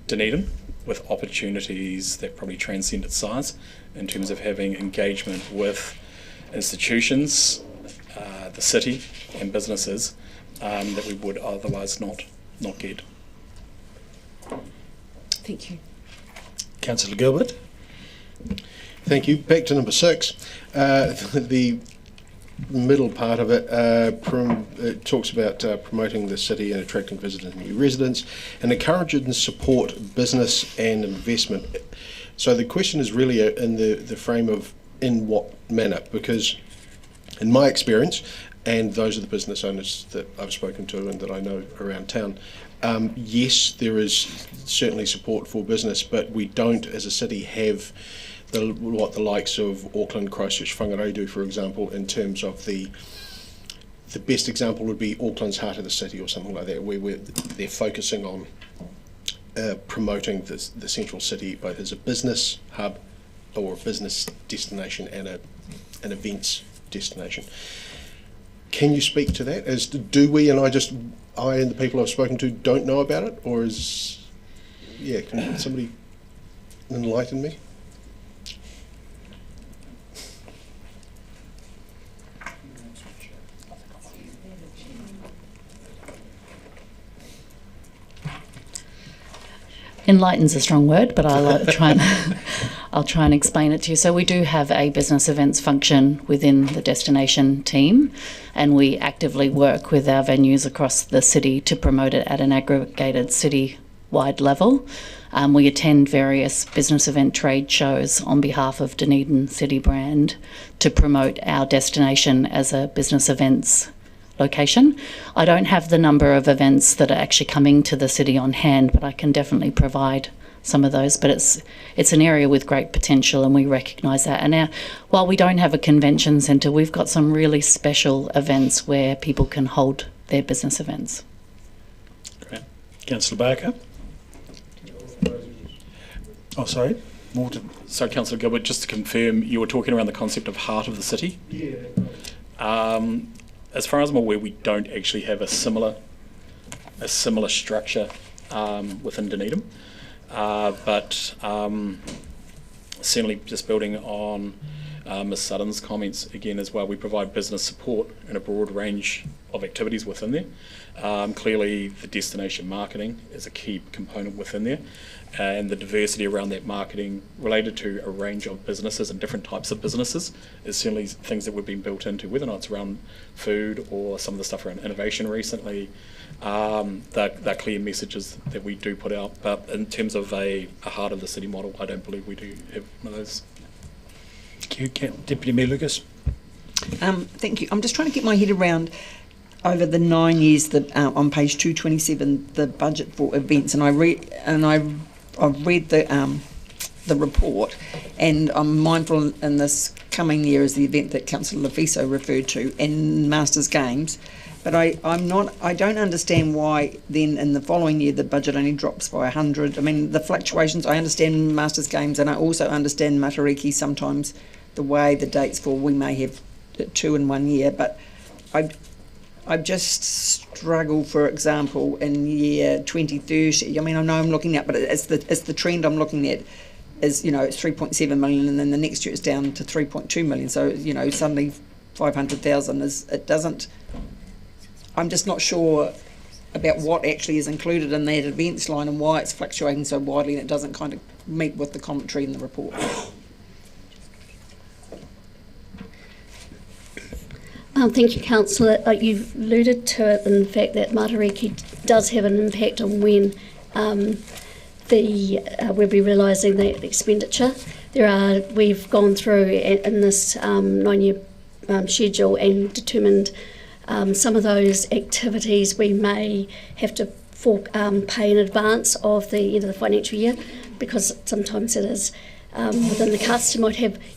Dunedin with opportunities that probably transcend its size in terms of having engagement with institutions, the city and businesses that we would otherwise not get. Thank you. Councillor Gilbert. Thank you. Back to number 6. The middle part of it, it talks about promoting the city and attracting visitors and new residents, and encouraging and support business and investment. So the question is really in the frame of in what manner, because in my experience, and those are the business owners that I've spoken to and that I know around town, yes, there is certainly support for business, but we don't as a city have what the likes of Auckland, Christchurch, Whangarei do, for example, in terms of the best example would be Auckland's Heart of the City or something like that, where they're focusing on promoting the central city both as a business hub or a business destination and an events destination. Can you speak to that? Do we, and I and the people I've spoken to don't know about it, or can somebody enlighten me? Enlighten's a strong word, but I'll try and explain it to you. So we do have a business events function within the destination team, and we actively work with our venues across the city to promote it at an aggregated city-wide level. We attend various business event trade shows on behalf of Dunedin City brand to promote our destination as a business events location. I don't have the number of events that are actually coming to the city on hand, but I can definitely provide some of those. But it's an area with great potential, and we recognise that. And now, while we don't have a convention centre, we've got some really special events where people can hold their business events. Great. Councillor Barker. Oh, sorry. More to... So, Councillor Gilbert, just to confirm, you were talking around the concept of heart of the city? Yeah. As far as I'm aware, we don't actually have a similar structure within Dunedin, but certainly just building on Ms Sutton's comments again as well, we provide business support in a broad range of activities within there. Clearly, the destination marketing is a key component within there, and the diversity around that marketing related to a range of businesses and different types of businesses is certainly things that we've been built into, whether or not it's around food or some of the stuff around innovation recently. They're clear messages that we do put out, but in terms of a heart of the city model, I don't believe we do have one of those. Thank you, Deputy Mayor Lucas. Thank you. I'm just trying to get my head around over the 9 years that on page 227 the budget for events, and I've read the report, and I'm mindful in this coming year is the event that Councillor Leviso referred to, and Masters Games, but I don't understand why then in the following year the budget only drops by 100. I mean, the fluctuations, I understand Masters Games, and I also understand Matariki sometimes the way the dates fall, we may have 2 in 1 year, but I just struggle, for example, in year 2030. I mean, I know I'm looking at, but it's the trend I'm looking at is, you know, it's 3.7 million, and then the next year it's down to 3.2 million. So, you know, suddenly 500,000 it doesn't. I'm just not sure about what actually is included in that events line and why it's fluctuating so widely, and it doesn't kind of meet with the commentary in the report. Thank you, Councillor. You've alluded to it in the fact that Matariki does have an impact on when we'll be realising that expenditure. We've gone through in this 9-year schedule and determined some of those activities we may have to pay in advance of the end of the financial year, because sometimes it is within the cuts. You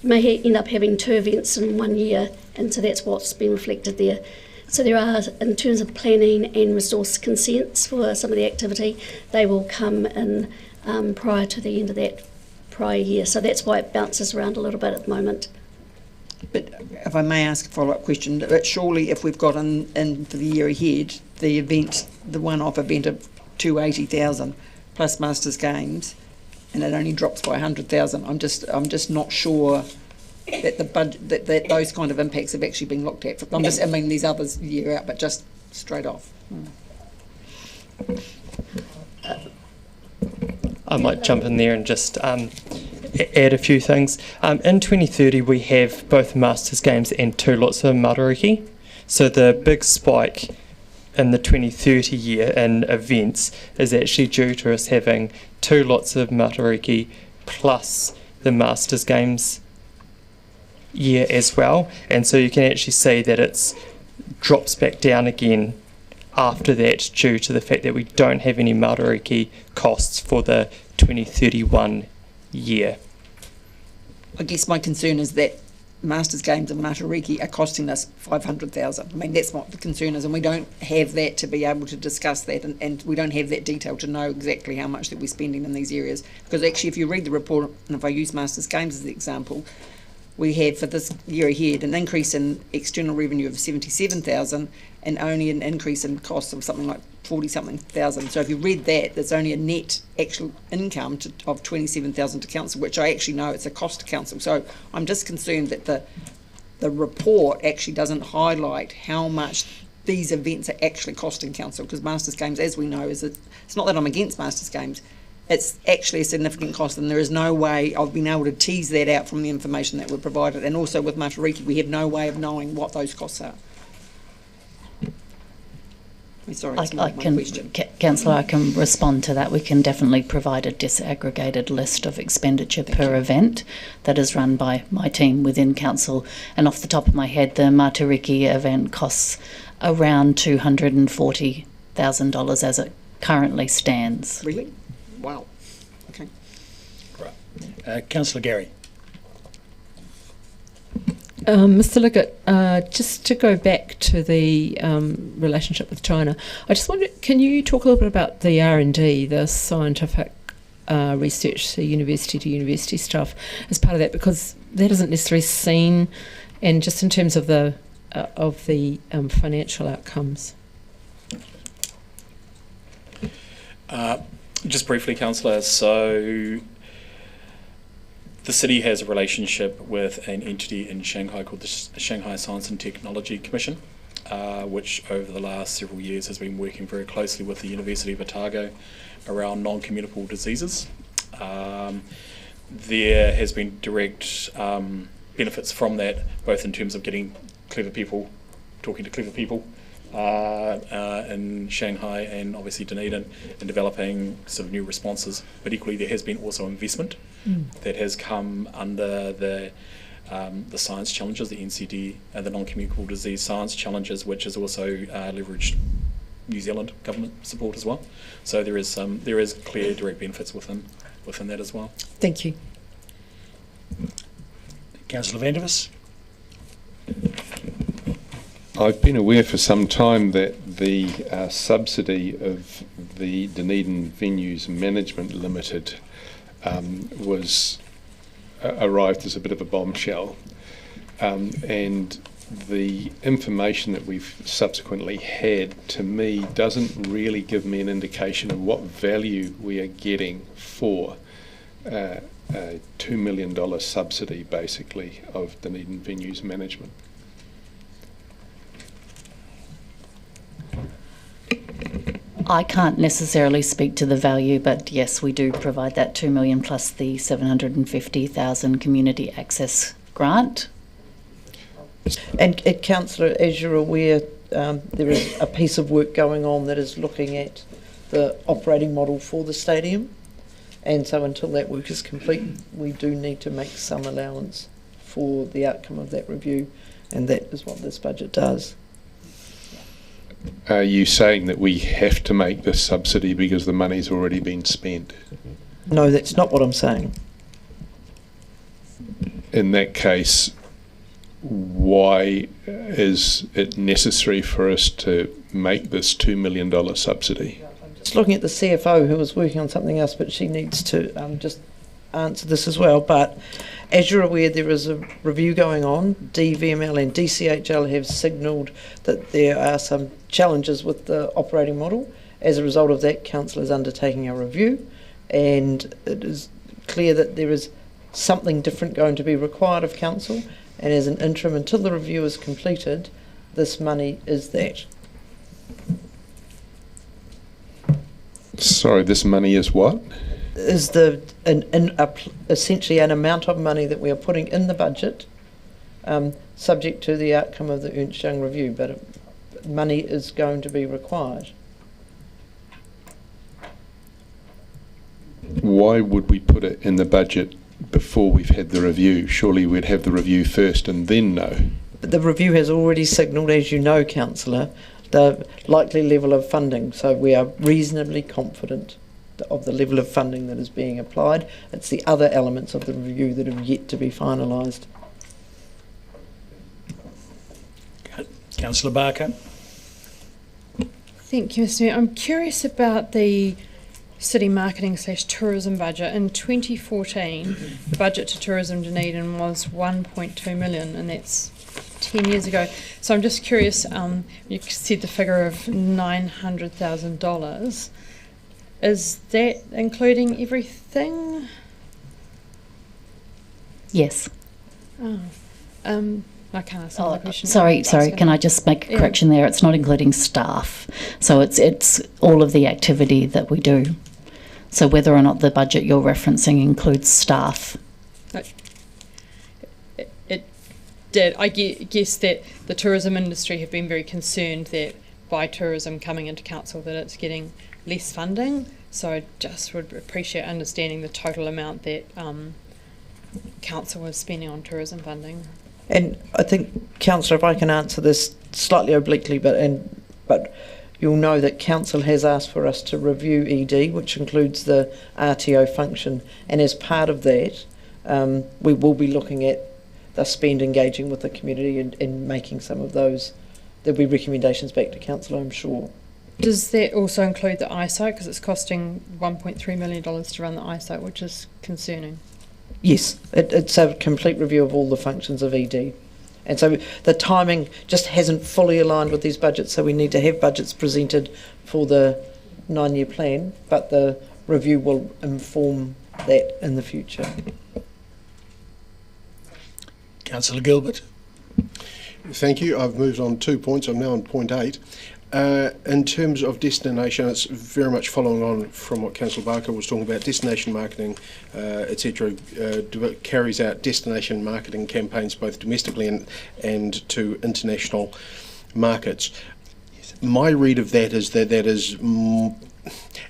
may end up having 2 events in 1 year, and so that's what's been reflected there. So there are, in terms of planning and resource consents for some of the activity, they will come in prior to the end of that prior year. So that's why it bounces around a little bit at the moment. But if I may ask a follow-up question, but surely if we've got in for the year ahead, the one-off event of 280,000 plus Masters Games, and it only drops by 100,000, I'm just not sure that the budget that those kind of impacts have actually been looked at. I mean these others year out, but just straight off. I might jump in there and just add a few things. In 2030 we have both Masters Games and 2 lots of Matariki. So the big spike in the 2030 year in events is actually due to us having 2 lots of Matariki plus the Masters Games year as well, and so you can actually see that it drops back down again after that due to the fact that we don't have any Matariki costs for the 2031 year. I guess my concern is that Masters Games and Matariki are costing us 500,000. I mean, that's what the concern is, and we don't have that to be able to discuss that, and we don't have that detail to know exactly how much that we're spending in these areas. Because actually, if you read the report, and if I use Masters Games as the example, we had for this year ahead an increase in external revenue of 77,000 and only an increase in costs of something like 40-something thousand. So if you read that, there's only a net actual income of 27,000 to council, which I actually know it's a cost to council. So I'm just concerned that the report actually doesn't highlight how much these events are actually costing council, because Masters Games, as we know, it's not that I'm against Masters Games, it's actually a significant cost, and there is no way I've been able to tease that out from the information that we're provided. And also with Matariki, we have no way of knowing what those costs are. Sorry, that's my question. Councillor, I can respond to that. We can definitely provide a disaggregated list of expenditure per event that is run by my team within council. And off the top of my head, the Matariki event costs around $240,000 as it currently stands. Really? Wow. Okay. Right. Councillor Gary. Mr. Liggett, just to go back to the relationship with China, I just wonder, can you talk a little bit about the R&D, the scientific research, the university to university stuff, as part of that, because that isn't necessarily seen, and just in terms of the financial outcomes. Just briefly, Councillor, so the city has a relationship with an entity in Shanghai called the Shanghai Science and Technology Commission, which over the last several years has been working very closely with the University of Otago around non-communicable diseases. There has been direct benefits from that, both in terms of getting clever people, talking to clever people, in Shanghai and obviously Dunedin, and developing sort of new responses. But equally, there has been also investment that has come under the the science challenges, the NCD, the non-communicable disease science challenges, which is also leveraged New Zealand government support as well. So there is clear direct benefits within that as well. Thank you. Councillor Vandevers. I've been aware for some time that the subsidy of the Dunedin Venues Management Limited was arrived as a bit of a bombshell, and the information that we've subsequently had, to me, doesn't really give me an indication of what value we are getting for a $2 million subsidy, basically, of Dunedin Venues Management. I can't necessarily speak to the value, but yes, we do provide that $2 million plus the $750,000 community access grant. And Councillor, as you're aware, there is a piece of work going on that is looking at the operating model for the stadium, and so until that work is complete, we do need to make some allowance for the outcome of that review, and that is what this budget does. Are you saying that we have to make this subsidy because the money's already been spent? No, that's not what I'm saying. In that case, why is it necessary for us to make this $2 million subsidy? Just looking at the CFO, who was working on something else, but she needs to just answer this as well. But as you're aware, there is a review going on. DVML and DCHL have signalled that there are some challenges with the operating model. As a result of that, Council is undertaking a review, and it is clear that there is something different going to be required of Council, and as an interim, until the review is completed, this money is that. Sorry, this money is what? Is essentially an amount of money that we are putting in the budget, subject to the outcome of the Ernst Young review, but money is going to be required. Why would we put it in the budget before we've had the review? Surely we'd have the review first and then know. But the review has already signalled, as you know, Councillor, the likely level of funding, so we are reasonably confident of the level of funding that is being applied. It's the other elements of the review that have yet to be finalised. Councillor Barker. Thank you, Mr. Mayor. I'm curious about the city marketing / tourism budget. In 2014, the budget to tourism Dunedin was $1.2 million, and that's 10 years ago. So I'm just curious, you said the figure of $900,000. Is that including everything? Yes. Oh. I can't ask another question. Sorry. Can I just make a correction there? It's not including staff. So it's all of the activity that we do. So whether or not the budget you're referencing includes staff. It did. I guess that the tourism industry have been very concerned that by tourism coming into council that it's getting less funding. So I just would appreciate understanding the total amount that council is spending on tourism funding. And I think, Councillor, if I can answer this slightly obliquely, but you'll know that Council has asked for us to review ED, which includes the RTO function, and as part of that, we will be looking at the spend engaging with the community and making some of those. There'll be recommendations back to Council, I'm sure. Does that also include the eyesight? Because it's costing $1.3 million to run the eyesight, which is concerning. Yes, it's a complete review of all the functions of ED. And so the timing just hasn't fully aligned with these budgets, so we need to have budgets presented for the 9-year plan, but the review will inform that in the future. Councillor Gilbert. Thank you. I've moved on 2 points. I'm now on point 8. In terms of destination, it's very much following on from what Councillor Barker was talking about. Destination marketing, etc., carries out destination marketing campaigns both domestically and to international markets. My read of that is that that is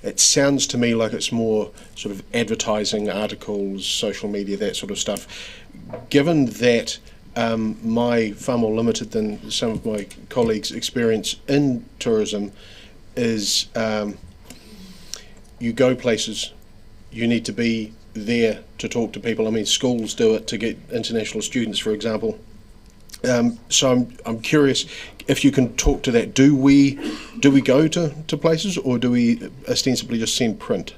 it sounds to me like it's more sort of advertising, articles, social media, that sort of stuff. Given that my far more limited than some of my colleagues' experience in tourism is you go places, you need to be there to talk to people. I mean, schools do it to get international students, for example. So I'm curious if you can talk to that. Do we go to places, or do we ostensibly just send print?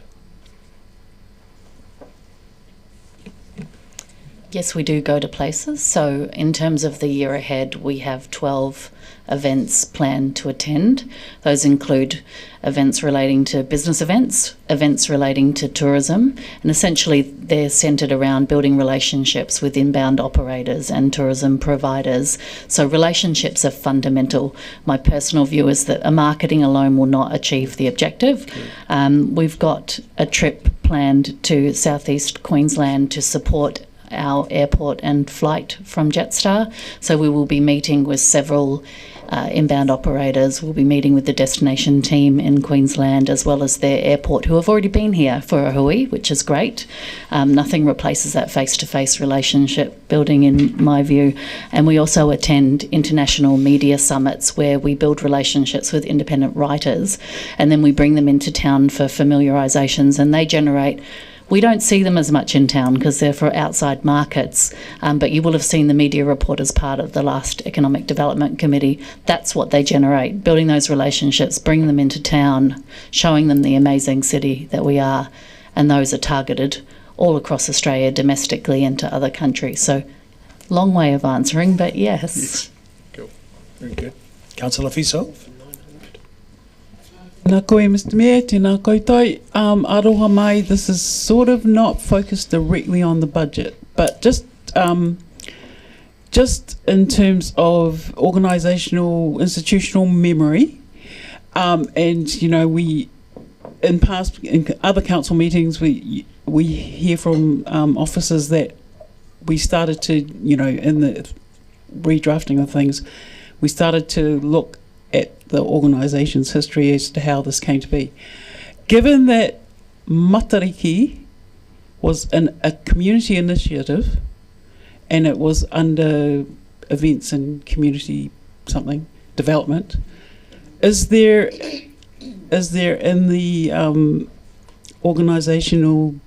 Yes, we do go to places. So in terms of the year ahead, we have 12 events planned to attend. Those include events relating to business events, events relating to tourism, and essentially they're centred around building relationships with inbound operators and tourism providers. So relationships are fundamental. My personal view is that a marketing alone will not achieve the objective. We've got a trip planned to southeast Queensland to support our airport and flight from Jetstar. So we will be meeting with several inbound operators. We'll be meeting with the destination team in Queensland as well as their airport, who have already been here for a hui, which is great. Nothing replaces that face-to-face relationship building, in my view. And we also attend international media summits where we build relationships with independent writers, and then we bring them into town for familiarisations, and they generate. We don't see them as much in town because they're for outside markets, but you will have seen the media report as part of the last Economic Development Committee. That's what they generate, building those relationships, bringing them into town, showing them the amazing city that we are, and those are targeted all across Australia, domestically and to other countries. So, long way of answering, but yes. Cool. Very good. Councillor Fiso. Nā koe, Mr Mayor, tēnā koutou. Aroha mai, this is sort of not focused directly on the budget, but just in terms of organisational, institutional memory, and you know, in other council meetings, we hear from officers that we started to, you know, in the redrafting of things, we started to look at the organisation's history as to how this came to be. Given that Matariki was a community initiative and it was under events and community something development, is there in the organisational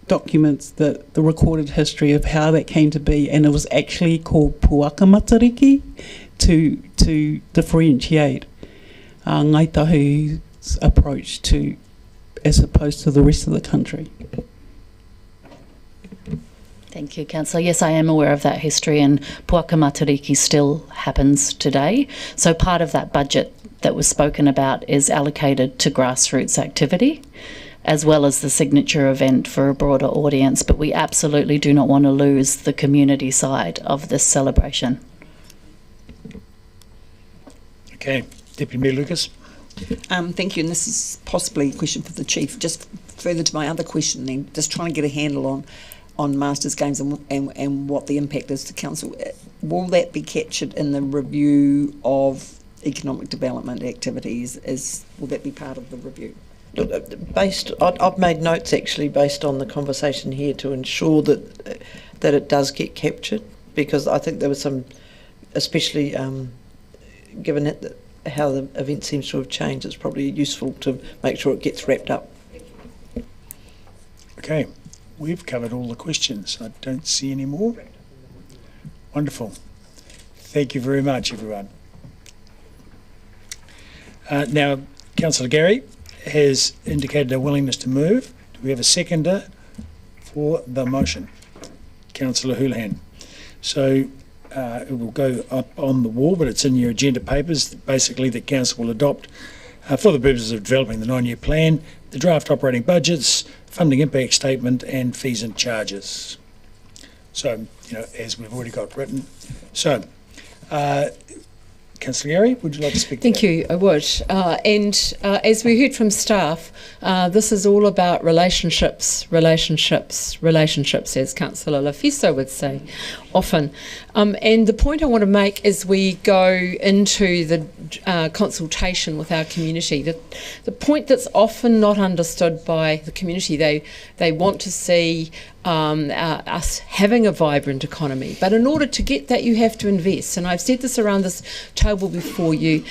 documents the recorded history of how that came to be, and it was actually called Puaka Matariki to differentiate Ngāi Tahu's approach to, as opposed to the rest of the country? Thank you, Councillor. Yes, I am aware of that history, and Puaka Matariki still happens today. So part of that budget that was spoken about is allocated to grassroots activity, as well as the signature event for a broader audience. But we absolutely do not want to lose the community side of this celebration. Okay, Deputy Mayor Lucas. Thank you, and this is possibly a question for the Chief. Just further to my other question then, just trying to get a handle on Masters Games and what the impact is to Council. Will that be captured in the review of economic development activities? Will that be part of the review? I've made notes actually based on the conversation here to ensure that it does get captured, because I think there was some, especially given how the event seems to have changed, it's probably useful to make sure it gets wrapped up. Okay, we've covered all the questions. I don't see any more. Wonderful. Thank you very much, everyone. Now, Councillor Gary has indicated a willingness to move. Do we have a seconder for the motion? Councillor Houlihan. So it will go up on the wall, but it's in your agenda papers, basically that Council will adopt for the purposes of developing the 9-year plan, the draft operating budgets, funding impact statement and fees and charges. So, you know, as we've already got written. So, Councillor Gary, would you like to speak to Thank that? you, I would. As we heard from staff, this is all about relationships, as Councillor Lafiso would say often. And the point I want to make as we go into the consultation with our community, the point that's often not understood by the community, they want to see us having a vibrant economy. But in order to get that, you have to invest. And I've said this around this table before, you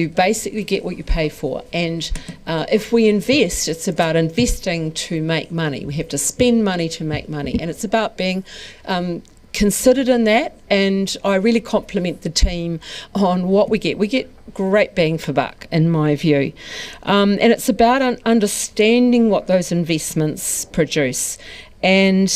basically get what you pay for. And if we invest, it's about investing to make money. We have to spend money to make money. And it's about being considered in that, and I really compliment the team on what we get. We get great bang for buck, in my view. And it's about understanding what those investments produce. And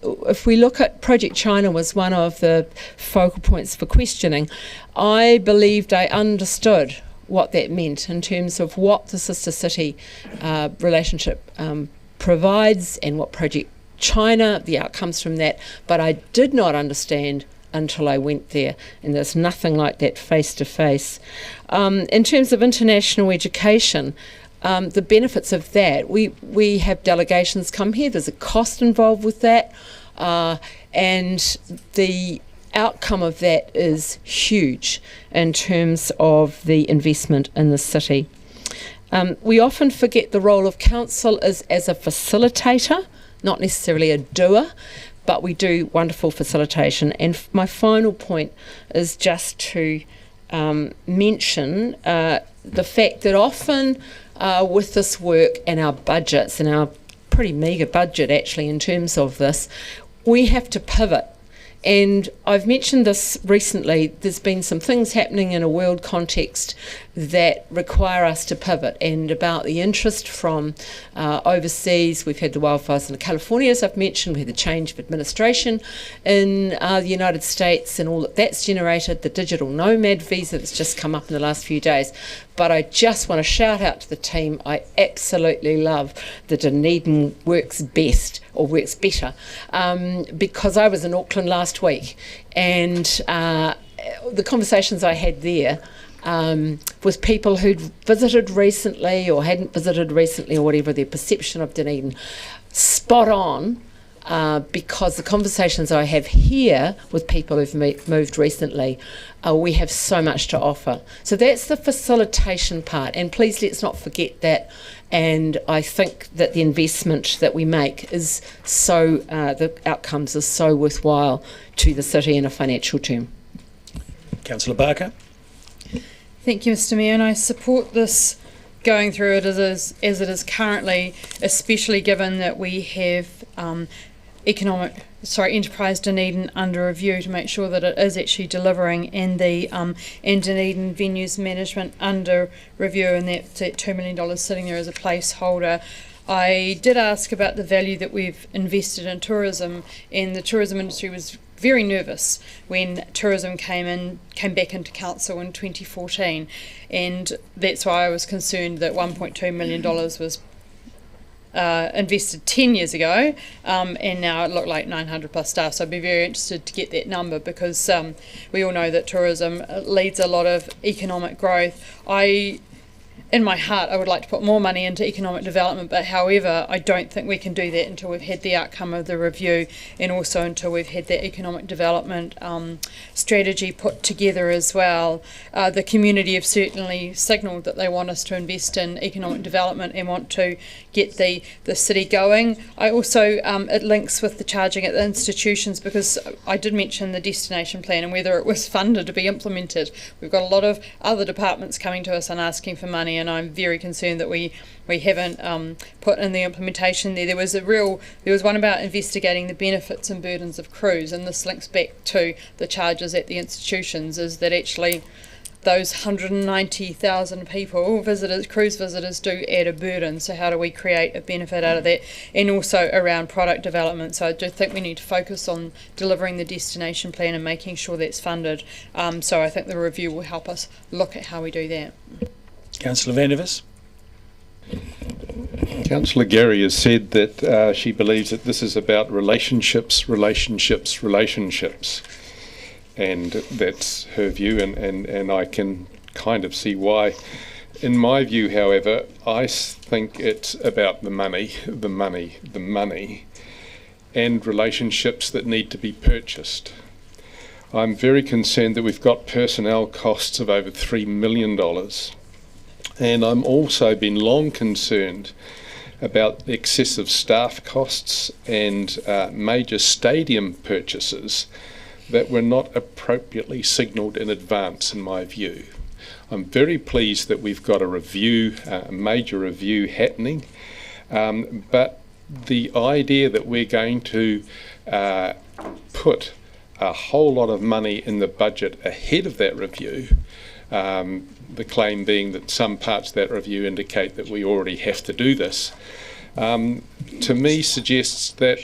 if we look at Project China was one of the focal points for questioning, I believed I understood what that meant in terms of what the sister city relationship provides and what Project China, the outcomes from that, but I did not understand until I went there, and there's nothing like that face to face. In terms of international education, the benefits of that, we have delegations come here, there's a cost involved with that, and the outcome of that is huge in terms of the investment in the city. We often forget the role of council as a facilitator, not necessarily a doer, but we do wonderful facilitation. And my final point is just to mention the fact that often with this work and our budgets, and our pretty meagre budget actually in terms of this, we have to pivot. And I've mentioned this recently, there's been some things happening in a world context that require us to pivot, and about the interest from overseas. We've had the wildfires in California, as I've mentioned, we had the change of administration in the United States and all that's generated, the digital nomad visa that's just come up in the last few days. But I just want to shout out to the team, I absolutely love the Dunedin works best, or works better, because I was in Auckland last week, and the conversations I had there with people who'd visited recently or hadn't visited recently, or whatever their perception of Dunedin, spot on, because the conversations I have here with people who've moved recently, we have so much to offer. So that's the facilitation part, and please let's not forget that. And I think that the investment that we make is so, the outcomes are so worthwhile to the city in a financial term. Councillor Barker. Thank you, Mr. Mayor, and I support this going through it as it is currently, especially given that we have Enterprise Dunedin under review to make sure that it is actually delivering, and the and Dunedin Venues Management under review, and that's at $2 million sitting there as a placeholder. I did ask about the value that we've invested in tourism, and the tourism industry was very nervous when tourism came back into council in 2014, and that's why I was concerned that $1.2 million was invested 10 years ago, and now it looked like 900 plus staff. So I'd be very interested to get that number, because we all know that tourism leads a lot of economic growth. In my heart, I would like to put more money into economic development, but however, I don't think we can do that until we've had the outcome of the review, and also until we've had that economic development strategy put together as well. The community have certainly signalled that they want us to invest in economic development and want to get the city going. I also, it links with the charging at the institutions, because I did mention the destination plan and whether it was funded to be implemented. We've got a lot of other departments coming to us and asking for money, and I'm very concerned that we haven't put in the implementation there. There was one about investigating the benefits and burdens of cruise, and this links back to the charges at the institutions, is that actually those 190,000 people, cruise visitors, do add a burden. So how do we create a benefit out of that? And also around product development. So I do think we need to focus on delivering the destination plan and making sure that's funded. So I think the review will help us look at how we do that. Councillor Van der Vis. Councillor Gary has said that she believes that this is about relationships. and that's her view, and I can kind of see why. In my view, however, I think it's about the money, and relationships that need to be purchased. I'm very concerned that we've got personnel costs of over $3 million, and I'm also been long concerned about excessive staff costs and major stadium purchases that were not appropriately signalled in advance, in my view. I'm very pleased that we've got a review, a major review happening, but the idea that we're going to put a whole lot of money in the budget ahead of that review, the claim being that some parts of that review indicate that we already have to do this, to me suggests that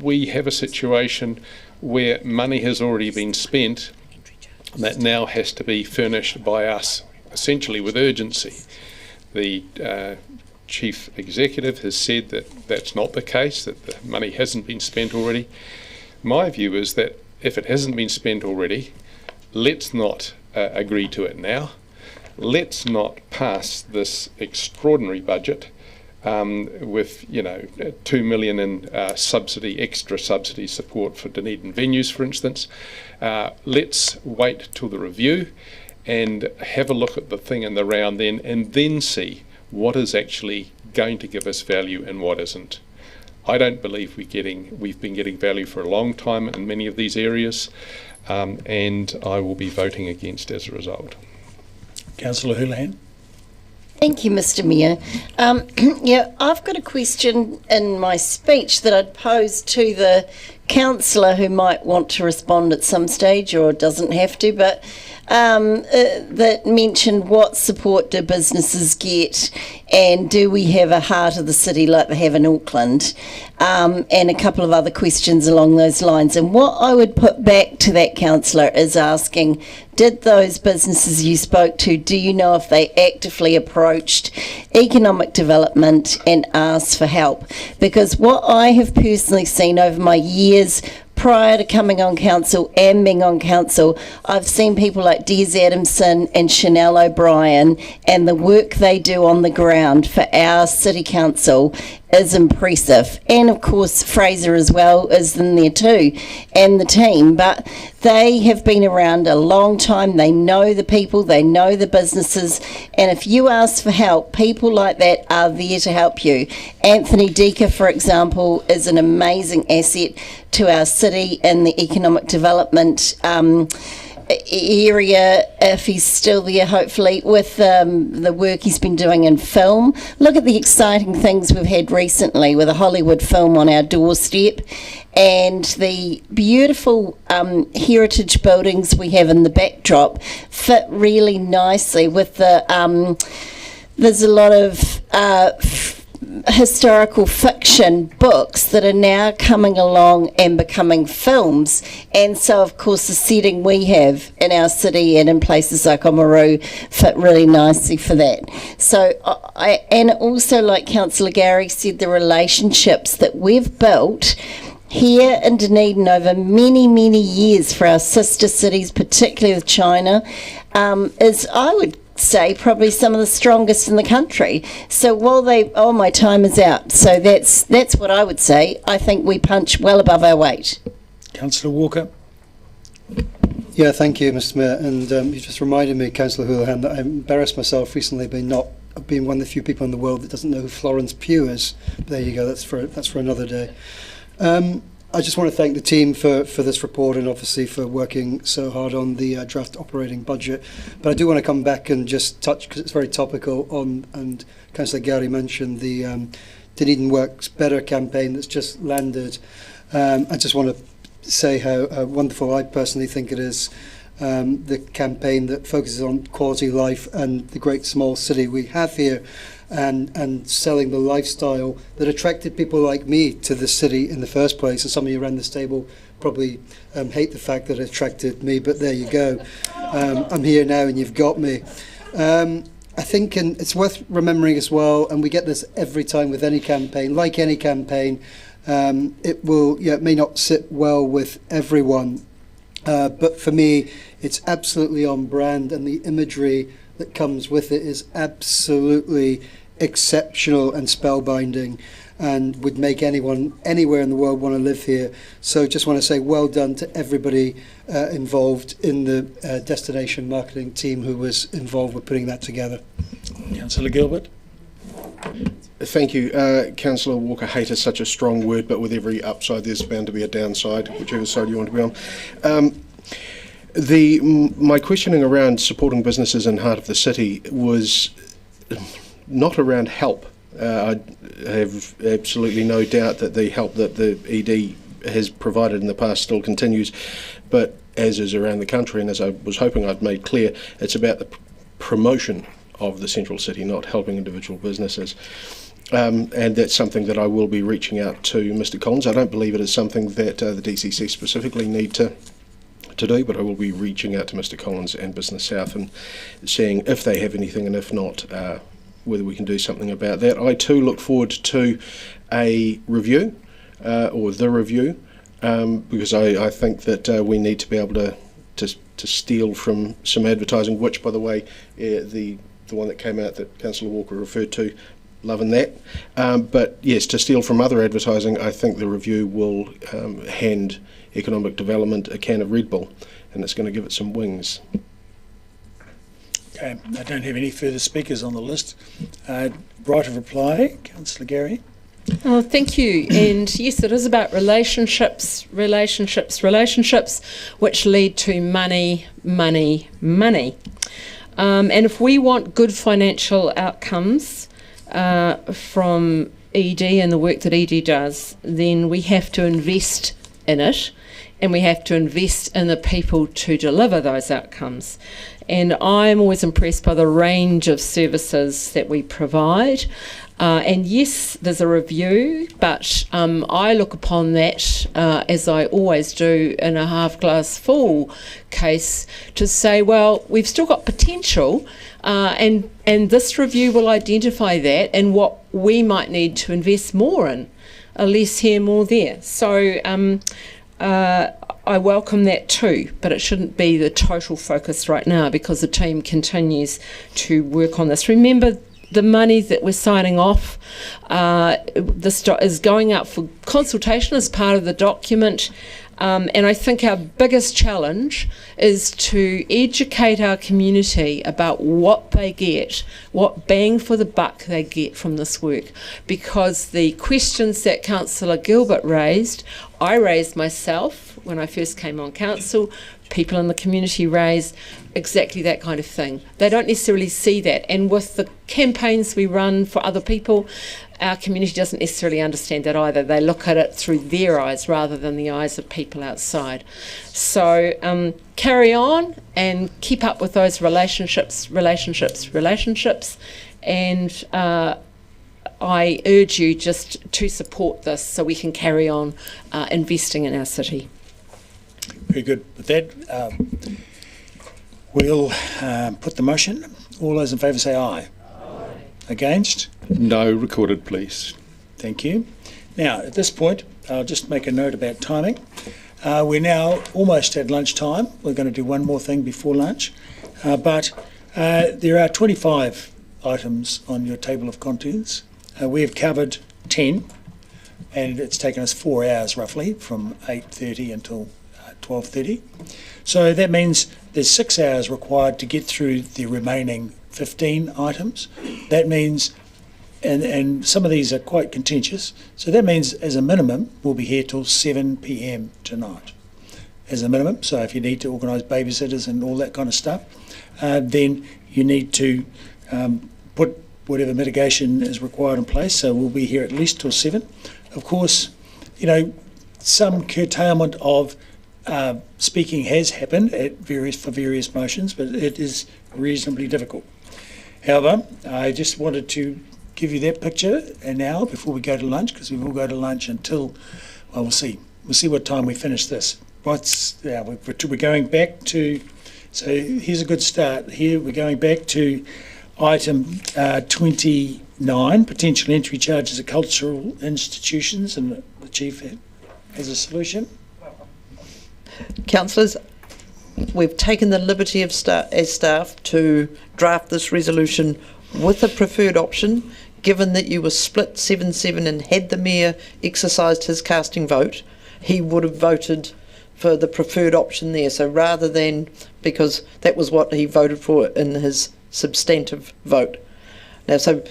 we have a situation where money has already been spent that now has to be furnished by us, essentially with urgency. The Chief Executive has said that that's not the case, that the money hasn't been spent already. My view is that if it hasn't been spent already, let's not agree to it now. Let's not pass this extraordinary budget with, $2 million in extra subsidy support for Dunedin venues, for instance. Let's wait till the review and have a look at the thing in the round then, and then see what is actually going to give us value and what isn't. I don't believe we've been getting value for a long time in many of these areas, and I will be voting against as a result. Councillor Houlihan. Thank you, Mr. Mayor. I've got a question in my speech that I'd pose to the councillor who might want to respond at some stage or doesn't have to, but that mentioned what support do businesses get, and do we have a heart of the city like they have in Auckland, and a couple of other questions along those lines. And what I would put back to that councillor is asking, did those businesses you spoke to, do you know if they actively approached economic development and asked for help? Because what I have personally seen over my years prior to coming on council and being on council, I've seen people like Des Adamson and Chanel O'Brien, and the work they do on the ground for our city council is impressive. And of course Fraser as well is in there too, and the team, but they have been around a long time. They know the people, they know the businesses, and if you ask for help, people like that are there to help you. Anthony Deaker, for example, is an amazing asset to our city in the economic development area, if he's still there, hopefully, with the work he's been doing in film. Look at the exciting things we've had recently with a Hollywood film on our doorstep, and the beautiful heritage buildings we have in the backdrop fit really nicely with the there's a lot of historical fiction books that are now coming along and becoming films, and so of course the setting we have in our city and in places like Oamaru fit really nicely for that. So and also, like Councillor Gary said, the relationships that we've built here in Dunedin over many, many years for our sister cities, particularly with China, is, I would say, probably some of the strongest in the country. So while my time is out. So that's what I would say. I think we punch well above our weight. Councillor Walker. Yeah, thank you, Mr. Mayor. And you just reminded me, Councillor Houlihan, that I embarrassed myself recently by not being one of the few people in the world that doesn't know who Florence Pugh is. There you go. That's for another day. I just want to thank the team for this report, and obviously for working so hard on the draft operating budget. But I do want to come back and just touch, because it's very topical, on, and Councillor Gary mentioned the Dunedin Works Better campaign that's just landed. I just want to say how wonderful I personally think it is, the campaign that focuses on quality life and the great small city we have here, and selling the lifestyle that attracted people like me to the city in the first place. And some of you around this table probably hate the fact that it attracted me, but there you go. I'm here now and you've got me. I think it's worth remembering as well, and we get this every time with any campaign, like any campaign, it may not sit well with everyone. But for me, it's absolutely on brand, and the imagery that comes with it is absolutely exceptional and spellbinding, and would make anyone anywhere in the world want to live here. So just want to say well done to everybody involved in the destination marketing team who was involved with putting that together. Councillor Gilbert. Thank you. Councillor Walker, hate is such a strong word, but with every upside there's bound to be a downside, whichever side you want to be on. My questioning around supporting businesses in heart of the city was not around help. I have absolutely no doubt that the help that the ED has provided in the past still continues, but as is around the country, and as I was hoping I'd made clear, it's about the promotion of the central city, not helping individual businesses. And that's something that I will be reaching out to Mr. Collins. I don't believe it is something that the DCC specifically need to do, but I will be reaching out to Mr. Collins and Business South and seeing if they have anything, and if not, whether we can do something about that. I too look forward to a review, or the review, because I think that we need to be able to steal from some advertising, which, by the way, the one that came out that Councillor Walker referred to, loving that. But yes, to steal from other advertising, I think the review will hand economic development a can of Red Bull, and it's going to give it some wings. Okay, I don't have any further speakers on the list. Right of reply, Councillor Gary. Oh, thank you. And yes, it is about relationships, which lead to money. And if we want good financial outcomes from ED and the work that ED does, then we have to invest in it, and we have to invest in the people to deliver those outcomes. And I'm always impressed by the range of services that we provide. And yes, there's a review, but I look upon that, as I always do in a half glass full case, to say, well, we've still got potential, and this review will identify that and what we might need to invest more in, less here, more there. So I welcome that too, but it shouldn't be the total focus right now, because the team continues to work on this. Remember, the money that we're signing off is going out for consultation as part of the document, and I think our biggest challenge is to educate our community about what they get, what bang for the buck they get from this work, because the questions that Councillor Gilbert raised, I raised myself when I first came on council. People in the community raise exactly that kind of thing. They don't necessarily see that, and with the campaigns we run for other people, our community doesn't necessarily understand that either. They look at it through their eyes rather than the eyes of people outside. So carry on and keep up with those relationships, and I urge you just to support this so we can carry on investing in our city. Very good. With that, we'll put the motion. All those in favour say aye. Aye. Against? No, recorded, please. Thank you. Now, at this point, I'll just make a note about timing. We're now almost at lunchtime. We're going to do one more thing before lunch. But there are 25 items on your table of contents. We have covered 10, and it's taken us 4 hours roughly, from 8:30 until 12:30. So that means there's 6 hours required to get through the remaining 15 items. That means, and some of these are quite contentious, so that means as a minimum we'll be here till 7 p.m. tonight, as a minimum. So if you need to organise babysitters and all that kind of stuff, then you need to put whatever mitigation is required in place. So we'll be here at least till 7. Of course, you know, some curtailment of speaking has happened for various motions, but it is reasonably difficult. However, I just wanted to give you that picture and now before we go to lunch, because we will go to lunch until, well, we'll see what time we finish this. We're going back to, so here's a good start. Here we're going back to item 29, potential entry charges of cultural institutions, and the Chief has a solution. Councillors, we've taken the liberty of as staff to draft this resolution with a preferred option, given that you were split 7-7 and had the Mayor exercised his casting vote, he would have voted for the preferred option there. So rather than, because that was what he voted for in his substantive vote. Now, so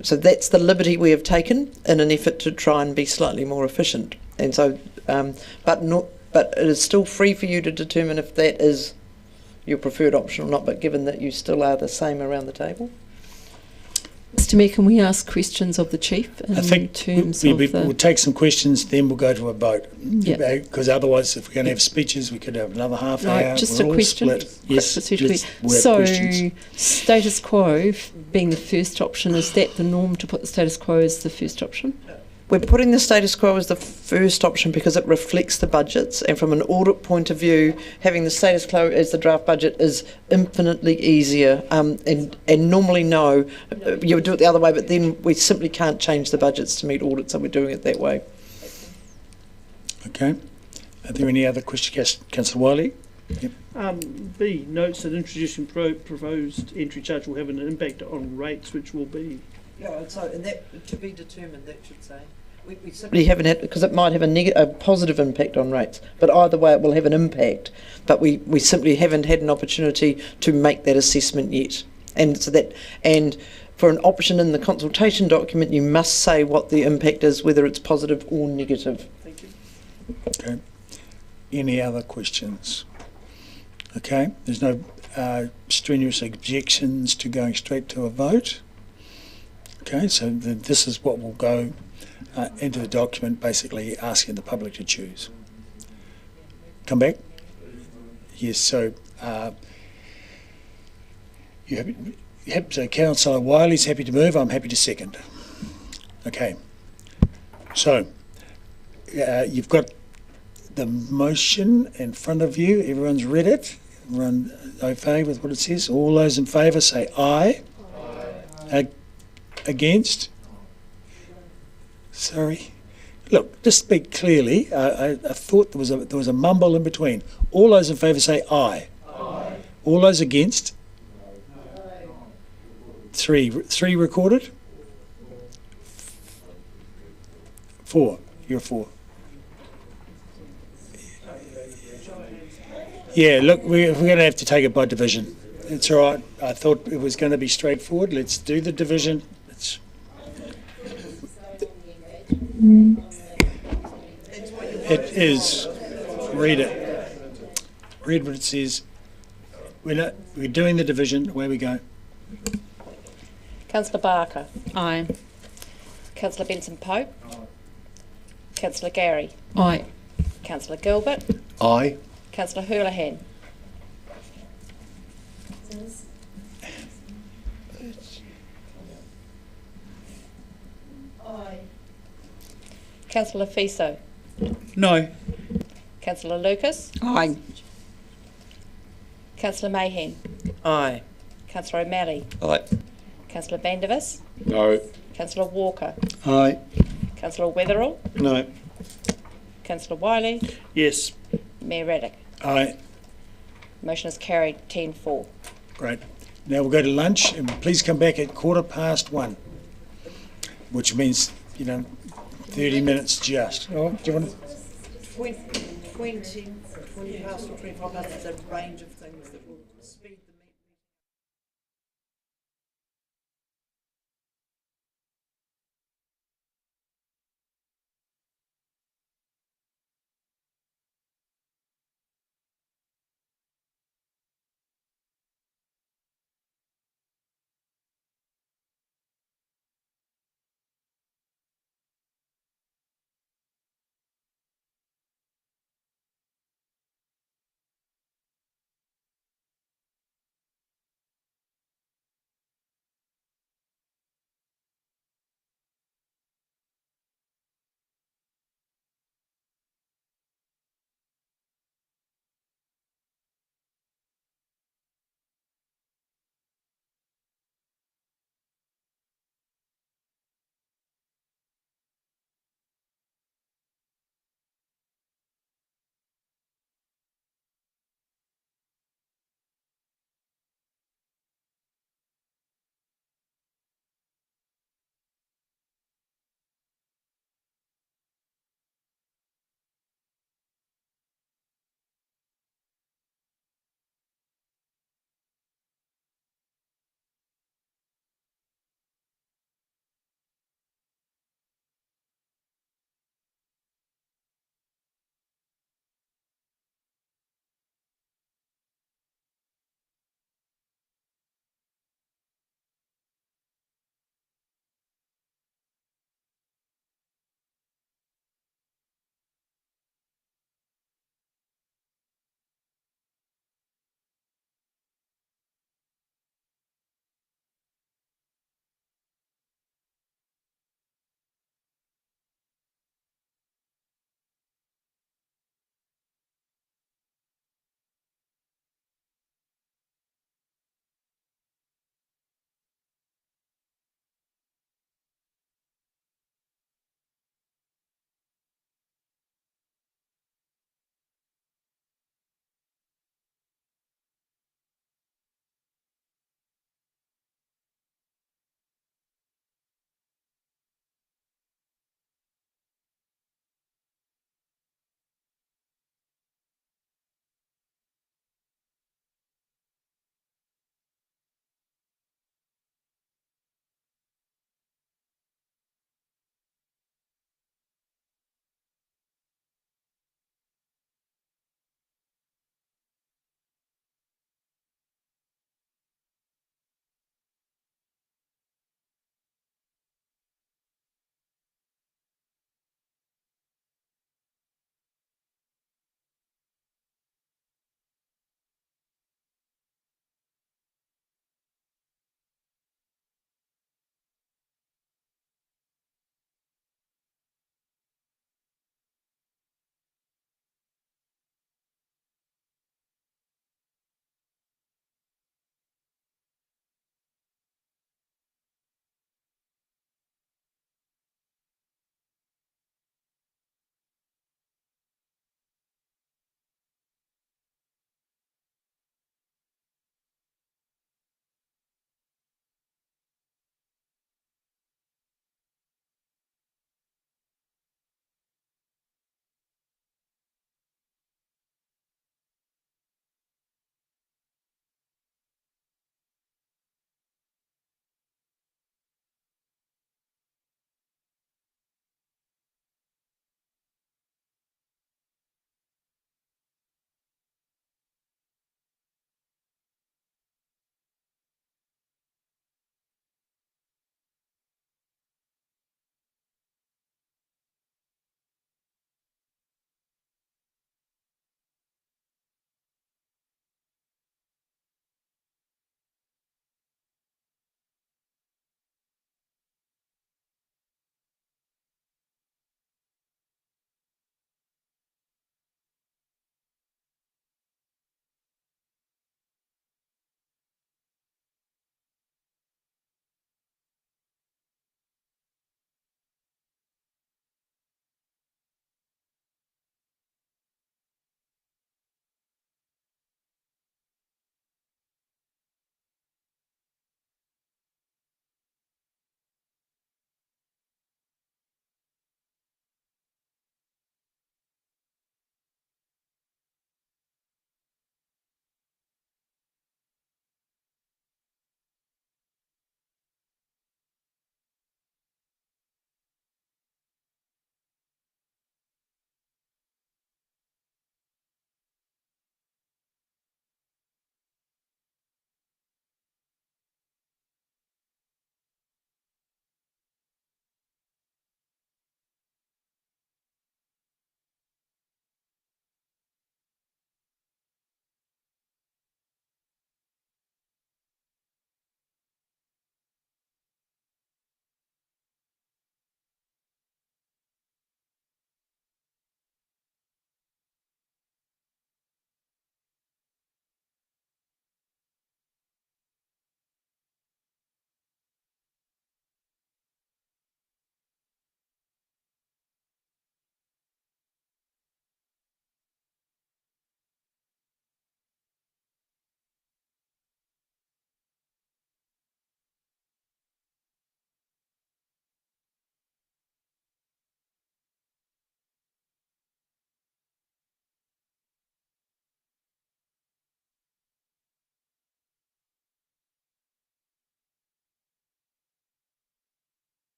that's the liberty we have taken in an effort to try and be slightly more efficient. And so, but it is still free for you to determine if that is your preferred option or not, but given that you still are the same around the table. Mr Mayor, can we ask questions of the Chief in I think terms we'll take some questions, then we'll go to a vote. Yep. Because otherwise, if we're going to have speeches, we could have another half Right, hour. just We're a all question. split. Yes, we'll have so questions. status quo being the first option, is that the norm to put the status quo as the first option? We're putting the status quo as the first option because it reflects the budgets, and from an audit point of view, having the status quo as the draft budget is infinitely easier. And normally, no, you would do it the other way, but then we simply can't change the budgets to meet audit, so we're doing it that way. Okay. Are there any other questions, Councillor Wiley? Yep. B notes that introducing proposed entry charge will have an impact on rates, which will be. Yeah, so and that to be determined. That should say. We simply haven't had, because it might have a positive impact on rates, but either way it will have an impact. But we simply haven't had an opportunity to make that assessment yet. And so and for an option in the consultation document, you must say what the impact is, whether it's positive or negative. Thank you. Okay. Any other questions? Okay. There's no strenuous objections to going straight to a vote. Okay, so this is what will go into the document, basically asking the public to choose. Come back? Yes, so so Councillor Wiley's happy to move, I'm happy to second. Okay, so you've got the motion in front of you, everyone's read it, everyone okay with what it says? All those in favour say aye. Aye. Against? Sorry. Look, just speak clearly. I thought there was a mumble in between. All those in favour say aye. Aye. All those against? Aye. Three recorded? 4. You're 4. Yeah, look, we're going to have to take it by division. It's all right. I thought it was going to be straightforward. Let's do the division. It is. Read it. Read what it says. We're doing the division. Away we go. Councillor Barker. Aye. Councillor Benson Pope. Councillor Gary. Aye. Councillor Gilbert. Aye. Councillor Hurlahan. Aye. Councillor Fiso. No. Councillor Lucas. Aye. Councillor Mayhem. Aye. Councillor O'Malley. Aye. Councillor Vandervis. No. Councillor Walker. Aye. Councillor Weatherall. No. Councillor Wiley. Yes. Mayor Raddick. Aye. Motion is carried 10-4. Great. Now we'll go to lunch, and please come back at 1:15, which means, 30 minutes just. Oh, do you want to? 20 past or 25 past is a range of things that will speed the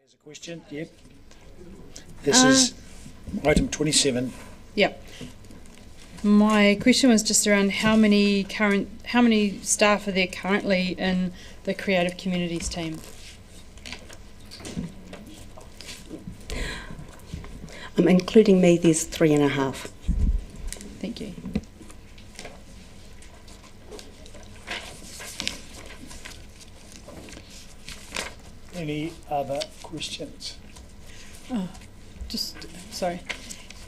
Has a question? Yep. This is item 27. Yep. My question was just around how many staff are there currently in the Creative Communities team? Including me, there's 3.5. Thank you. Any other questions? Oh, sorry.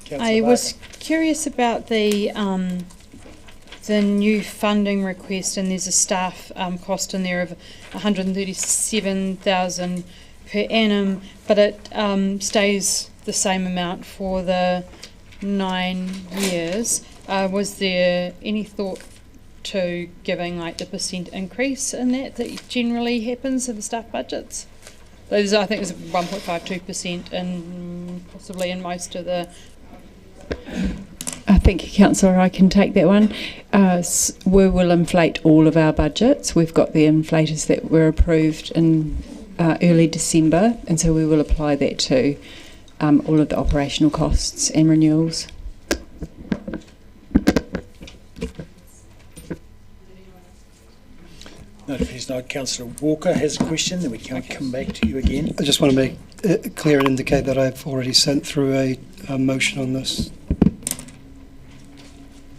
Councillor I was Barker. curious about the new funding request, and there's a staff cost in there of 137,000 per annum, but it stays the same amount for the 9 years. Was there any thought to giving like the % increase in that generally happens in the staff budgets? I think it was 1.52% and possibly in most of the... Thank you, Councillor. I can take that one. We will inflate all of our budgets. We've got the inflators that were approved in early December, and so we will apply that to all of the operational costs and renewals. No, if he's not, Councillor Walker has a question, then we can come back to you again. I just want to make it clear and indicate that I've already sent through a motion on this.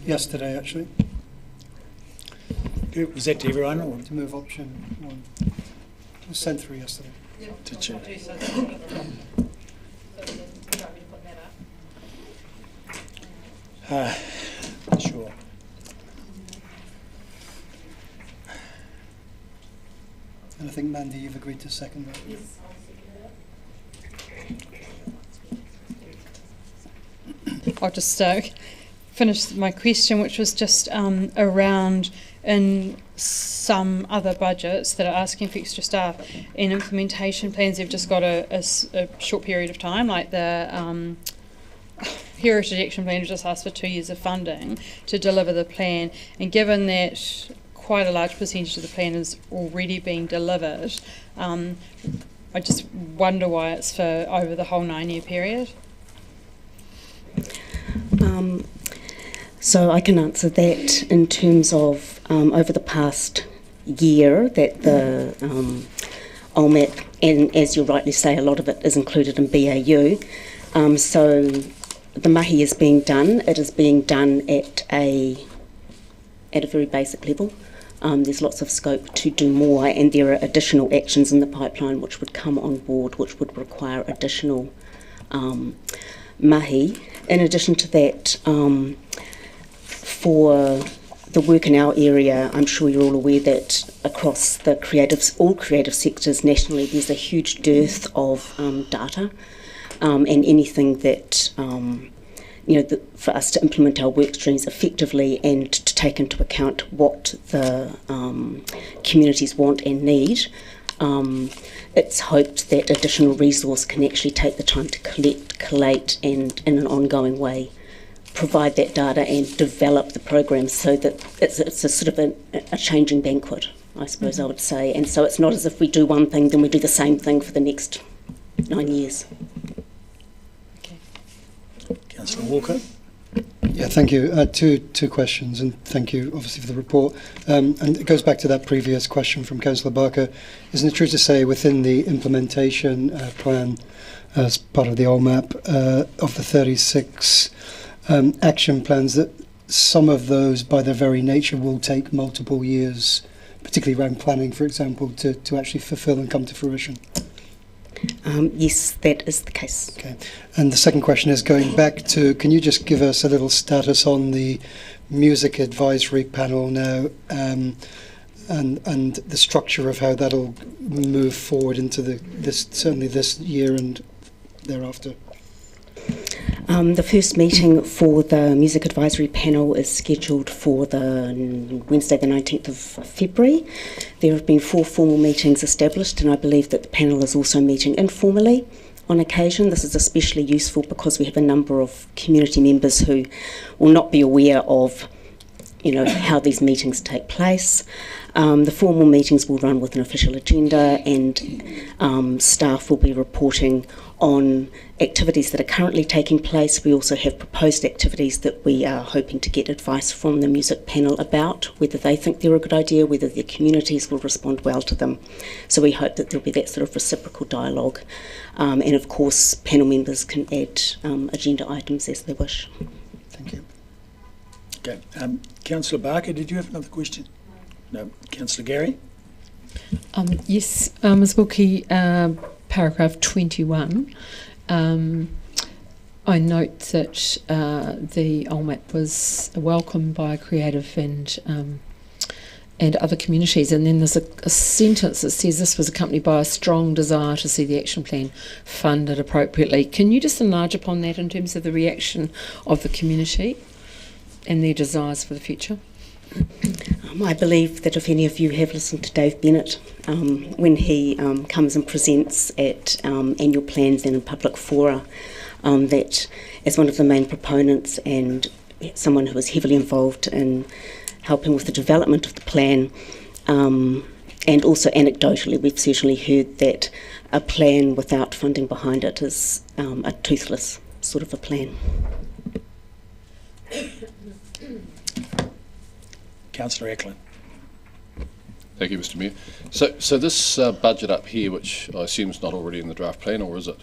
Yesterday, actually. Was that to everyone? Or? To move option 1. It was sent through yesterday. Did you? Sure. And I think, Mandy, you've agreed to second that. Yes, I'll second that. I'll just finish my question, which was just around in some other budgets that are asking for extra staff and implementation plans, they've just got a short period of time, like the Heritage Action Plan just asked for 2 years of funding to deliver the plan, and given that quite a large percentage of the plan is already being delivered, I just wonder why it's for over the whole 9-year period. So I can answer that in terms of over the past year that the OLMAP, and as you rightly say, a lot of it is included in BAU. So the mahi is being done. It is being done at a very basic level. There's lots of scope to do more, and there are additional actions in the pipeline which would come on board, which would require additional mahi. In addition to that, for the work in our area, I'm sure you're all aware that across the all creative sectors nationally, there's a huge dearth of data, and anything that for us to implement our work streams effectively and to take into account what the communities want and need, it's hoped that additional resource can actually take the time to collate, and in an ongoing way provide that data and develop the programs, so that it's a sort of a changing banquet, I suppose I would say. And so it's not as if we do one thing, then we do the same thing for the next 9 years. Councillor Walker. Yeah, thank you. Two questions, and thank you obviously for the report. And it goes back to that previous question from Councillor Barker. Isn't it true to say within the implementation plan, as part of the OLMAP, of the 36 action plans, that some of those, by their very nature, will take multiple years, particularly around planning, for example, to actually fulfil and come to fruition? Yes, that is the case. Okay. And the second question is going back to, can you just give us a little status on the music advisory panel now, and the structure of how that'll move forward into certainly this year and thereafter? The first meeting for the Music Advisory Panel is scheduled for the Wednesday the 19th of February. There have been 4 formal meetings established, and I believe that the panel is also meeting informally on occasion. This is especially useful because we have a number of community members who will not be aware of how these meetings take place. The formal meetings will run with an official agenda, and staff will be reporting on activities that are currently taking place. We also have proposed activities that we are hoping to get advice from the music panel about, whether they think they're a good idea, whether their communities will respond well to them. So we hope that there'll be that sort of reciprocal dialogue. And of course, panel members can add agenda items as they wish. Thank you. Okay. Councillor Barker, did you have another question? No. Councillor Gary? Yes, Ms Wilkie, paragraph 21. I note that the OLMAP was welcomed by creative and other communities, and then there's a sentence that says this was accompanied by a strong desire to see the action plan funded appropriately. Can you just enlarge upon that in terms of the reaction of the community and their desires for the future? I believe that if any of you have listened to Dave Bennett, when he comes and presents at annual plans and in public fora, that as one of the main proponents and someone who was heavily involved in helping with the development of the plan, and also anecdotally we've certainly heard that a plan without funding behind it is a toothless sort of a plan. Councillor Eklund. Thank you, Mr Mayor. So this budget up here, which I assume is not already in the draft plan, or is it?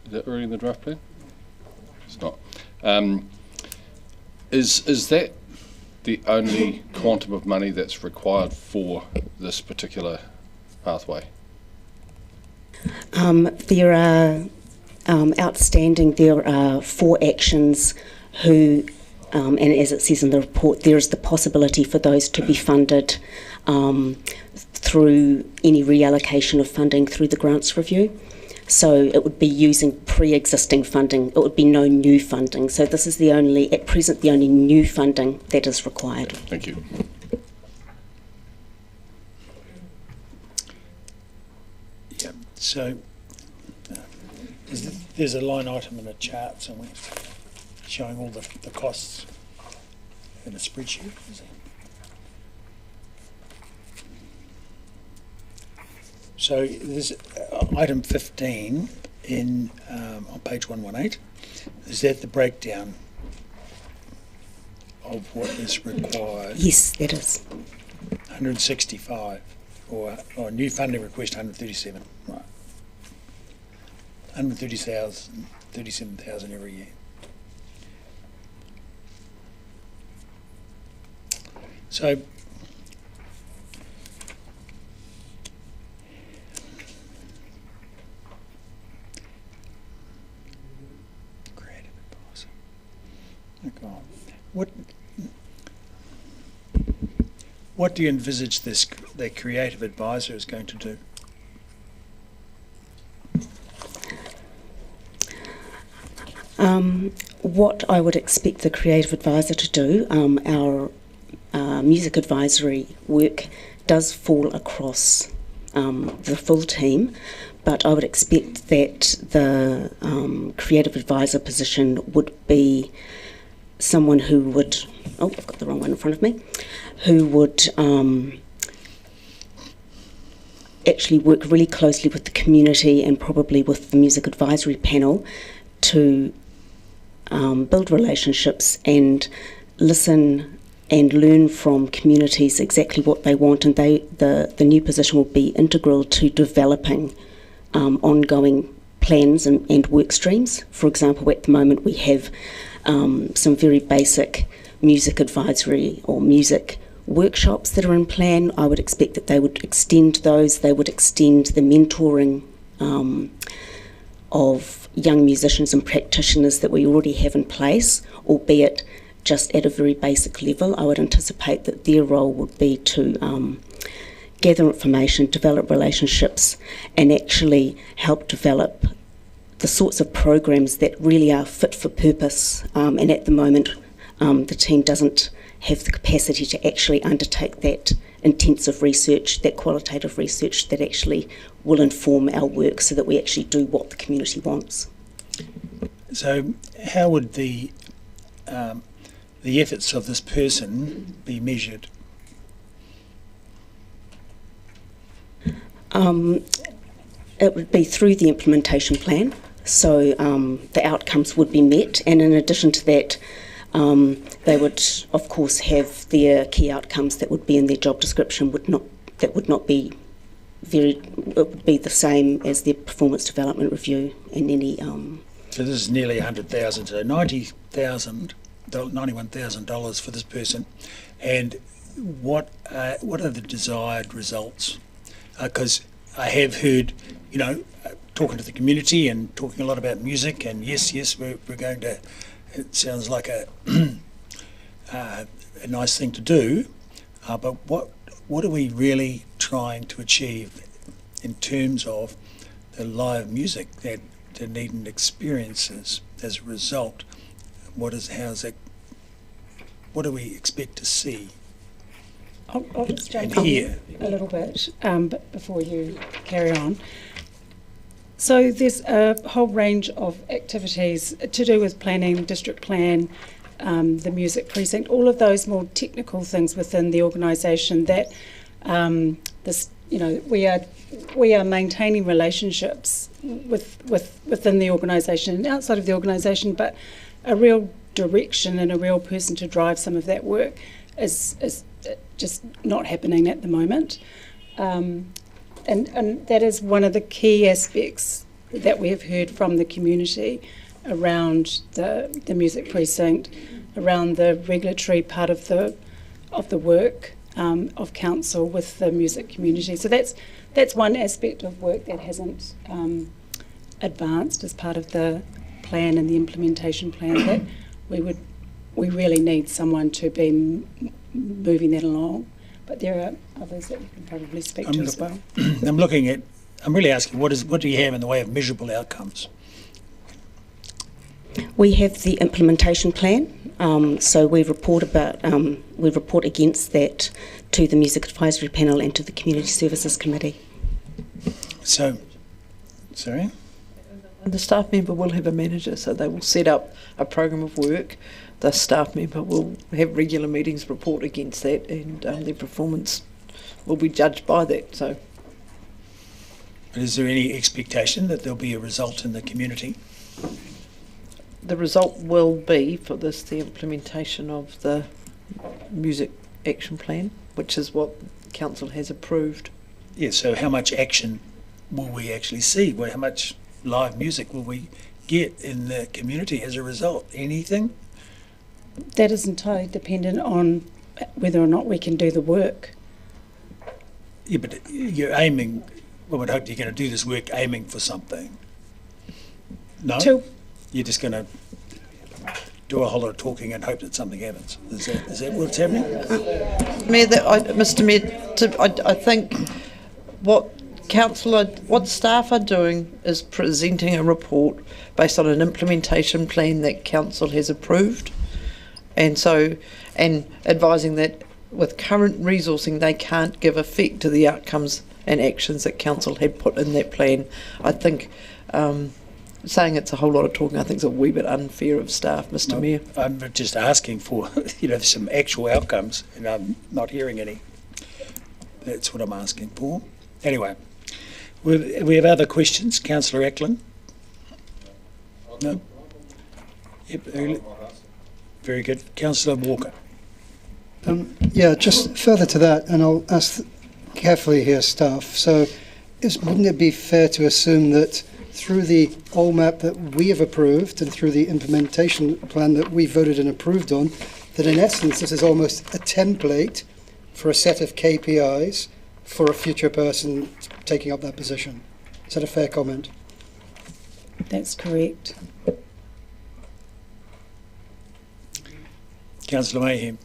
Is that already in the draft plan? It's not. Is that the only quantum of money that's required for this particular pathway? There are outstanding. There are 4 actions who. And as it says in the report, there is the possibility for those to be funded through any reallocation of funding through the grants review. So it would be using pre-existing funding. It would be no new funding. So this is at present, the only new funding that is required. Thank you. Yeah. So there's a line item in a chart somewhere showing all the costs in a spreadsheet. Is it? So there's item 15 on page 118. Is that the breakdown of what is required? Yes, that is. 165 or new funding request 137. Right. 130,000, 37,000 every year. So creative advisor. Okay. What do you envisage the creative advisor is going to do? What I would expect the creative advisor to do, our music advisory work does fall across the full team, but I would expect that the creative advisor position would be someone who would, I've got the wrong one in front of me, who would actually work really closely with the community and probably with the music advisory panel to build relationships and listen and learn from communities exactly what they want, and the new position will be integral to developing ongoing plans and work streams. For example, at the moment we have some very basic music advisory or music workshops that are in plan. I would expect that they would extend those. They would extend the mentoring of young musicians and practitioners that we already have in place, albeit just at a very basic level. I would anticipate that their role would be to gather information, develop relationships, and actually help develop the sorts of programs that really are fit for purpose. And at the moment, the team doesn't have the capacity to actually undertake that intensive research, that qualitative research that actually will inform our work so that we actually do what the community wants. So how would the the efforts of this person be measured? It would be through the implementation plan, so the outcomes would be met, and in addition to that, they would, of course, have their key outcomes that would be in their job description. It would be the same as their performance development review and any. So this is nearly $100,000, so $91,000 for this person, and what are the desired results? Because I have heard, talking to the community and talking a lot about music, and yes, we're going to. It sounds like a nice thing to do, but what are we really trying to achieve in terms of the live music that Dunedin experiences as a result? What do we expect to see? I'll just jump And in a little bit before you carry on. So there's a whole range of activities to do with planning, district plan, the music precinct, all of those more technical things within the organisation that we are maintaining relationships within the organisation and outside of the organisation, but a real direction and a real person to drive some of that work is just not happening at the moment. And that is one of the key aspects that we have heard from the community around the music precinct, around the regulatory part of the work of council with the music community. So that's one aspect of work that hasn't advanced as part of the plan and the implementation plan that we really need someone to be moving that along. But there are others that you can probably speak to as well. I'm really asking, what do you have in the way of measurable outcomes? We have the implementation plan, so we report against that to the Music Advisory Panel and to the Community Services Committee. So, sorry? And the staff member will have a manager, so they will set up a program of work. The staff member will have regular meetings, report against that, and their performance will be judged by that. So, is there any expectation that there'll be a result in the community? the result will be for this the implementation of the music action plan, which is what council has approved. Yeah, so how much action will we actually see? How much live music will we get in the community as a result? Anything? That is entirely dependent on whether or not we can do the work. Yeah, but you're aiming, one would hope you're going to do this work aiming for something. No? You're just going to do a whole lot of talking and hope that something happens. Is that what's happening? Mr Mayor, I think what staff are doing is presenting a report based on an implementation plan that council has approved, and advising that with current resourcing they can't give effect to the outcomes and actions that council had put in that plan. I think saying it's a whole lot of talking, I think is a wee bit unfair of staff, Mr Mayor. I'm just asking for some actual outcomes, and I'm not hearing any. That's what I'm asking for. Anyway, we have other questions. Councillor Ackland? No? Yep, very good. Councillor Walker? Yeah, just further to that, and I'll ask carefully here, staff. So wouldn't it be fair to assume that through the OLMAP that we have approved and through the implementation plan that we voted and approved on, that in essence this is almost a template for a set of KPIs for a future person taking up that position? Is that a fair comment? That's correct. Councillor Mayhem.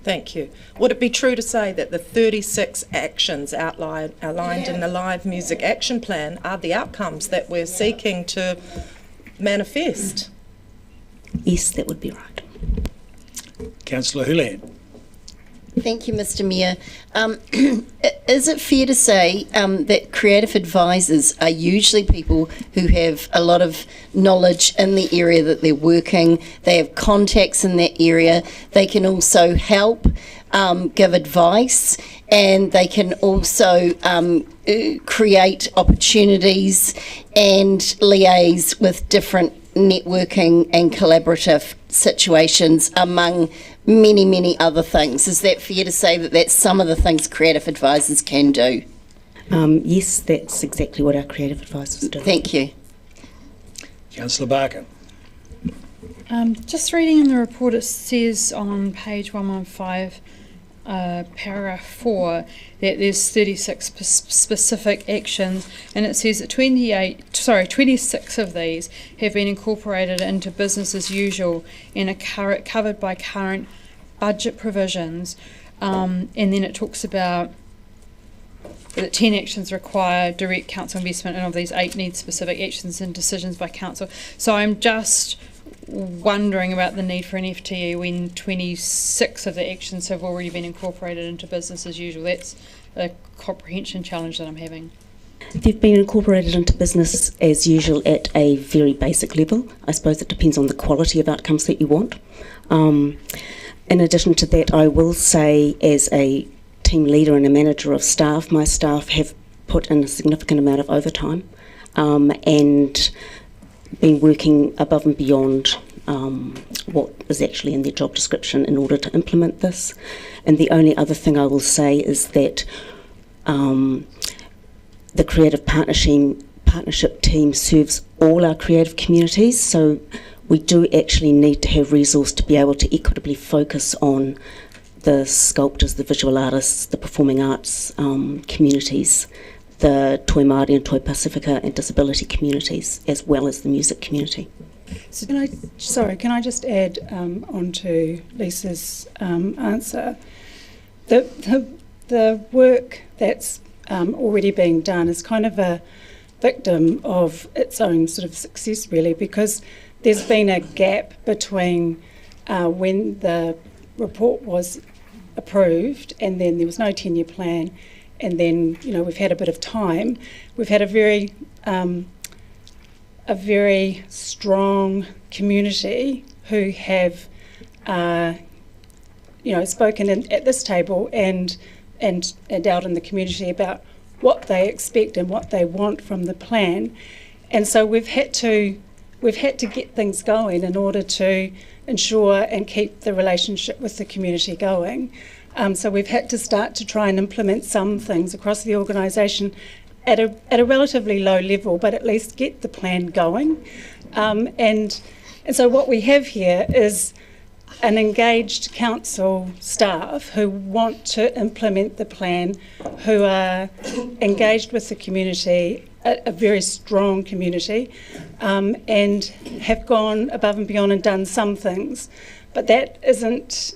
Thank you. Would it be true to say that the 36 actions outlined in the Live Music Action Plan are the outcomes that we're seeking to manifest? Yes, that would be right. Councillor Houlihan. Thank you, Mr. Mayor. Is it fair to say that creative advisors are usually people who have a lot of knowledge in the area that they're working, they have contacts in that area, they can also help give advice, and they can also create opportunities and liaise with different networking and collaborative situations among many, many other things? Is that fair to say that that's some of the things creative advisors can do? Yes, that's exactly what our creative advisors do. Thank you. Councillor Barker. Just reading in the report, it says on page 115, paragraph 4, that there's 36 specific actions, and it says that 26 of these have been incorporated into business as usual and are covered by current budget provisions. And then it talks about that 10 actions require direct council investment, and of these 8 need specific actions and decisions by council. So I'm just wondering about the need for an FTE when 26 of the actions have already been incorporated into business as usual. That's a comprehension challenge that I'm having. They've been incorporated into business as usual at a very basic level. I suppose it depends on the quality of outcomes that you want. In addition to that, I will say, as a team leader and a manager of staff, my staff have put in a significant amount of overtime and been working above and beyond what is actually in their job description in order to implement this. And the only other thing I will say is that the creative partnership team serves all our creative communities, so we do actually need to have resource to be able to equitably focus on the sculptors, the visual artists, the performing arts communities, the Toi Māori and Toi Pasifika and disability communities, as well as the music community. So can I just add on to Lisa's answer? The work that's already being done is kind of a victim of its own sort of success, really, because there's been a gap between when the report was approved and then there was no 10-year plan, and then we've had a bit of time. We've had a very strong community who have spoken at this table and out in the community about what they expect and what they want from the plan, and so we've had to get things going in order to ensure and keep the relationship with the community going. So we've had to start to try and implement some things across the organisation at a relatively low level, but at least get the plan going. And so what we have here is an engaged council staff who want to implement the plan, who are engaged with the community, a very strong community, and have gone above and beyond and done some things. But that isn't,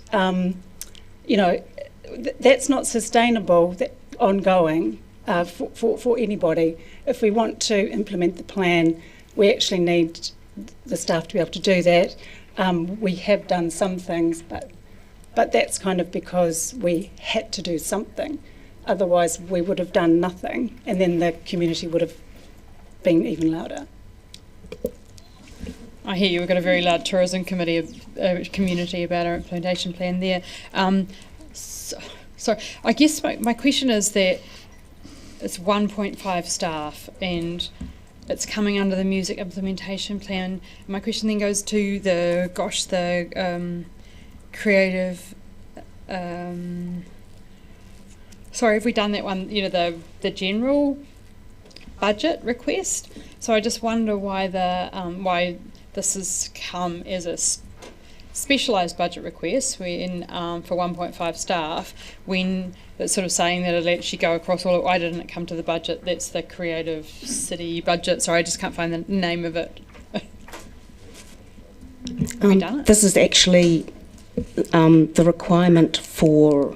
that's not sustainable, ongoing for anybody. If we want to implement the plan, we actually need the staff to be able to do that. We have done some things, but that's kind of because we had to do something. Otherwise, we would have done nothing, and then the community would have been even louder. I hear you. We've got a very large tourism community about our implementation plan there. So I guess my question is that it's 1.5 staff and it's coming under the music implementation plan. My question then goes to the creative. Sorry, have we done that one? The general budget request. So I just wonder why why this has come as a specialised budget request for 1.5 staff, when it's sort of saying that it'll actually go across all. Why didn't it come to the budget? That's the creative city budget. Sorry, I just can't find the name of it. Have we done it? This is actually the requirement for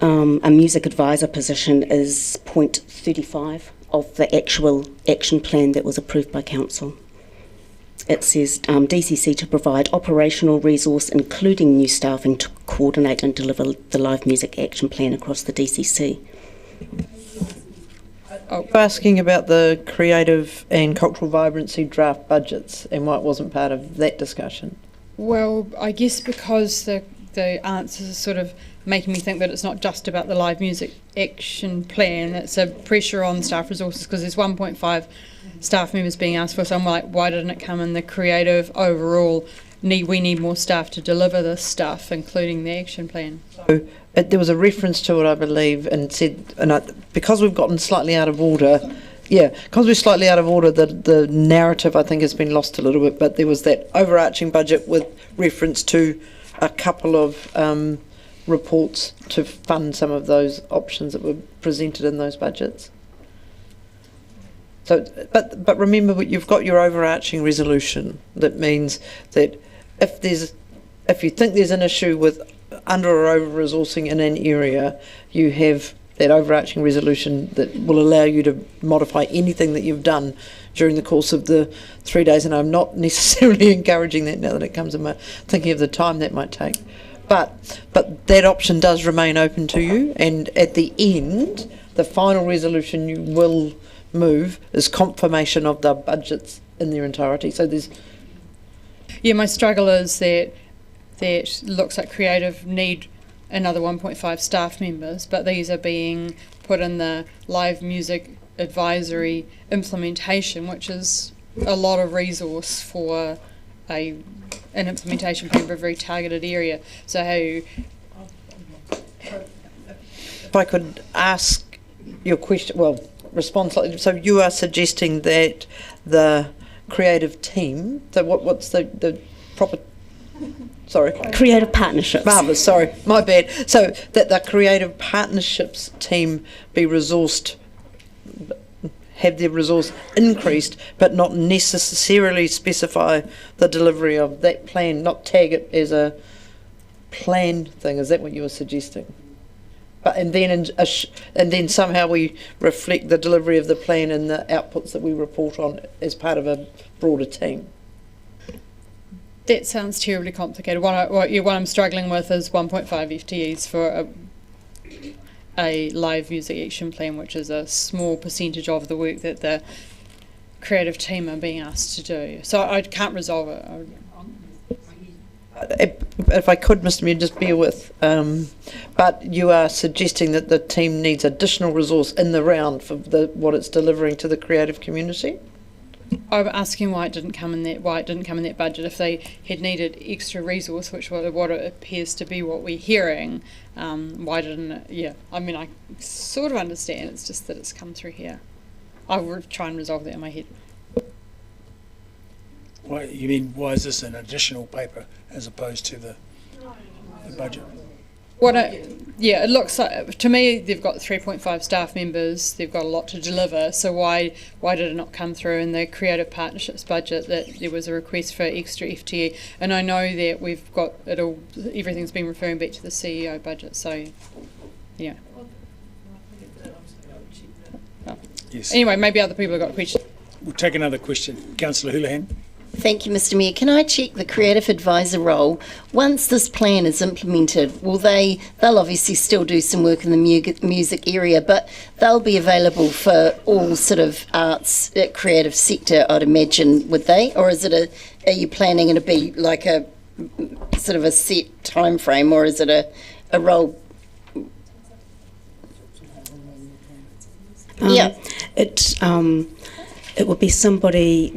a music advisor position is 0.35 of the actual action plan that was approved by council. it says DCC to provide operational resource, including new staffing, to coordinate and deliver the live music action plan across the DCC. Asking about the creative and cultural vibrancy draft budgets and why it wasn't part of that discussion. Well, I guess because the answers are sort of making me think that it's not just about the live music action plan, it's a pressure on staff resources because there's 1.5 staff members being asked for, so I'm like, why didn't it come in the creative overall? We need more staff to deliver this stuff, including the action plan. So there was a reference to it, I believe, and said, because we've gotten slightly out of order, because we're slightly out of order, the narrative I think has been lost a little bit, but there was that overarching budget with reference to a couple of reports to fund some of those options that were presented in those budgets. So, but remember, you've got your overarching resolution. That means that if you think there's an issue with under or over resourcing in an area, you have that overarching resolution that will allow you to modify anything that you've done during the course of the 3 days. And I'm not necessarily encouraging that now that it comes in my thinking of the time that might take. But that option does remain open to you, and at the end, the final resolution you will move is confirmation of the budgets in their entirety. So there's... Yeah, my struggle is that looks like creative need another 1.5 staff members, but these are being put in the live music advisory implementation, which is a lot of resource for an implementation plan for a very targeted area. So if I could ask your question, respond slightly. So you are suggesting that the creative team, so what's the proper, sorry? Creative partnerships. Marvellous, sorry, my bad. So that the creative partnerships team be resourced, have their resource increased, but not necessarily specify the delivery of that plan, not tag it as a plan thing. Is that what you were suggesting? But and then somehow we reflect the delivery of the plan and the outputs that we report on as part of a broader team. That sounds terribly complicated. What I'm struggling with is 1.5 FTEs for a live music action plan, which is a small percentage of the work that the creative team are being asked to do. So I can't resolve it. If I could, Mr. Mayor, just bear with. But you are suggesting that the team needs additional resource in the round for what it's delivering to the creative community? I'm asking why it didn't come in that budget. If they had needed extra resource, which what it appears to be what we're hearing, why didn't it? Yeah, I mean, I sort of understand. It's just that it's come through here. I will try and resolve that in my head. Why is this an additional paper as opposed to the budget? It looks like, to me, they've got 3.5 staff members, they've got a lot to deliver, so why did it not come through in the creative partnerships budget that there was a request for extra FTE? And I know that we've got it all, everything's been referring back to the CEO budget, so yeah. Yes. Anyway, maybe other people have got a question. We'll take another question. Councillor Houlihan. Thank you, Mr. Mayor. Can I check the creative advisor role? Once this plan is implemented, they'll obviously still do some work in the music area, but they'll be available for all sort of arts, creative sector, I'd imagine, would they? Or is it are you planning it to be like a sort of a set time frame, or is it a role? It would be somebody,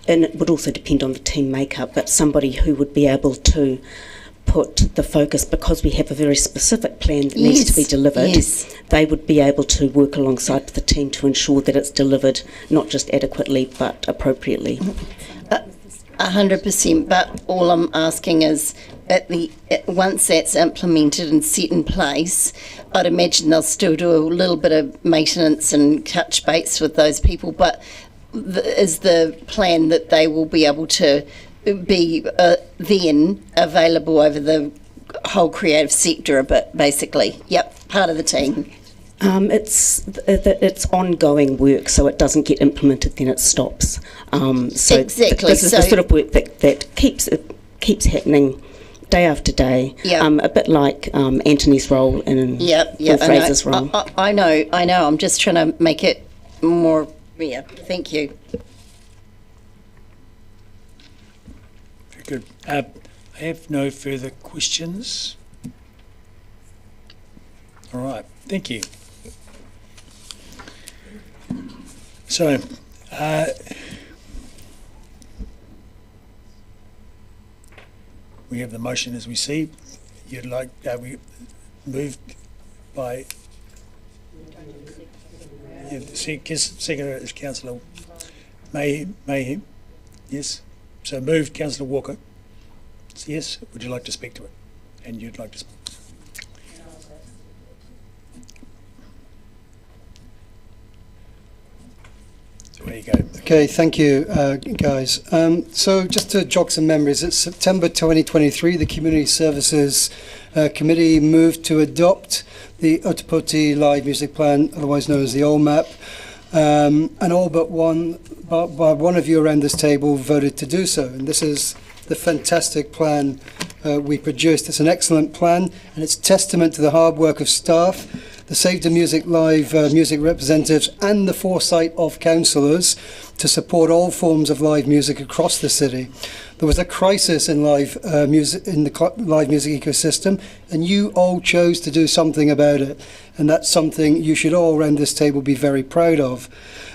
and it would also depend on the team makeup, but somebody who would be able to put the focus, because we have a very specific plan that needs to be delivered, they would be able to work alongside the team to ensure that it's delivered not just adequately but appropriately. 100%, but all I'm asking is once that's implemented and set in place, I'd imagine they'll still do a little bit of maintenance and touch base with those people, but is the plan that they will be able to be then available over the whole creative sector a bit, basically? Yep, part of the team. It's ongoing work, so it doesn't get implemented, then it stops. So Exactly, this is the so- sort of work that keeps happening day after day. Yeah. A bit like Anthony's role and Yep, Bill Fraser's role. I know. I'm just trying to make it more. Yeah, thank you. Very good. I have no further questions. All right, thank you. So, we have the motion as we see. You'd like, we moved by, second is Councillor May, yes. So moved, Councillor Walker. Yes, would you like to speak to it? And you'd like to speak? There you go. Okay, thank you, guys. So just to jog some memories, it's September 2023, the Community Services Committee moved to adopt the Otapoti Live Music Plan, otherwise known as the OLMAP, and all but one of you around this table voted to do so. And this is the fantastic plan we produced. It's an excellent plan, and it's testament to the hard work of staff, the Save the Music Live music representatives, and the foresight of councillors to support all forms of live music across the city. There was a crisis in live music in the live music ecosystem, and you all chose to do something about it, and that's something you should all around this table be very proud of.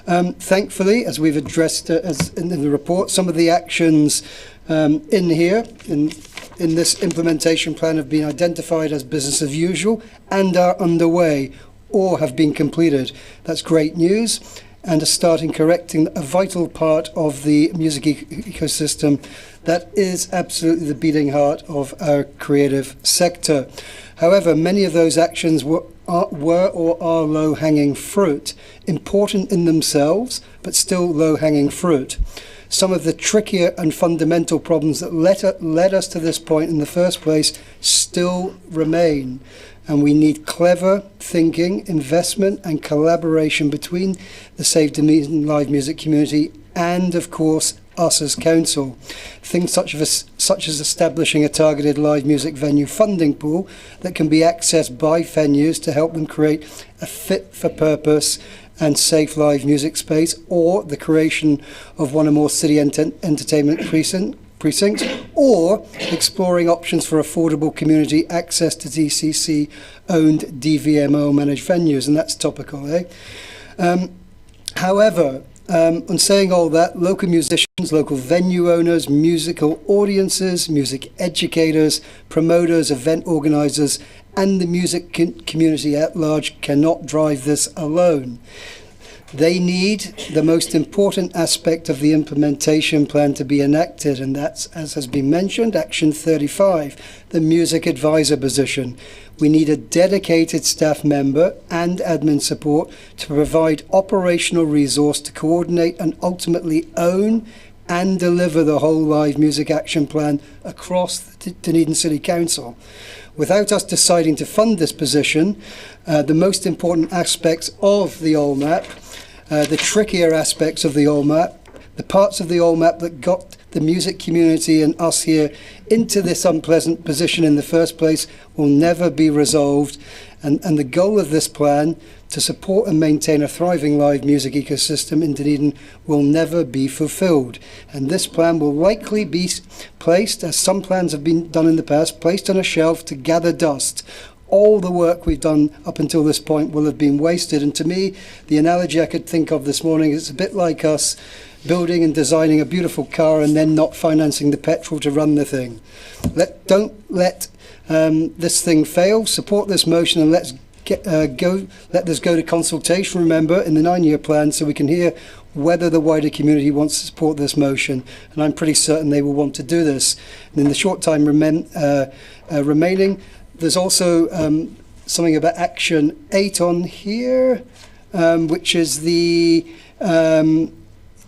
Thankfully, as we've addressed as in the report, some of the actions in here in this implementation plan have been identified as business as usual and are underway or have been completed. That's great news, and a start in correcting a vital part of the music ecosystem that is absolutely the beating heart of our creative sector. However, many of those actions were or are low-hanging fruit, important in themselves, but still low-hanging fruit. Some of the trickier and fundamental problems that led us to this point in the first place still remain, and we need clever thinking, investment and collaboration between the Save Dunedin live music community and, of course, us as council. Things such as establishing a targeted live music venue funding pool that can be accessed by venues to help them create a fit-for-purpose and safe live music space, or the creation of one or more city entertainment precincts, or exploring options for affordable community access to DCC-owned DVMO managed venues, and that's topical, eh? However, on saying all that, local musicians, local venue owners, musical audiences, music educators, promoters, event organisers, and the music community at large cannot drive this alone. They need the most important aspect of the implementation plan to be enacted, and that's, as has been mentioned, Action 35, the music advisor position. We need a dedicated staff member and admin support to provide operational resource to coordinate and ultimately own and deliver the whole live music action plan across the Dunedin City Council. Without us deciding to fund this position, the most important aspects of the OLMAP, the trickier aspects of the OLMAP, the parts of the OLMAP that got the music community and us here into this unpleasant position in the first place will never be resolved. And the goal of this plan, to support and maintain a thriving live music ecosystem in Dunedin, will never be fulfilled. And this plan will likely be placed, as some plans have been done in the past, placed on a shelf to gather dust. All the work we've done up until this point will have been wasted. And to me, the analogy I could think of this morning is a bit like us building and designing a beautiful car and then not financing the petrol to run the thing. Don't let this thing fail. Support this motion, and let this go to consultation, remember, in the 9-year plan, so we can hear whether the wider community wants to support this motion. And I'm pretty certain they will want to do this. And in the short time remaining, there's also something about Action 8 on here, which is the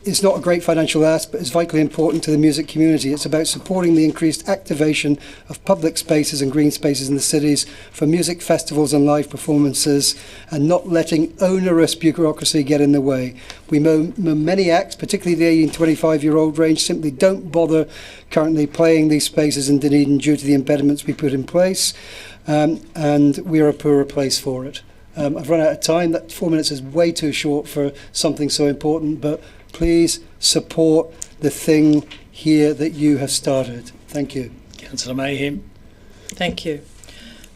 is not a great financial ask, but is vitally important to the music community. It's about supporting the increased activation of public spaces and green spaces in the cities for music festivals and live performances, and not letting onerous bureaucracy get in the way. We know many acts, particularly the 18 to 25-year-old range, simply don't bother currently playing these spaces in Dunedin due to the impediments we put in place, and we're a poorer place for it. I've run out of time. That 4 minutes is way too short for something so important, but please support the thing here that you have started. Thank you. Councillor Mayhem. Thank you.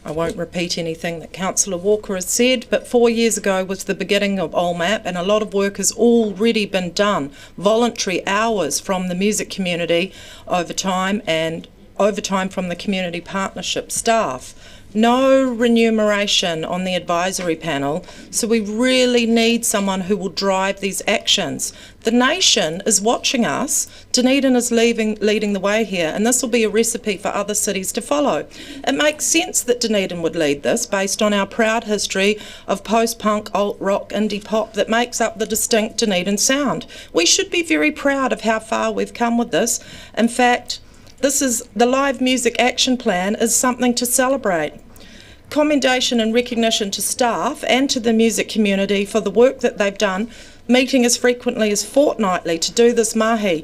I won't repeat anything that Councillor Walker has said, but 4 years ago was the beginning of OLMAP, and a lot of work has already been done. Voluntary hours from the music community over time, and overtime from the community partnership staff. No remuneration on the advisory panel, so we really need someone who will drive these actions. The nation is watching us. Dunedin is leading the way here, and this will be a recipe for other cities to follow. It makes sense that Dunedin would lead this based on our proud history of post-punk, alt-rock, indie pop that makes up the distinct Dunedin sound. We should be very proud of how far we've come with this. In fact, this is the Live Music Action Plan is something to celebrate. Commendation and recognition to staff and to the music community for the work that they've done, meeting as frequently as fortnightly to do this mahi.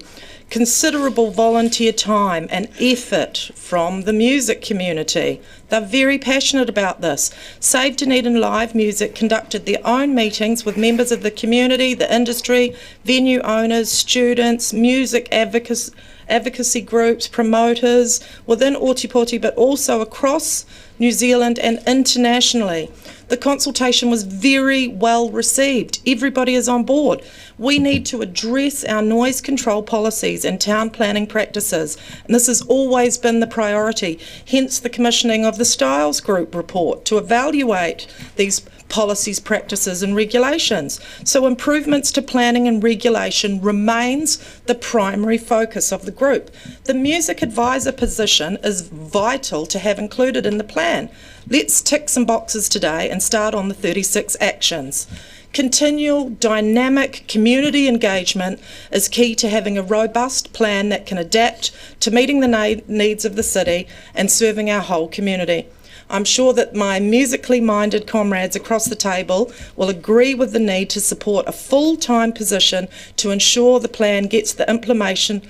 Considerable volunteer time and effort from the music community. They're very passionate about this. Save Dunedin Live Music conducted their own meetings with members of the community, the industry, venue owners, students, music advocacy groups, promoters within Ōtepoti, but also across New Zealand and internationally. The consultation was very well received. Everybody is on board. We need to address our noise control policies and town planning practices, and this has always been the priority, hence the commissioning of the Styles Group report to evaluate these policies, practices and regulations. So improvements to planning and regulation remains the primary focus of the group. The music advisor position is vital to have included in the plan. Let's tick some boxes today and start on the 36 actions. Continual dynamic community engagement is key to having a robust plan that can adapt to meeting the needs of the city and serving our whole community. I'm sure that my musically minded comrades across the table will agree with the need to support a full-time position to ensure the plan gets the implementation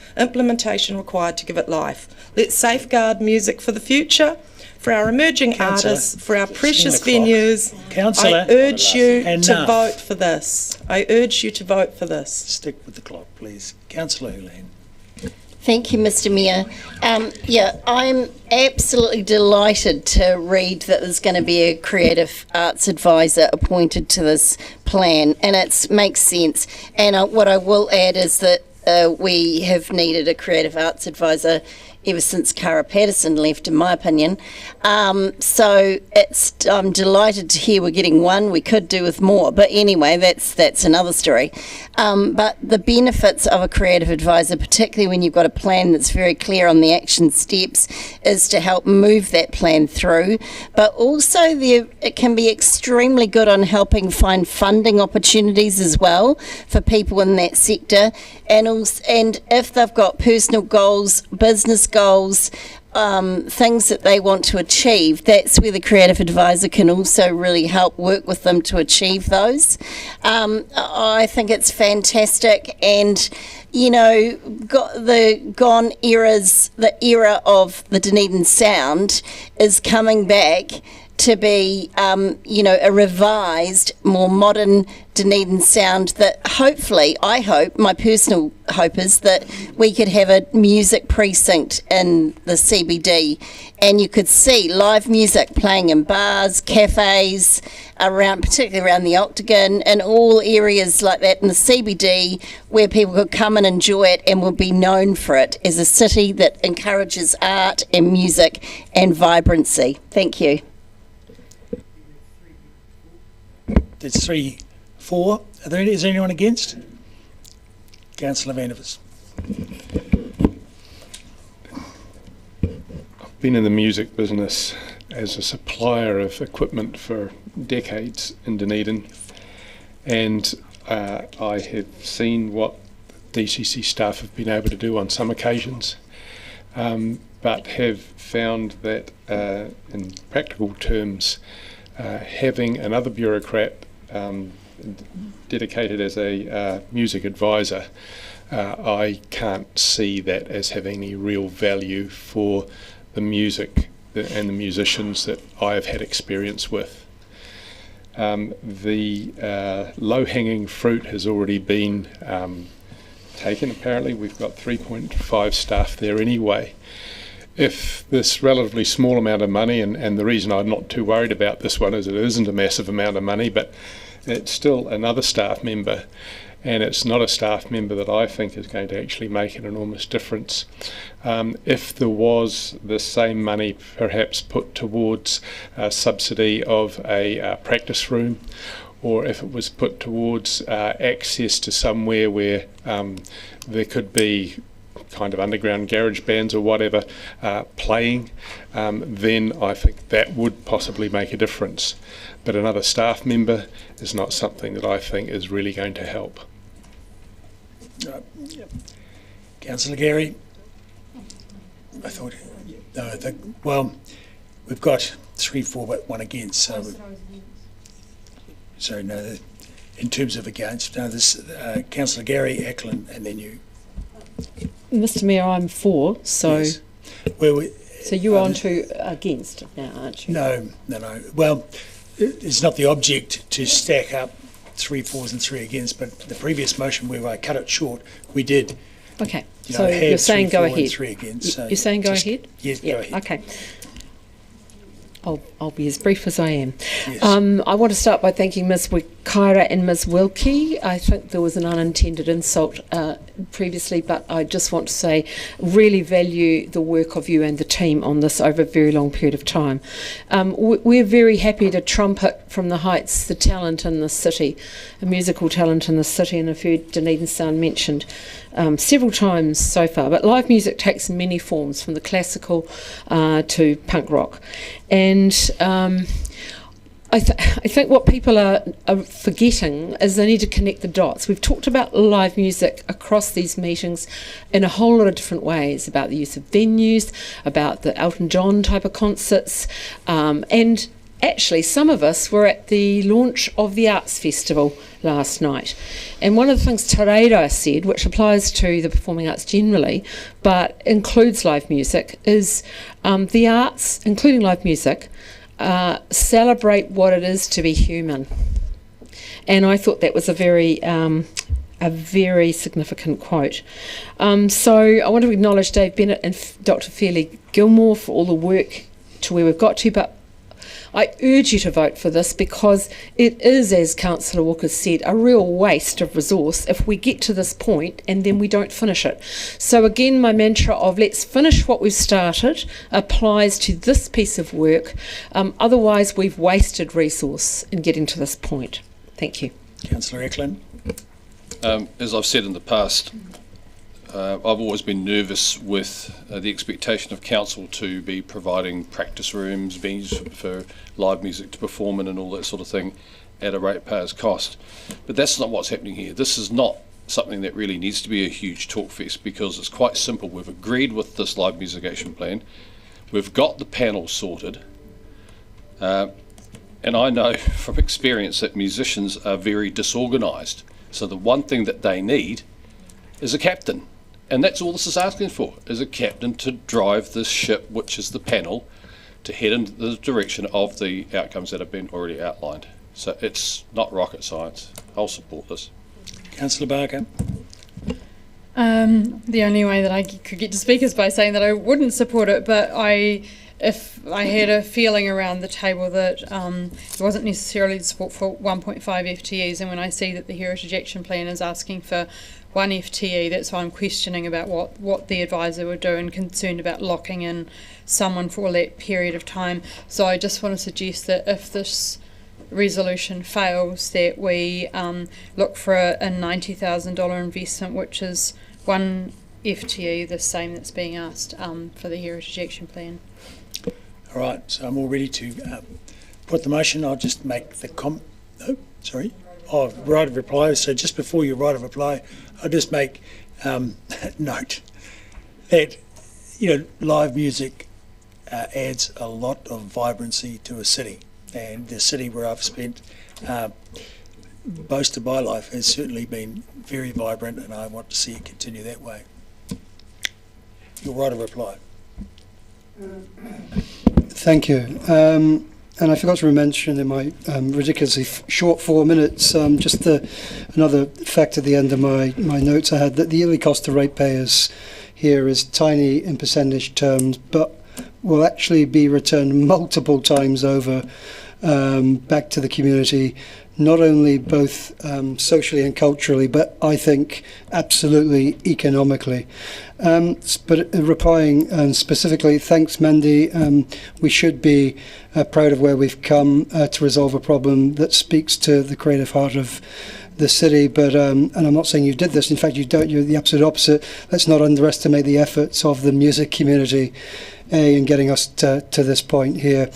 required to give it life. Let's safeguard music for the future, for our emerging artists, for our precious venues. Councillor, I urge you to enough. vote for this. I urge you to vote for this. Stick with the clock, please. Councillor Hulan. Thank you, Mr. Mayor. I'm absolutely delighted to read that there's going to be a creative arts advisor appointed to this plan, and it makes sense. And what I will add is that we have needed a creative arts advisor ever since Cara Patterson left, in my opinion. So I'm delighted to hear we're getting one. We could do with more, but anyway, that's another story. But the benefits of a creative advisor, particularly when you've got a plan that's very clear on the action steps, is to help move that plan through. But also it can be extremely good on helping find funding opportunities as well for people in that sector. And if they've got personal goals, business goals, things that they want to achieve, that's where the creative advisor can also really help work with them to achieve those. I think it's fantastic, and the era of the Dunedin sound is coming back to be, a revised, more modern Dunedin sound that hopefully, I hope, my personal hope is that we could have a music precinct in the CBD, and you could see live music playing in bars, cafes, particularly around the Octagon, and all areas like that in the CBD where people could come and enjoy it and will be known for it as a city that encourages art and music and vibrancy. Thank you. There's 3-4. Is there anyone against? Councillor Vandervis. I've been in the music business as a supplier of equipment for decades in Dunedin, and I have seen what DCC staff have been able to do on some occasions, but have found that in practical terms, having another bureaucrat dedicated as a music advisor, I can't see that as having any real value for the music and the musicians that I have had experience with. The low-hanging fruit has already been taken. Apparently we've got 3.5 staff there anyway. If this relatively small amount of money, and the reason I'm not too worried about this one is it isn't a massive amount of money, but it's still another staff member, and it's not a staff member that I think is going to actually make an enormous difference. If there was the same money perhaps put towards a subsidy of a practice room, or if it was put towards access to somewhere where there could be kind of underground garage bands or whatever playing, then I think that would possibly make a difference. But another staff member is not something that I think is really going to help. Councillor Gary, well, we've got 3 for but 1 against, so no, in terms of against, no, this Councillor Gary, Ackland, and then you. Mr. Mayor, I'm for, so. Yes. So you're on to against now, aren't you? No. Well, it's not the object to stack up 3 fors and 3 against, but the previous motion where I cut it short, we did. Okay, so you're saying go ahead. 3 against, so you're saying go ahead? Yes, go ahead. Okay. I'll be as brief as I am. Yes. I want to start by thanking Ms. Wikaira and Ms. Wilkie. I think there was an unintended insult previously, but I just want to say really value the work of you and the team on this over a very long period of time. We're very happy to trumpet from the heights the talent in the city, the musical talent in the city, and I've heard Dunedin Sound mentioned several times so far. But live music takes many forms, from the classical to punk rock. And I think what people are forgetting is they need to connect the dots. We've talked about live music across these meetings in a whole lot of different ways, about the use of venues, about the Elton John type of concerts, and actually some of us were at the launch of the Arts Festival last night. And one of the things Tareira said, which applies to the performing arts generally, but includes live music, is the arts, including live music, celebrate what it is to be human. And I thought that was a very significant quote. So I want to acknowledge Dave Bennett and Dr. Fairley Gilmore for all the work to where we've got to, but I urge you to vote for this, because it is, as Councillor Walker said, a real waste of resource if we get to this point and then we don't finish it. So again, my mantra of let's finish what we've started applies to this piece of work. Otherwise, we've wasted resource in getting to this point. Thank you. Councillor Eklund. As I've said in the past, I've always been nervous with the expectation of council to be providing practice rooms, venues for live music to perform in and all that sort of thing at a ratepayer's cost. But that's not what's happening here. This is not something that really needs to be a huge talk fest, because it's quite simple. We've agreed with this live music action plan. We've got the panel sorted. And I know from experience that musicians are very disorganised. So the one thing that they need is a captain. And that's all this is asking for, is a captain to drive this ship, which is the panel, to head in the direction of the outcomes that have been already outlined. So it's not rocket science. I'll support this. Councillor Barker. The only way that I could get to speak is by saying that I wouldn't support it, but if I had a feeling around the table that it wasn't necessarily support for 1.5 FTEs, and when I see that the Heritage Action Plan is asking for 1 FTE, that's why I'm questioning about what the advisor would do, and concerned about locking in someone for all that period of time. So I just want to suggest that if this resolution fails, that we look for a $90,000 investment, which is 1 FTE, the same that's being asked for the Heritage Action Plan. All right, so I'm all ready to put the motion. I'll just make the of right of reply. So just before your right of reply, I'll just make note that live music adds a lot of vibrancy to a city, and the city where I've spent most of my life has certainly been very vibrant, and I want to see it continue that way. Your right of reply. Thank you. And I forgot to mention in my ridiculously short 4 minutes, just another fact at the end of my notes I had, that the yearly cost to ratepayers here is tiny in percentage terms, but will actually be returned multiple times over back to the community, not only both socially and culturally, but I think absolutely economically. But replying specifically, thanks, Mandy. We should be proud of where we've come to resolve a problem that speaks to the creative heart of the city. But and I'm not saying you did this. In fact, you don't. You're the absolute opposite. Let's not underestimate the efforts of the music community in getting us to this point here.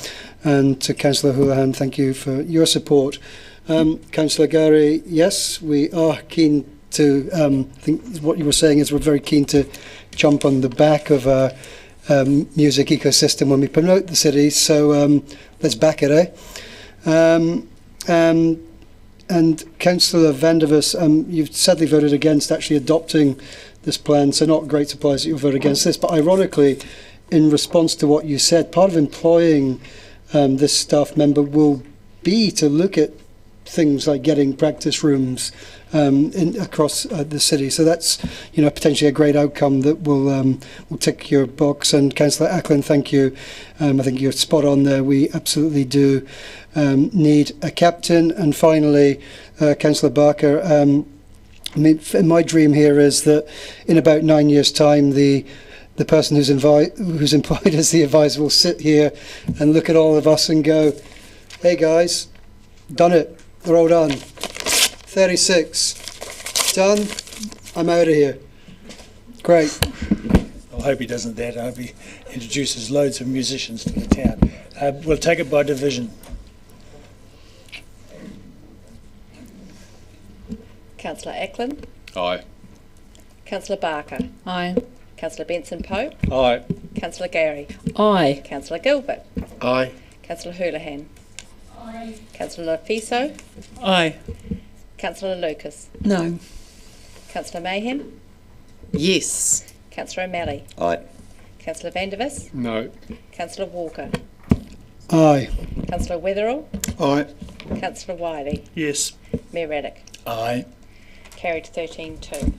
And to Councillor Houlihan, thank you for your support. Councillor Gary, yes, we are keen to, I think what you were saying is we're very keen to jump on the back of a music ecosystem when we promote the city, so let's back it, and Councillor Vandervis, you've sadly voted against actually adopting this plan, so not a great surprise that you'll vote against this, but ironically, in response to what you said, part of employing this staff member will be to look at things like getting practice rooms across the city. So that's potentially a great outcome that will tick your box. And Councillor Ackland, thank you. I think you're spot on there. We absolutely do need a captain. And finally, Councillor Barker, my dream here is that in about 9 years' time, the person who's employed as the advisor will sit here and look at all of us and go, "Hey guys, done it. They're all done. 36. Done. I'm out of here." Great. I hope he doesn't that. I hope he introduces loads of musicians to the town. We'll take it by division. Councillor Ackland. Aye. Councillor Barker. Aye. Councillor Benson-Pope. Aye. Councillor Gary. Aye. Councillor Gilbert. Aye. Councillor Houlihan. Councillor Fiso. Aye. Councillor Lucas. No. Councillor Mayhem. Yes. Councillor O'Malley. Aye. Councillor Vandervis. No. Councillor Walker. Aye. Councillor Wetherell. Aye. Councillor Wiley. Yes. Mayor Raddick. Aye. Carried 13-2.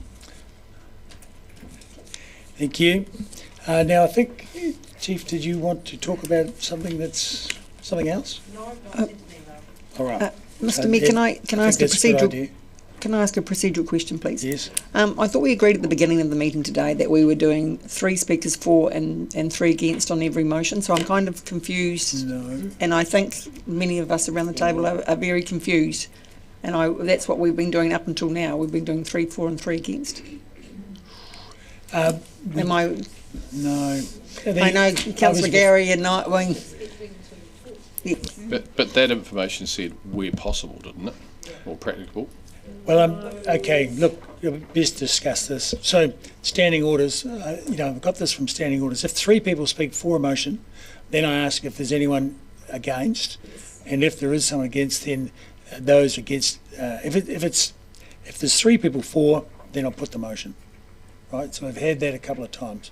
Thank you. Now I think, Chief, did you want to talk about something else? All right. Mr. Mayor, can I ask a that's good procedural? idea. Can I ask a procedural question, please? Yes. I thought we agreed at the beginning of the meeting today that we were doing 3 speakers for and 3 against on every motion, so I'm kind of confused. No. And I think many of us around the table are very confused. And that's what we've been doing up until now. We've been doing 3 for and 3 against. Am I? No. I know Councillor Gary and I. But that information said where possible, didn't it? Or practicable. Well, okay, look, we'll best discuss this. So, standing orders, I've got this from standing orders. If 3 people speak for a motion, then I ask if there's anyone against, and if there is someone against, then those against, if there's 3 people for, then I'll put the motion, right? So I've had that a couple of times.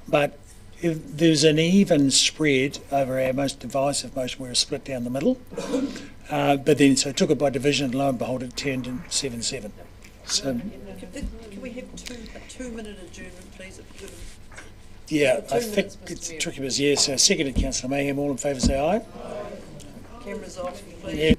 But if there's an even spread over our most divisive motion, we're split down the middle. But then, so I took it by division, and lo and behold, it turned in 7-7. So, Can we have a 2-minute adjournment, please? yeah, I think it's tricky, but yeah, so seconded Councillor Mayhem, all in favour say aye. Cameras off, please. Yeah.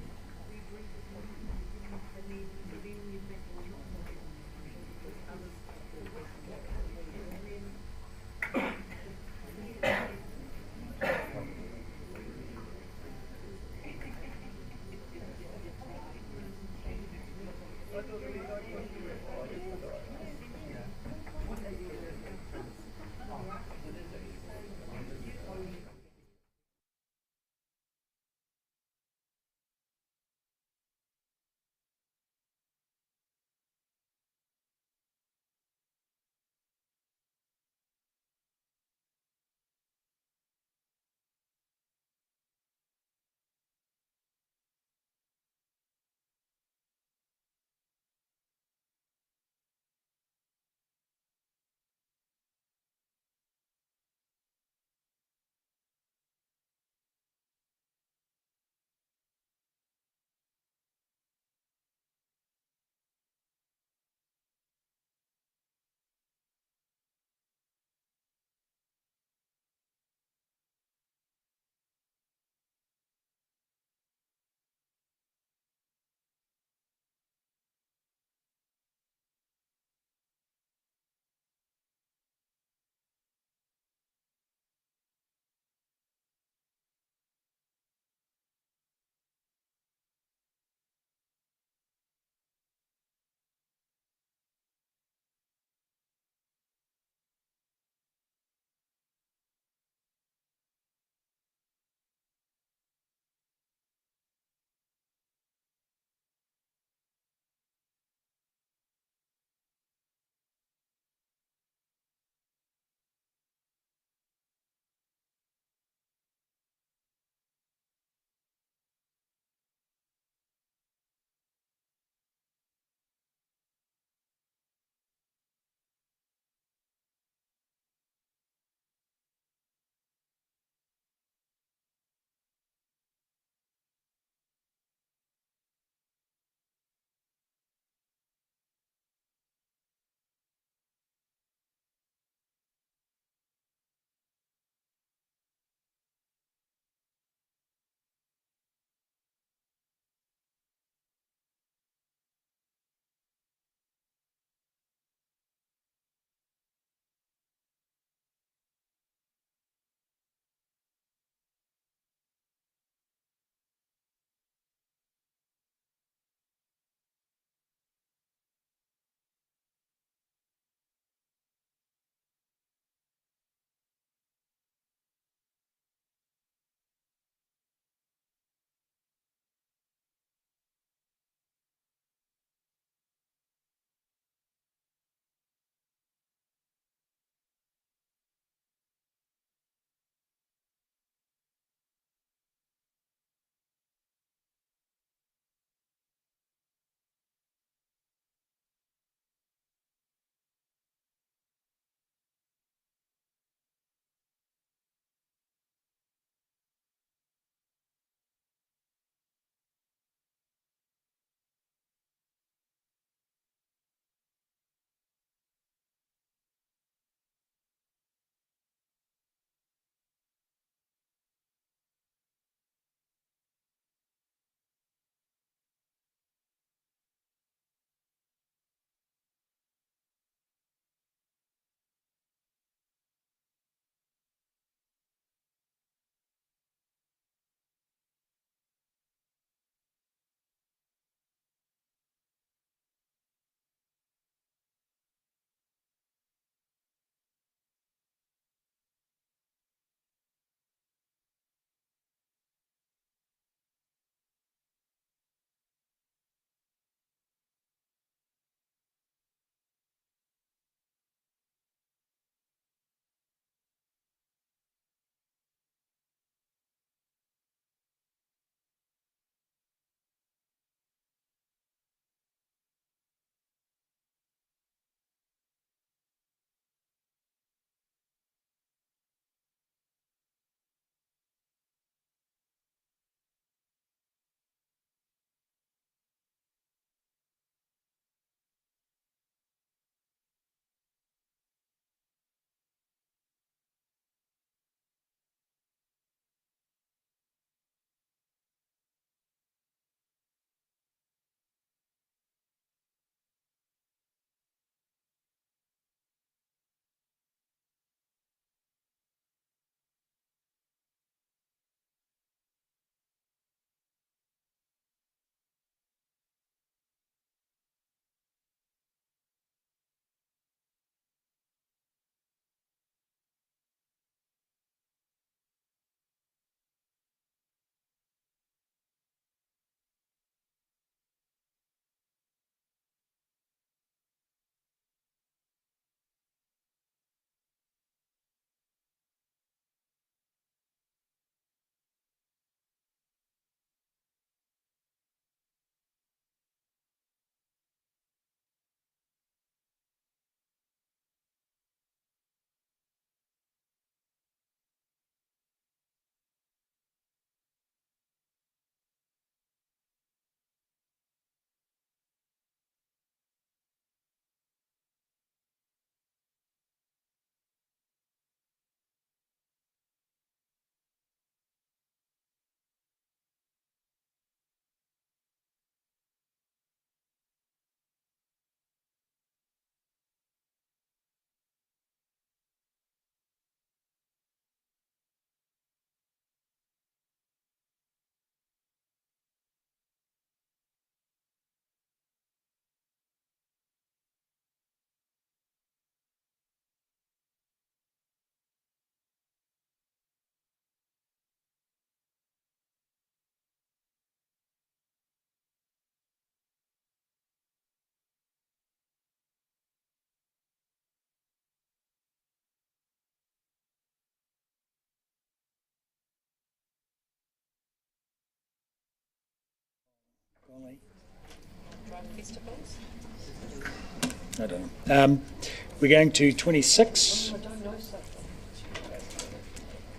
I don't know. We're going to 26.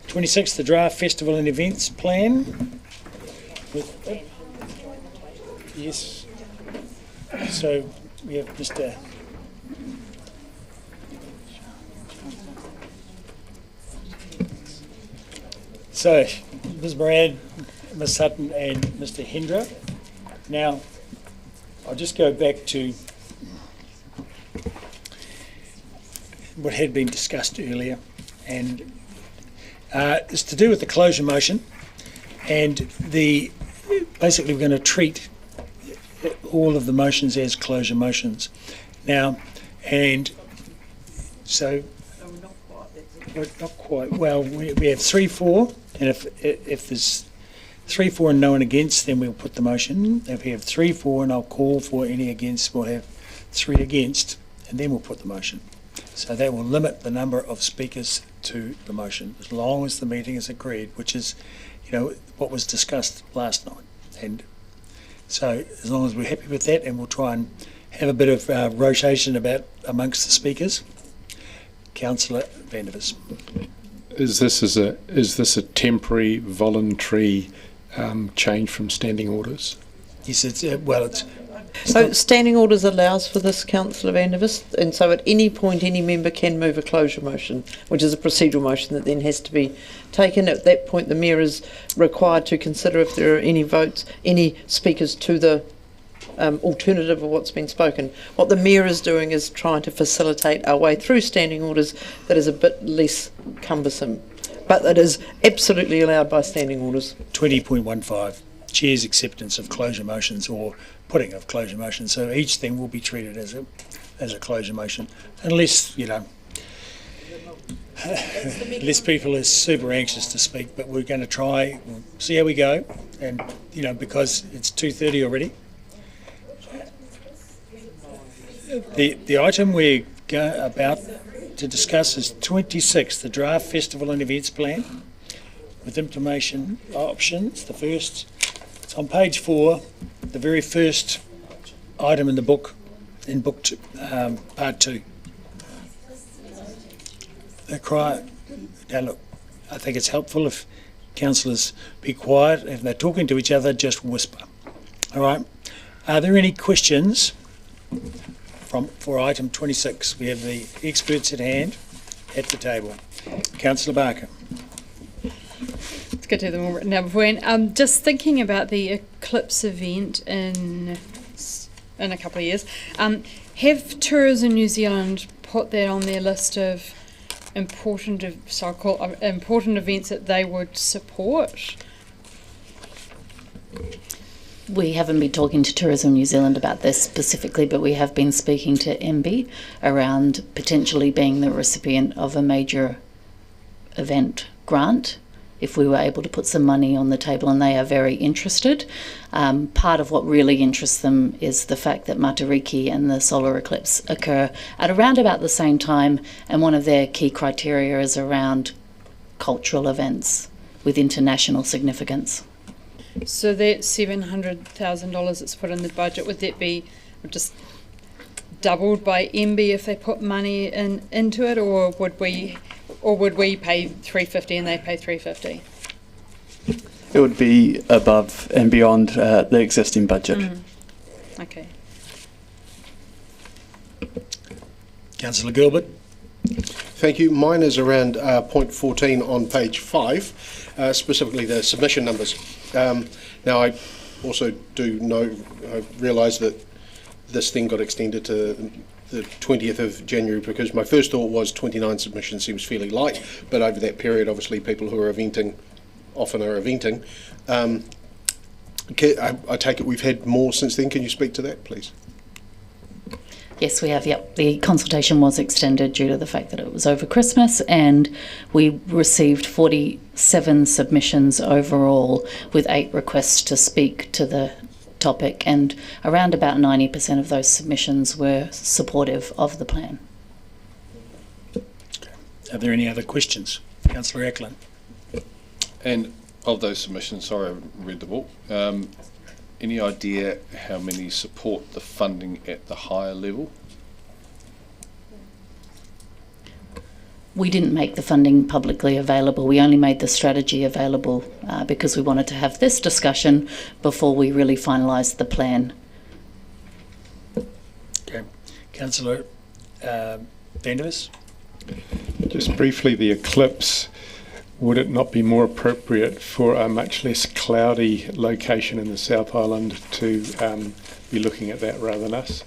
26, the draft festival and events plan. Yes. So we have Mr. So, Ms. Moran, Ms. Sutton and Mr. Hendra. Now, I'll just go back to what had been discussed earlier, and it's to do with the closure motion, and basically we're going to treat all of the motions as closure motions. Now, and so not quite. Well, we have 3-4, and if there's 3-4 and no one against, then we'll put the motion. If we have 3-4 and I'll call for any against, we'll have 3 against, and then we'll put the motion. So that will limit the number of speakers to the motion, as long as the meeting is agreed, which is, what was discussed last night. And so as long as we're happy with that, and we'll try and have a bit of rotation amongst the speakers. Councillor Vandervis. Is this a temporary, voluntary change from standing orders? Yes, it's so standing orders allows for this, Councillor Vandervis, and so at any point any member can move a closure motion, which is a procedural motion that then has to be taken. At that point the Mayor is required to consider if there are any votes, any speakers to the alternative of what's been spoken. What the Mayor is doing is trying to facilitate our way through standing orders that is a bit less cumbersome, but that is absolutely allowed by standing orders. 20.15, Chair's acceptance of closure motions or putting of closure motions. So each thing will be treated as a closure motion, unless, unless people are super anxious to speak, but we're going to try, we'll see how we go, and, because it's 2:30 already. The item we're about to discuss is 26, the draft festival and events plan with implementation options. The first, it's on page 4, the very first item in the book, in book two, part 2. Now look, I think it's helpful if councillors be quiet. If they're talking to each other, just whisper. All right. Are there any questions for item 26? We have the experts at hand at the table. Councillor Barker. Let's get to them all written down beforehand. Just thinking about the Eclipse event in a couple of years. Have Tourism New Zealand put that on their list of important events that they would support? We haven't been talking to Tourism New Zealand about this specifically, but we have been speaking to MB around potentially being the recipient of a major event grant if we were able to put some money on the table, and they are very interested. Part of what really interests them is the fact that Matariki and the solar eclipse occur at around about the same time, and one of their key criteria is around cultural events with international significance. So that $700,000 that's put in the budget, would that be just doubled by MB if they put money into it, or would we pay $350 and they pay $350? It would be above and beyond the existing budget. Okay. Councillor Gilbert. Thank you. Mine is around point 14 on page 5, specifically the submission numbers. Now, I also I realise that this thing got extended to the 20th of January because my first thought was 29 submissions seems fairly light, but over that period, obviously, people who are eventing often are eventing. I take it we've had more since then. Can you speak to that, please? Yes, we have. Yep. The consultation was extended due to the fact that it was over Christmas, and we received 47 submissions overall with 8 requests to speak to the topic, and around about 90% of those submissions were supportive of the plan. Are there any other questions? Councillor Ackland. And of those submissions, sorry I haven't read the book, any idea how many support the funding at the higher level? We didn't make the funding publicly available. We only made the strategy available because we wanted to have this discussion before we really finalised the plan. Okay. Councillor Vandervis? Just briefly, the eclipse, would it not be more appropriate for a much less cloudy location in the South Island to be looking at that rather than us?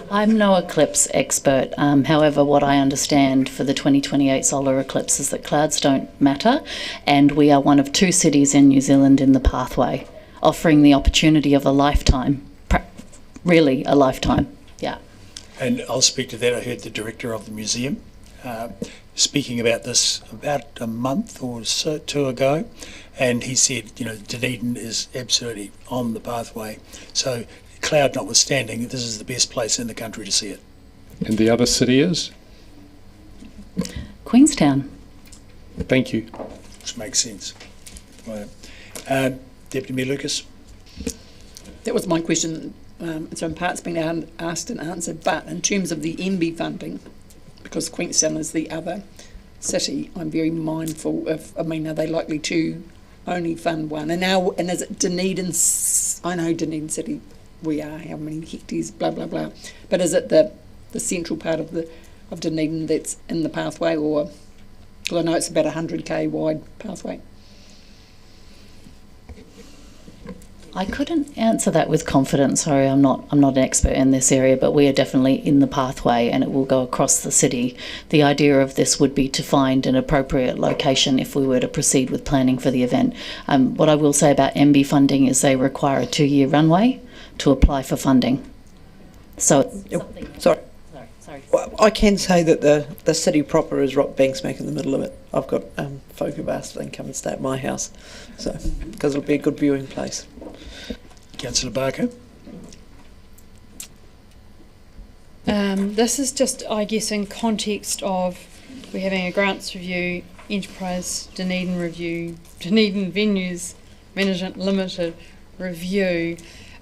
I'm no eclipse expert. However, what I understand for the 2028 solar eclipse is that clouds don't matter, and we are one of 2 cities in New Zealand in the pathway, offering the opportunity of a lifetime, really a lifetime, yeah. And I'll speak to that. I heard the director of the museum speaking about this about a month or so, 2 ago, and he said, you know, Dunedin is absolutely on the pathway. So, cloud notwithstanding, this is the best place in the country to see it. And the other city is? Queenstown. Thank you. Which makes sense. Right. Deputy Mayor Lucas? That was my question. So in part it's been asked and answered, but in terms of the MB funding, because Queenstown is the other city, I'm very mindful of, I mean, are they likely to only fund one? And is it Dunedin, I know Dunedin City, we are, how many hectares, blah, blah, blah. But is it the central part of Dunedin that's in the pathway, or, because I know it's about 100k wide pathway? I couldn't answer that with confidence. Sorry, I'm not an expert in this area, but we are definitely in the pathway and it will go across the city. The idea of this would be to find an appropriate location if we were to proceed with planning for the event. What I will say about MB funding is they require a 2-year runway to apply for funding. So, Sorry. Well, I can say that the city proper is rock bang smack in the middle of it. I've got folk who've asked if they can come and stay at my house, so because it'll be a good viewing place. Councillor Barker? This is just, I guess, in context of we're having a grants review, enterprise Dunedin review, Dunedin Venues Management Limited review,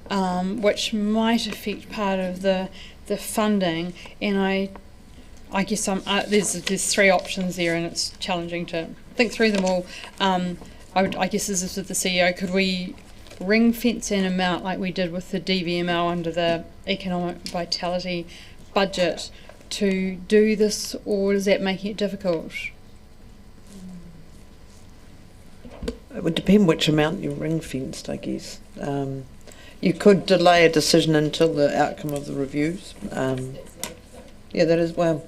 which might affect part of the funding, and I guess there's 3 options there, and it's challenging to think through them all. I guess this is with the CEO. Could we ring fence an amount like we did with the DVML under the Economic Vitality budget to do this, or is that making it difficult? It would depend which amount you ring fenced, I guess. You could delay a decision until the outcome of the reviews. Yeah, that is, well,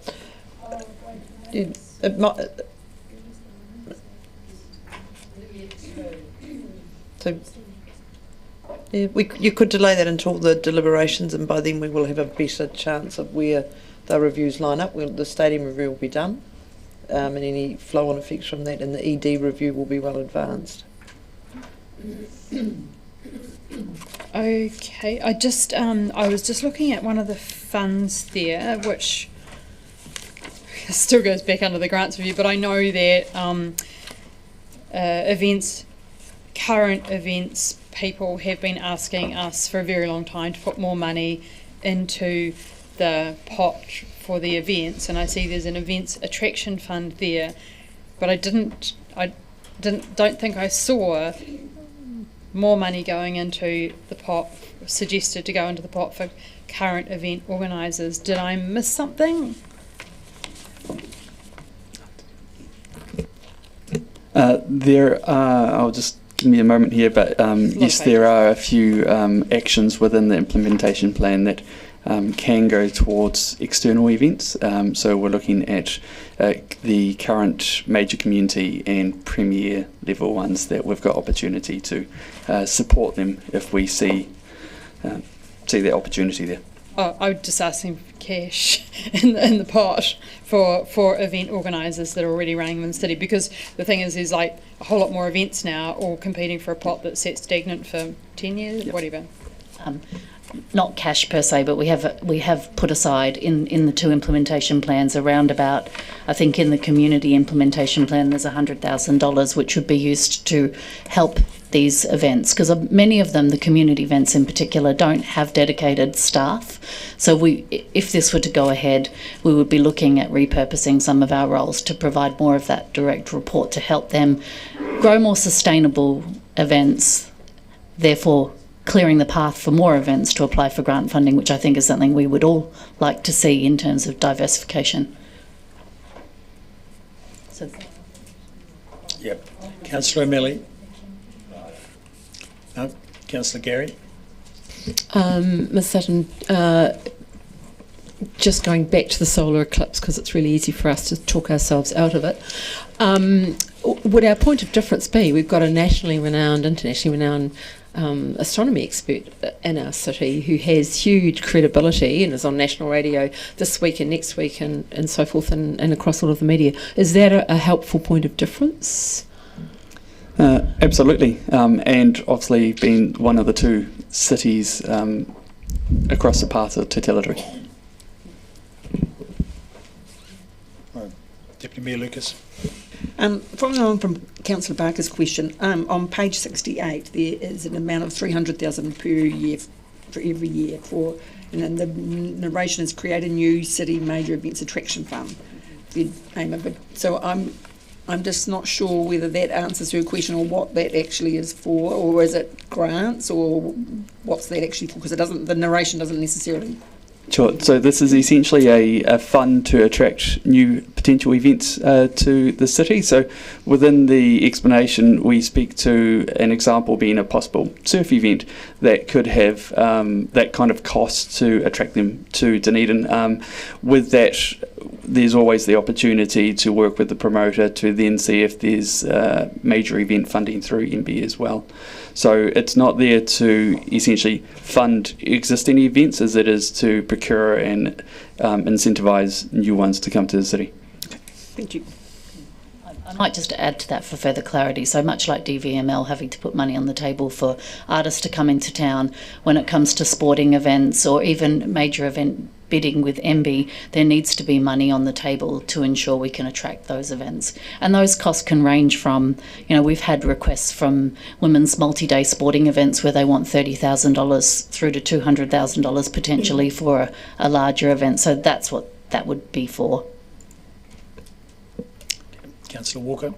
it might. So, yeah, you could delay that until the deliberations, and by then we will have a better chance of where the reviews line up. The stadium review will be done, and any flow-on effects from that, and the ED review will be well advanced. Okay, I was just looking at one of the funds there, which still goes back under the grants review, but I know that current events people have been asking us for a very long time to put more money into the pot for the events, and I see there's an events attraction fund there, but I don't think I saw more money going into the pot, suggested to go into the pot for current event organisers. Did I miss something? I'll just give me a moment here, but yes, there are a few actions within the implementation plan that can go towards external events. So we're looking at the current major community and premier level ones that we've got opportunity to support them if we see that opportunity there. Oh, I would just ask them for cash in the pot for event organisers that are already running in the city, because the thing is there's like a whole lot more events now all competing for a pot that's set stagnant for 10 years, whatever. not cash per se, but we have put aside in the two implementation plans around about, I think in the community implementation plan there's $100,000 which would be used to help these events, because many of them, the community events in particular, don't have dedicated staff. So if this were to go ahead, we would be looking at repurposing some of our roles to provide more of that direct report to help them grow more sustainable events, therefore clearing the path for more events to apply for grant funding, which I think is something we would all like to see in terms of diversification. So. Yep. Councillor O'Malley. No. Councillor Gary. Ms Sutton, just going back to the solar eclipse, because it's really easy for us to talk ourselves out of it. Would our point of difference be, we've got a nationally renowned, internationally renowned astronomy expert in our city who has huge credibility and is on national radio this week and next week and so forth and across all of the media. Is that a helpful point of difference? Absolutely, and obviously being one of the two cities across the path of Te Teletry. Deputy Mayor Lucas. Following on from Councillor Barker's question, on page 68 there is an amount of $300,000 per year for every year and then the narration is create a new city major events attraction fund. The aim of it. So I'm just not sure whether that answers your question or what that actually is for, or is it grants, or what's that actually for? Because the narration doesn't necessarily. Sure. So this is essentially a fund to attract new potential events to the city. So within the explanation, we speak to an example being a possible surf event that could have that kind of cost to attract them to Dunedin. With that, there's always the opportunity to work with the promoter to then see if there's major event funding through MB as well. So it's not there to essentially fund existing events as it is to procure and incentivise new ones to come to the city. Thank you. I might just add to that for further clarity. So much like DVML having to put money on the table for artists to come into town, when it comes to sporting events or even major event bidding with MB, there needs to be money on the table to ensure we can attract those events. And those costs can range from, we've had requests from women's multi-day sporting events where they want $30,000 through to $200,000 potentially for a larger event. So that's what that would be for. Councillor Walker.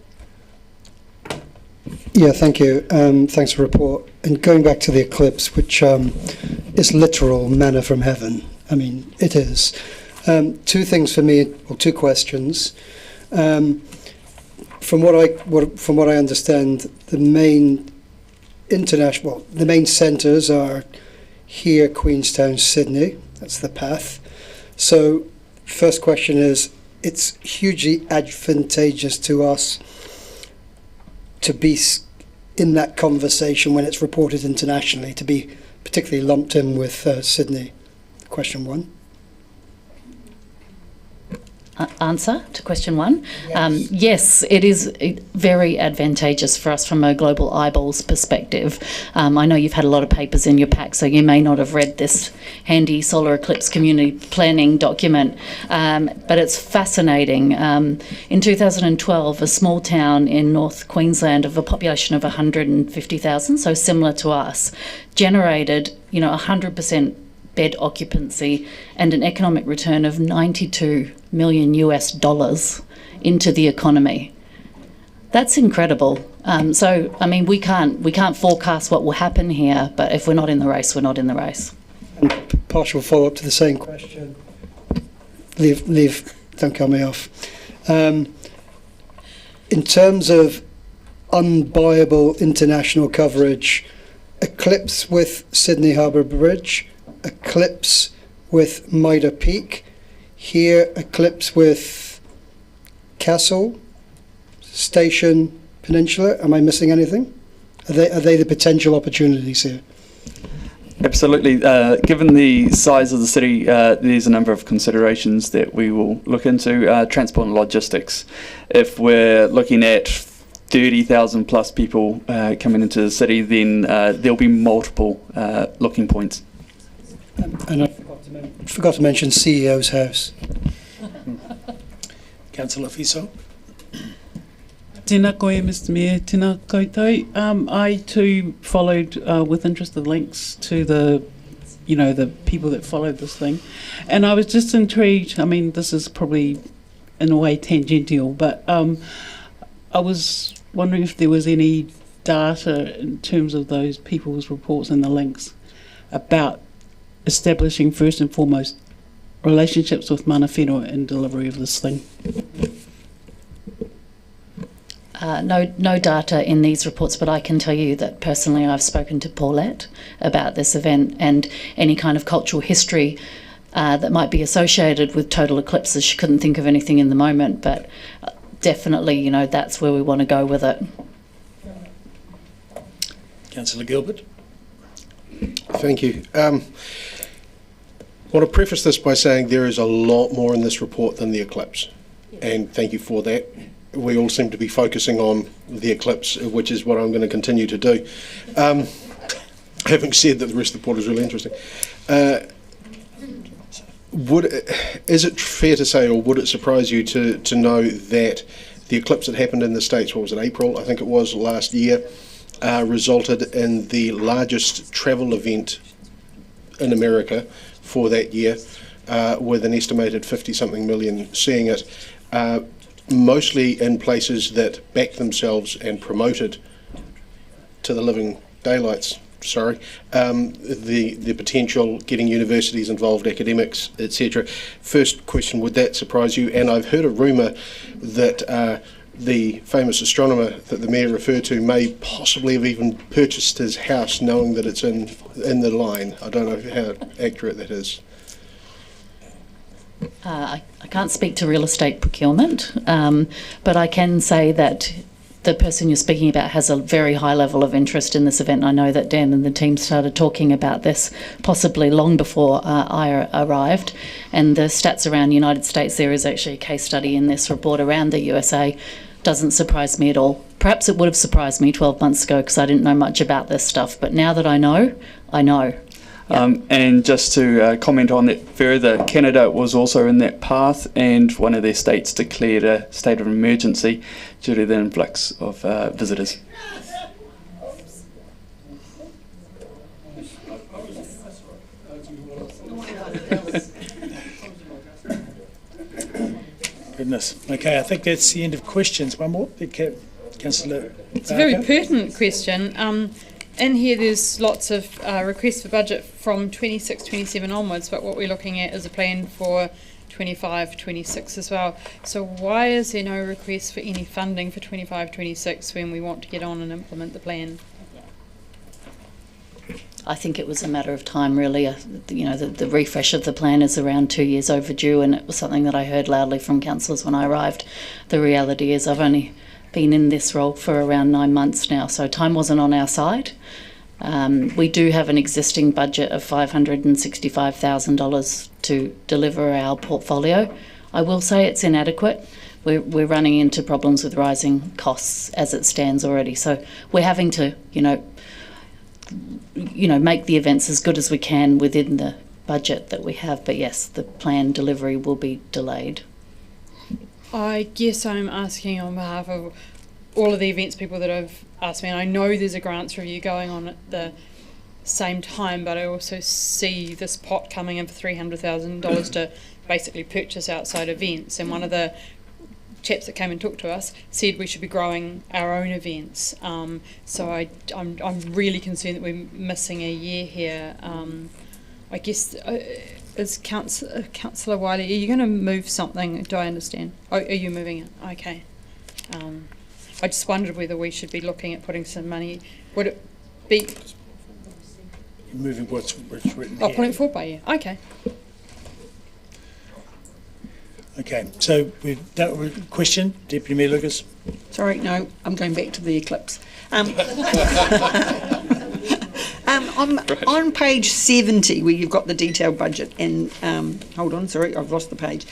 Yeah, thank you. Thanks for the report. And going back to the eclipse, which is literal manna from heaven. I mean, it is. Two things for me, or two questions. From what I understand, the main the main centres are here, Queenstown, Sydney. That's the path. So, first question is, it's hugely advantageous to us to be in that conversation when it's reported internationally, to be particularly lumped in with Sydney. Question one. Answer to question one. Yes, it is very advantageous for us from a global eyeballs perspective. I know you've had a lot of papers in your pack, so you may not have read this handy solar eclipse community planning document, but it's fascinating. In 2012, a small town in North Queensland of a population of 150,000, so similar to us, generated 100% bed occupancy and an economic return of $92 million into the economy. That's incredible. So, I mean, we can't forecast what will happen here, but if we're not in the race, we're not in the race. And partial follow-up to the same question. Leave, don't cut me off. In terms of unbuyable international coverage, eclipse with Sydney Harbour Bridge, eclipse with Mitre Peak, here eclipse with Castle, Station, Peninsula. Am I missing anything? Are they the potential opportunities here? Absolutely. Given the size of the city, there's a number of considerations that we will look into. Transport and logistics. If we're looking at 30,000 plus people coming into the city, then there'll be multiple looking points. And I forgot to mention CEO's house. Councillor Fiso. Tēnā koe, Mr Mayor, tēnā koutou. I too followed with interest the links to the people that followed this thing. And I was just intrigued, I mean, this is probably in a way tangential, but I was wondering if there was any data in terms of those people's reports and the links about establishing first and foremost relationships with mana whenua in delivery of this thing. No data in these reports, but I can tell you that personally I've spoken to Paulette about this event and any kind of cultural history that might be associated with total eclipses. She couldn't think of anything in the moment, but definitely, that's where we want to go with it. Councillor Gilbert. Thank you. I want to preface this by saying there is a lot more in this report than the eclipse, and thank you for that. We all seem to be focusing on the eclipse, which is what I'm going to continue to do. Having said that, the rest of the report is really interesting. Is it fair to say, or would it surprise you to know that the eclipse that happened in the States, what was it, April, I think it was, last year, resulted in the largest travel event in America for that year, with an estimated 50-something million seeing it, mostly in places that backed themselves and promoted to the living daylights, the potential, getting universities involved, academics, etc. First question, would that surprise you? And I've heard a rumour that the famous astronomer that the Mayor referred to may possibly have even purchased his house knowing that it's in the line. I don't know how accurate that is. I can't speak to real estate procurement, but I can say that the person you're speaking about has a very high level of interest in this event. I know that Dan and the team started talking about this possibly long before I arrived, and the stats around the United States, there is actually a case study in this report around the USA. Doesn't surprise me at all. Perhaps it would have surprised me 12 months ago because I didn't know much about this stuff, but now that I know, I know. And just to comment on that further, Canada was also in that path, and one of their states declared a state of emergency due to the influx of visitors. Goodness. Okay, I think that's the end of questions. One more, Councillor. It's a very pertinent question. In here there's lots of requests for budget from 26-27 onwards, but what we're looking at is a plan for 25-26 as well. So why is there no request for any funding for 25-26 when we want to get on and implement the plan? I think it was a matter of time, really. The refresh of the plan is around 2 years overdue, and it was something that I heard loudly from councillors when I arrived. The reality is I've only been in this role for around 9 months now, so time wasn't on our side. We do have an existing budget of $565,000 to deliver our portfolio. I will say it's inadequate. We're running into problems with rising costs as it stands already, so we're having to, make the events as good as we can within the budget that we have. But yes, the planned delivery will be delayed. I guess I'm asking on behalf of all of the events people that have asked me, and I know there's a grants review going on at the same time, but I also see this pot coming in for $300,000 to basically purchase outside events, and one of the chaps that came and talked to us said we should be growing our own events. So I'm really concerned that we're missing a year here. I guess... Is Councillor Wiley, are you going to move something? Do I understand? Oh, are you moving it? Okay. I just wondered whether we should be looking at putting some money. Would it be... Moving what's written here. Oh, pulling it forward by year. Okay. Okay, so we've done with question, Deputy Mayor Lucas. Sorry, no, I'm going back to the eclipse. On page 70, where you've got the detailed budget, and hold on, sorry, I've lost the page.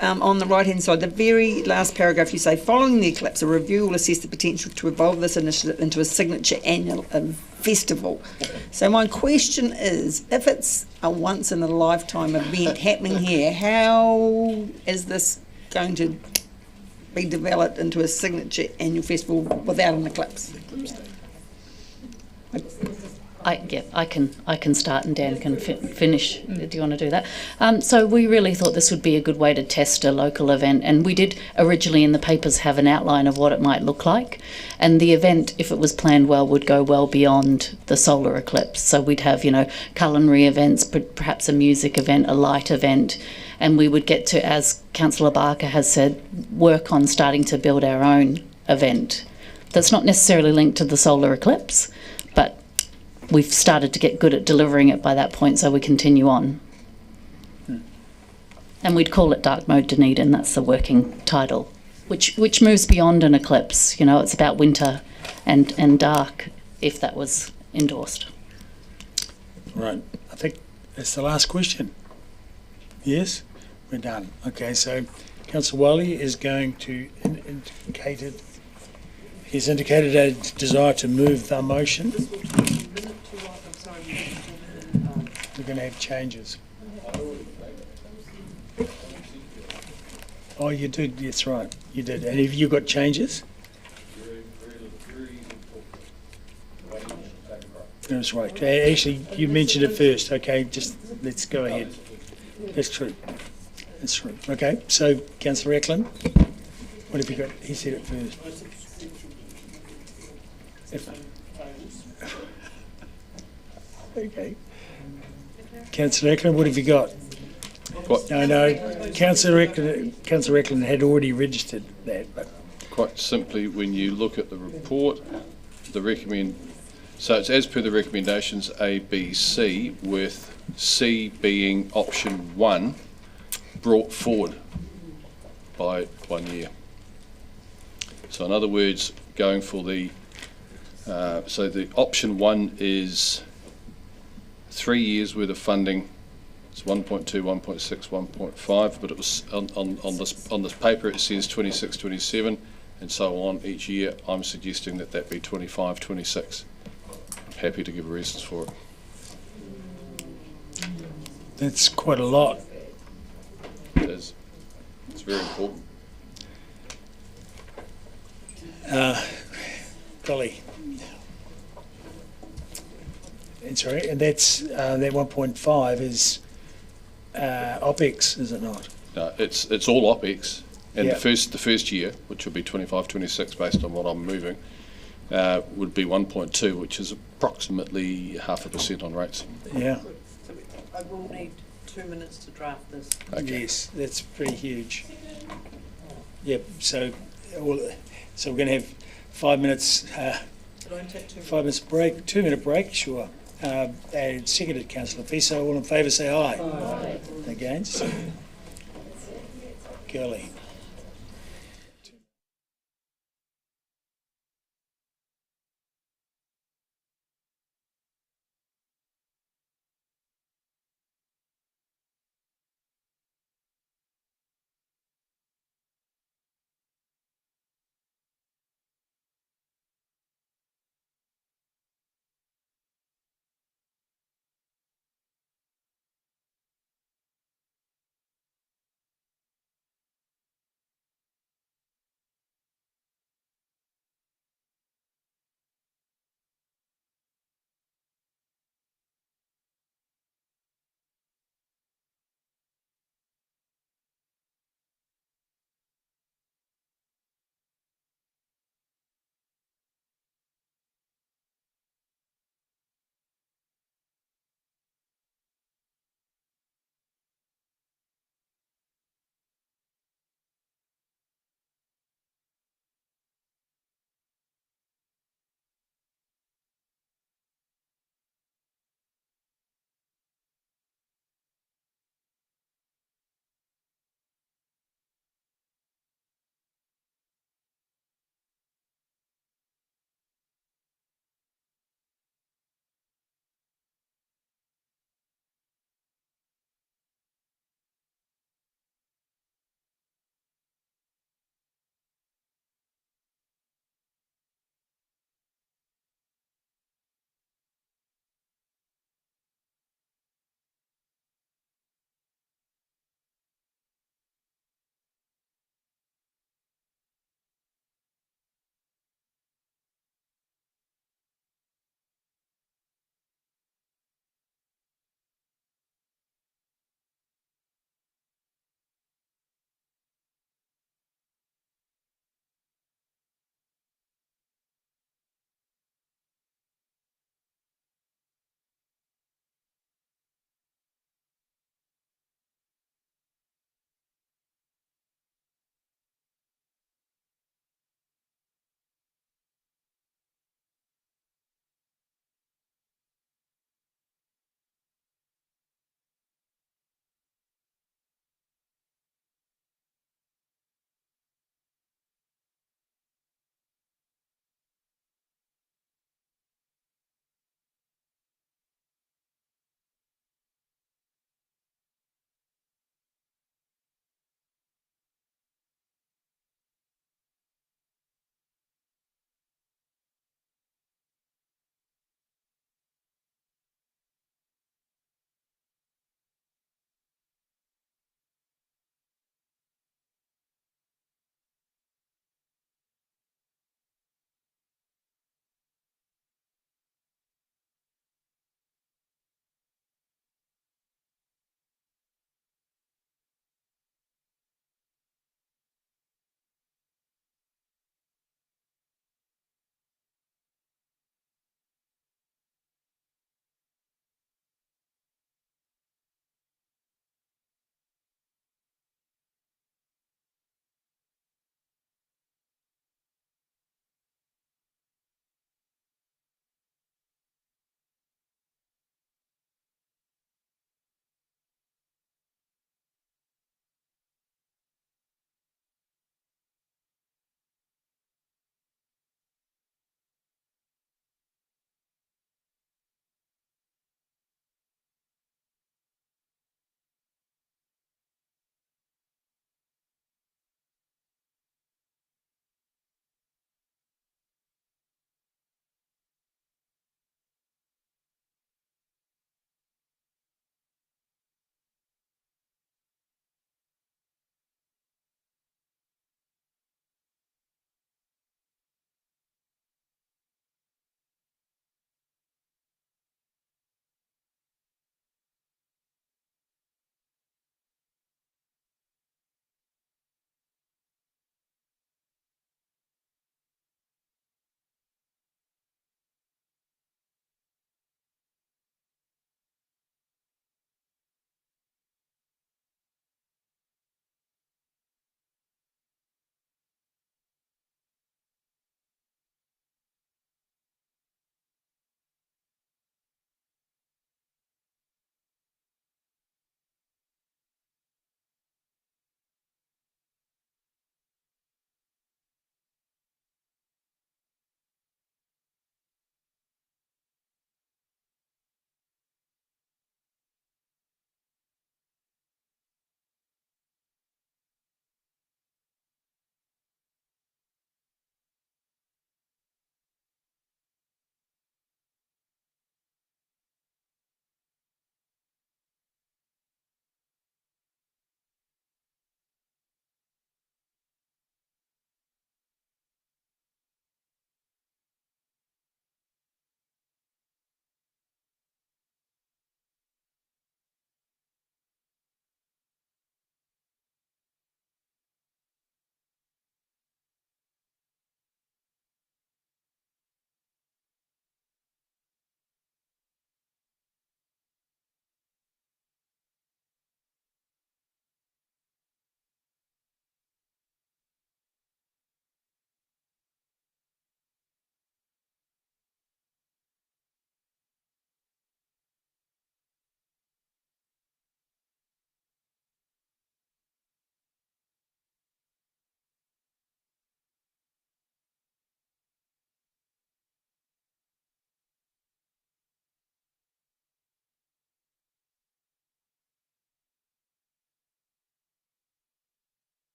on the right-hand side, the very last paragraph, you say, following the eclipse, a review will assess the potential to evolve this initiative into a signature annual festival. So my question is, if it's a once-in-a-lifetime event happening here, how is this going to be developed into a signature annual festival without an eclipse? I can start and Dan can finish. Do you want to do that? So we really thought this would be a good way to test a local event, and we did originally in the papers have an outline of what it might look like, and the event, if it was planned well, would go well beyond the solar eclipse. So we'd have, culinary events, perhaps a music event, a light event, and we would get to, as Councillor Barker has said, work on starting to build our own event that's not necessarily linked to the solar eclipse, but we've started to get good at delivering it by that point, so we continue on. And we'd call it Dark Mode Dunedin, that's the working title, which moves beyond an eclipse. It's about winter and dark, if that was endorsed. Right, I think that's the last question. Yes, we're done. Okay, so Councillor Wiley is going to he's indicated a desire to move the motion. We're going to have changes. Oh, you did. That's right. You did. And have you got changes? That's right. Actually, you mentioned it first. Okay, just let's go ahead. That's true. That's true. Okay. So, Councillor Eklund, what have you got? He said it first. Okay. Councillor Eklund, what have you got? What? No. Councillor Eklund had already registered that. But quite simply, when you look at the report, so it's as per the recommendations A, B, C, with C being option 1 brought forward by 1 year. So in other words, going for the so the option 1 is 3 years worth of funding. It's 1.2, 1.6, 1.5, but it was on this paper it says 26, 27, and so on each year. I'm suggesting that be 25, 26. I'm happy to give reasons for it. that's quite a lot. It is. It's very important. Golly. And sorry, and that's that 1.5 is OPEX, is it not? No, it's all OPEX, and Yeah. the first year, which will be 25, 26, based on what I'm moving, would be 1.2, which is approximately 0.5% on rates. Yeah. I will need 2 minutes to draft this. Okay. Yes, that's pretty huge. Yep. So we're going to have 5 minutes. Could I take 2 5 minutes break. 2 minute break. Sure. And seconded, Councillor Fiso. All in favour, say aye. Aye. Against. Girly.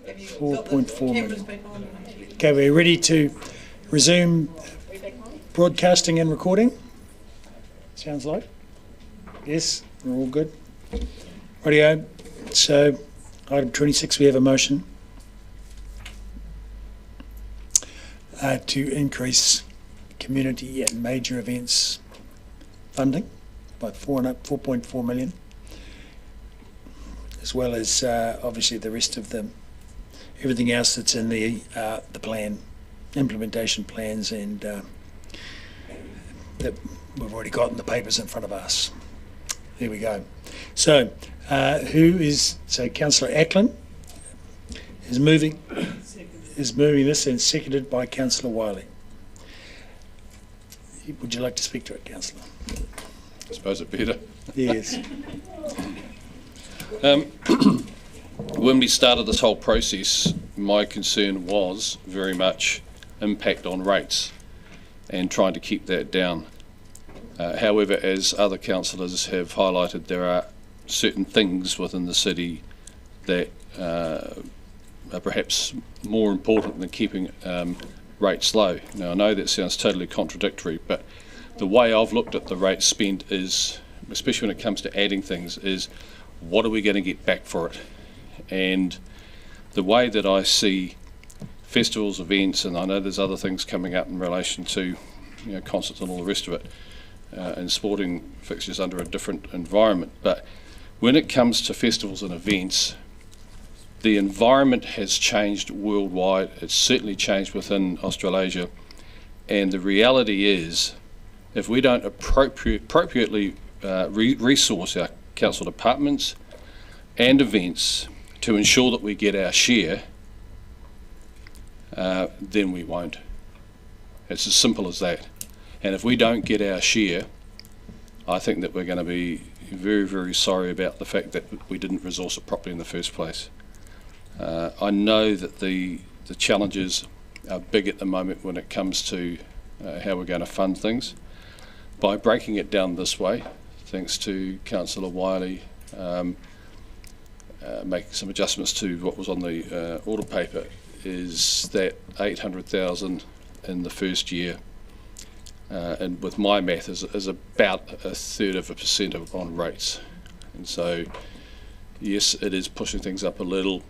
4.4 million. Okay, we're ready to resume broadcasting and recording. Sounds like. Yes, we're all good. Rightio. So, item 26, we have a motion to increase community and major events funding by 4.4 million, as well as obviously the rest of everything else that's in the plan, implementation plans, and that we've already got in the papers in front of us. There we go. So, Councillor Ackland is moving this, and seconded by Councillor Wiley. Would you like to speak to it, Councillor? I suppose it better. Yes. When we started this whole process, my concern was very much impact on rates and trying to keep that down. However, as other councillors have highlighted, there are certain things within the city that are perhaps more important than keeping rates low. Now, I know that sounds totally contradictory, but the way I've looked at the rate spent is, especially when it comes to adding things, is what are we going to get back for it? And the way that I see festivals, events, and I know there's other things coming up in relation to concerts and all the rest of it, and sporting fixtures under a different environment, but when it comes to festivals and events, the environment has changed worldwide. It's certainly changed within Australasia, and the reality is, if we don't appropriately resource our council departments and events to ensure that we get our share, then we won't. It's as simple as that. And if we don't get our share, I think that we're going to be very, very sorry about the fact that we didn't resource it properly in the first place. I know that the challenges are big at the moment when it comes to how we're going to fund things. By breaking it down this way, thanks to Councillor Wiley making some adjustments to what was on the order paper, is that 800,000 in the first year, and with my math is about 1/3% on rates. And so, yes, it is pushing things up a little.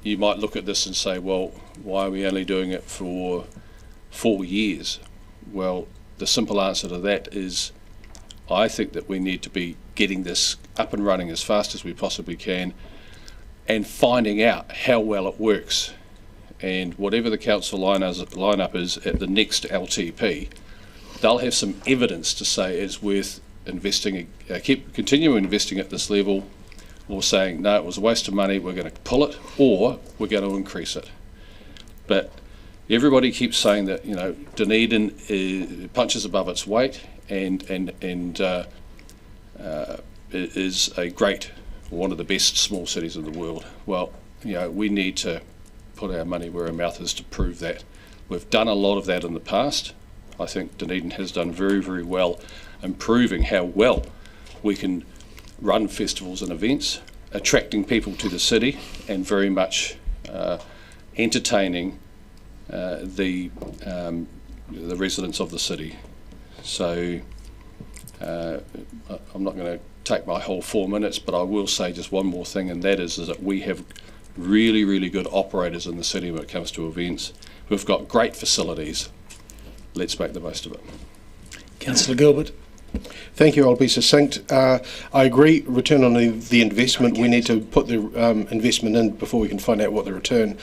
You might look at this and say, well, why are we only doing it for 4 years? Well, the simple answer to that is, I think that we need to be getting this up and running as fast as we possibly can and finding out how well it works. And whatever the council lineup is at the next LTP, they'll have some evidence to say it's worth investing, continuing investing at this level, or saying, no, it was a waste of money, we're going to pull it, or we're going to increase it. But everybody keeps saying that, Dunedin punches above its weight and is a great, one of the best small cities in the world. Well, we need to put our money where our mouth is to prove that. We've done a lot of that in the past. I think Dunedin has done very, very well in proving how well we can run festivals and events, attracting people to the city, and very much entertaining the residents of the city. So I'm not going to take my whole 4 minutes, but I will say just one more thing, and that is that we have really, really good operators in the city when it comes to events. We've got great facilities. Let's make the most of it. Councillor Gilbert. Thank you. I'll be succinct. I agree, return on the investment. We need to put the investment in before we can find out what the return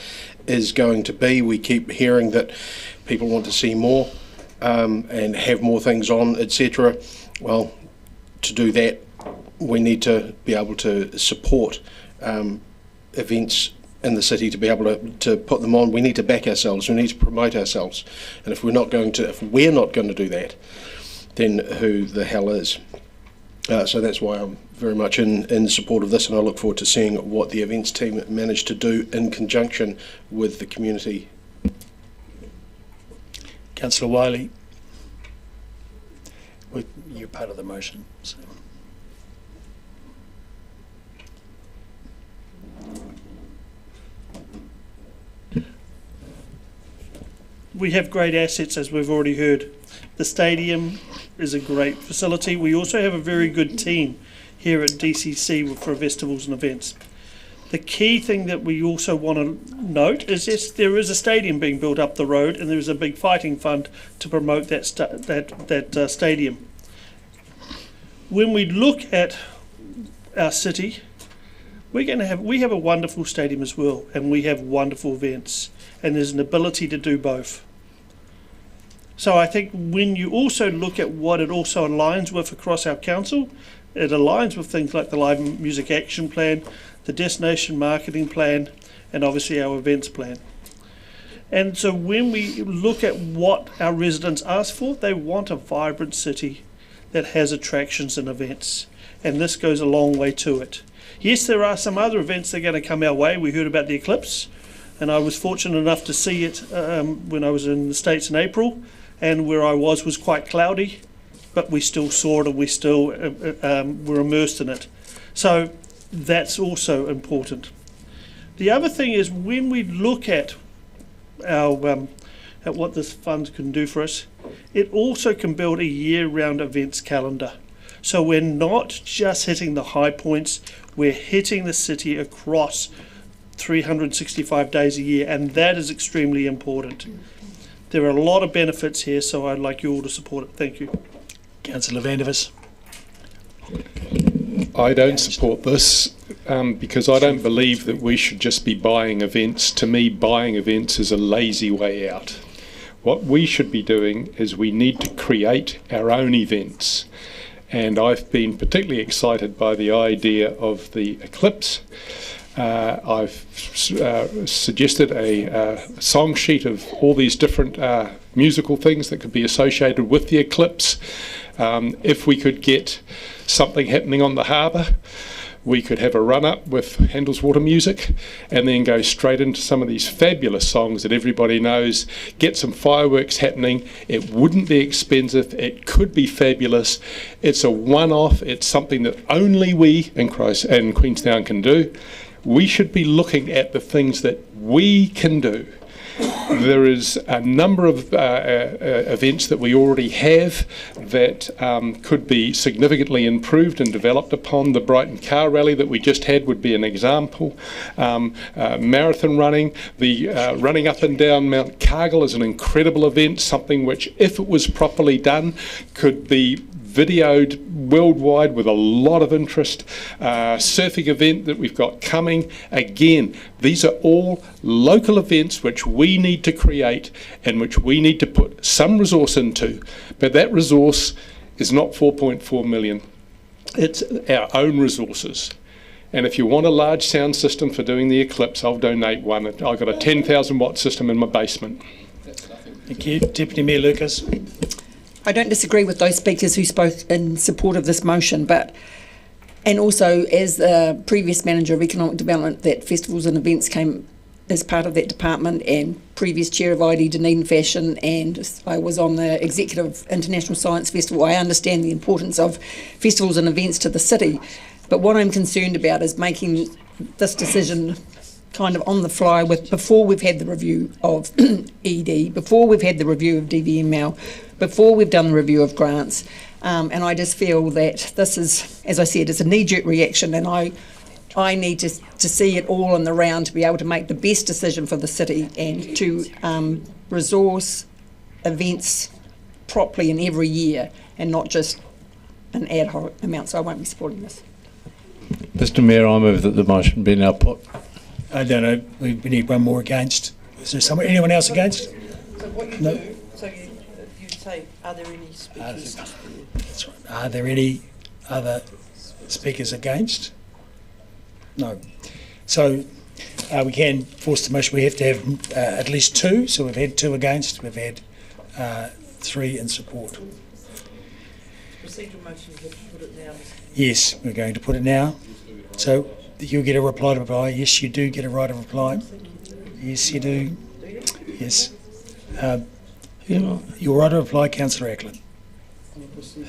is going to be. We keep hearing that people want to see more and have more things on, etc. Well, to do that, we need to be able to support events in the city. To be able to put them on, we need to back ourselves, we need to promote ourselves, and if we're not going to do that, then who the hell is? So that's why I'm very much in support of this, and I look forward to seeing what the events team managed to do in conjunction with the community. Councillor Wiley, you're part of the motion. So. we have great assets, as we've already heard. The stadium is a great facility. We also have a very good team here at DCC for festivals and events. The key thing that we also want to note is, yes, there is a stadium being built up the road, and there is a big fighting fund to promote that stadium. When we look at our city, we have a wonderful stadium as well, and we have wonderful events, and there's an ability to do both. So I think when you also look at what it also aligns with across our council, it aligns with things like the Live Music Action Plan, the Destination Marketing Plan, and obviously our events plan. And so when we look at what our residents ask for, they want a vibrant city that has attractions and events. And this goes a long way to it. Yes, there are some other events that are going to come our way. We heard about the eclipse, and I was fortunate enough to see it when I was in the States in April, and where I was quite cloudy, but we still saw it, and we still were immersed in it. So that's also important. The other thing is, when we look at our at what this fund can do for us, it also can build a year-round events calendar. So we're not just hitting the high points, we're hitting the city across 365 days a year, and that is extremely important. There are a lot of benefits here, so I'd like you all to support it. Thank you. Councillor Vandervis. I don't support this because I don't believe that we should just be buying events. To me, buying events is a lazy way out. What we should be doing is we need to create our own events. And I've been particularly excited by the idea of the eclipse. I've suggested a song sheet of all these different musical things that could be associated with the eclipse. If we could get something happening on the harbour, we could have a run-up with Handel's Water Music and then go straight into some of these fabulous songs that everybody knows, get some fireworks happening. It wouldn't be expensive, it could be fabulous. It's a one-off, it's something that only we in Queenstown can do. We should be looking at the things that we can do. There is a number of events that we already have that could be significantly improved and developed upon. The Brighton Car Rally that we just had would be an example. Marathon running, the running up and down Mount Cargill is an incredible event, something which, if it was properly done, could be videoed worldwide with a lot of interest. Surfing event that we've got coming. Again, these are all local events which we need to create and which we need to put some resource into. But that resource is not 4.4 million. It's our own resources. And if you want a large sound system for doing the eclipse, I'll donate one. I've got a 10,000 watt system in my basement. Thank you. Deputy Mayor Lucas. I don't disagree with those speakers who spoke in support of this motion, and also as the previous manager of economic development, that festivals and events came as part of that department, and previous chair of ID Dunedin Fashion, and I was on the executive International Science Festival. I understand the importance of festivals and events to the city, but what I'm concerned about is making this decision kind of on the fly before we've had the review of ED, before we've had the review of DVML, before we've done the review of grants, and I just feel that this is, as I said, it's a knee-jerk reaction, and I need to see it all in the round to be able to make the best decision for the city and to resource events properly in every year and not just an ad hoc amount. So I won't be supporting this. Mr Mayor, I move that the motion be now put. I don't know. We need one more against. Is there anyone else against? So what you No. do, so you say, are there any speakers? That's right. Are there any other speakers against? No. So we can force the motion. We have to have at least two. So we've had two against. We've had three in support. Procedural motion, you have to put it now. Yes, we're going to put it now. So you'll get a reply to reply. Yes, you do get a right of reply. Yes, you do. Yes. Your right of reply, Councillor Ackland.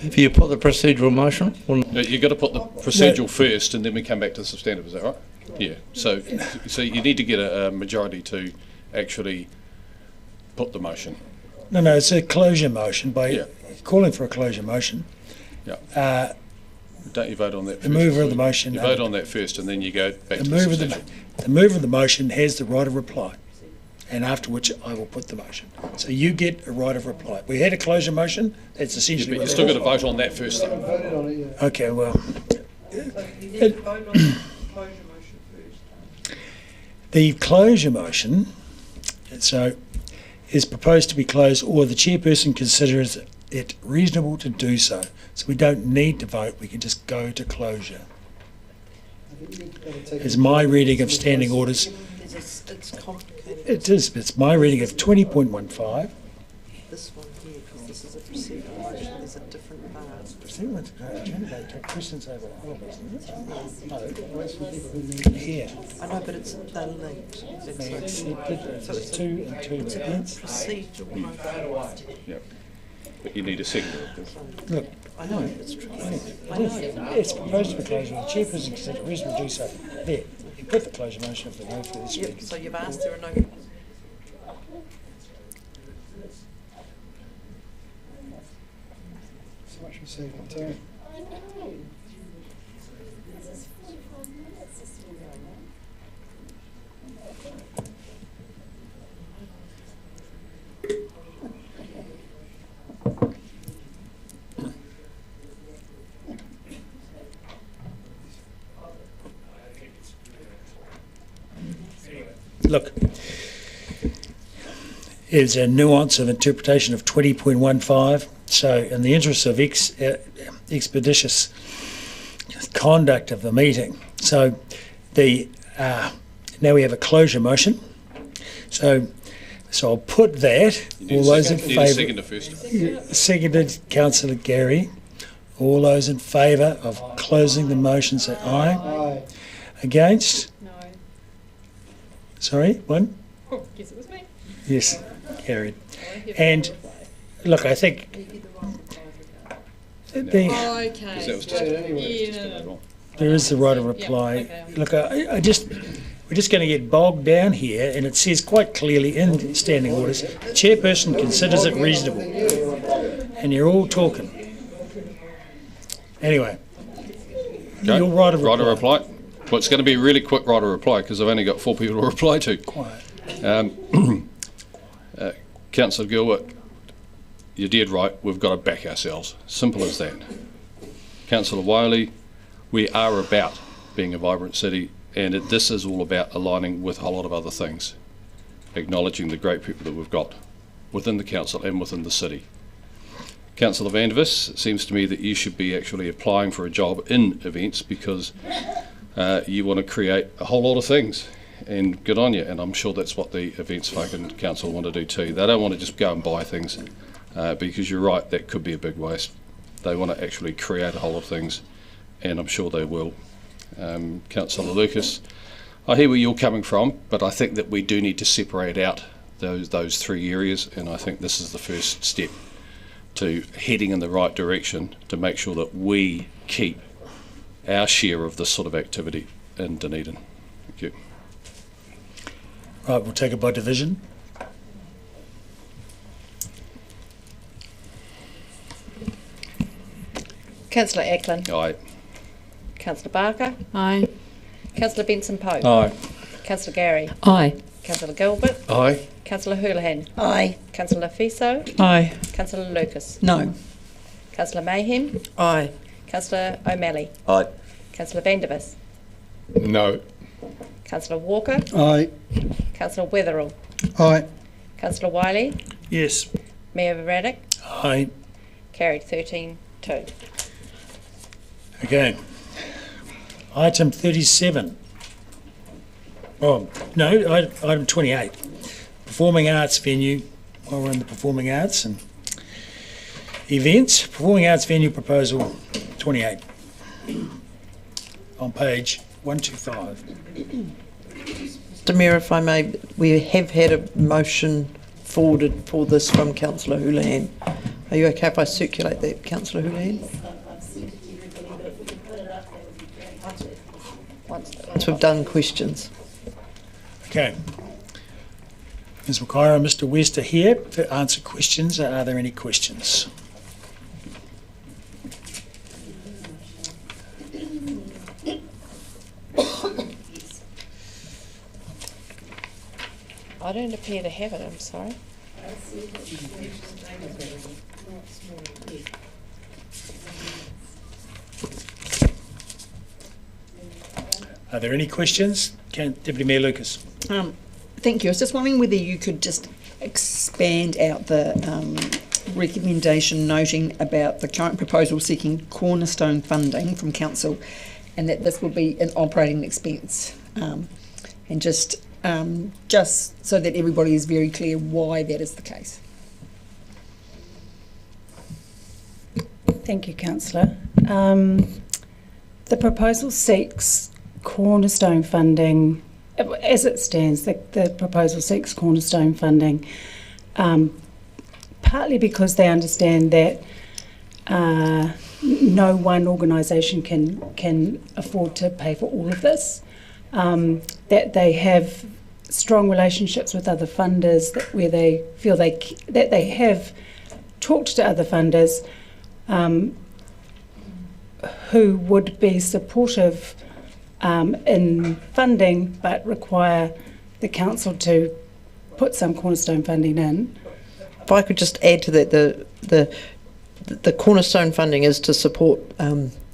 Have you put the procedural motion? You've got to put the procedural first, and then we come back to the substantive. Is that right? Yeah. So you need to get a majority to actually put the motion. No, it's a closure motion by Yeah. calling for a closure motion. Yeah. Don't you vote on that first? The mover of the motion. You vote on that first, and then you go back The to mover, substantial. the mover of the motion has the right of reply, and after which I will put the motion. So you get a right of reply. We had a closure motion. That's Yeah, essentially. but what you're that still is. got to vote on that first, though. Okay, well. The closure motion, so, is proposed to be closed, or the chairperson considers it reasonable to do so. So we don't need to vote, we can just go to closure. Is my reading of standing orders. It's complicated. It is, it's my reading of 20.15. This one here, because this is a procedural motion, there's a different part. Questions over here. I know, but it's they're linked. It's two and two against. Procedural motion. Yep. But you need a second. Look, I know, it's tricky. I know. it's proposed to be closed, the chairperson considers it reasonable to do so. There, you put the closure motion if they go for this Yep, week. so you've asked, there are no. So much for saving time. Look, it's a nuance of interpretation of 20.15. So, in the interest of expeditious conduct of the meeting, so the now we have a closure motion. So I'll put that. All those in favour. Second first. Seconded, Councillor Gary. All those in favour of closing the motion say aye. Aye. Against? No. Sorry, one? Oh, guess it was me. Yes, carried. And look, I think the, Oh, okay. Because that was just, Yeah, no. there is the right of reply. Yeah, okay. Look, I just, we're just going to get bogged down here, and it says quite clearly in standing orders, the chairperson considers it reasonable. And you're all talking. Anyway, okay. your right of reply. Right of reply. Well, it's going to be a really quick right of reply because I've only got 4 people to reply to. Quiet. Councillor Gilbert, you're dead right. We've got to back ourselves. Simple as that. Councillor Wiley, we are about being a vibrant city, and this is all about aligning with a whole lot of other things, acknowledging the great people that we've got within the council and within the city. Councillor Vandervis, it seems to me that you should be actually applying for a job in events because you want to create a whole lot of things, and good on you. And I'm sure that's what the events folk and council want to do too. They don't want to just go and buy things because you're right, that could be a big waste. They want to actually create a whole lot of things, and I'm sure they will. Councillor Lucas, I hear where you're coming from, but I think that we do need to separate out those 3 areas, and I think this is the first step to heading in the right direction to make sure that we keep our share of this sort of activity in Dunedin. Thank you. Right, we'll take it by division. Councillor Ackland. Aye. Councillor Barker. Aye. Councillor Benson Pope. Aye. Councillor Gary. Aye. Councillor Gilbert. Aye. Councillor Houlihan. Aye. Councillor Fiso. Aye. Councillor Lucas. No. Councillor Mayhem. Aye. Councillor O'Malley. Aye. Councillor Vandervis. No. Councillor Walker. Aye. Councillor Wetherell. Aye. Councillor Wiley. Yes. Mayor Varadek. Aye. Carried 13-2. Okay. Item 37. Oh, no, item 28. Performing arts venue. While we're in the performing arts and events, performing arts venue proposal 28 on page 125. Mr Mayor, if I may, we have had a motion forwarded for this from Councillor Houlihan. Are you okay if I circulate that, Councillor Houlihan? Once we've done questions. Okay. Ms McIra and Mr West are here to answer questions. Are there any questions? I don't appear to have it, I'm sorry. Are there any questions? Deputy Mayor Lucas. Thank you. I was just wondering whether you could just expand out the recommendation noting about the current proposal seeking cornerstone funding from council, and that this will be an operating expense, and just so that everybody is very clear why that is the case. Thank you, Councillor. The proposal seeks cornerstone funding. As it stands, the proposal seeks cornerstone funding, partly because they understand that no one organisation can afford to pay for all of this, that they have strong relationships with other funders, where they feel that they have talked to other funders who would be supportive in funding, but require the council to put some cornerstone funding in. If I could just add to that, the cornerstone funding is to support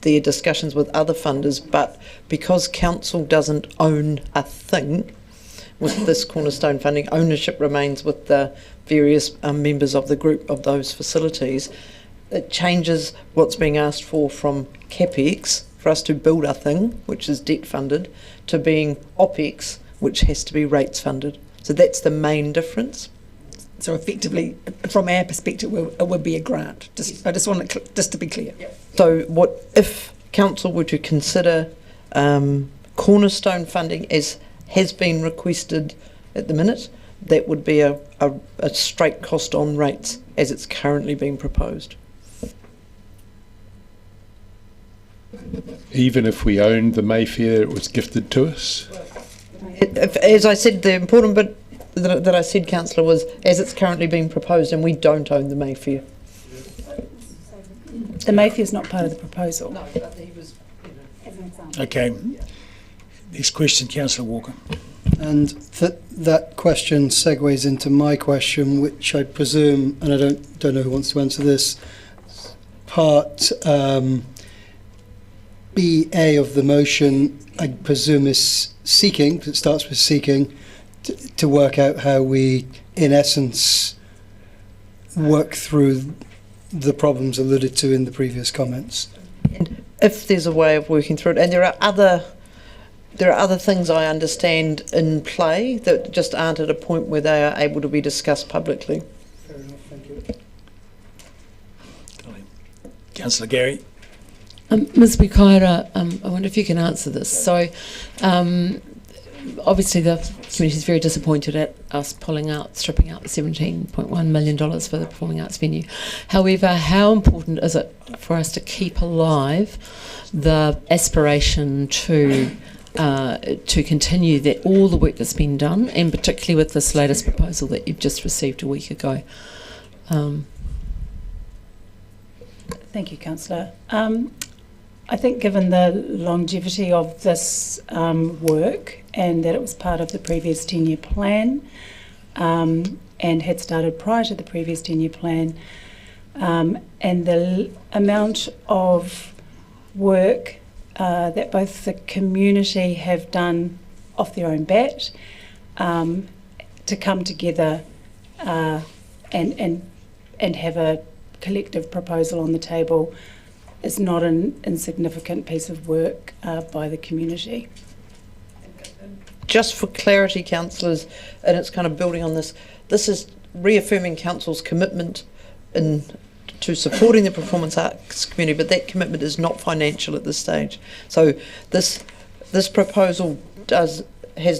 their discussions with other funders, but because council doesn't own a thing with this cornerstone funding, ownership remains with the various members of the group of those facilities. It changes what's being asked for from CapEx, for us to build a thing, which is debt funded, to being OPEX, which has to be rates funded. So that's the main difference. So effectively, from our perspective, it would be a grant. I just want it just to be clear. So what if council were to consider cornerstone funding as has been requested at the minute, that would be a straight cost on rates as it's currently being proposed. Even if we owned the Mayfair, it was gifted to us? As I said, the important bit that I said, Councillor, was as it's currently being proposed, and we don't own the Mayfair. The Mayfair's not part of the proposal. No, but he was, Okay. Next question, Councillor Walker. And that question segues into my question, which I presume, and I don't know who wants to answer this, part BA of the motion, I presume, is seeking, it starts with seeking, to work out how we, in essence, work through the problems alluded to in the previous comments. And if there's a way of working through it, and there are other things I understand in play that just aren't at a point where they are able to be discussed publicly. Fair enough, thank you. Councillor Gary. Ms Bukaira, I wonder if you can answer this. So, obviously the community is very disappointed at us stripping out the $17.1 million for the performing arts venue. However, how important is it for us to keep alive the aspiration to continue that all the work that's been done, and particularly with this latest proposal that you've just received a week ago? Thank you, Councillor. I think given the longevity of this work, and that it was part of the previous 10-year plan, and had started prior to the previous 10-year plan, and the amount of work that both the community have done off their own bat to come together and have a collective proposal on the table is not an insignificant piece of work by the community. Just for clarity, councillors, and it's kind of building on this is reaffirming council's commitment to supporting the performance arts community, but that commitment is not financial at this stage. So this proposal has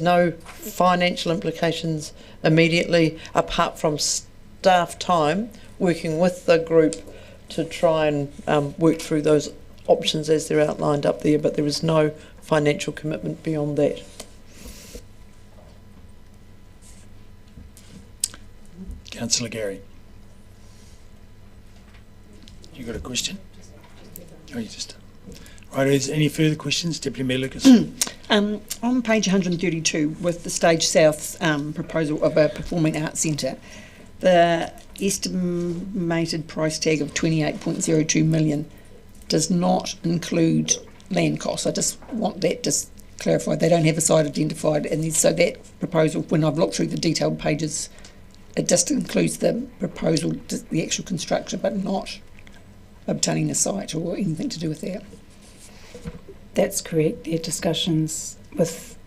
no financial implications immediately, apart from staff time working with the group to try and work through those options as they're outlined up there, but there is no financial commitment beyond that. Councillor Gary. You got a question? Oh, you just... Right, is any further questions? Deputy Mayor Lucas. On page 132, with the Stage South's proposal of a performing arts centre, the estimated price tag of 28.02 million does not include land costs. I just want that just clarified. They don't have a site identified, and so that proposal, when I've looked through the detailed pages, it just includes the proposal, the actual construction, but not obtaining a site or anything to do with that. That's correct. Their discussions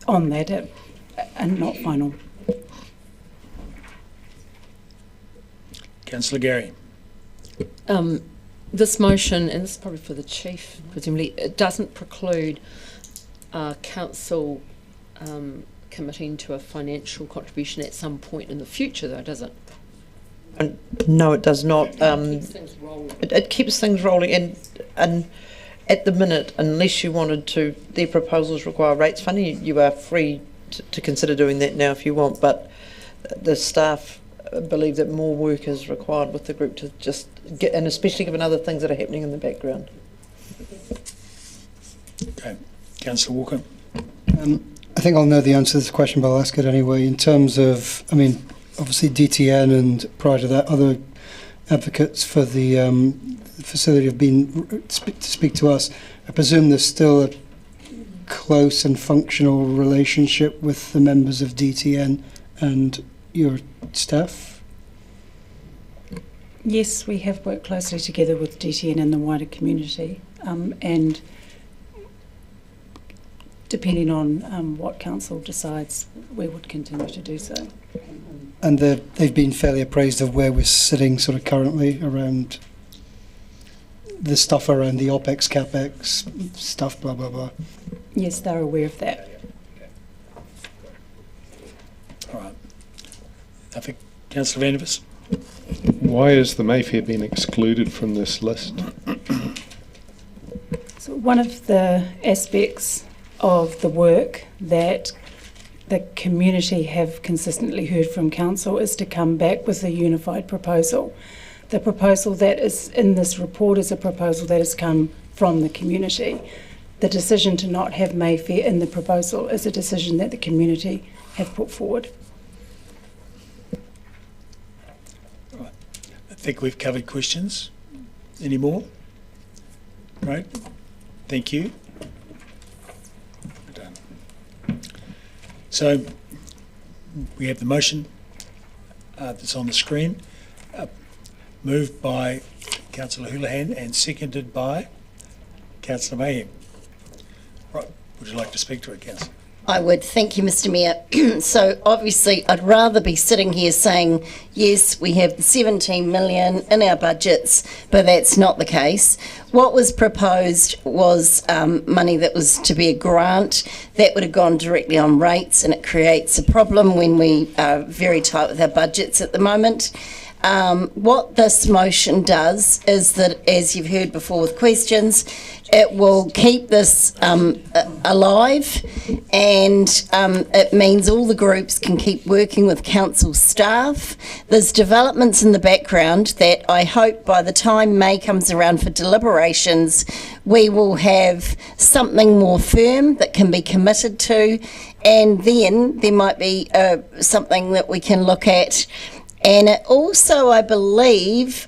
on that are not final. Councillor Gary. This motion, and this is probably for the chief, presumably, it doesn't preclude council committing to a financial contribution at some point in the future, though, does it? No, it does not. It keeps things rolling, and at the minute, unless you wanted to, their proposals require rates funding. You are free to consider doing that now if you want, but the staff believe that more work is required with the group to just get, and especially given other things that are happening in the background. Okay, Councillor Walker. I think I'll know the answer to this question, but I'll ask it anyway. In terms of, I mean, obviously DTN and prior to that, other advocates for the facility have been to speak to us. I presume there's still a close and functional relationship with the members of DTN and your staff? Yes, we have worked closely together with DTN and the wider community, and depending on what council decides, we would continue to do so. And they've been fairly appraised of where we're sitting sort of currently around the stuff around the OPEX, CAPEX, stuff, blah, blah, blah. Yes, they're aware of that. All right. I think Councillor Vandervis. Why has the Mayfair been excluded from this list? So one of the aspects of the work that the community have consistently heard from council is to come back with a unified proposal. The proposal that is in this report is a proposal that has come from the community. The decision to not have Mayfair in the proposal is a decision that the community have put forward. Right. I think we've covered questions. Any more? Right. Thank you. Done. So we have the motion that's on the screen. Moved by Councillor Houlihan and seconded by Councillor Mayhem. Right, would you like to speak to it, Councillor? I would. Thank you, Mr Mayor. So obviously I'd rather be sitting here saying, yes, we have the 17 million in our budgets, but that's not the case. What was proposed was money that was to be a grant that would have gone directly on rates, and it creates a problem when we are very tight with our budgets at the moment. What this motion does is that, as you've heard before with questions, it will keep this alive, and it means all the groups can keep working with council staff. There's developments in the background that I hope by the time May comes around for deliberations, we will have something more firm that can be committed to, and then there might be something that we can look at. And it also, I believe,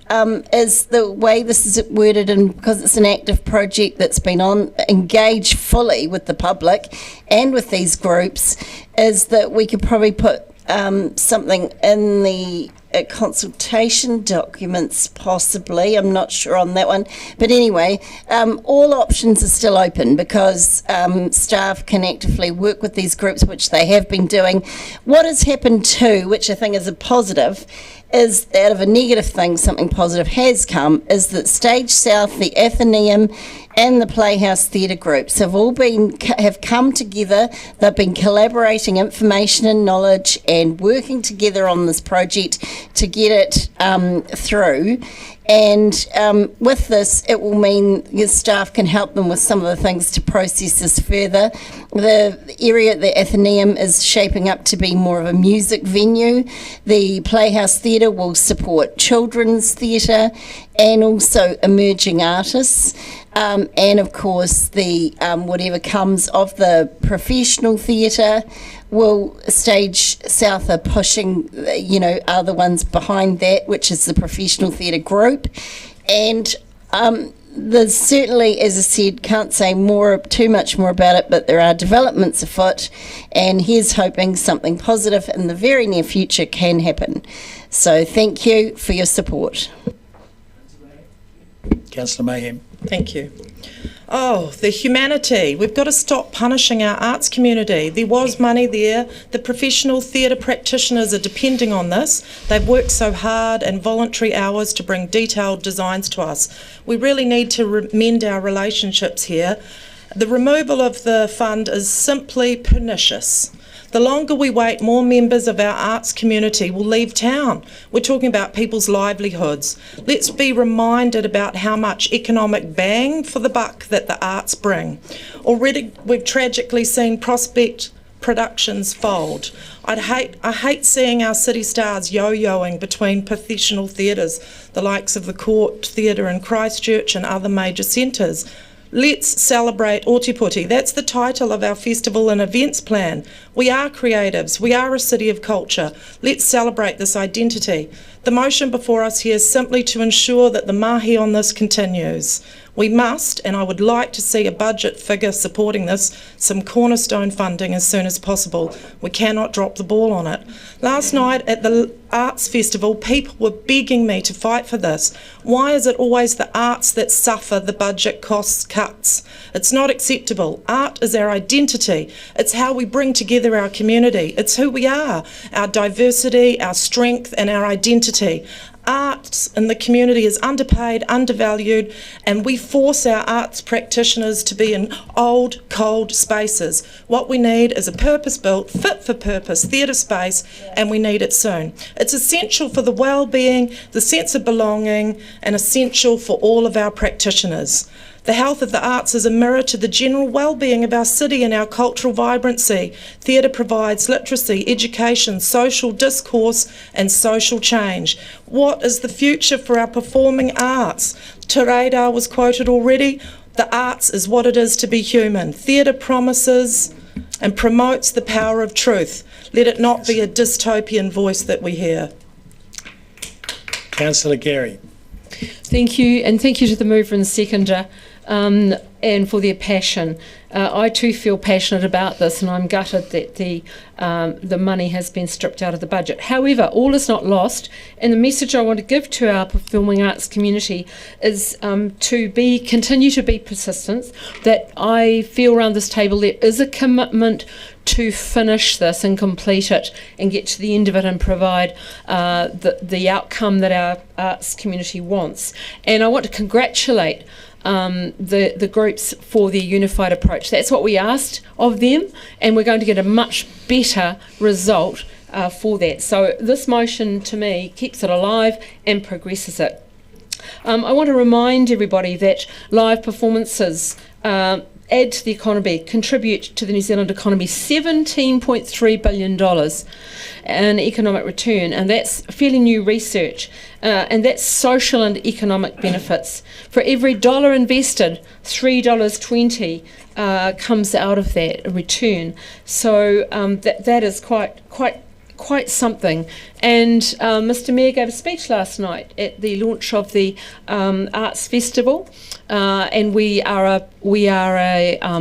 is the way this is worded, and because it's an active project that's been engaged fully with the public and with these groups, is that we could probably put something in the consultation documents, possibly. I'm not sure on that one. But anyway, all options are still open because staff can actively work with these groups, which they have been doing. What has happened too, which I think is a positive, is out of a negative thing, something positive has come, is that Stage South, the Athenaeum and the Playhouse Theatre Groups have all have come together. They've been collaborating information and knowledge and working together on this project to get it through. And with this, it will mean your staff can help them with some of the things to process this further. The area at the Athenaeum is shaping up to be more of a music venue. The Playhouse Theatre will support children's theatre and also emerging artists. And of course, the whatever comes of the professional theatre will Stage South are pushing, are the ones behind that, which is the professional theatre group. And there's certainly, as I said, can't say too much more about it, but there are developments afoot, and here's hoping something positive in the very near future can happen. So thank you for your support. Councillor Mayhem. Thank you. Oh, the humanity. We've got to stop punishing our arts community. There was money there. The professional theatre practitioners are depending on this. They've worked so hard and voluntary hours to bring detailed designs to us. We really need to mend our relationships here. The removal of the fund is simply pernicious. The longer we wait, more members of our arts community will leave town. We're talking about people's livelihoods. Let's be reminded about how much economic bang for the buck that the arts bring. Already we've tragically seen prospect productions fold. I hate seeing our city stars yo-yoing between professional theatres, the likes of the Court Theatre in Christchurch and other major centres. Let's celebrate Ōtepoti. That's the title of our festival and events plan. We are creatives. We are a city of culture. Let's celebrate this identity. The motion before us here is simply to ensure that the mahi on this continues. We must, and I would like to see a budget figure supporting this, some cornerstone funding as soon as possible. We cannot drop the ball on it. Last night at the Arts Festival, people were begging me to fight for this. Why is it always the arts that suffer the budget costs cuts? It's not acceptable. Art is our identity. It's how we bring together our community. It's who we are, our diversity, our strength and our identity. Arts in the community is underpaid, undervalued, and we force our arts practitioners to be in old, cold spaces. What we need is a purpose-built, fit-for-purpose theatre space, and we need it soon. It's essential for the well-being, the sense of belonging, and essential for all of our practitioners. The health of the arts is a mirror to the general well-being of our city and our cultural vibrancy. Theatre provides literacy, education, social discourse and social change. What is the future for our performing arts? Te Reira was quoted already. The arts is what it is to be human. Theatre promises and promotes the power of truth. Let it not be a dystopian voice that we hear. Councillor Gary. Thank you, and thank you to the mover and seconder and for their passion. I too feel passionate about this, and I'm gutted that the money has been stripped out of the budget. However, all is not lost, and the message I want to give to our performing arts community is to continue to be persistent. That I feel around this table there is a commitment to finish this and complete it and get to the end of it and provide the outcome that our arts community wants. And I want to congratulate the groups for their unified approach. That's what we asked of them, and we're going to get a much better result for that. So this motion to me keeps it alive and progresses it. I want to remind everybody that live performances add to the economy, contribute to the New Zealand economy $17.3 billion in economic return, and that's fairly new research, and that's social and economic benefits. For every dollar invested, $3.20 comes out of that return. So that is quite something. And Mr. Mayor gave a speech last night at the launch of the Arts Festival, and we are a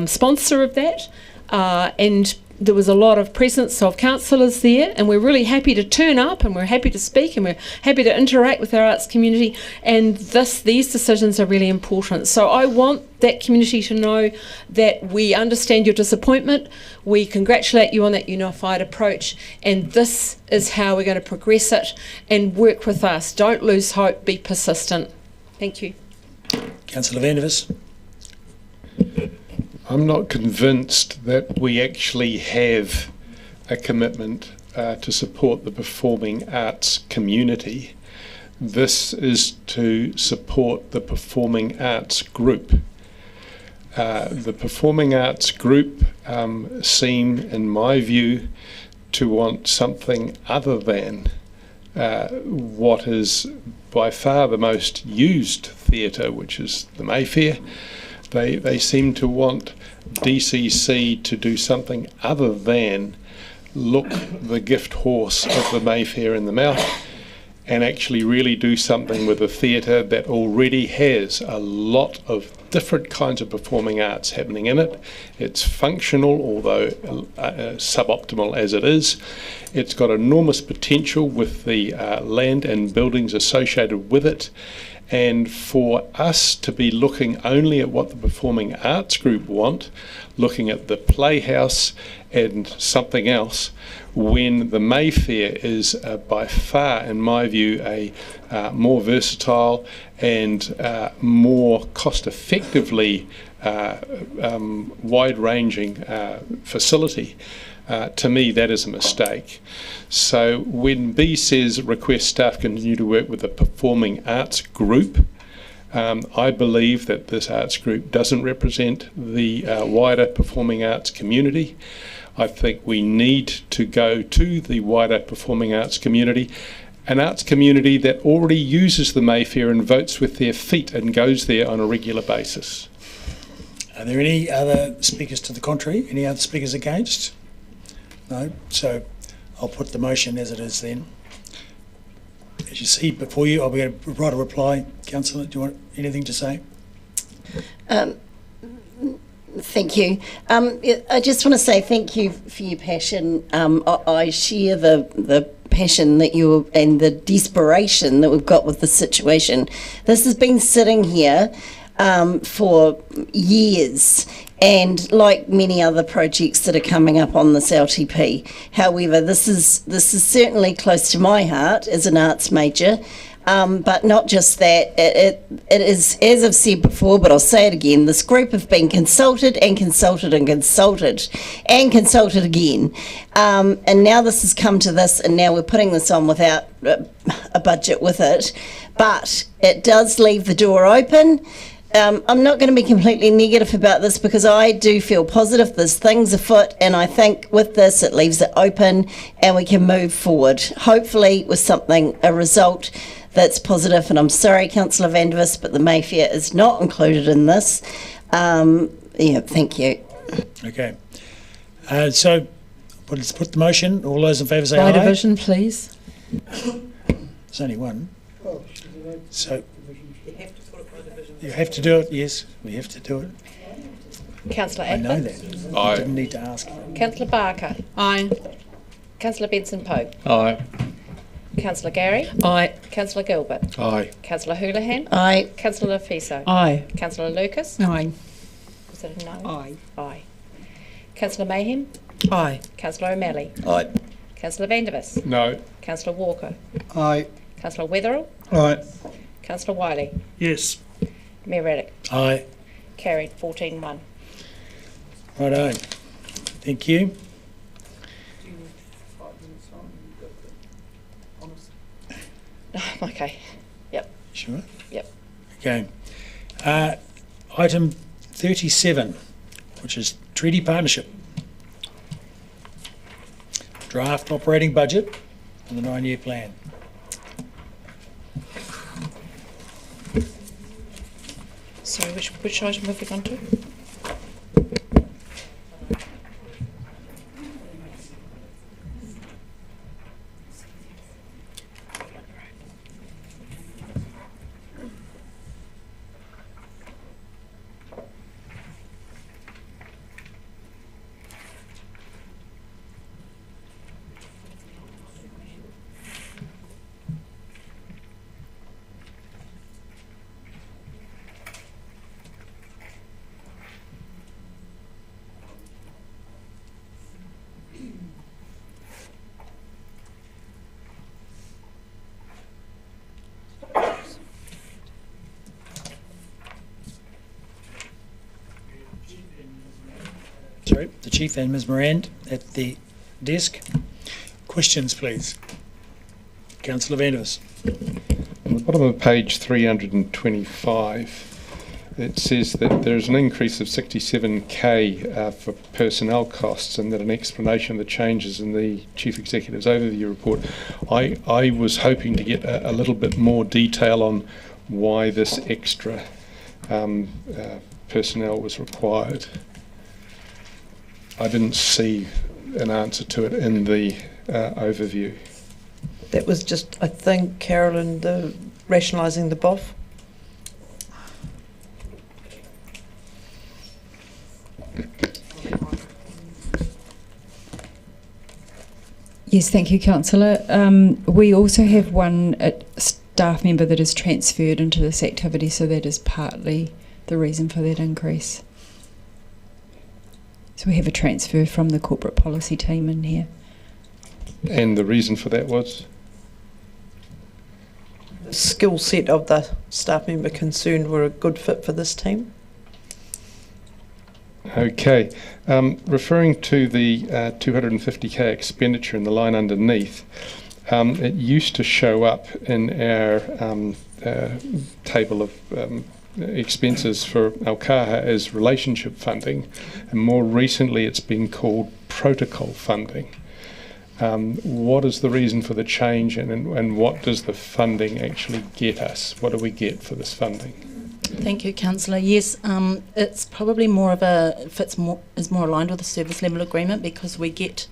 sponsor of that, and there was a lot of presence of councillors there, and we're really happy to turn up, and we're happy to speak, and we're happy to interact with our arts community, and these decisions are really important. So I want that community to know that we understand your disappointment, we congratulate you on that unified approach, and this is how we're going to progress it, and work with us. Don't lose hope, be persistent. Thank you. Councillor Vandervis. I'm not convinced that we actually have a commitment to support the performing arts community. This is to support the performing arts group. The performing arts group seem, in my view, to want something other than what is by far the most used theatre, which is the Mayfair. They seem to want DCC to do something other than look the gift horse of the Mayfair in the mouth and actually really do something with a theatre that already has a lot of different kinds of performing arts happening in it. It's functional, although suboptimal as it is. It's got enormous potential with the land and buildings associated with it. And for us to be looking only at what the performing arts group want, looking at the playhouse and something else, when the Mayfair is by far, in my view, a more versatile and more cost-effectively wide-ranging facility. To me, that is a mistake. So when B says request staff continue to work with the performing arts group, I believe that this arts group doesn't represent the wider performing arts community. I think we need to go to the wider performing arts community, an arts community that already uses the Mayfair and votes with their feet and goes there on a regular basis. Are there any other speakers to the contrary? Any other speakers against? No? So I'll put the motion as it is then. As you see before you, I'll be able to write a reply. Councillor, do you want anything to say? Thank you. I just want to say thank you for your passion. I share the passion that you and the desperation that we've got with the situation. This has been sitting here for years, and like many other projects that are coming up on this LTP. However, this is certainly close to my heart as an arts major. But not just that, it is, as I've said before, but I'll say it again, this group have been consulted and consulted and consulted and consulted again. And now this has come to this, and now we're putting this on without a budget with it. But it does leave the door open. I'm not going to be completely negative about this because I do feel positive. There's things afoot, and I think with this it leaves it open and we can move forward, hopefully with something, a result that's positive. And I'm sorry, Councillor Vandervis, but the Mayfair is not included in this. Yeah, thank you. Okay. So let's put the motion. All those in favour say By aye. division, please. There's only one. So you have to do it, yes, we have to do it. Councillor I know Atkins. that. I didn't need to ask. Councillor Barker. Aye. Councillor Benson Pope. Aye. Councillor Gary. Aye. Councillor Gilbert. Aye. Councillor Houlihan. Aye. Councillor Fiso. Aye. Councillor Lucas. Aye. Was it a no? Aye. Aye. Councillor Mayhem. Aye. Councillor O'Malley. Aye. Councillor Vandervis. No. Councillor Walker. Aye. Councillor Wetherell. Aye. Councillor Wiley. Yes. Mayor Reddick. Aye. Carried 14-1. Righto. Thank you. Okay. Yep. Sure. Yep. Okay. Item 37, which is treaty partnership. Draft operating budget for the 9-year plan. Sorry, which item have we gone to? the Chief and Ms Morand at the desk. Questions, please. Councillor Vandevers. On the bottom of page 325, it says that there's an increase of 67k for personnel costs, and that an explanation of the changes in the Chief Executive's overview report. I was hoping to get a little bit more detail on why this extra personnel was required. I didn't see an answer to it in the overview. That was just, I think, Carolyn, the rationalising the BOF. Yes, thank you, Councillor. We also have one staff member that is transferred into this activity, so that is partly the reason for that increase. So we have a transfer from the corporate policy team in here. And the reason for that was? The skill set of the staff member concerned were a good fit for this team. Okay. Referring to the 250k expenditure in the line underneath, it used to show up in our table of expenses for Alcaha as relationship funding, and more recently it's been called protocol funding. What is the reason for the change, and what does the funding actually get us? What do we get for this funding? Thank you, Councillor. Yes, it's probably more of is more aligned with the service level agreement, because we get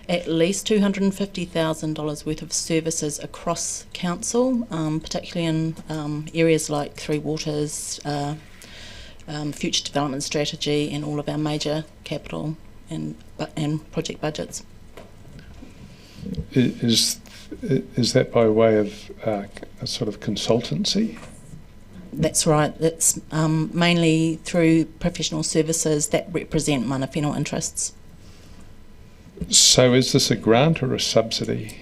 at least $250,000 worth of services across council, particularly in areas like Three Waters, future development strategy, and all of our major capital and project budgets. Is that by way of a sort of consultancy? That's right. It's mainly through professional services that represent mana whenua interests. So is this a grant or a subsidy?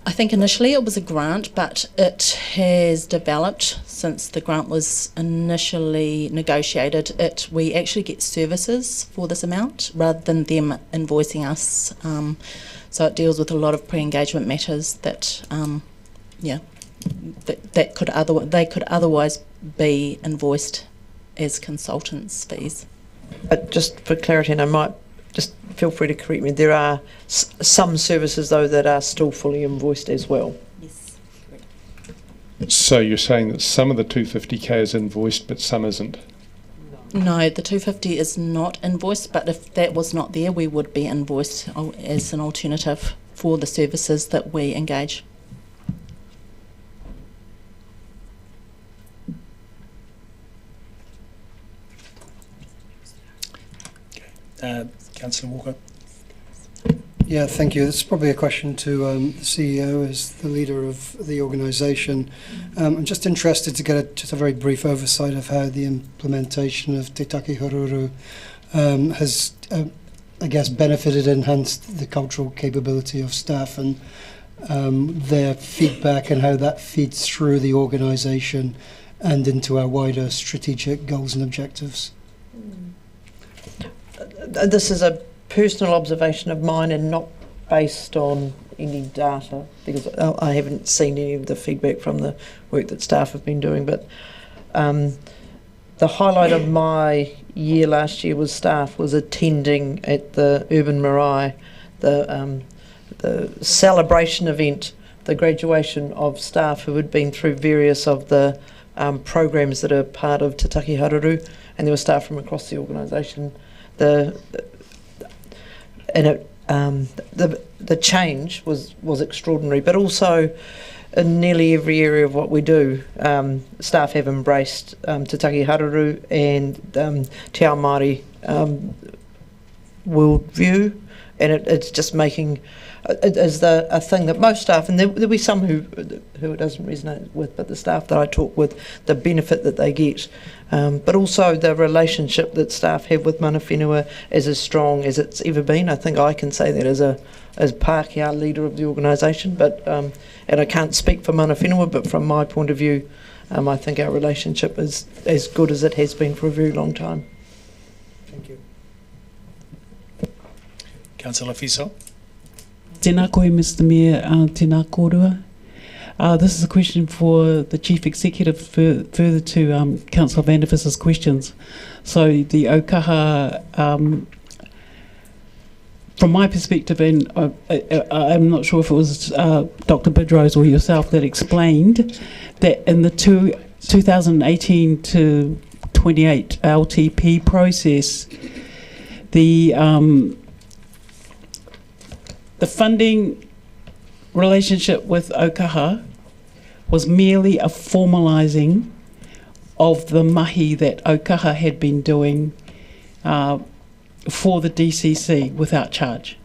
I think initially it was a grant, but it has developed since the grant was initially negotiated. We actually get services for this amount rather than them invoicing us. So it deals with a lot of pre-engagement matters that, they could otherwise be invoiced as consultants' fees. But just for clarity, and I might just feel free to correct me, there are some services though that are still fully invoiced as well. Yes. So you're saying that some of the 250k is invoiced but some isn't? No, the 250 is not invoiced, but if that was not there, we would be invoiced as an alternative for the services that we engage. Councillor Walker. Yeah, thank you. This is probably a question to the CEO as the leader of the organisation. I'm just interested to get just a very brief oversight of how the implementation of Te Taki Haruru has, I guess, benefited, enhanced the cultural capability of staff and their feedback, and how that feeds through the organisation and into our wider strategic goals and objectives. This is a personal observation of mine and not based on any data, because I haven't seen any of the feedback from the work that staff have been doing. But the highlight of my year last year was staff was attending at the Urban Marae, the celebration event, the graduation of staff who had been through various of the programs that are part of Te Taki Haruru, and there were staff from across the organisation. The change was extraordinary, but also in nearly every area of what we do, staff have embraced Te Taki Haruru and Te Ao Māori worldview, and it's just making it is a thing that most staff, and there'll be some who it doesn't resonate with, but the staff that I talk with, the benefit that they get, but also the relationship that staff have with mana whenua is as strong as it's ever been. I think I can say that as Pākehā leader of the organisation, but and I can't speak for mana whenua, but from my point of view, I think our relationship is as good as it has been for a very long time. Thank you. Councillor Fiso. Tēnā koe, Mr Mayor, tēnā kōrua. This is a question for the Chief Executive, further to Councillor Vandervis's questions. So the Ōkaha, from my perspective, and I'm not sure if it was Dr Bidrose or yourself that explained that in the 2018 to 28 LTP process, the funding relationship with Ōkaha was merely a formalising of the mahi that Ōkaha had been doing for the DCC without charge.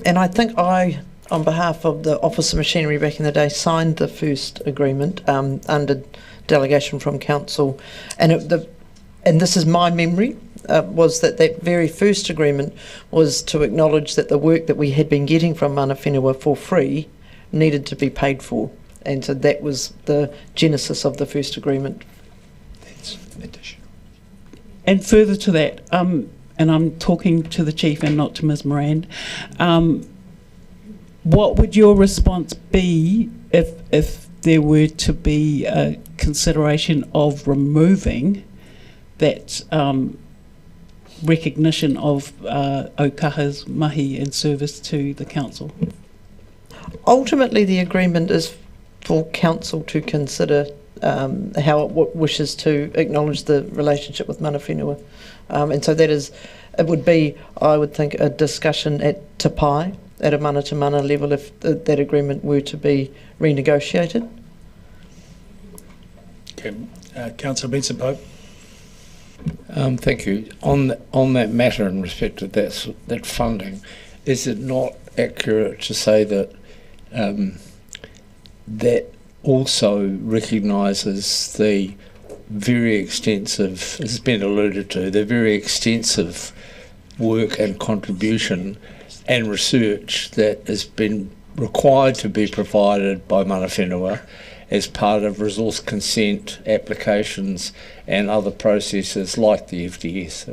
And I think I, on behalf of the Office of Machinery back in the day, signed the first agreement under delegation from Council. And this is my memory, was that very first agreement was to acknowledge that the work that we had been getting from mana whenua for free needed to be paid for. And so that was the genesis of the first agreement. That's additional. And further to that, and I'm talking to the Chief and not to Ms Moran, what would your response be if there were to be a consideration of removing that recognition of Ōkaha's mahi in service to the Council? Ultimately, the agreement is for Council to consider how it wishes to acknowledge the relationship with mana whenua. And so it would be, I would think, a discussion at Te Pai, at a mana to mana level, if that agreement were to be renegotiated. Okay. Councillor Benson Pope. Thank you. On that matter in respect to that funding, is it not accurate to say that that also recognises the very extensive, as has been alluded to, the very extensive work and contribution and research that has been required to be provided by mana whenua as part of resource consent applications and other processes like the FDS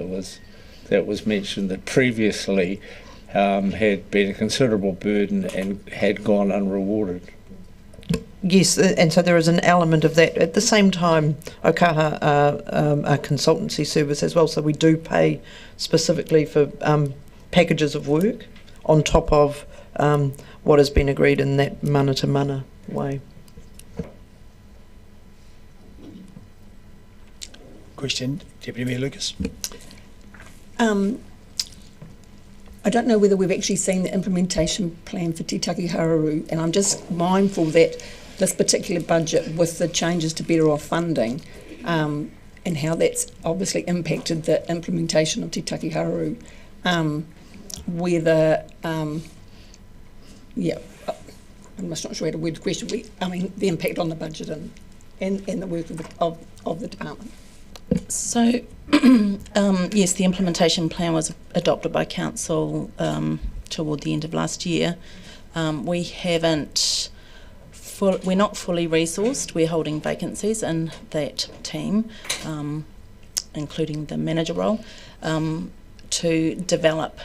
that was mentioned, that previously had been a considerable burden and had gone unrewarded. Yes, and so there is an element of that. At the same time, Ōkaha are a consultancy service as well, so we do pay specifically for packages of work on top of what has been agreed in that mana to mana way. Question, Deputy Mayor Lucas. I don't know whether we've actually seen the implementation plan for Te Taki Hararu, and I'm just mindful that this particular budget, with the changes to Better Off funding, and how that's obviously impacted the implementation of Te Taki Hararu, whether, I'm just not sure how to word the question. The impact on the budget and the work of the department. So, yes, the implementation plan was adopted by Council toward the end of last year. We haven't, we're not fully resourced. We're holding vacancies in that team, including the manager role, to develop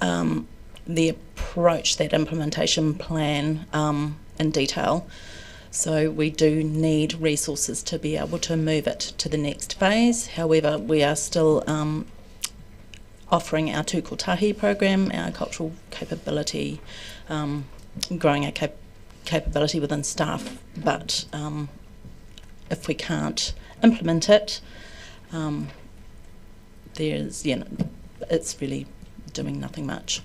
the approach, that implementation plan in detail. So we do need resources to be able to move it to the next phase. However, we are still offering our Tū Kotahi program, our cultural capability, growing our capability within staff. But if we can't implement it, it's really doing nothing much.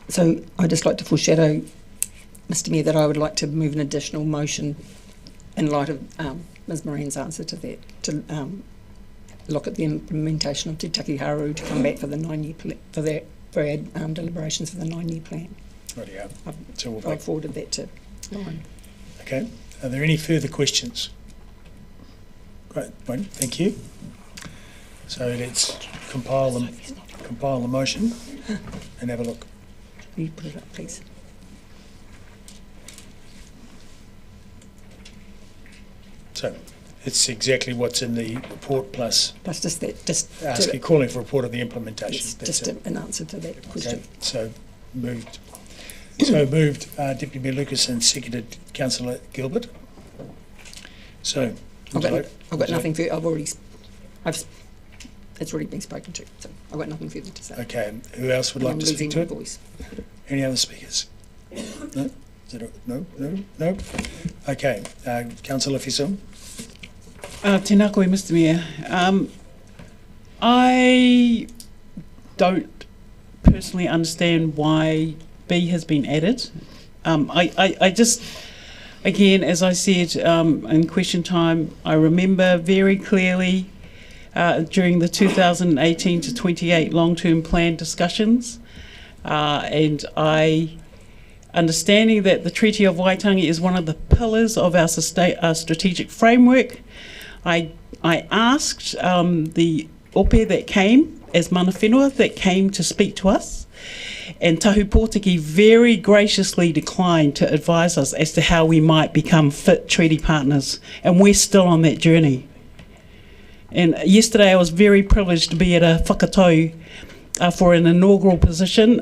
So I'd just like to foreshadow, Mr Mayor, that I would like to move an additional motion in light of Ms Moran's answer to that, to look at the implementation of Te Taki Hararu, to come back for the 9-year for our deliberations for the 9-year plan. Rightio. I've forwarded that to Lauren. Okay. Are there any further questions? Great. Right. Thank you. So let's compile the motion and have a look. Will you put it up, please? So, It's exactly what's in the report plus That's just that. Just calling for a report of the implementation. Yes, That's just it. an answer to that question. Okay, so moved. Deputy Mayor Lucas and seconded Councillor Gilbert. So, I've got nothing further. It's already been spoken to, so I've got nothing further to say. Okay, who else would like to speak to it? Voice. Any other speakers? No? No? Okay, Councillor Fisson. Tēnā koe, Mr Mayor. I don't personally understand why B has been added. I just, again, as I said in question time, I remember very clearly during the 2018 to 28 long-term plan discussions, and understanding that the Treaty of Waitangi is one of the pillars of our strategic framework, I asked the ope that came, as mana whenua, that came to speak to us, and Tahu Pōtiki very graciously declined to advise us as to how we might become fit treaty partners, and we're still on that journey. And yesterday I was very privileged to be at a whakatau for an inaugural position,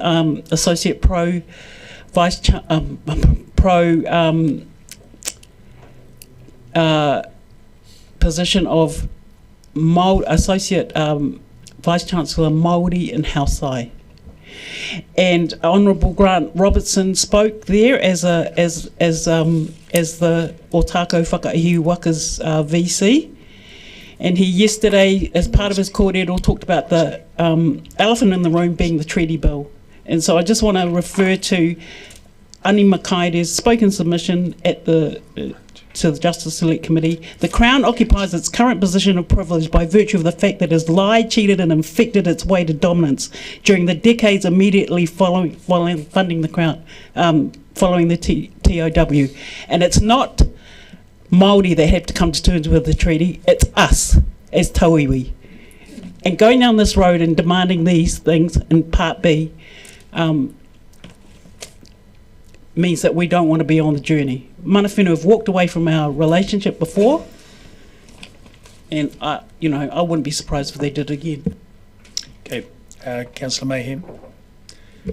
Associate Pro Vice position of Associate Vice Chancellor Māori in Hausai. And Honourable Grant Robertson spoke there as the Otako Whakaihiu Waka's VC. And he yesterday, as part of his kōrero, talked about the elephant in the room being the treaty bill. And so I just want to refer to Ani Makaire's spoken submission at to the Justice Select Committee. The Crown occupies its current position of privilege by virtue of the fact that it has lied, cheated and infected its way to dominance during the decades immediately following funding the Crown, following the TOW. And it's not Māori that have to come to terms with the treaty, it's us as tauiwi. And going down this road and demanding these things in Part B means that we don't want to be on the journey. Mana whenua have walked away from our relationship before, and I wouldn't be surprised if they did again. Okay, Councillor Mayhem.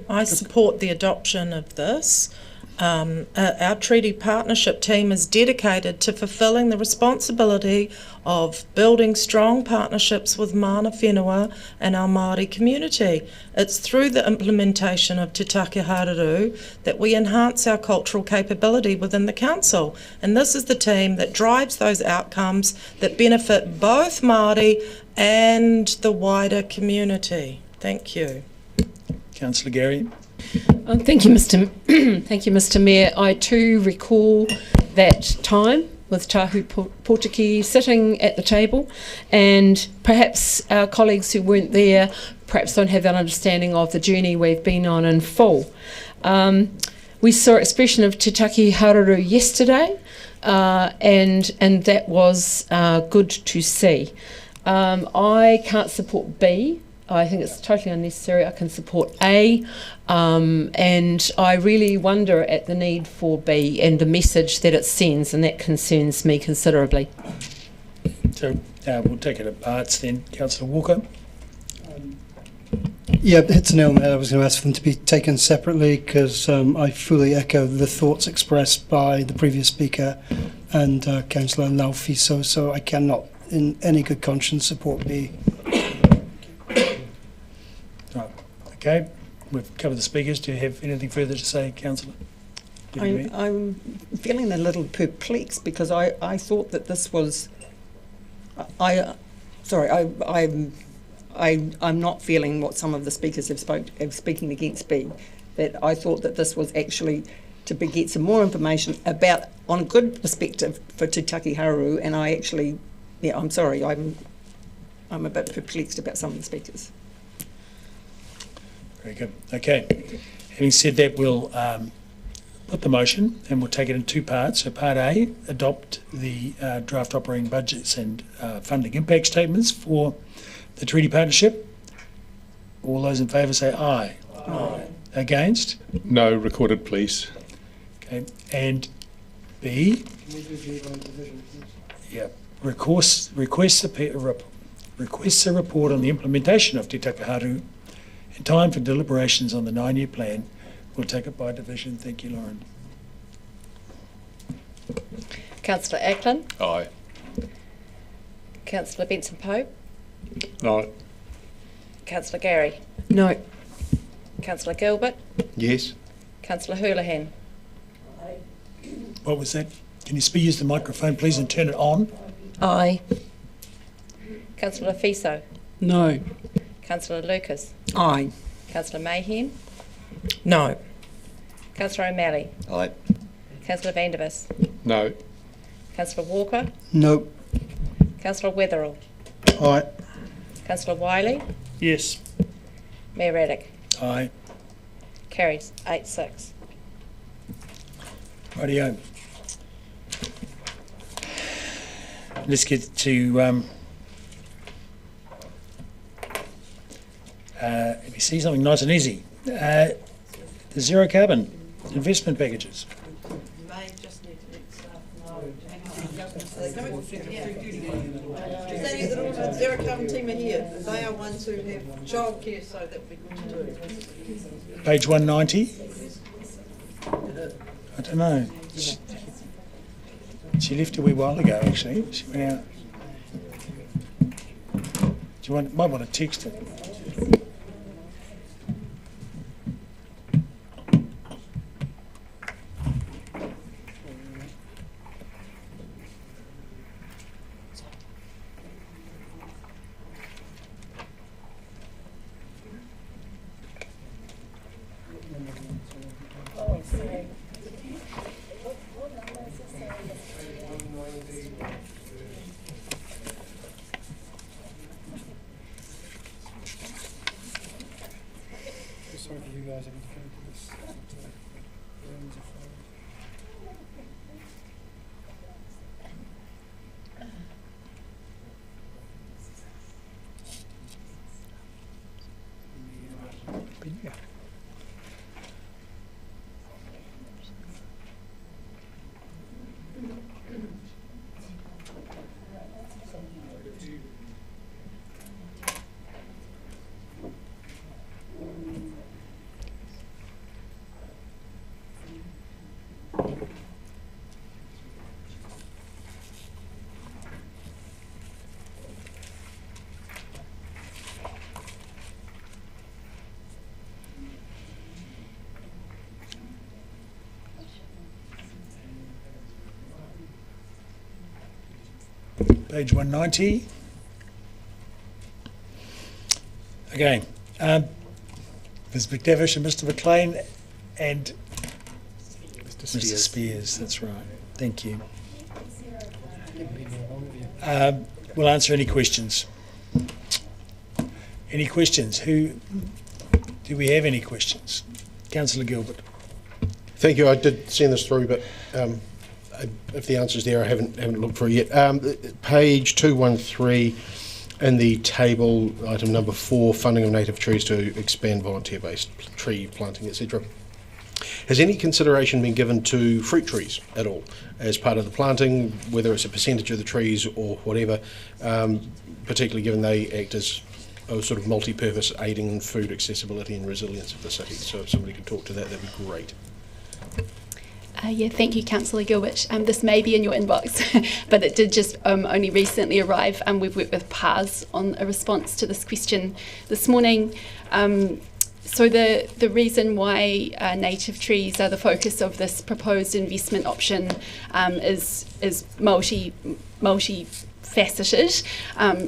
I support the adoption of this. Our treaty partnership team is dedicated to fulfilling the responsibility of building strong partnerships with mana whenua and our Māori community. It's through the implementation of Te Take Hararu that we enhance our cultural capability within the council. And this is the team that drives those outcomes that benefit both Māori and the wider community. Thank you. Councillor Gary. Thank you, Mr. Mayor. I too recall that time with Tahu Pōtiki sitting at the table, and perhaps our colleagues who weren't there perhaps don't have an understanding of the journey we've been on in full. We saw expression of Te Take Hararu yesterday, and that was good to see. I can't support B. I think it's totally unnecessary. I can support A, and I really wonder at the need for B and the message that it sends, and that concerns me considerably. So we'll take it at parts then. Councillor Walker. Yeah, hits a nail on the head. I was going to ask for them to be taken separately because I fully echo the thoughts expressed by the previous speaker and Councillor Laufiso, so I cannot in any good conscience support B. Okay, we've covered the speakers. Do you have anything further to say, Councillor? I'm feeling a little perplexed because I thought that this was. I'm not feeling what some of the speakers have speaking against B. That I thought that this was actually to get some more information about on a good perspective for Te Take Hararu, and I actually, I'm sorry, I'm a bit perplexed about some of the speakers. Very good. Okay. Having said that, we'll put the motion and we'll take it in two parts. So Part A, adopt the draft operating budgets and funding impact statements for the treaty partnership. All those in favour say aye. Aye. Against? No, recorded please. Okay. And B? Yeah. requests a report on the implementation of Te Takaharu in time for deliberations on the 9-year plan. We'll take it by division. Thank you, Lauren. Councillor Ackland. Aye. Councillor Benson Pope. No. Councillor Gary. No. Councillor Gilbert. Yes. Councillor Houlihan. What was that? Can you use the microphone, please, and turn it on? Aye. Councillor Fiso. No. Councillor Lucas. Aye. Councillor Mayhem. No. Councillor O'Malley. Aye. Councillor Vandervis. No. Councillor Walker. No. Councillor Wetherell. Aye. Councillor Wiley. Yes. Mayor Raddick. Aye. Carries 8-6. Rightio. Let's get to let me see something nice and easy. The zero carbon investment packages. The zero carbon team are here. They are ones who have childcare, so that would be good to do. Page 190. I don't know. She left a wee while ago, actually. She went out. Might want to text her. Page 190. Okay. Ms McDavish and Mr McLean and Mr Spears. That's right. Thank you. We'll answer any questions. Any questions? Do we have any questions? Councillor Gilbert. Thank you. I did send this through, but if the answer's there, I haven't looked for it yet. Page 213 in the table, item number 4, funding of native trees to expand volunteer-based tree planting, etc. Has any consideration been given to fruit trees at all as part of the planting, whether it's a percentage of the trees or whatever, particularly given they act as a sort of multi-purpose aiding in food accessibility and resilience of the city? So if somebody could talk to that, that'd be great. Yeah, thank you, Councillor Gilbert. This may be in your inbox, but it did just only recently arrive, and we've worked with PARS on a response to this question this morning. So the reason why native trees are the focus of this proposed investment option is multi-faceted.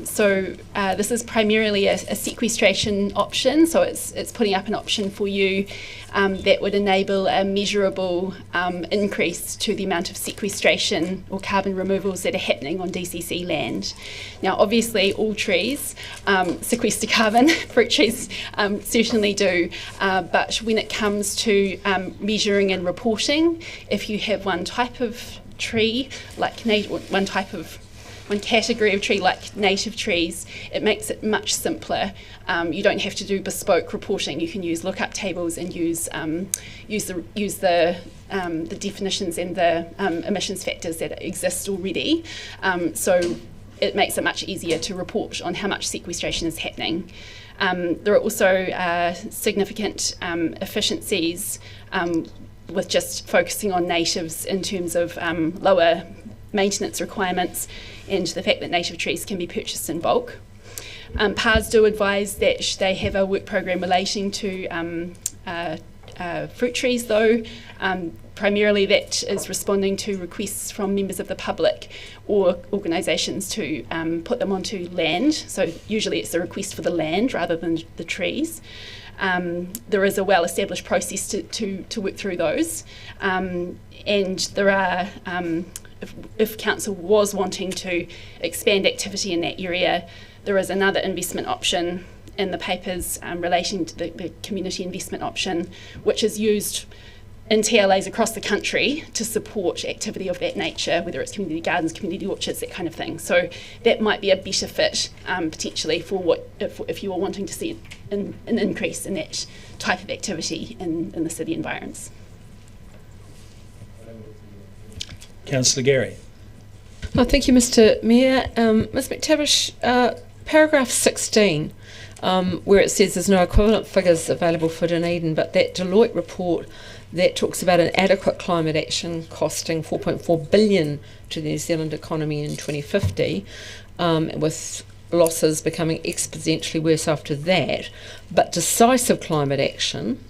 So this is primarily a sequestration option, so it's putting up an option for you that would enable a measurable increase to the amount of sequestration or carbon removals that are happening on DCC land. Now, obviously, all trees sequester carbon. Fruit trees certainly do, but when it comes to measuring and reporting, if you have one type of tree, like one type of category of tree, like native trees, it makes it much simpler. You don't have to do bespoke reporting. You can use lookup tables and use the definitions and the emissions factors that exist already. So it makes it much easier to report on how much sequestration is happening. There are also significant efficiencies with just focusing on natives in terms of lower maintenance requirements and the fact that native trees can be purchased in bulk. PARS do advise that they have a work program relating to fruit trees, though. Primarily that is responding to requests from members of the public or organisations to put them onto land. So usually it's a request for the land rather than the trees. There is a well-established process to work through those. And there are, if council was wanting to expand activity in that area, there is another investment option in the papers relating to the community investment option, which is used in TLAs across the country to support activity of that nature, whether it's community gardens, community orchards, that kind of thing. So that might be a better fit potentially for if you were wanting to see an increase in that type of activity in the city environs. Councillor Gary. Oh, thank you, Mr. Mayor. Ms McTavish, paragraph 16, where it says there's no equivalent figures available for Dunedin, but that Deloitte report that talks about an adequate climate action costing $4.4 billion to the New Zealand economy in 2050, with losses becoming exponentially worse after that. But decisive climate action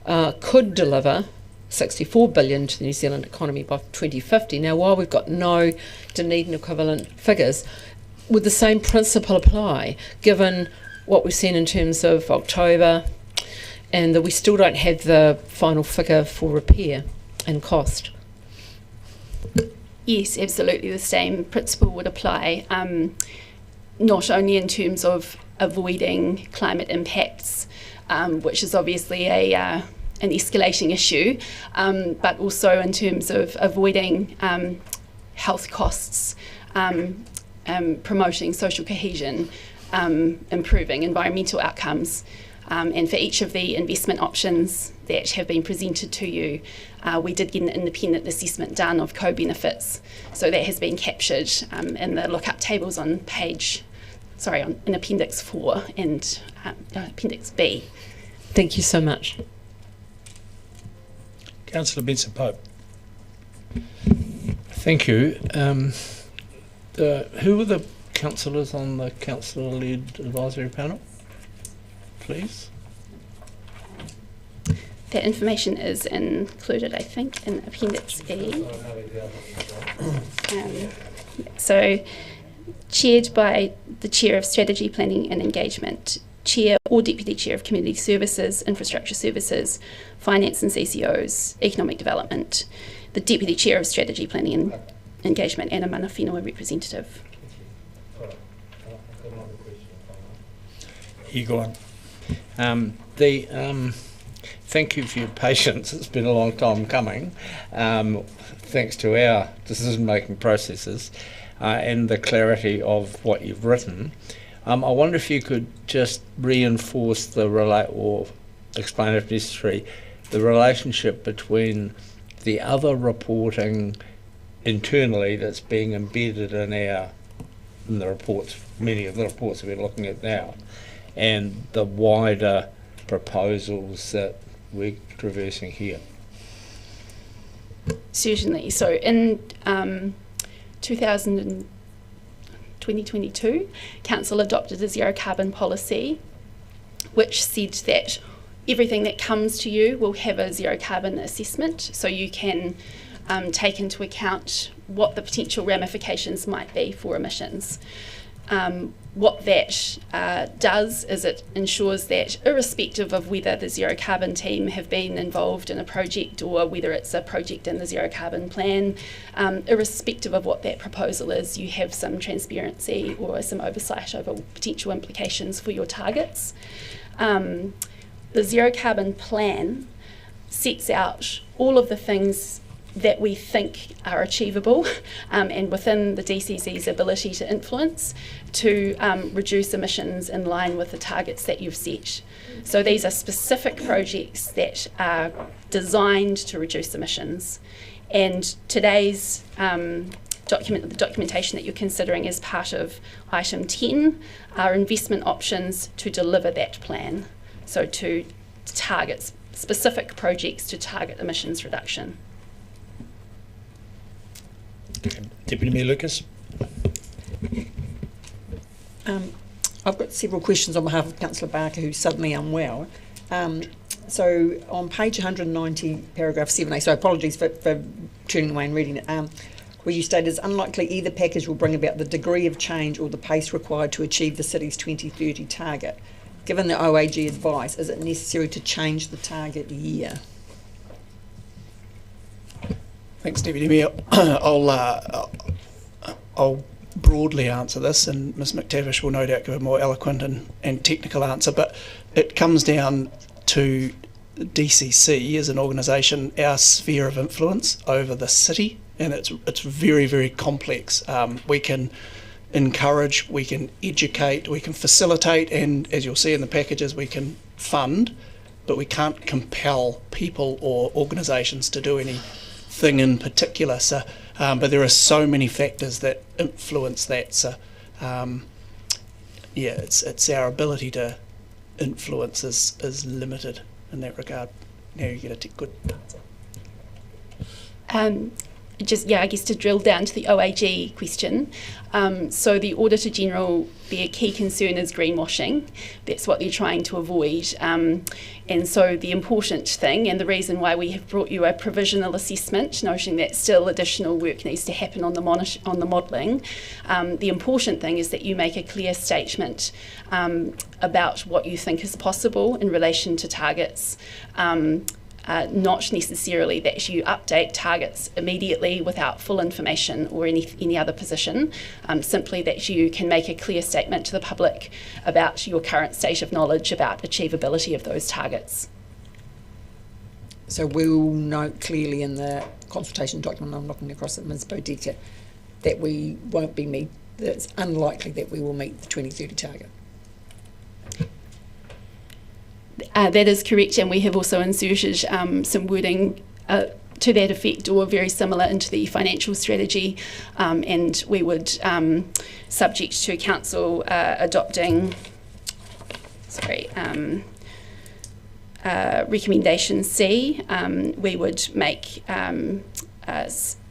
could deliver $64 billion to the New Zealand economy by 2050. Now, while we've got no Dunedin equivalent figures, would the same principle apply, given what we've seen in terms of October, and that we still don't have the final figure for repair and cost? Yes, absolutely. The same principle would apply, not only in terms of avoiding climate impacts, which is obviously an escalating issue, but also in terms of avoiding health costs, promoting social cohesion, improving environmental outcomes. And for each of the investment options that have been presented to you, we did get an independent assessment done of co-benefits. So that has been captured in the lookup tables on in Appendix 4 and Appendix B. Thank you so much. Councillor Benson-Pope. Thank you. Who are the councillors on the councillor-led advisory panel, please? That information is included, I think, in Appendix E. So, chaired by the Chair of Strategy, Planning and Engagement, Chair or Deputy Chair of Community Services, Infrastructure Services, Finance and CCOs, Economic Development, the Deputy Chair of Strategy, Planning and Engagement, and a mana whenua representative. You go on. Thank you for your patience. It's been a long time coming, thanks to our decision-making processes and the clarity of what you've written. I wonder if you could just reinforce or explain if necessary, the relationship between the other reporting internally that's being embedded in the reports, many of the reports we're looking at now, and the wider proposals that we're traversing here. Certainly. So in 2022, Council adopted a zero carbon policy, which said that everything that comes to you will have a zero carbon assessment, so you can take into account what the potential ramifications might be for emissions. What that does is it ensures that, irrespective of whether the zero carbon team have been involved in a project or whether it's a project in the zero carbon plan, irrespective of what that proposal is, you have some transparency or some oversight over potential implications for your targets. The zero carbon plan sets out all of the things that we think are achievable and within the DCC's ability to influence to reduce emissions in line with the targets that you've set. So these are specific projects that are designed to reduce emissions. And today's the documentation that you're considering as part of item 10 are investment options to deliver that plan. So to target specific projects to target emissions reduction. Deputy Mayor Lucas. I've got several questions on behalf of Councillor Barker, who's suddenly unwell. So on page 190, paragraph 7A, so apologies for turning away and reading it, where you state it's unlikely either package will bring about the degree of change or the pace required to achieve the city's 2030 target. Given the OAG advice, is it necessary to change the target year? Thanks, Deputy Mayor. I'll broadly answer this, and Ms McTavish will no doubt give a more eloquent and technical answer, but it comes down to DCC as an organisation, our sphere of influence over the city, and it's very, very complex. We can encourage, we can educate, we can facilitate, and as you'll see in the packages, we can fund, but we can't compel people or organisations to do anything in particular. So, but there are so many factors that influence that. So, yeah, it's our ability to influence is limited in that regard. Now you get a good answer. I guess to drill down to the OAG question, so the Auditor General, their key concern is greenwashing. That's what they're trying to avoid. And so the important thing, and the reason why we have brought you a provisional assessment, noting that still additional work needs to happen on the modelling, the important thing is that you make a clear statement about what you think is possible in relation to targets. Not necessarily that you update targets immediately without full information or any other position, simply that you can make a clear statement to the public about your current state of knowledge about achievability of those targets. So we'll note clearly in the consultation document, I'm looking across at Ms Boudica, that we won't be that it's unlikely that we will meet the 2030 target. That is correct, and we have also inserted some wording to that effect or very similar into the financial strategy, and we would, subject to Council adopting, recommendation C, we would make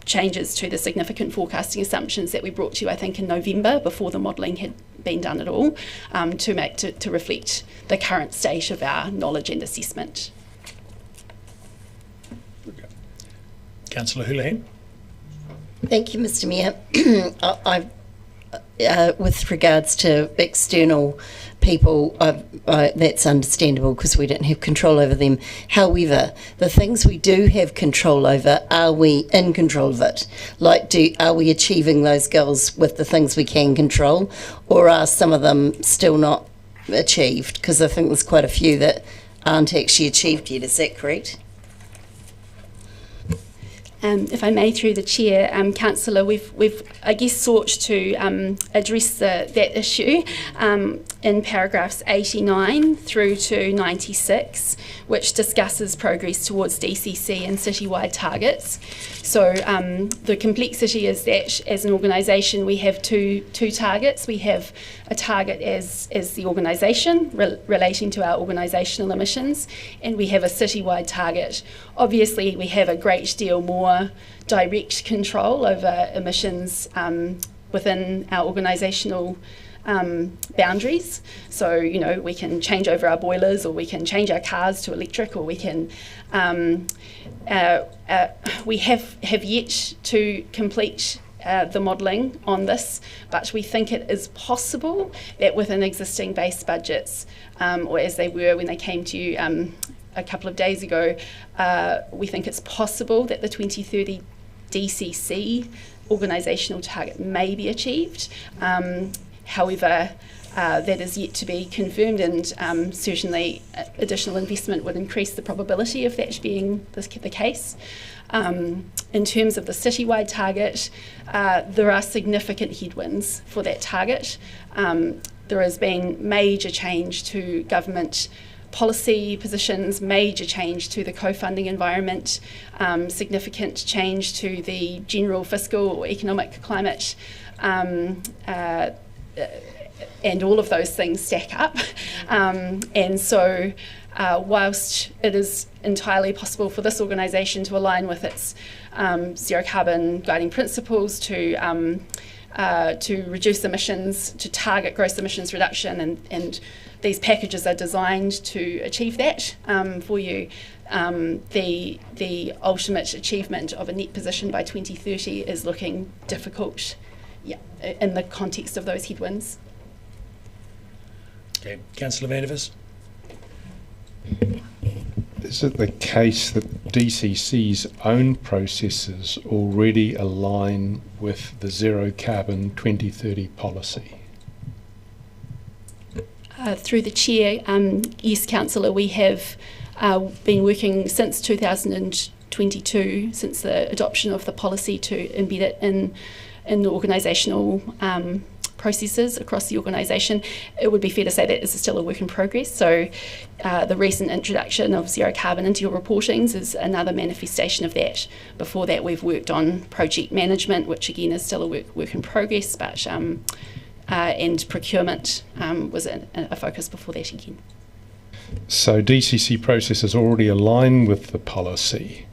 changes to the significant forecasting assumptions that we brought to you, I think, in November before the modelling had been done at all, to reflect the current state of our knowledge and assessment. Councillor Houlihan. Thank you, Mr Mayor. With regards to external people, that's understandable because we don't have control over them. However, the things we do have control over, are we in control of it? Like, are we achieving those goals with the things we can control, or are some of them still not achieved? Because I think there's quite a few that aren't actually achieved yet. Is that correct? If I may, through the chair, Councillor, we've I guess sought to address that issue in paragraphs 89 through to 96, which discusses progress towards DCC and citywide targets. So the complexity is that as an organisation we have two targets. We have a target as the organisation relating to our organisational emissions, and we have a citywide target. Obviously we have a great deal more direct control over emissions within our organisational boundaries. So, you know, we can change over our boilers, or we can change our cars to electric, or we can we have yet to complete the modelling on this, but we think it is possible that within existing base budgets, or as they were when they came to you a couple of days ago, we think it's possible that the 2030 DCC organisational target may be achieved. However, that is yet to be confirmed, and certainly additional investment would increase the probability of that being the case. In terms of the citywide target, there are significant headwinds for that target. There has been major change to government policy positions, major change to the co-funding environment, significant change to the general fiscal or economic climate, and all of those things stack up. And so whilst it is entirely possible for this organisation to align with its zero carbon guiding principles to reduce emissions, to target gross emissions reduction, and these packages are designed to achieve that for you. The ultimate achievement of a net position by 2030 is looking difficult, in the context of those headwinds. Okay, Councillor Vandervis. Is it the case that DCC's own processes already align with the zero carbon 2030 policy? Through the chair, yes, Councillor, we have been working since 2022, since the adoption of the policy, to embed it in the organisational processes across the organisation. It would be fair to say that is still a work in progress. So the recent introduction of zero carbon into your reportings is another manifestation of that. Before that, we've worked on project management, which again is still a work in progress, but and procurement was a focus before that again. So DCC processes already align with the policy.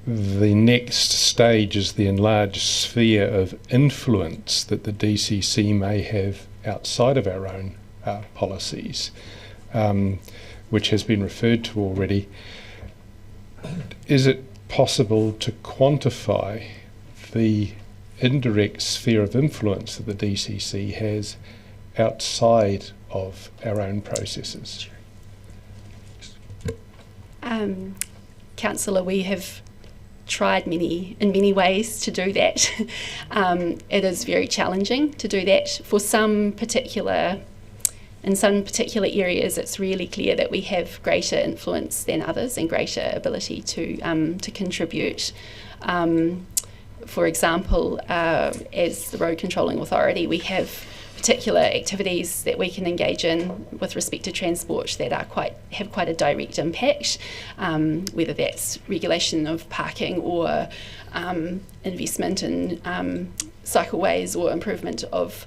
The next stage is the enlarged sphere of influence that the DCC may have outside of our own policies, which has been referred to already. Is it possible to quantify the indirect sphere of influence that the DCC has outside of our own processes? Councillor, we have tried in many ways to do that. It is very challenging to do that. In some particular areas, it's really clear that we have greater influence than others and greater ability to contribute. For example, as the Road Controlling Authority, we have particular activities that we can engage in with respect to transport that have quite a direct impact, whether that's regulation of parking or investment in cycleways or improvement of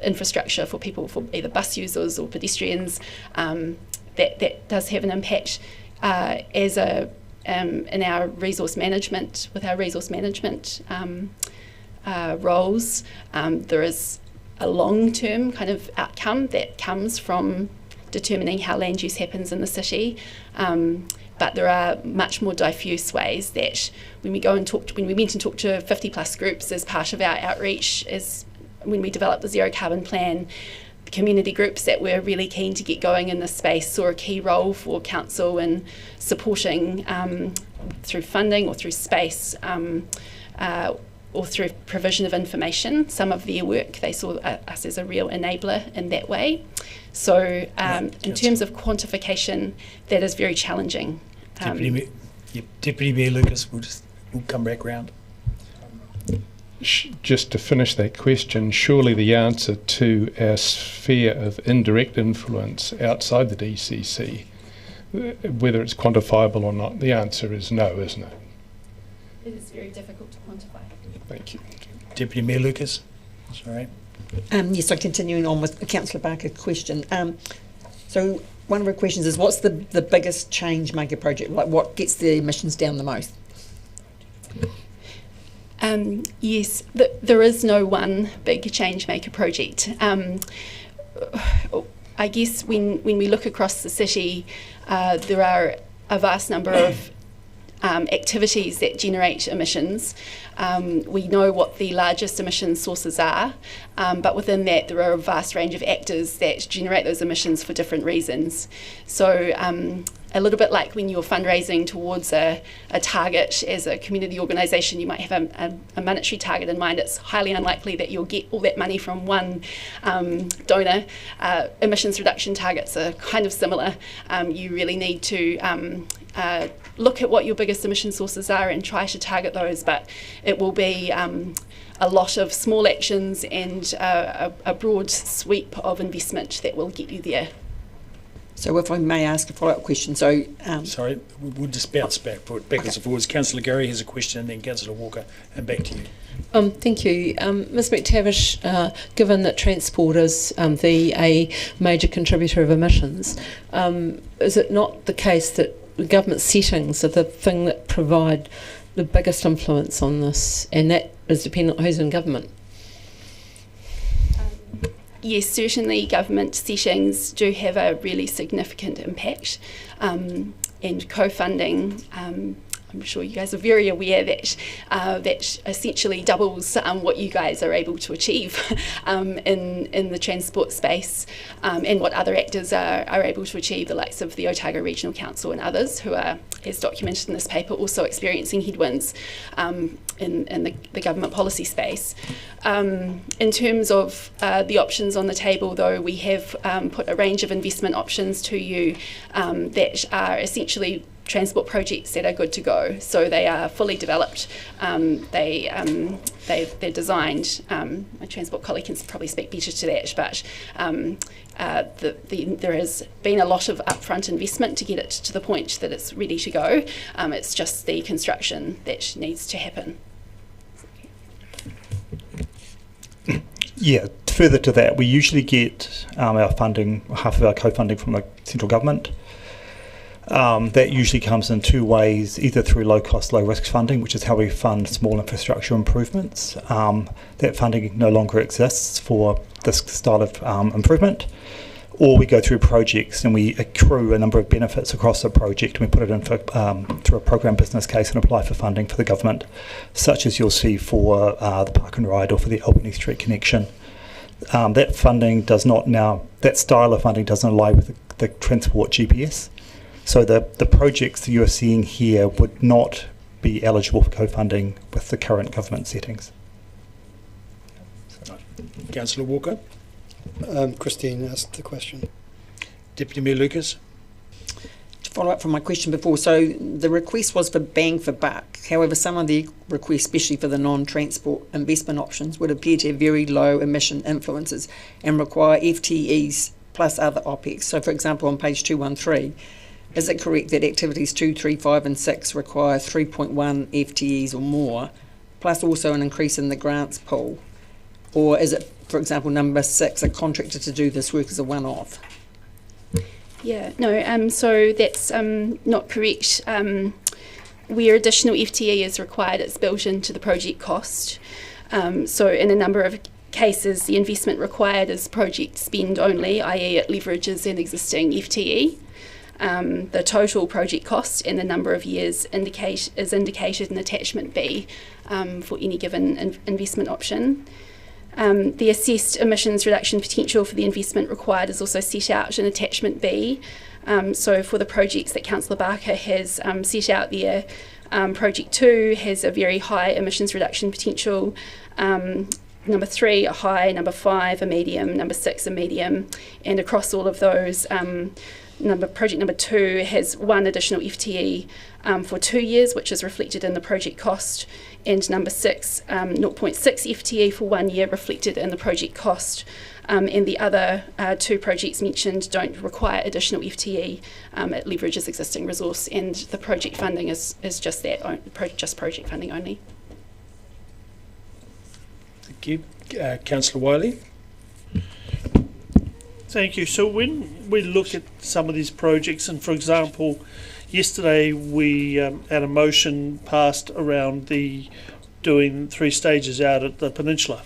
infrastructure for people, for either bus users or pedestrians. That does have an impact. In our resource management, with our resource management roles, there is a long-term kind of outcome that comes from determining how land use happens in the city. But there are much more diffuse ways that when we went and talked to 50 plus groups as part of our outreach, as when we developed the zero carbon plan, community groups that were really keen to get going in this space saw a key role for council in supporting through funding or through space or through provision of information. Some of their work, they saw us as a real enabler in that way. So in terms of quantification, that is very challenging. Deputy Mayor Lucas, we'll come back round. Just to finish that question, surely the answer to our sphere of indirect influence outside the DCC, whether it's quantifiable or not, the answer is no, isn't it? It is very difficult to quantify. Thank you. Deputy Mayor Lucas, sorry. Yes, so continuing on with Councillor Barker's question. So one of her questions is, what's the biggest change maker project? Like, what gets the emissions down the most? Yes, there is no one big change maker project. I guess when we look across the city, there are a vast number of activities that generate emissions. We know what the largest emission sources are, but within that there are a vast range of actors that generate those emissions for different reasons. So a little bit like when you're fundraising towards a target as a community organisation, you might have a monetary target in mind. It's highly unlikely that you'll get all that money from one donor. Emissions reduction targets are kind of similar. You really need to look at what your biggest emission sources are and try to target those, but it will be a lot of small actions and a broad sweep of investment that will get you there. So if I may ask a follow-up question, so... Sorry, we'll just bounce backwards and forwards. Councillor Gary has a question, and then Councillor Walker, and back to you. Thank you. Ms McTavish, given that transport is a major contributor of emissions, is it not the case that the government settings are the thing that provide the biggest influence on this, and that is dependent on who's in government? Yes, certainly government settings do have a really significant impact, and co-funding, I'm sure you guys are very aware that that essentially doubles what you guys are able to achieve in the transport space, and what other actors are able to achieve, the likes of the Otago Regional Council and others who are, as documented in this paper, also experiencing headwinds in the government policy space. In terms of the options on the table, though, we have put a range of investment options to you that are essentially transport projects that are good to go. So they are fully developed. They're designed. My transport colleague can probably speak better to that, but there has been a lot of upfront investment to get it to the point that it's ready to go. It's just the construction that needs to happen. Yeah, further to that, we usually get our funding, half of our co-funding from the central government. That usually comes in two ways, either through low-cost, low-risk funding, which is how we fund small infrastructure improvements. That funding no longer exists for this style of improvement. Or we go through projects and we accrue a number of benefits across the project, and we put it in for, through a program business case and apply for funding for the government, such as you'll see for the Park and Ride or for the Albany Street connection. That funding does not now, that style of funding doesn't align with the transport GPS. So the projects that you are seeing here would not be eligible for co-funding with the current government settings. Councillor Walker. Christine asked the question. Deputy Mayor Lucas. To follow up from my question before, so the request was for bang for buck. However, some of the requests, especially for the non-transport investment options, would appear to have very low emission influences and require FTEs plus other OPEX. So, for example, on page 213, is it correct that activities 2, 3, 5 and 6 require 3.1 FTEs or more, plus also an increase in the grants pool? Or is it, for example, number 6, a contractor to do this work as a one-off? Yeah, no, so that's not correct. Where additional FTE is required, it's built into the project cost. So in a number of cases, the investment required is project spend only, i.e. it leverages an existing FTE. The total project cost and the number of years is indicated in attachment B for any given investment option. The assessed emissions reduction potential for the investment required is also set out in attachment B. So for the projects that Councillor Barker has set out there, project 2 has a very high emissions reduction potential. Number 3 a high, number 5 a medium, number 6 a medium, and across all of those, project number 2 has 1 additional FTE for 2 years, which is reflected in the project cost, and number 6, 0.6 FTE for 1 year, reflected in the project cost. And the other 2 projects mentioned don't require additional FTE. It leverages existing resource, and the project funding is just that, just project funding only. Thank you. Councillor Wiley. Thank you. So when we look at some of these projects, and for example, yesterday we had a motion passed around doing 3 stages out at the peninsula.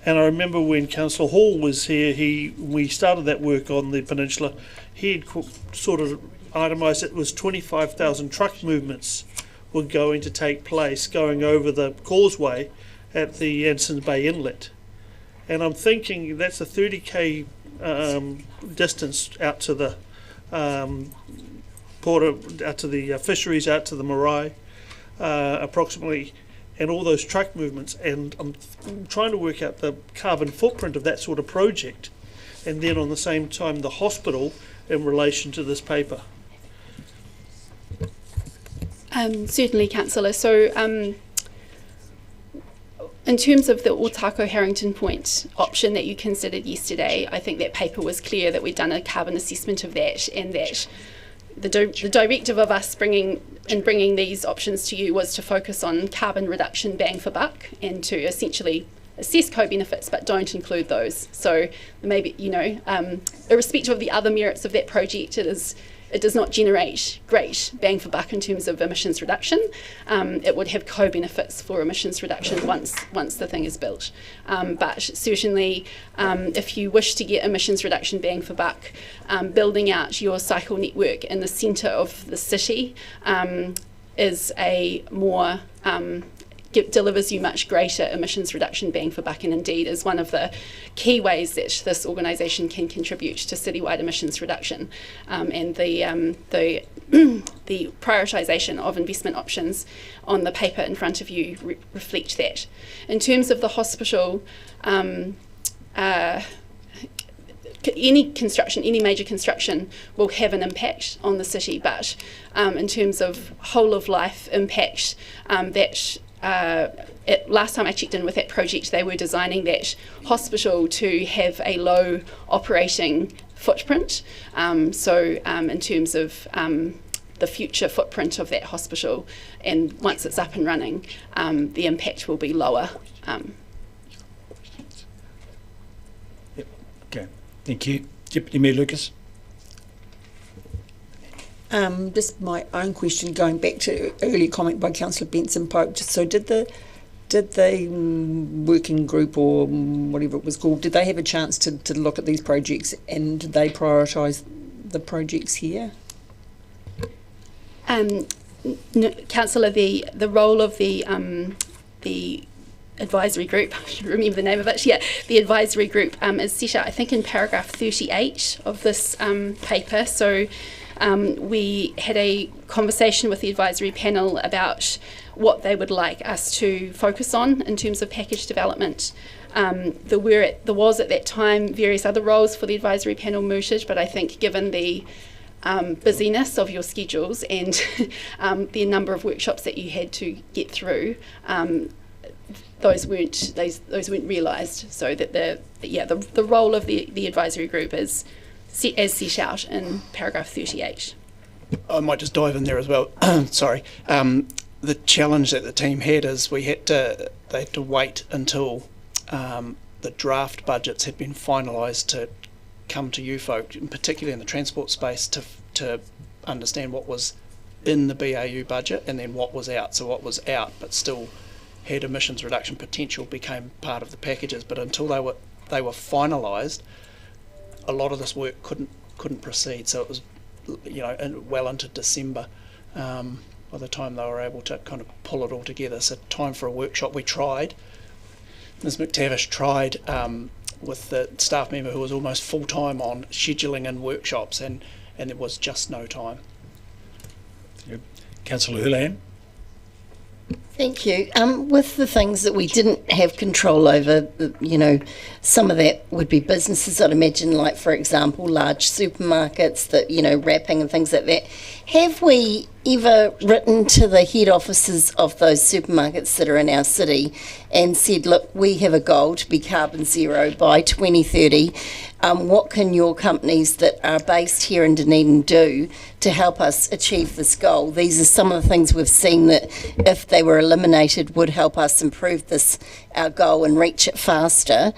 And I remember when Councillor Hall was here, we started that work on the peninsula, he had sort of itemised it was 25,000 truck movements were going to take place going over the causeway at the Ansons Bay Inlet. And I'm thinking that's a 30k distance out to the port, out to the fisheries, out to the marae, approximately, and all those truck movements. And I'm trying to work out the carbon footprint of that sort of project, and then on the same time the hospital in relation to this paper. Certainly, Councillor. So in terms of the Otako Harrington Point option that you considered yesterday, I think that paper was clear that we'd done a carbon assessment of that, and that the directive of us bringing these options to you was to focus on carbon reduction bang for buck, and to essentially assess co-benefits but don't include those. So maybe, irrespective of the other merits of that project, it does not generate great bang for buck in terms of emissions reduction. It would have co-benefits for emissions reduction once the thing is built. But certainly, if you wish to get emissions reduction bang for buck, building out your cycle network in the centre of the city is a more delivers you much greater emissions reduction bang for buck, and indeed is one of the key ways that this organisation can contribute to citywide emissions reduction. And the prioritisation of investment options on the paper in front of you reflect that. In terms of the hospital, any major construction will have an impact on the city, but in terms of whole of life impact, last time I checked in with that project, they were designing that hospital to have a low operating footprint. So in terms of the future footprint of that hospital, and once it's up and running, the impact will be lower. Okay, thank you. Deputy Mayor Lucas. Just my own question, going back to earlier comment by Councillor Benson Pope. So did the working group, or whatever it was called, did they have a chance to look at these projects, and did they prioritise the projects here? No, Councillor, the role of the advisory group, I should remember the name of it, the advisory group is set out, I think, in paragraph 38 of this paper. So we had a conversation with the advisory panel about what they would like us to focus on in terms of package development. There was at that time various other roles for the advisory panel mooted, but I think given the busyness of your schedules and the number of workshops that you had to get through, those weren't realised. So that the role of the advisory group is as set out in paragraph 38. I might just dive in there as well. Sorry. The challenge that the team had is they had to wait until the draft budgets had been finalised to come to you folk, and particularly in the transport space, to understand what was in the BAU budget and then what was out. So what was out but still had emissions reduction potential became part of the packages. But until they were finalised, a lot of this work couldn't proceed. So it was, well into December by the time they were able to kind of pull it all together. So time for a workshop. We tried. Ms McTavish tried with the staff member who was almost full-time on scheduling in workshops, and there was just no time. Yep. Councillor Houlihan. Thank you. With the things that we didn't have control over, some of that would be businesses, I'd imagine, like, for example, large supermarkets, that, wrapping and things like that. Have we ever written to the head offices of those supermarkets that are in our city and said, look, we have a goal to be carbon zero by 2030. What can your companies that are based here in Dunedin do to help us achieve this goal? These are some of the things we've seen that, if they were eliminated, would help us improve our goal and reach it faster.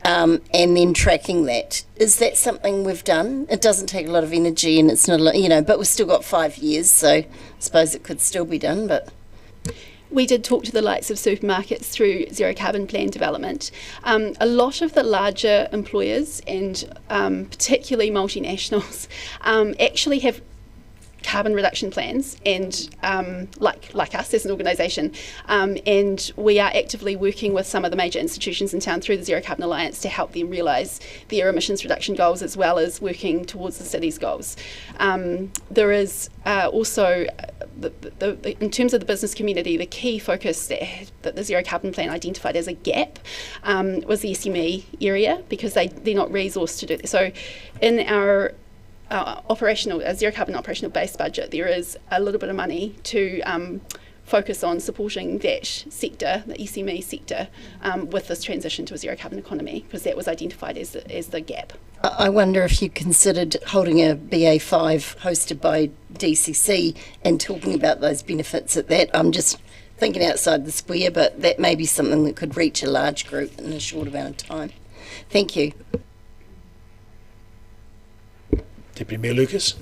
And then tracking that. Is that something we've done? It doesn't take a lot of energy, and it's not, but we've still got 5 years, so I suppose it could still be done, but... We did talk to the likes of supermarkets through zero carbon plan development. A lot of the larger employers, and particularly multinationals, actually have carbon reduction plans, and like us as an organisation, and we are actively working with some of the major institutions in town through the Zero Carbon Alliance to help them realise their emissions reduction goals, as well as working towards the city's goals. There is also, in terms of the business community, the key focus that the Zero Carbon Plan identified as a gap was the SME area, because they're not resourced to do this. So in our Zero Carbon operational base budget, there is a little bit of money to focus on supporting that sector, the SME sector, with this transition to a zero carbon economy, because that was identified as the gap. I wonder if you considered holding a BA5 hosted by DCC and talking about those benefits at that. I'm just thinking outside the square, but that may be something that could reach a large group in a short amount of time. Thank you. Deputy Mayor Lucas.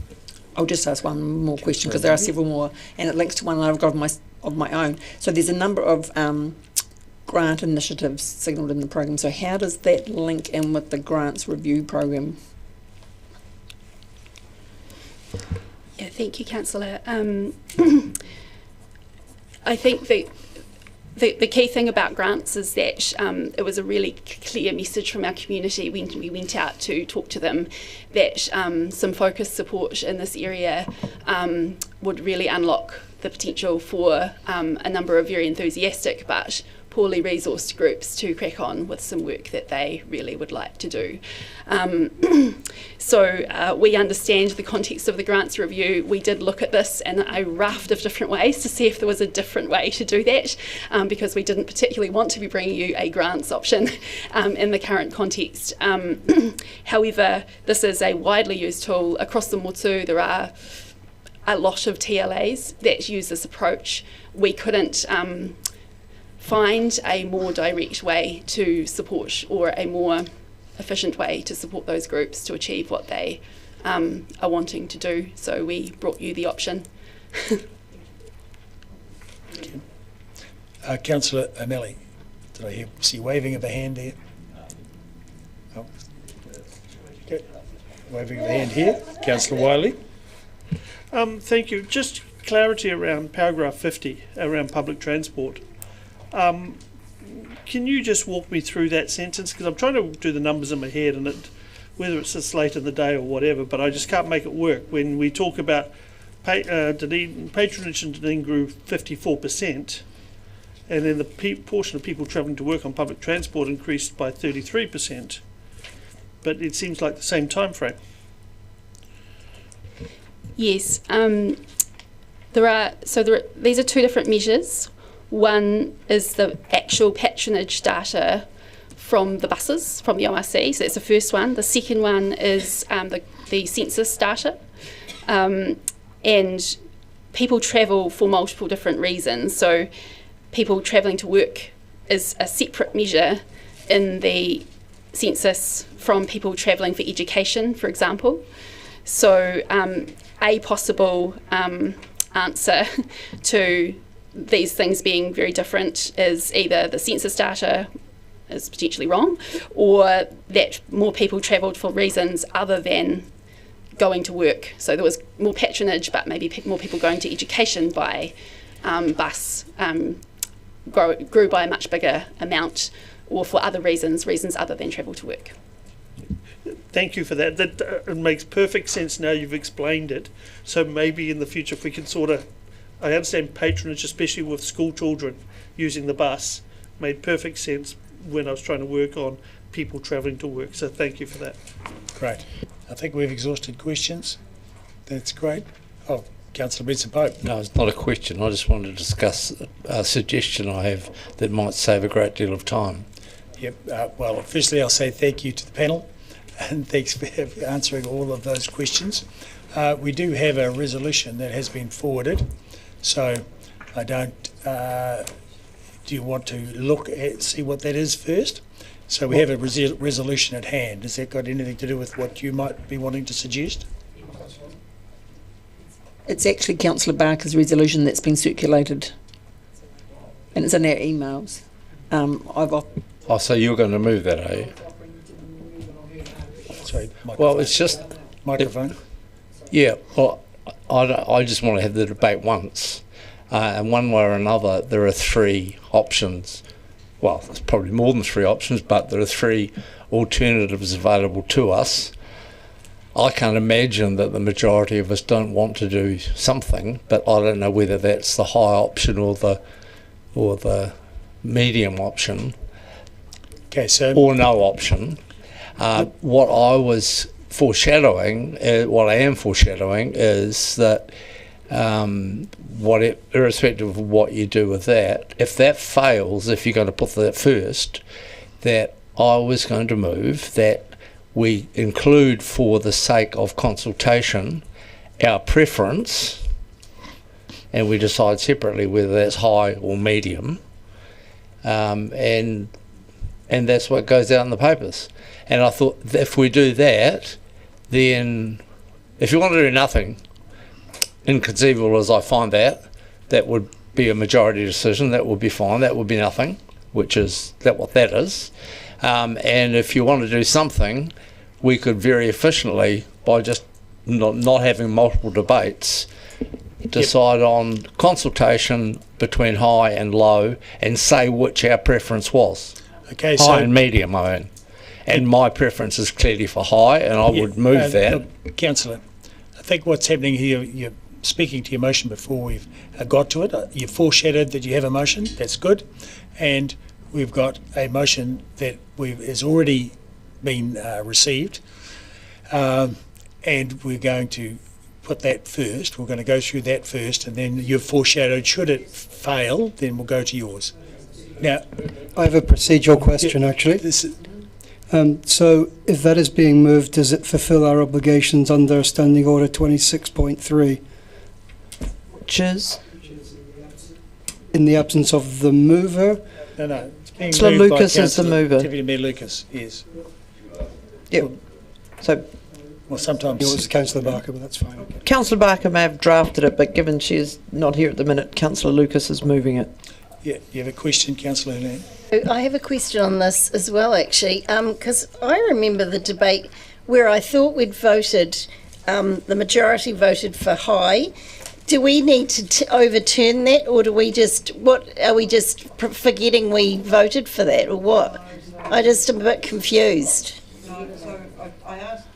I'll just ask one more question, because there are several more, and it links to one I've got of my own. So there's a number of grant initiatives signalled in the program. So how does that link in with the grants review program? Yeah, thank you, Councillor. I think the key thing about grants is that it was a really clear message from our community when we went out to talk to them that some focused support in this area would really unlock the potential for a number of very enthusiastic but poorly resourced groups to crack on with some work that they really would like to do. So we understand the context of the grants review. We did look at this in a raft of different ways to see if there was a different way to do that, because we didn't particularly want to be bringing you a grants option in the current context. However, this is a widely used tool across the Motu. There are a lot of TLAs that use this approach. We couldn't find a more direct way to support, or a more efficient way to support those groups to achieve what they are wanting to do. So we brought you the option. Councillor O'Malley, did I see waving of a hand there? Oh. Okay. Waving of a hand here. Councillor Wiley. Thank you. Just clarity around paragraph 50 around public transport. Can you just walk me through that sentence? Because I'm trying to do the numbers in my head, and whether it's this late in the day or whatever, but I just can't make it work. When we talk about patronage in Dunedin grew 54%, and then the portion of people travelling to work on public transport increased by 33%, but it seems like the same time frame. Yes, these are two different measures. One is the actual patronage data from the buses, from the ORC, so that's the first one. The second one is the census data. And people travel for multiple different reasons. So people travelling to work is a separate measure in the census from people travelling for education, for example. So a possible answer to these things being very different is either the census data is potentially wrong, or that more people travelled for reasons other than going to work. So there was more patronage, but maybe more people going to education by bus grew by a much bigger amount, or for other reasons other than travel to work. Thank you for that. It makes perfect sense now you've explained it. So maybe in the future, if we can I understand patronage, especially with school children using the bus, made perfect sense when I was trying to work on people travelling to work. So thank you for that. Great. I think we've exhausted questions. That's great. Oh, Councillor Benson Pope. No, it's not a question. I just wanted to discuss a suggestion I have that might save a great deal of time. Yep. Well, firstly, I'll say thank you to the panel, and thanks for answering all of those questions. We do have a resolution that has been forwarded, so I don't. Do you want to see what that is first? So we have a resolution at hand. Has that got anything to do with what you might be wanting to suggest? It's actually Councillor Barker's resolution that's been circulated, and it's in our emails. So you're going to move that, are you? Sorry, well, it's just microphone. Yeah, well, I just want to have the debate once, and one way or another, there are three options. Well, there's probably more than three options, but there are three alternatives available to us. I can't imagine that the majority of us don't want to do something, but I don't know whether that's the high option or the medium option, or no option. What I was foreshadowing, what I am foreshadowing, is that irrespective of what you do with that, if that fails, if you're going to put that first, that I was going to move that we include, for the sake of consultation, our preference, and we decide separately whether that's high or medium, and that's what goes out in the papers. And I thought, if we do that, then if you want to do nothing, inconceivable as I find that would be a majority decision. That would be fine. That would be nothing, which is what that is. And if you want to do something, we could very efficiently, by just not having multiple debates, decide on consultation between high and low and say which our preference was. Okay, high and medium, I mean. And my preference is clearly for high, and I would move that. Look, Councillor, I think what's happening here, you're speaking to your motion before we've got to it. You've foreshadowed that you have a motion. That's good. And we've got a motion that has already been received. And we're going to put that first. We're going to go through that first, and then you've foreshadowed, should it fail, then we'll go to yours. Now, I have a procedural question, actually. So if that is being moved, does it fulfil our obligations under Standing Order 26.3? Which is? In the absence of the mover? No. It's being Councillor moved by Lucas is the mover. Deputy Mayor Lucas, yes. Yep. So, Well, sometimes it was Councillor Barker, but that's fine. Councillor Barker may have drafted it, but given she is not here at the minute, Councillor Lucas is moving it. Yeah, you have a question, Councillor Helene? I have a question on this as well, actually, because I remember the debate where I thought we'd voted, the majority voted for high. Do we need to overturn that, or do we just, are we just forgetting we voted for that, or what? I just am a bit confused. So I asked,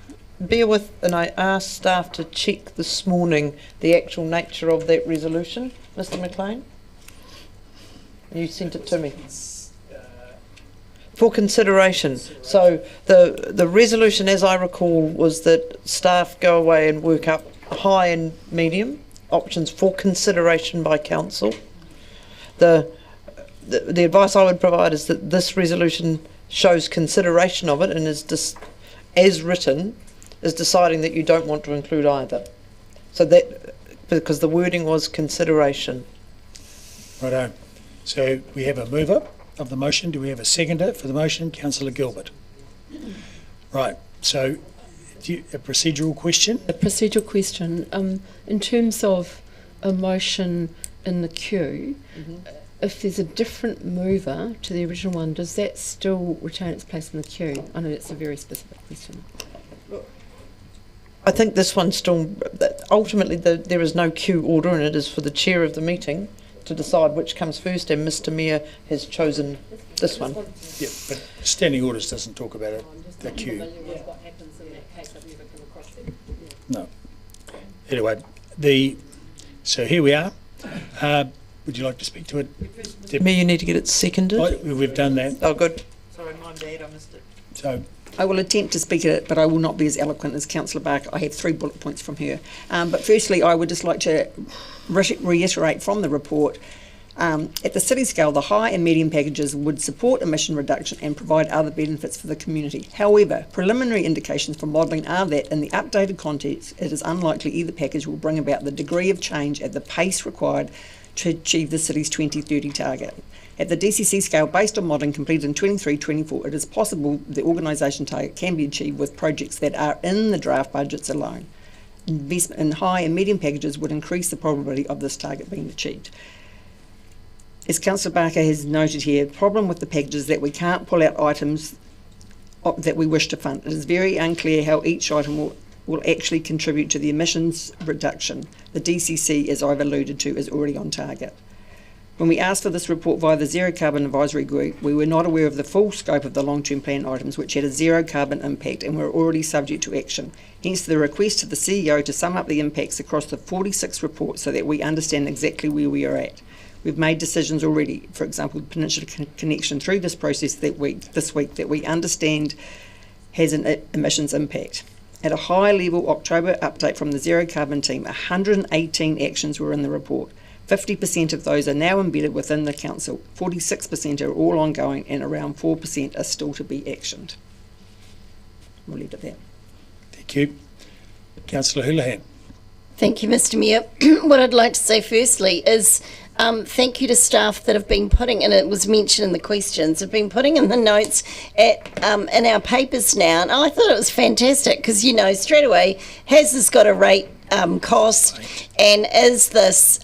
bear with, and I asked staff to check this morning the actual nature of that resolution. Mr. McLean? You sent it to me. For consideration. So the resolution, as I recall, was that staff go away and work up high and medium options for consideration by council. The advice I would provide is that this resolution shows consideration of it and is as written is deciding that you don't want to include either. So that, because the wording was consideration. Righto. So we have a mover of the motion. Do we have a seconder for the motion? Councillor Gilbert. Right. So a procedural question? A procedural question. In terms of a motion in the queue, if there's a different mover to the original one, does that still retain its place in the queue? I know that's a very specific question. I think this one still, ultimately there is no queue order, and it is for the chair of the meeting to decide which comes first, and Mr. Mayor has chosen this one. Yeah, but standing orders doesn't talk about it, the queue. No. Anyway, so here we are. Would you like to speak to it? Mayor, you need to get it seconded. Oh, we've done that. Oh, good. Sorry, my bad, I missed it. So I will attempt to speak at it, but I will not be as eloquent as Councillor Barker. I have 3 bullet points from her. But firstly, I would just like to reiterate from the report, at the city scale, the high and medium packages would support emission reduction and provide other benefits for the community. However, preliminary indications from modelling are that in the updated context, it is unlikely either package will bring about the degree of change at the pace required to achieve the city's 2030 target. At the DCC scale, based on modelling completed in 23-24, it is possible the organisation target can be achieved with projects that are in the draft budgets alone. Investment in high and medium packages would increase the probability of this target being achieved. As Councillor Barker has noted here, the problem with the packages is that we can't pull out items that we wish to fund. It is very unclear how each item will actually contribute to the emissions reduction. The DCC, as I've alluded to, is already on target. When we asked for this report via the Zero Carbon Advisory Group, we were not aware of the full scope of the long-term plan items which had a zero carbon impact and were already subject to action. Hence the request to the CEO to sum up the impacts across the 46 reports so that we understand exactly where we are at. We've made decisions already, for example, the Peninsula Connection through this process this week that we understand has an emissions impact. At a high level October update from the Zero Carbon team, 118 actions were in the report. 50% of those are now embedded within the council, 46% are all ongoing, and around 4% are still to be actioned. We'll leave it at that. Thank you. Councillor Houlihan. Thank you, Mr Mayor. What I'd like to say firstly is thank you to staff that have been putting, and it was mentioned in the questions, have been putting in the notes in our papers now, and I thought it was fantastic because, you know, straight away, has this got a rate cost, and is this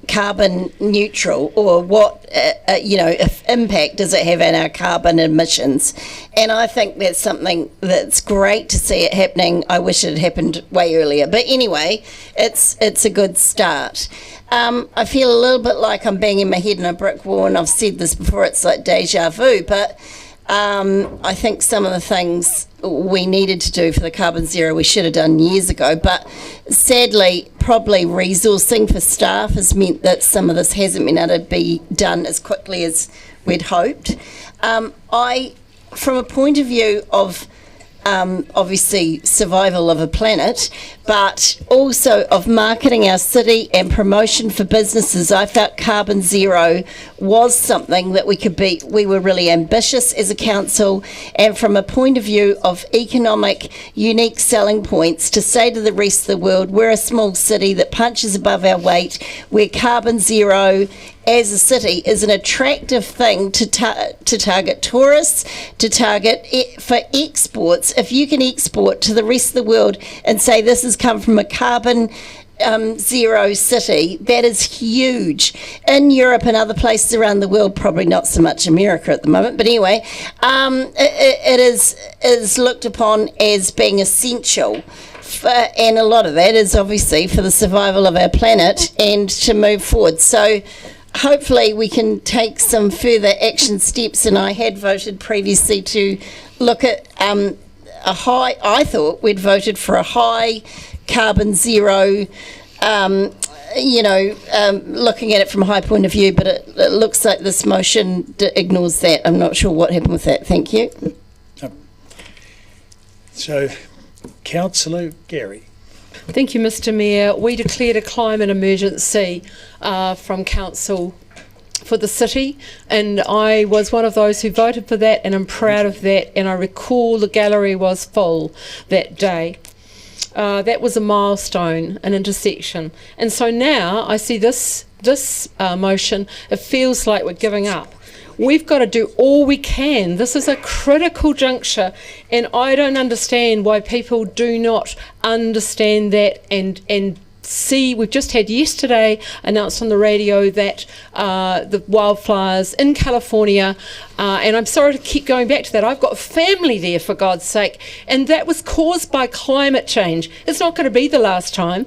carbon neutral, or what if impact does it have on our carbon emissions? And I think that's something that's great to see it happening. I wish it had happened way earlier, but anyway, it's a good start. I feel a little bit like I'm banging my head in a brick wall, and I've said this before, it's like deja vu, but I think some of the things we needed to do for the carbon zero we should have done years ago, but sadly probably resourcing for staff has meant that some of this hasn't been able to be done as quickly as we'd hoped. From a point of view of obviously survival of a planet, but also of marketing our city and promotion for businesses, I felt carbon zero was something that we were really ambitious as a council, and from a point of view of economic unique selling points, to say to the rest of the world, we're a small city that punches above our weight, where carbon zero as a city is an attractive thing to target tourists, to target for exports. If you can export to the rest of the world and say this has come from a carbon zero city, that is huge. In Europe and other places around the world, probably not so much America at the moment, but anyway, it is looked upon as being essential. And a lot of that is obviously for the survival of our planet and to move forward. So hopefully we can take some further action steps, and I had voted previously to look at a high, I thought we'd voted for a high carbon zero, looking at it from a high point of view, but it looks like this motion ignores that. I'm not sure what happened with that. Thank you. So, Councillor Gary. Thank you, Mr Mayor. We declared a climate emergency from Council for the city, and I was one of those who voted for that, and I'm proud of that, and I recall the gallery was full that day. That was a milestone, an intersection. And so now I see this motion, it feels like we're giving up. We've got to do all we can. This is a critical juncture, and I don't understand why people do not understand that and see. We've just had yesterday announced on the radio that the wildfires in California, and I'm sorry to keep going back to that, I've got family there, for God's sake, and that was caused by climate change. It's not going to be the last time.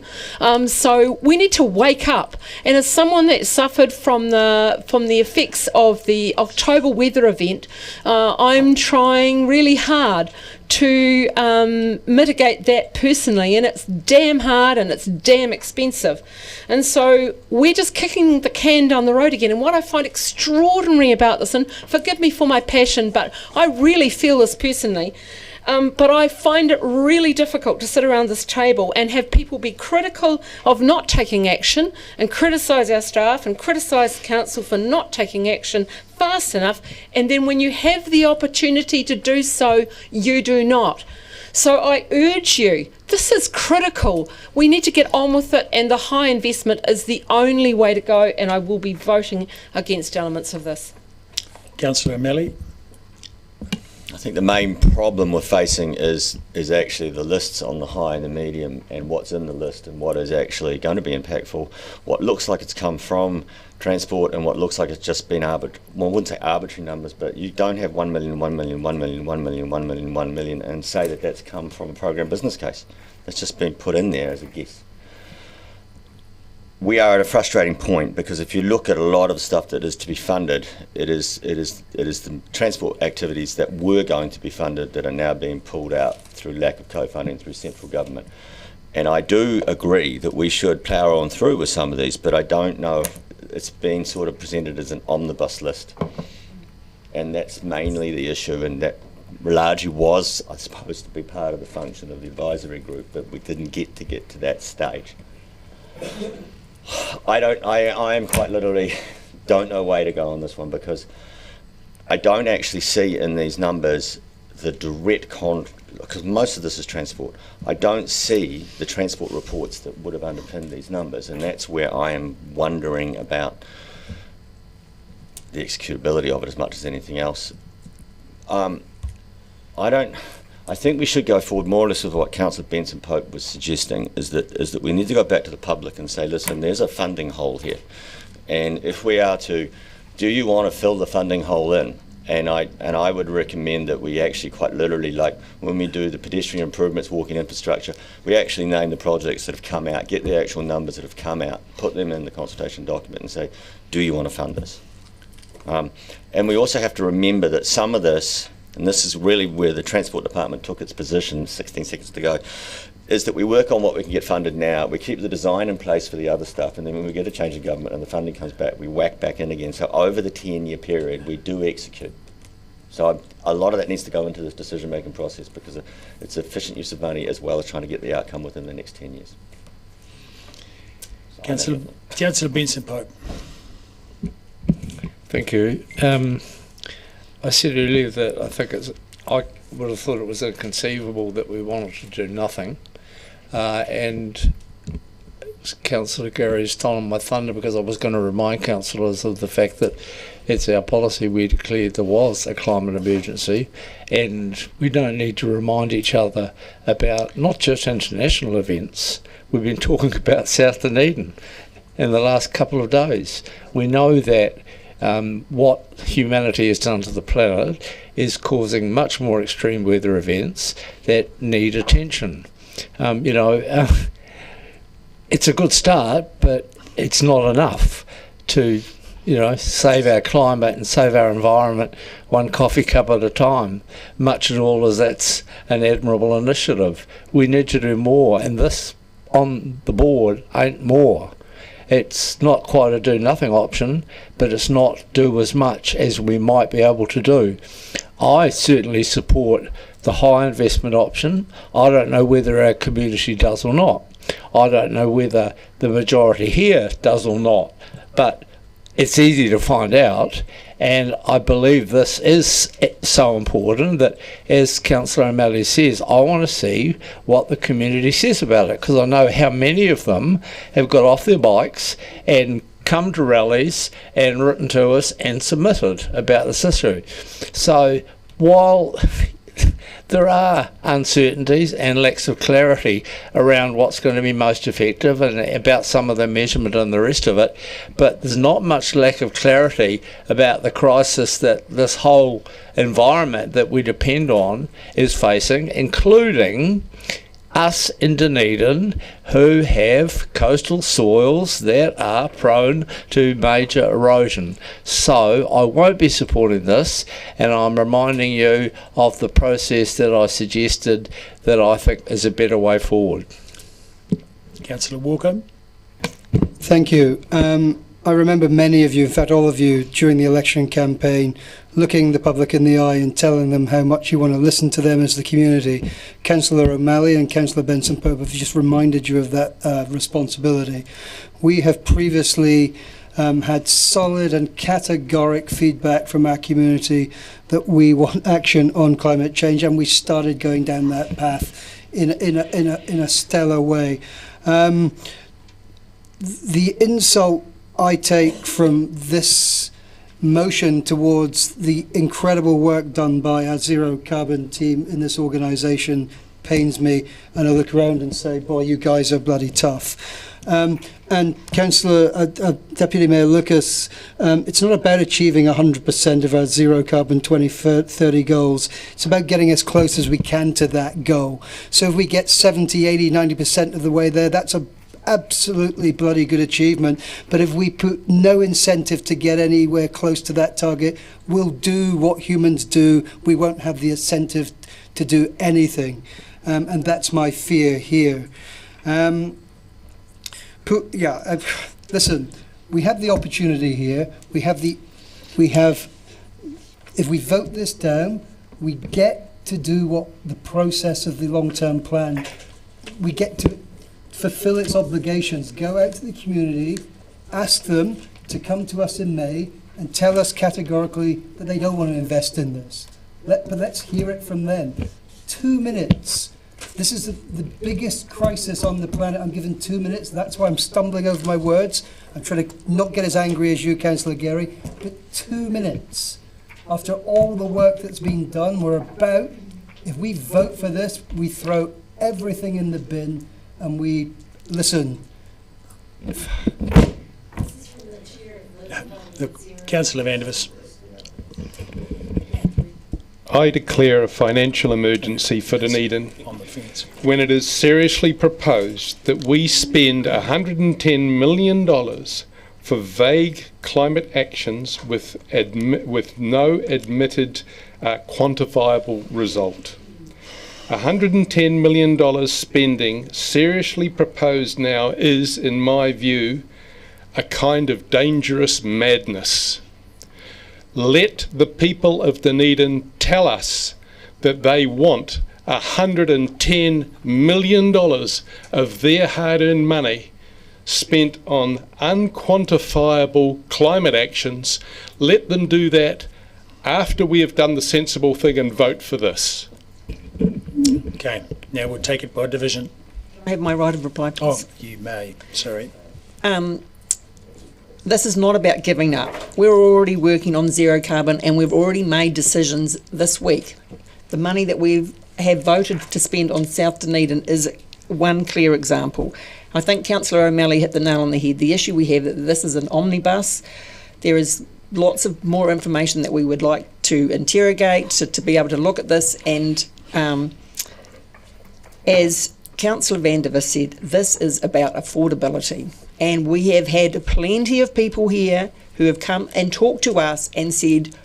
So we need to wake up, and as someone that suffered from the effects of the October weather event, I'm trying really hard to mitigate that personally, and it's damn hard and it's damn expensive. And so we're just kicking the can down the road again. And what I find extraordinary about this, and forgive me for my passion, but I really feel this personally, but I find it really difficult to sit around this table and have people be critical of not taking action and criticise our staff and criticise the council for not taking action fast enough, and then when you have the opportunity to do so, you do not. So I urge you, this is critical. We need to get on with it, and the high investment is the only way to go, and I will be voting against elements of this. Councillor O'Malley. think the main problem we're facing is actually the lists on the high and the medium, and what's in the list and what is actually going to be impactful. What looks like it's come from transport and what looks like it's just been well, I wouldn't say arbitrary numbers, but you don't have 1 million, 1 million, 1 million, 1 million, 1 million, 1 million and say that that's come from a program business case. It's just been put in there as a guess. We are at a frustrating point because if you look at a lot of the stuff that is to be funded, it is the transport activities that were going to be funded that are now being pulled out through lack of co-funding through central government. And I do agree that we should plough on through with some of these, but I don't know if it's been sort of presented as an omnibus list. And that's mainly the issue, and that largely was, I suppose, to be part of the function of the advisory group, but we didn't get to that stage. I am quite literally don't know way to go on this one, because I don't actually see in these numbers the direct because most of this is transport. I don't see the transport reports that would have underpinned these numbers, and that's where I am wondering about the executability of it as much as anything else. I think we should go forward more or less with what Councillor Benson Pope was suggesting, is that we need to go back to the public and say, listen, there's a funding hole here, and if we are to, do you want to fill the funding hole in? And I would recommend that we actually quite literally, like when we do the pedestrian improvements, walking infrastructure, we actually name the projects that have come out, get the actual numbers that have come out, put them in the consultation document and say, do you want to fund this? And we also have to remember that some of this, and this is really where the Transport Department took its position 16 seconds to go, is that we work on what we can get funded now, we keep the design in place for the other stuff, and then when we get a change of government and the funding comes back, we whack back in again. So over the 10-year period, we do execute. So a lot of that needs to go into this decision-making process, because it's efficient use of money as well as trying to get the outcome within the next 10 years. Councillor Benson Pope. Thank you. I said earlier that I would have thought it was inconceivable that we wanted to do nothing, and Councillor Gary's stolen my thunder, because I was going to remind councillors of the fact that it's our policy. We declared there was a climate emergency, and we don't need to remind each other about not just international events. We've been talking about South Dunedin in the last couple of days. We know that what humanity has done to the planet is causing much more extreme weather events that need attention. It's a good start, but it's not enough to, save our climate and save our environment one coffee cup at a time, much at all as that's an admirable initiative. We need to do more, and this on the board ain't more. It's not quite a do-nothing option, but it's not do as much as we might be able to do. I certainly support the high investment option. I don't know whether our community does or not. I don't know whether the majority here does or not, but it's easy to find out, and I believe this is so important that, as Councillor O'Malley says, I want to see what the community says about it, because I know how many of them have got off their bikes and come to rallies and written to us and submitted about this issue. So while there are uncertainties and lacks of clarity around what's going to be most effective and about some of the measurement and the rest of it, but there's not much lack of clarity about the crisis that this whole environment that we depend on is facing, including us in Dunedin, who have coastal soils that are prone to major erosion. So I won't be supporting this, and I'm reminding you of the process that I suggested that I think is a better way forward. Councillor Walker. Thank you. I remember many of you, in fact all of you, during the election campaign, looking the public in the eye and telling them how much you want to listen to them as the community. Councillor O'Malley and Councillor Benson Pope have just reminded you of that responsibility. We have previously had solid and categoric feedback from our community that we want action on climate change, and we started going down that path in a stellar way. The insult I take from this motion towards the incredible work done by our zero carbon team in this organisation pains me, and I look around and say, boy, you guys are bloody tough. And Councillor Deputy Mayor Lucas, it's not about achieving 100% of our zero carbon 2030 goals. It's about getting as close as we can to that goal. So if we get 70, 80, 90% of the way there, that's a absolutely bloody good achievement. But if we put no incentive to get anywhere close to that target, we'll do what humans do. We won't have the incentive to do anything. And that's my fear here. Listen, we have the opportunity here. If we vote this down, we get to do what the process of the long-term plan, we get to fulfill its obligations, go out to the community, ask them to come to us in May and tell us categorically that they don't want to invest in this. But let's hear it from them. 2 minutes. This is the biggest crisis on the planet. I'm given 2 minutes. That's why I'm stumbling over my words. I'm trying to not get as angry as you, Councillor Gary. But 2 minutes. After all the work that's been done, if we vote for this, we throw everything in the bin and we listen. Councillor Vandevers. I declare a financial emergency for Dunedin when it is seriously proposed that we spend $110 million for vague climate actions with no admitted quantifiable result. $110 million spending seriously proposed now is, in my view, a kind of dangerous madness. Let the people of Dunedin tell us that they want $110 million of their hard-earned money spent on unquantifiable climate actions. Let them do that after we have done the sensible thing and vote for this. Okay, now we'll take it by division. I have my right of reply, please. Oh, you may. Sorry. This is not about giving up. We're already working on zero carbon and we've already made decisions this week. The money that we have voted to spend on South Dunedin is one clear example. I think Councillor O'Malley hit the nail on the head. The issue we have that this is an omnibus. There is lots of more information that we would like to interrogate to be able to look at this, and as Councillor Vandevers said, this is about affordability. And we have had plenty of people here who have come and talked to us and said,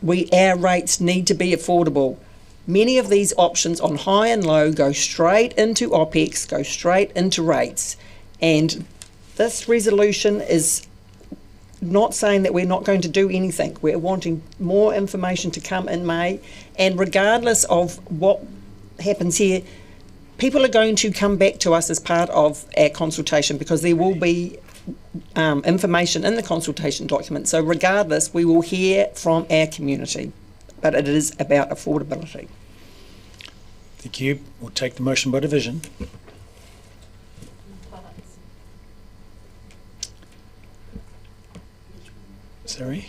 our rates need to be affordable. Many of these options on high and low go straight into OPEX, go straight into rates. And this resolution is not saying that we're not going to do anything. We're wanting more information to come in May. And regardless of what happens here, people are going to come back to us as part of our consultation because there will be information in the consultation document. So regardless, we will hear from our community, but it is about affordability. Thank you. We'll take the motion by division. Sorry?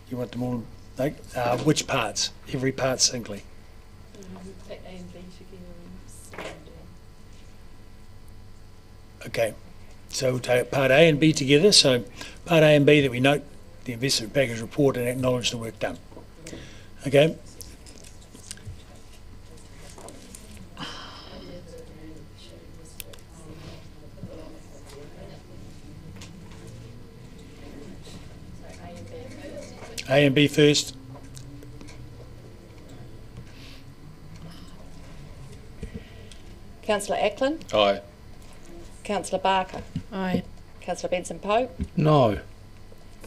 You want them all? Like, which parts? Every part singly. Okay, so we'll take part A and B together. So part A and B, that we note the investment package report and acknowledge the work done. Okay. A and B first. Councillor Ackland? Aye. Councillor Barker? Aye. Councillor Benson-Pope? No.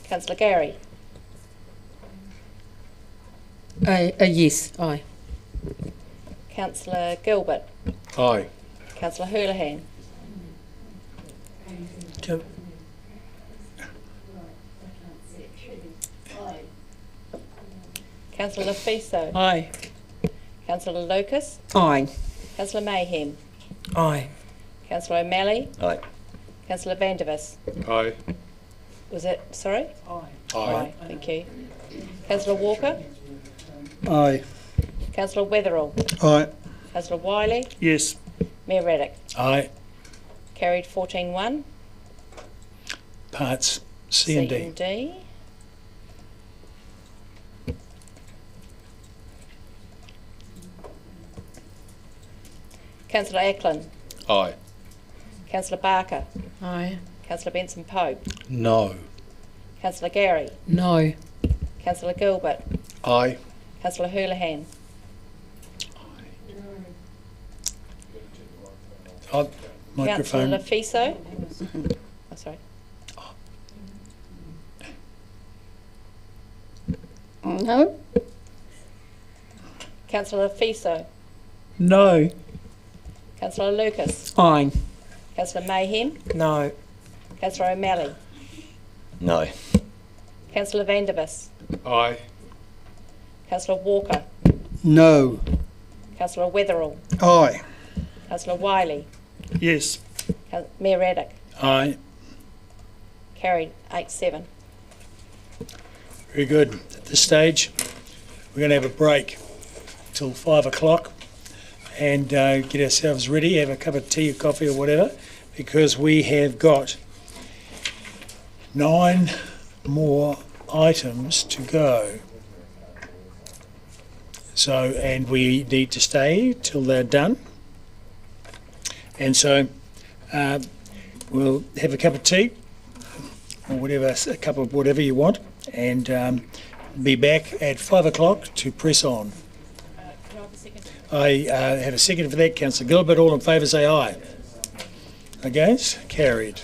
Councillor Gary? Yes. Aye. Councillor Gilbert? Aye. Councillor Hurleyhan? Councillor Lefiso? Aye. Councillor Lucas? Aye. Councillor Mayhem? Aye. Councillor O'Malley? Aye. Councillor Vandevers? Aye. Was that, sorry? Aye. Thank you. Councillor Walker? Aye. Councillor Weatherall? Aye. Councillor Wiley? Yes. Mayor Raddick? Aye. Carried 14-1. Parts C and D. D. Councillor Ackland? Aye. Councillor Barker? Aye. Councillor Benson Pope? No. Councillor Gary? No. Councillor Gilbert? Aye. Councillor Houlihan? Oh, microphone. Councillor Fiso? Oh, sorry. No. Councillor Fiso? No. Councillor Lucas? Aye. Councillor Mayhem? No. Councillor O'Malley? No. Councillor Vandervis? Aye. Councillor Walker? No. Councillor Weatherall? Aye. Councillor Wiley? Yes. Mayor Raddick? Aye. Carried 8-7. Very good. At this stage, we're going to have a break till 5 o'clock and get ourselves ready, have a cup of tea or coffee or whatever, because we have got 9 more items to go. So, and we need to stay till they're done. And so we'll have a cup of tea or whatever, a cup of whatever you want, and be back at 5 o'clock to press on. I have a second for that. Councillor Gilbert, all in favour say aye. Against? Carried.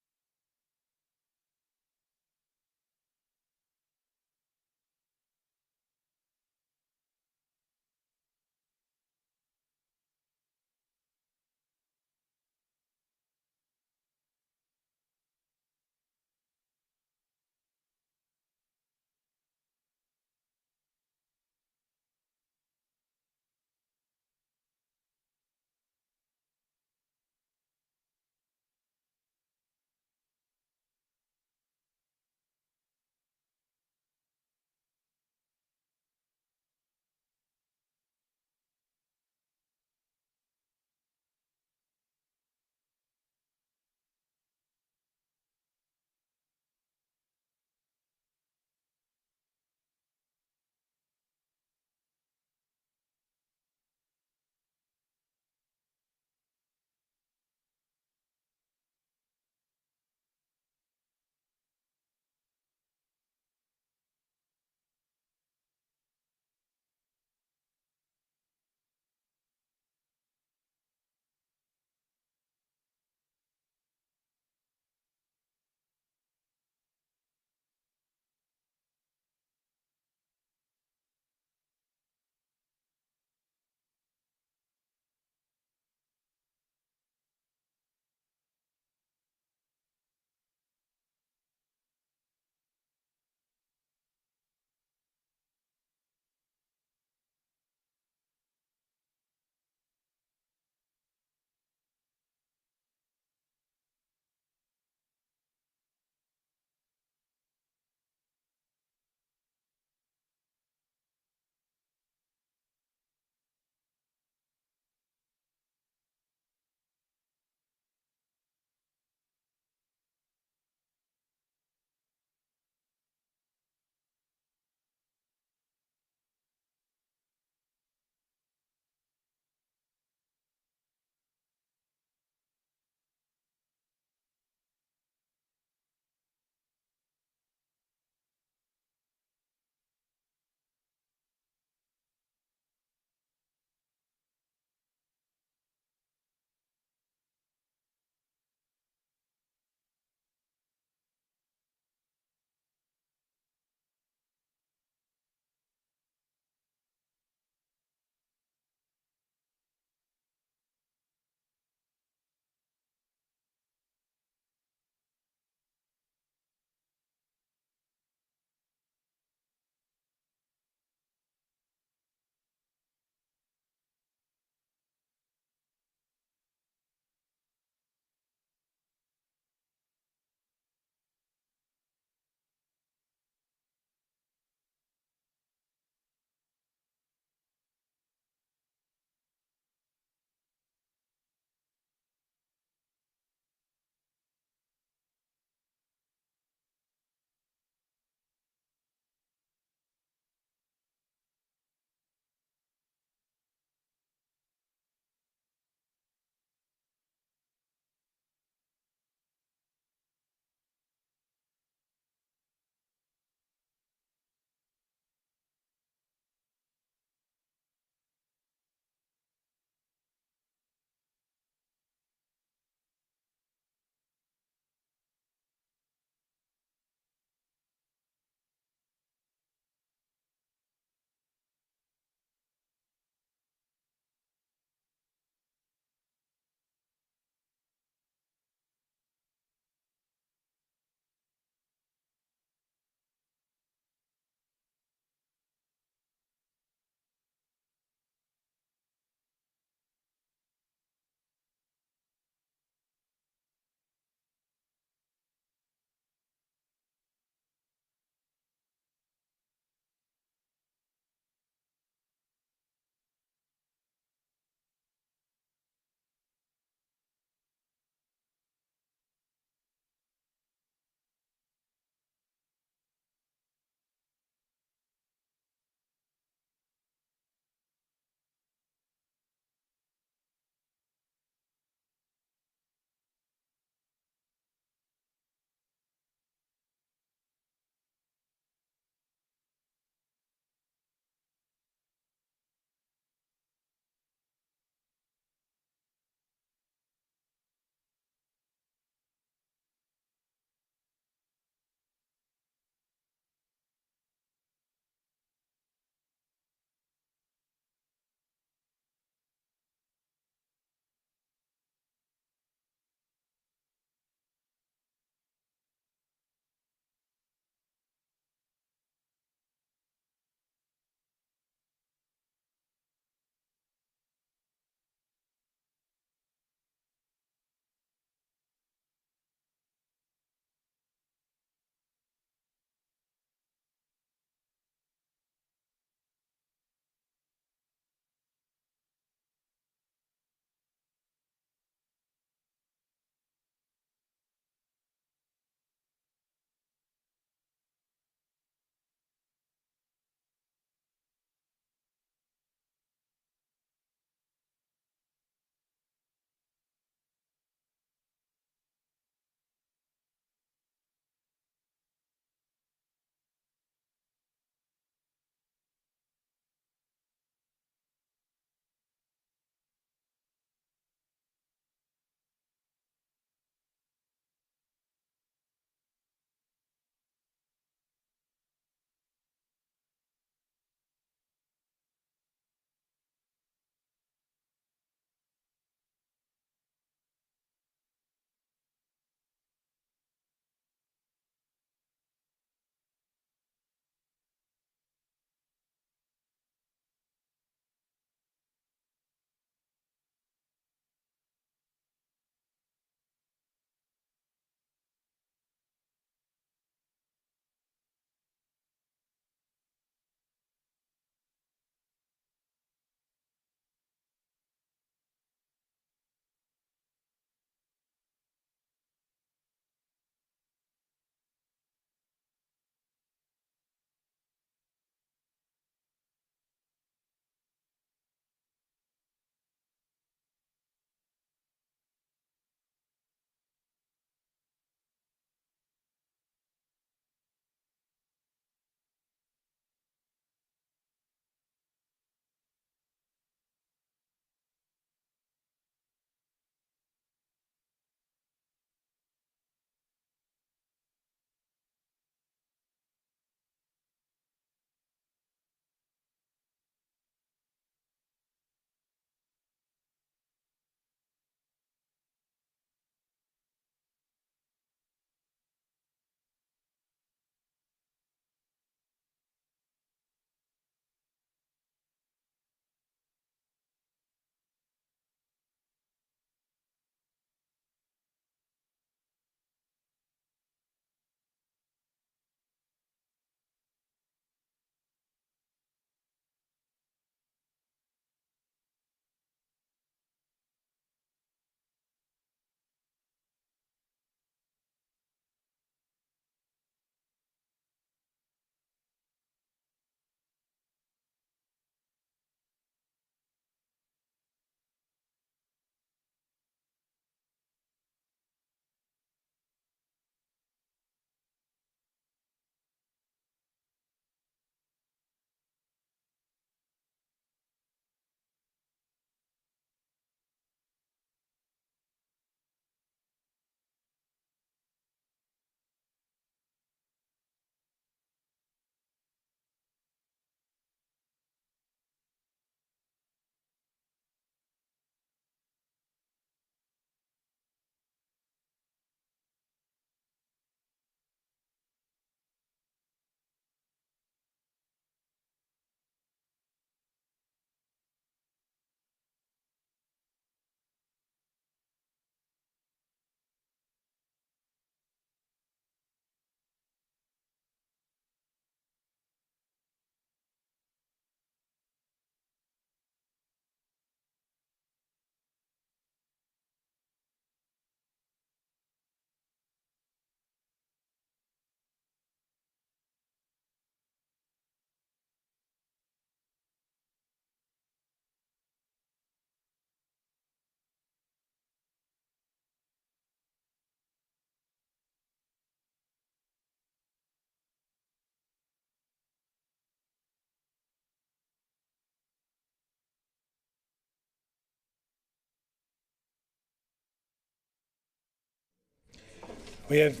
We have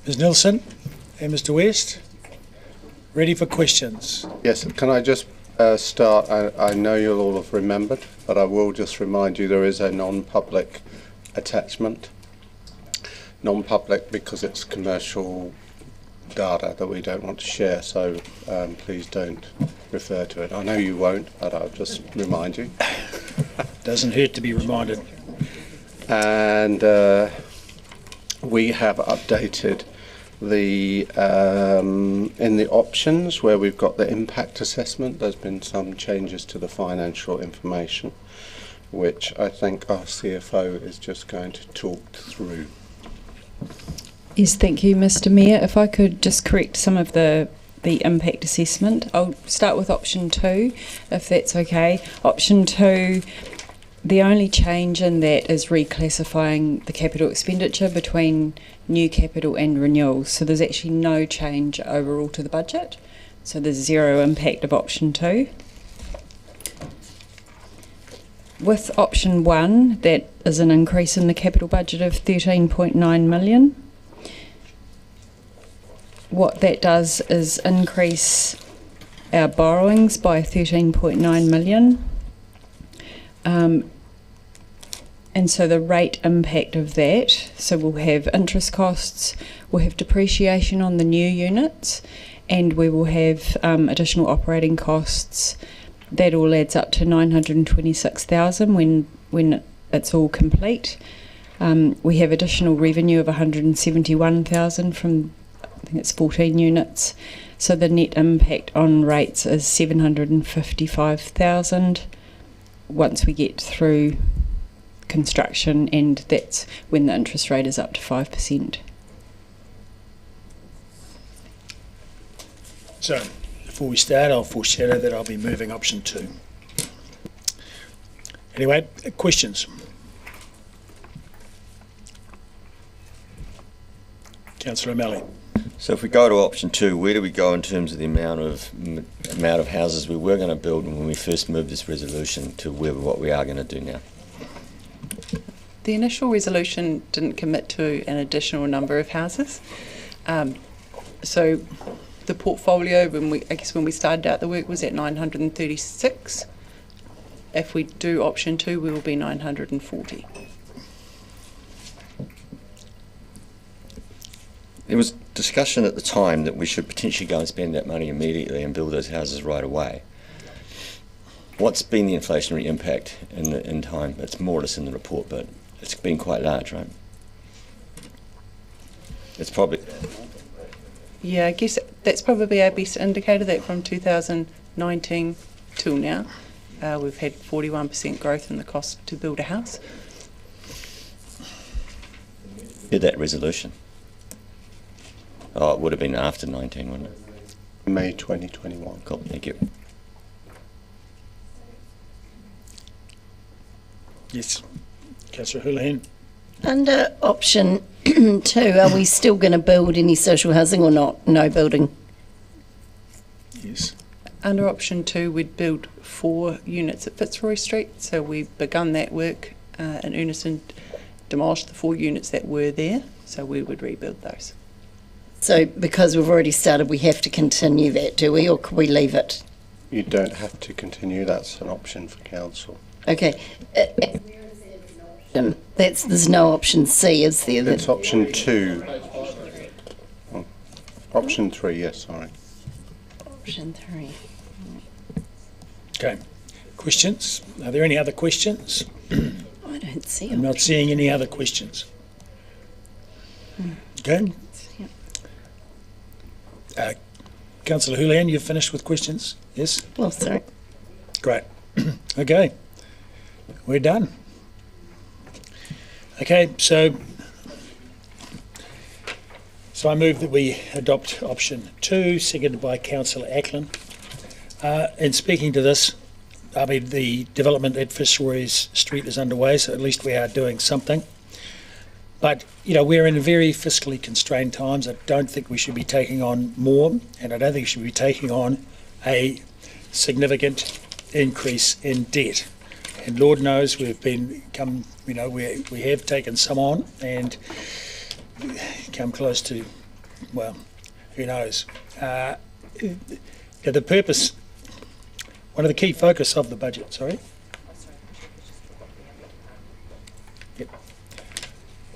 Ms Nilsson and Mr West ready for questions. Yes, can I just start? I know you'll all have remembered, but I will just remind you there is a non-public attachment. Non-public because it's commercial data that we don't want to share, so please don't refer to it. I know you won't, but I'll just remind you. Doesn't hurt to be reminded. And we have updated the in the options where we've got the impact assessment. There's been some changes to the financial information, which I think our CFO is just going to talk through. Yes, thank you, Mr Mayor. If I could just correct some of the impact assessment. I'll start with option 2, if that's okay. Option 2, the only change in that is reclassifying the capital expenditure between new capital and renewals. So there's actually no change overall to the budget. So there's zero impact of option 2. With option 1, that is an increase in the capital budget of 13.9 million. What that does is increase our borrowings by 13.9 million. And so the rate impact of that, so we'll have interest costs, we'll have depreciation on the new units, and we will have additional operating costs. That all adds up to 926,000 when it's all complete. We have additional revenue of 171,000 from, I think it's 14 units. So the net impact on rates is 755,000 once we get through construction, and that's when the interest rate is up to 5%. So, before we start, I'll foreshadow that I'll be moving option 2. Anyway, questions? Councillor O'Malley. So if we go to option 2, where do we go in terms of the amount of houses we were going to build when we first moved this resolution to what we are going to do now? The initial resolution didn't commit to an additional number of houses. So the portfolio, when we started out the work, was at 936. If we do option 2, we will be 940. There was discussion at the time that we should potentially go and spend that money immediately and build those houses right away. What's been the inflationary impact in time? It's more or less in the report, but it's been quite large, right? It's probably... Yeah, I guess that's probably our best indicator, that from 2019 till now, we've had 41% growth in the cost to build a house. Did that resolution? Oh, it would have been after 19, wouldn't it? May 2021. Cool, thank you. Yes. Councillor Houlihan. Under option 2, are we still going to build any social housing or not? No building? Yes. Under option 2, we'd build 4 units at Fitzroy Street, so we've begun that work in earnest and demolished the 4 units that were there, so we would rebuild those. So because we've already started, we have to continue that, do we, or can we leave it? You don't have to continue, that's an option for council. Okay. There's no option C, is there? It's option 2. Oh, option 3, yes, sorry. Option 3. Okay. Questions? Are there any other questions? I don't see I'm not seeing any other questions. Okay. Councillor Houlihan, you've finished with questions? Yes? Well, sorry. Great. Okay. We're done. Okay, so I move that we adopt option 2, seconded by Councillor Ackland. In speaking to this, I mean, the development at Fitzroy Street is underway, so at least we are doing something. But, you know, we're in very fiscally constrained times. I don't think we should be taking on more, and I don't think we should be taking on a significant increase in debt. and Lord knows we have taken some on and come close to, well, who knows. The purpose, one of the key focus of the budget,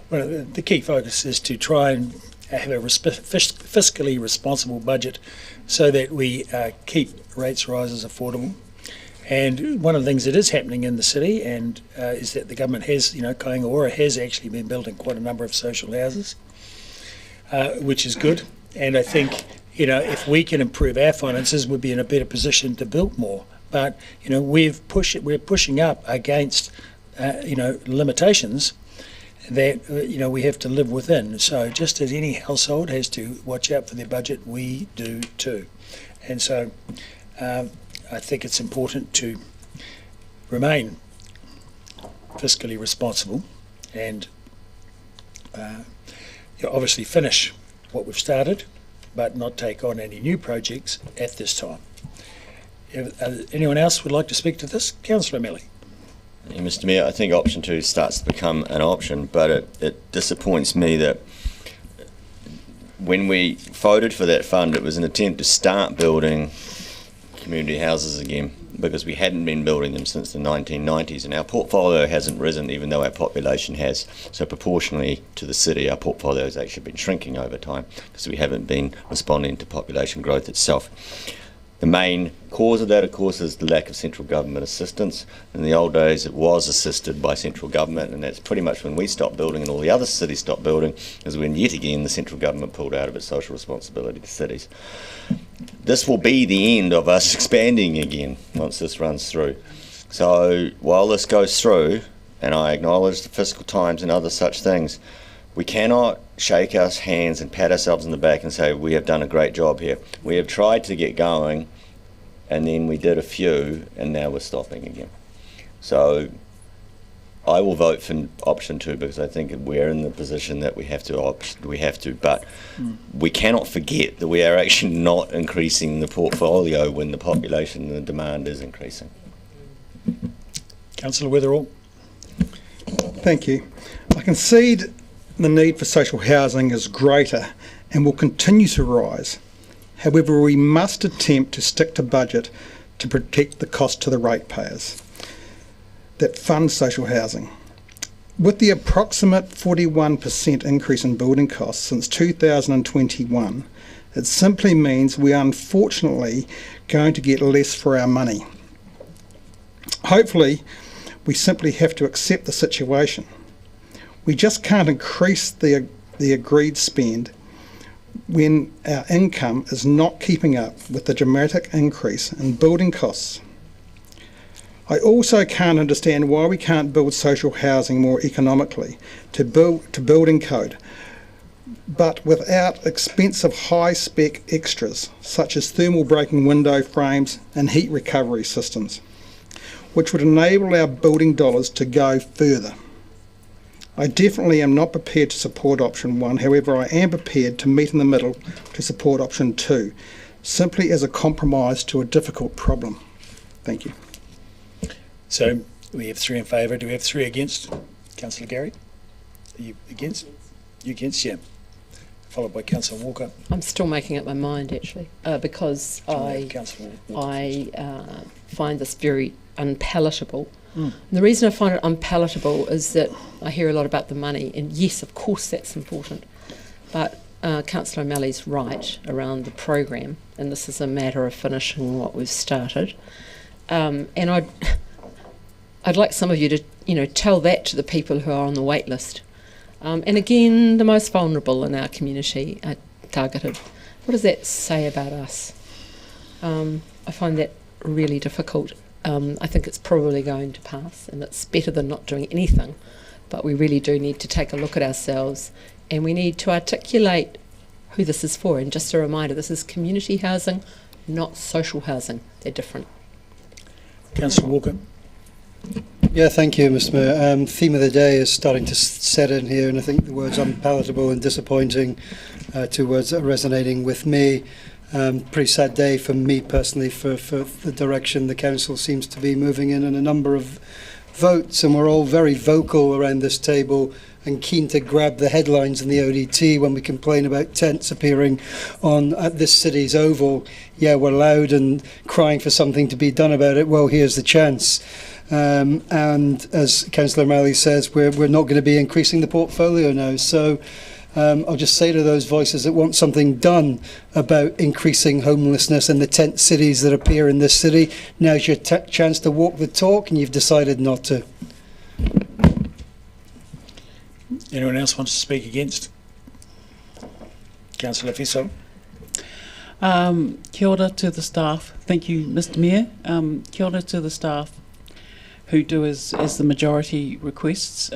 Well, the key focus is to try and have a fiscally responsible budget so that we keep rates rises affordable. And one of the things that is happening in the city and is that the government has, Kaingaora has actually been building quite a number of social houses, which is good. And I think, if we can improve our finances, we'll be in a better position to build more. But, we're pushing up against, limitations that we have to live within. So just as any household has to watch out for their budget, we do too. And so I think it's important to remain fiscally responsible and obviously finish what we've started, but not take on any new projects at this time. Anyone else would like to speak to this? Councillor Melly. Yeah, Mr. Mayor, I think option 2 starts to become an option, but it disappoints me that when we voted for that fund, it was an attempt to start building community houses again, because we hadn't been building them since the 1990s, and our portfolio hasn't risen even though our population has. So proportionally to the city, our portfolio has actually been shrinking over time because we haven't been responding to population growth itself. The main cause of that, of course, is the lack of central government assistance. In the old days, it was assisted by central government, and that's pretty much when we stopped building and all the other cities stopped building, is when yet again the central government pulled out of its social responsibility to cities. This will be the end of us expanding again once this runs through. So while this goes through, and I acknowledge the fiscal times and other such things, we cannot shake our hands and pat ourselves in the back and say we have done a great job here. We have tried to get going, and then we did a few, and now we're stopping again. So I will vote for option 2 because I think we're in the position that we have to, but we cannot forget that we are actually not increasing the portfolio when the population and the demand is increasing. Councillor Weatherall. Thank you. I concede the need for social housing is greater and will continue to rise. However, we must attempt to stick to budget to protect the cost to the ratepayers that fund social housing. With the approximate 41% increase in building costs since 2021, it simply means we are unfortunately going to get less for our money. Hopefully, we simply have to accept the situation. We just can't increase the agreed spend when our income is not keeping up with the dramatic increase in building costs. I also can't understand why we can't build social housing more economically to building code, but without expensive high-spec extras such as thermal breaking window frames and heat recovery systems, which would enable our building dollars to go further. I definitely am not prepared to support option 1, however I am prepared to meet in the middle to support option 2, simply as a compromise to a difficult problem. Thank you. So we have 3 in favour. Do we have 3 against? Councillor Gary? Are you against? You against? Yeah. Followed by Councillor Walker. I'm still making up my mind actually, because I find this very unpalatable. And the reason I find it unpalatable is that I hear a lot about the money, and yes, of course that's important, but Councillor O'Malley's right around the program, and this is a matter of finishing what we've started. And I'd like some of you to, tell that to the people who are on the wait list. And again, the most vulnerable in our community are targeted. What does that say about us? I find that really difficult. I think it's probably going to pass, and it's better than not doing anything, but we really do need to take a look at ourselves, and we need to articulate who this is for. And just a reminder, this is community housing, not social housing. They're different. Councillor Walker. Yeah, thank you, Mr. Mayor. Theme of the day is starting to set in here, and I think the words unpalatable and disappointing, 2 words that are resonating with me. Pretty sad day for me personally for the direction the council seems to be moving in a number of votes, and we're all very vocal around this table and keen to grab the headlines in the ODT when we complain about tents appearing at this city's oval. Yeah, we're loud and crying for something to be done about it. Well, here's the chance. And as Councillor O'Malley says, we're not going to be increasing the portfolio now. So I'll just say to those voices that want something done about increasing homelessness in the tent cities that appear in this city, now's your chance to walk the talk, and you've decided not to. Anyone else wants to speak against? Councillor Fiso. Kia ora to the staff. Thank you, Mr. Mayor. Kia ora to the staff who do as the majority requests.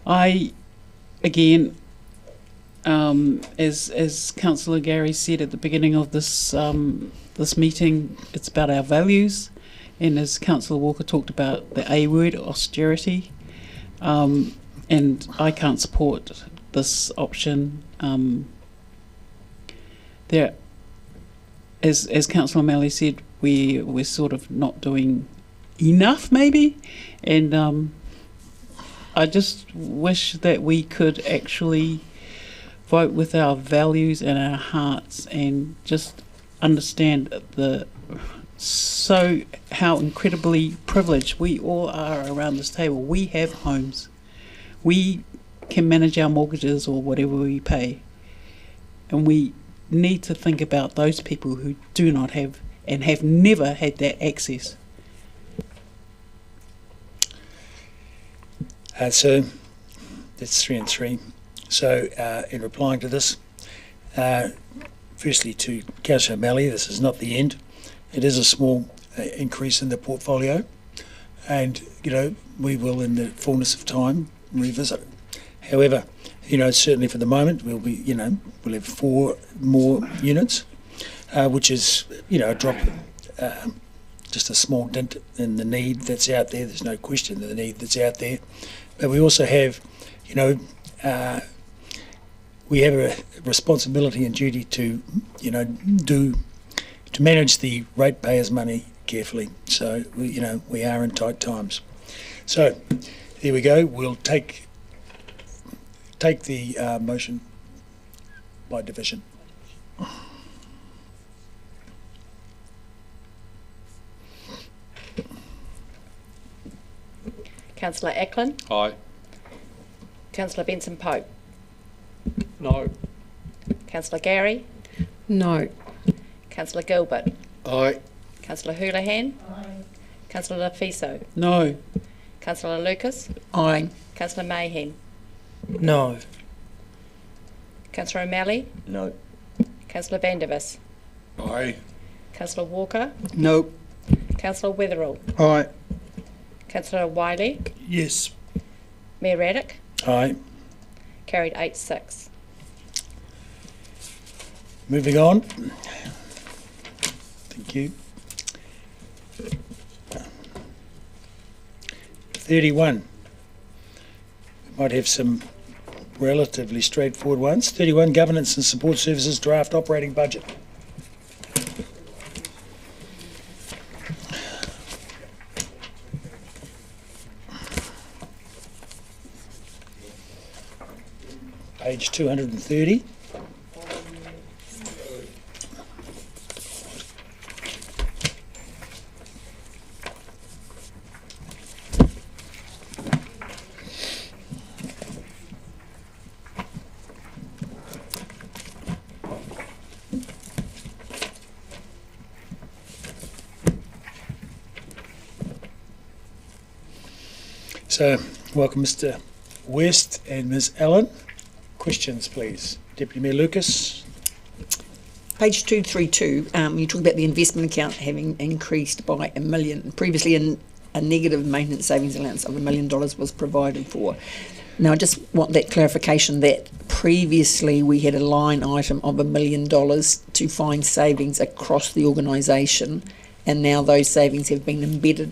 I, again, as Councillor Gary said at the beginning of this this meeting, it's about our values, and as Councillor Walker talked about the A word, austerity, and I can't support this option. There, as Councillor O'Malley said, we're sort of not doing enough, maybe, and I just wish that we could actually vote with our values and our hearts and just understand how incredibly privileged we all are around this table. We have homes. We can manage our mortgages or whatever we pay. And we need to think about those people who do not have and have never had that access. So that's 3 and 3. So in replying to this, firstly to Councillor O'Malley, this is not the end. It is a small increase in the portfolio, and we will, in the fullness of time, revisit it. However, certainly for the moment, we'll have 4 more units, which is a drop, just a small dent in the need that's out there. There's no question of the need that's out there. But we also have, we have a responsibility and duty to, to manage the ratepayers' money carefully. So, we are in tight times. So, there we go. We'll take the motion by division. Councillor Ackland. Aye. Councillor Benson Pope. No. Councillor Gary. No. Councillor Gilbert. Aye. Councillor Houlihan. Aye. Councillor Lafiso. No. Councillor Lucas. Aye. Councillor Mayhem. No. Councillor O'Malley. No. Councillor Vandervis. Aye. Councillor Walker. No. Councillor Weatherall. Aye. Councillor Wiley. Yes. Mayor Raddick. Aye. Carried 8-6. Moving on. Thank you. 31. We might have some relatively straightforward ones. 31, Governance and Support Services Draft Operating Budget. Page 230. So, welcome Mr. West and Ms. Allen. Questions, please. Deputy Mayor Lucas. Page 232, you talk about the investment account having increased by $1 million. Previously, a negative maintenance savings allowance of $1 million was provided for. Now, I just want that clarification that previously we had a line item of $1 million to find savings across the organisation, and now those savings have been embedded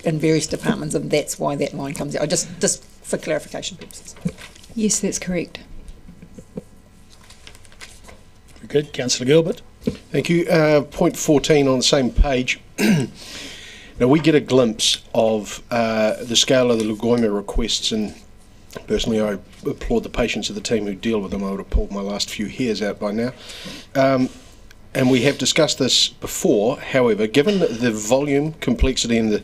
in various departments, and that's why that line comes out. Just for clarification purposes. Yes, that's correct. Very good. Councillor Gilbert. Thank you. Point 14 on the same page. Now, we get a glimpse of the scale of the Lagoima requests, and personally I applaud the patience of the team who deal with them. I would have pulled my last few hairs out by now. And we have discussed this before. However, given the volume, complexity and the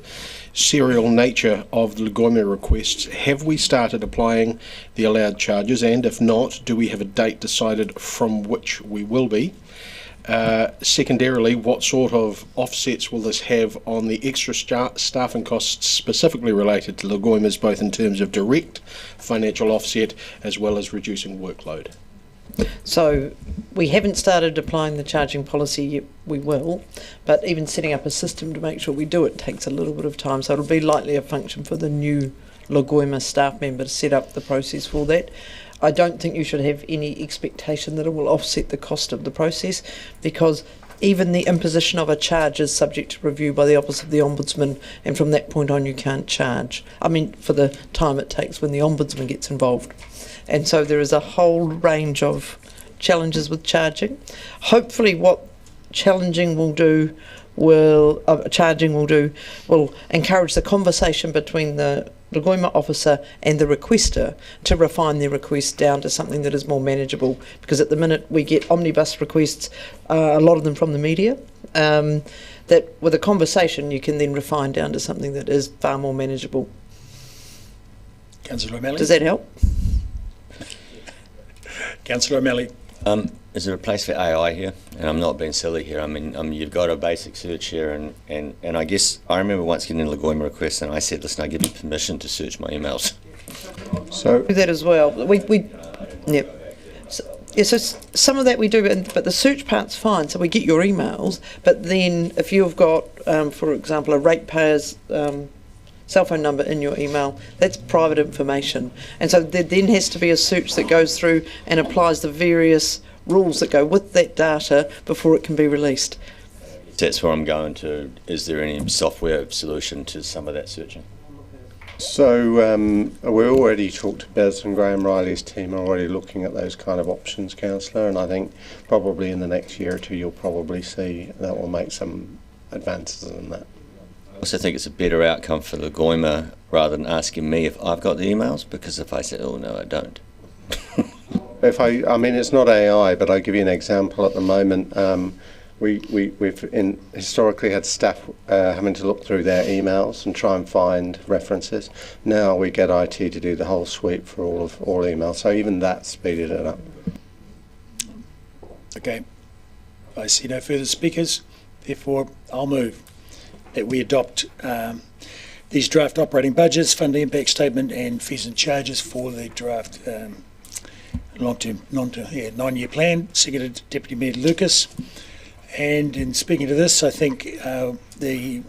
serial nature of the Lagoima requests, have we started applying the allowed charges? And if not, do we have a date decided from which we will be? Secondarily, what sort of offsets will this have on the extra staffing costs specifically related to Lagoimas, both in terms of direct financial offset as well as reducing workload? So we haven't started applying the charging policy yet. We will, but even setting up a system to make sure we do it takes a little bit of time, so it'll be likely a function for the new Lagoima staff member to set up the process for that. I don't think you should have any expectation that it will offset the cost of the process, because even the imposition of a charge is subject to review by the Office of the Ombudsman, and from that point on you can't charge. I mean, for the time it takes when the Ombudsman gets involved. And so there is a whole range of challenges with charging. Hopefully what charging will do will encourage the conversation between the Lagoima officer and the requester to refine their request down to something that is more manageable, because at the minute we get omnibus requests, a lot of them from the media, that with a conversation you can then refine down to something that is far more manageable. Councillor O'Malley. Does that help? Councillor O'Malley. Is there a place for AI here? And I'm not being silly here. I mean, you've got a basic search here, and I guess I remember once getting a Lagoima request, and I said, listen, I give you permission to search my emails. So do that as well. So some of that we do, but the search part's fine. So we get your emails, but then if you've got, for example, a ratepayer's cell phone number in your email, that's private information, and so there then has to be a search that goes through and applies the various rules that go with that data before it can be released. That's where I'm going to. Is there any software solution to some of that searching? So we already talked to Bez, and Graham Riley's team are already looking at those kind of options, Councillor, and I think probably in the next year or two you'll probably see that will make some advances in that. I also think it's a better outcome for Lagoima rather than asking me if I've got the emails, because if I say, oh no, I don't. I mean, it's not AI, but I'll give you an example. At the moment, we've historically had staff having to look through their emails and try and find references. Now we get IT to do the whole sweep for all emails, so even that speeded it up. Okay, I see no further speakers, therefore I'll move that we adopt these draft operating budgets, fund impact statement and fees and charges for the draft long-term 9-year plan. Seconded Deputy Mayor Lucas. And in speaking to this, I think the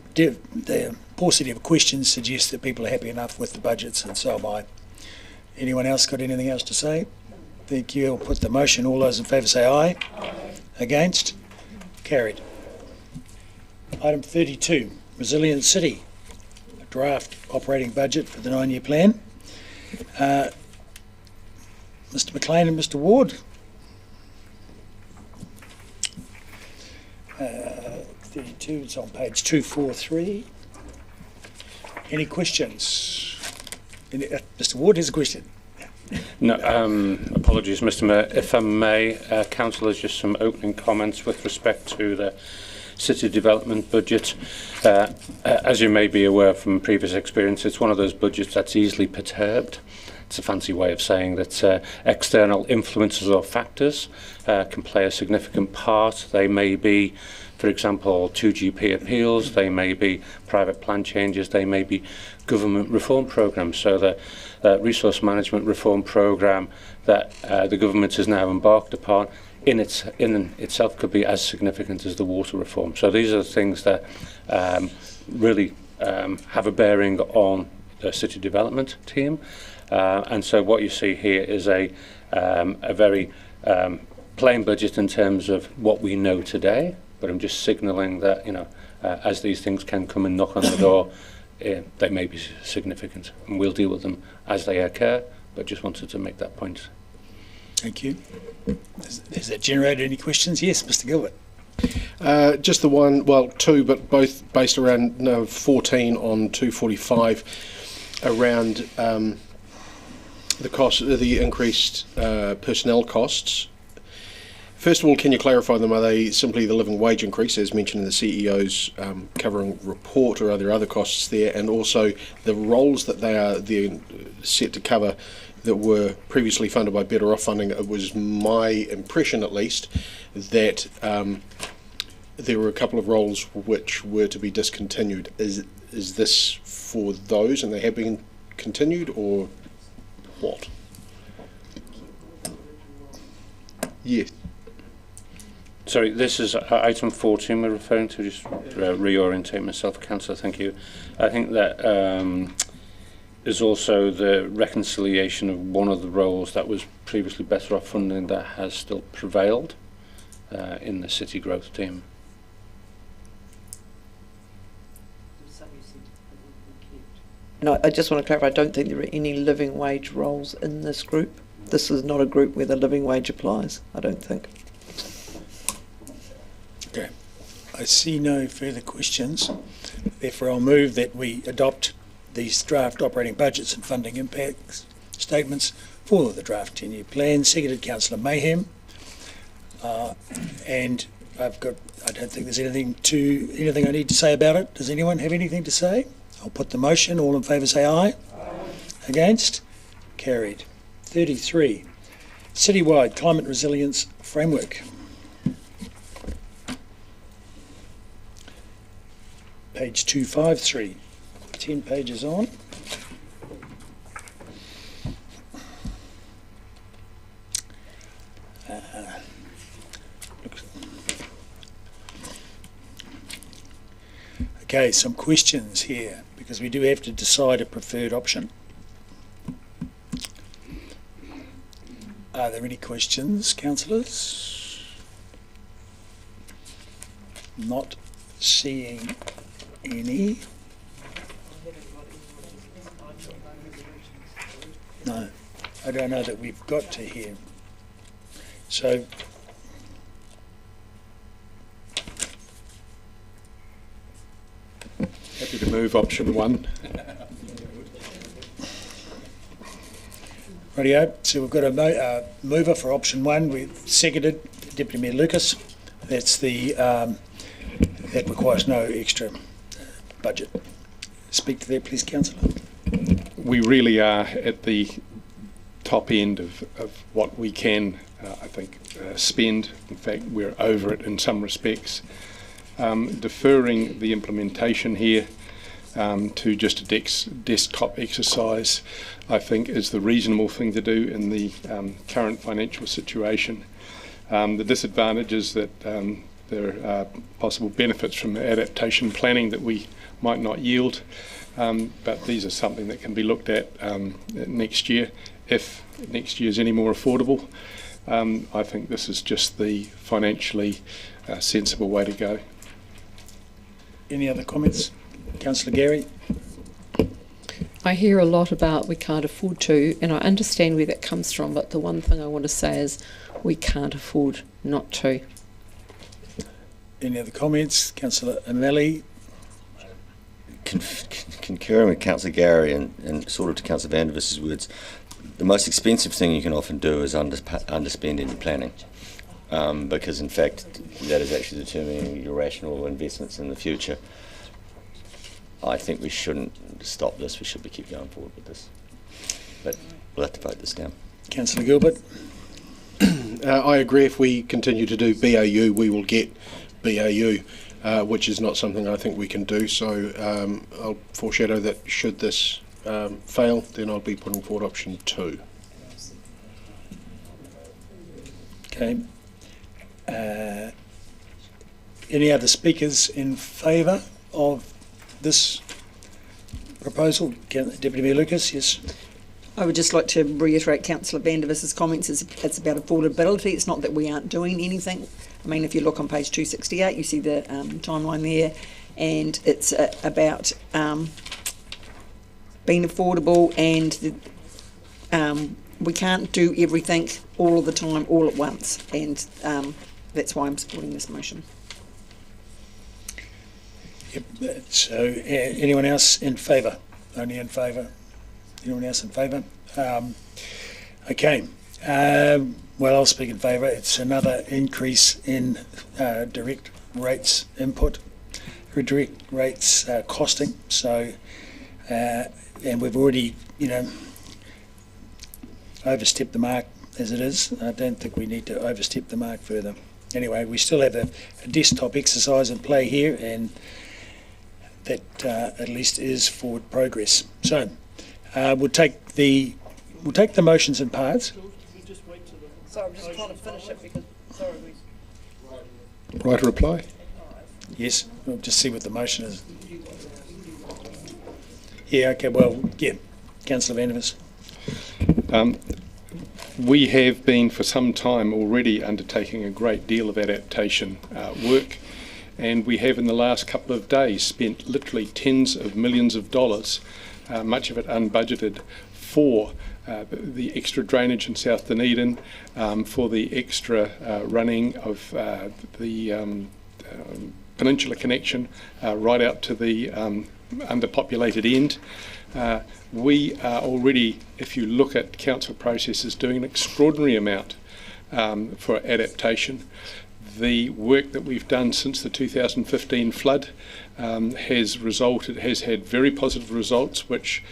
paucity of questions suggests that people are happy enough with the budgets, and so am I. Anyone else got anything else to say? Thank you. I'll put the motion. All those in favour say aye. Against? Carried. Item 32, Resilient City, a draft operating budget for the 9-year plan. Mr. McLean and Mr. Ward. 32, it's on page 243. Any questions? Mr. Ward has a question. No, apologies, Mr. Mayor. If I may, Councillors, just some opening comments with respect to the city development budget. As you may be aware from previous experience, it's one of those budgets that's easily perturbed. It's a fancy way of saying that external influences or factors can play a significant part. They may be, for example, 2GP appeals, they may be private plan changes, they may be government reform programmes. So the resource management reform programme that the government has now embarked upon in itself could be as significant as the water reform. So these are the things that really have a bearing on the city development team. And so what you see here is a very plain budget in terms of what we know today, but I'm just signalling that, you know, as these things can come and knock on the door, they may be significant, and we'll deal with them as they occur, but just wanted to make that point. Thank you. Has that generated any questions? Yes, Mr. Gilbert. Just the one, well, two, but both based around 14 on 245 around the increased personnel costs. First of all, can you clarify them? Are they simply the living wage increase, as mentioned in the CEO's covering report, or are there other costs there? And also the roles that they are set to cover that were previously funded by Better Off funding. It was my impression, at least, that there were a couple of roles which were to be discontinued. Is this for those, and they have been continued, or what? Yes. Sorry, this is item 14 we're referring to, just reorientate myself, Councillor, thank you. I think that is also the reconciliation of one of the roles that was previously Better Off funding that has still prevailed in the city growth team. No, I just want to clarify, I don't think there are any living wage roles in this group. This is not a group where the living wage applies, I don't think. Okay. I see no further questions. Therefore, I'll move that we adopt these draft operating budgets and funding impacts statements for the draft 10-year plan. Seconded Councillor Mayhem. And I don't think there's anything I need to say about it. Does anyone have anything to say? I'll put the motion. All in favour say aye. Aye. Against? Carried. 33. Citywide Climate Resilience Framework. Page 253. 10 pages on. Okay, some questions here, because we do have to decide a preferred option. Are there any questions, councillors? Not seeing any. No, I don't know that we've got to here. So happy to move option 1. Rightio, so we've got a mover for option 1. We've seconded Deputy Mayor Lucas. That's the that requires no extra budget. Speak to that, please, councillor. We really are at the top end of what we can, I think, spend. In fact, we're over it in some respects. Deferring the implementation here to just a desktop exercise, I think, is the reasonable thing to do in the current financial situation. The disadvantage is that there are possible benefits from adaptation planning that we might not yield, but these are something that can be looked at next year, if next year is any more affordable. I think this is just the financially sensible way to go. Any other comments? Councillor Gary? I hear a lot about we can't afford to, and I understand where that comes from, but the one thing I want to say is we can't afford not to. Any other comments? Councillor O'Malley? Concurring with Councillor Gary and sort of to Councillor Vandervis's words, the most expensive thing you can often do is underspend in your planning, because in fact that is actually determining your rational investments in the future. I think we shouldn't stop this. We should keep going forward with this, but we'll have to vote this down. Councillor Gilbert? I agree. If we continue to do BAU, we will get BAU, which is not something I think we can do. So I'll foreshadow that should this fail, then I'll be putting forward option 2. Okay. Any other speakers in favour of this proposal? Deputy Mayor Lucas, yes. I would just like to reiterate Councillor Vandervis's comments. It's about affordability. It's not that we aren't doing anything. I mean, if you look on page 268, you see the timeline there, and it's about being affordable, and we can't do everything all of the time, all at once, and that's why I'm supporting this motion. Yep. So, anyone else in favour? Only in favour. Anyone else in favour? Okay. Well, I'll speak in favour. It's another increase in direct rates input, direct rates costing. So, and we've already, overstepped the mark as it is. I don't think we need to overstep the mark further. Anyway, we still have a desktop exercise in play here, and that at least is forward progress. So we'll take the motions in parts. So I'm just trying to finish it because, sorry, Right reply? Yes, we'll just see what the motion is. Yeah, okay, well, yeah. Councillor Vandervis. We have been for some time already undertaking a great deal of adaptation work, and we have in the last couple of days spent literally tens of millions of dollars, much of it unbudgeted, for the extra drainage in South Dunedin, for the extra running of the peninsula connection right out to the underpopulated end. We are already, if you look at council processes, doing an extraordinary amount for adaptation. The work that we've done since the 2015 flood has had very positive results, which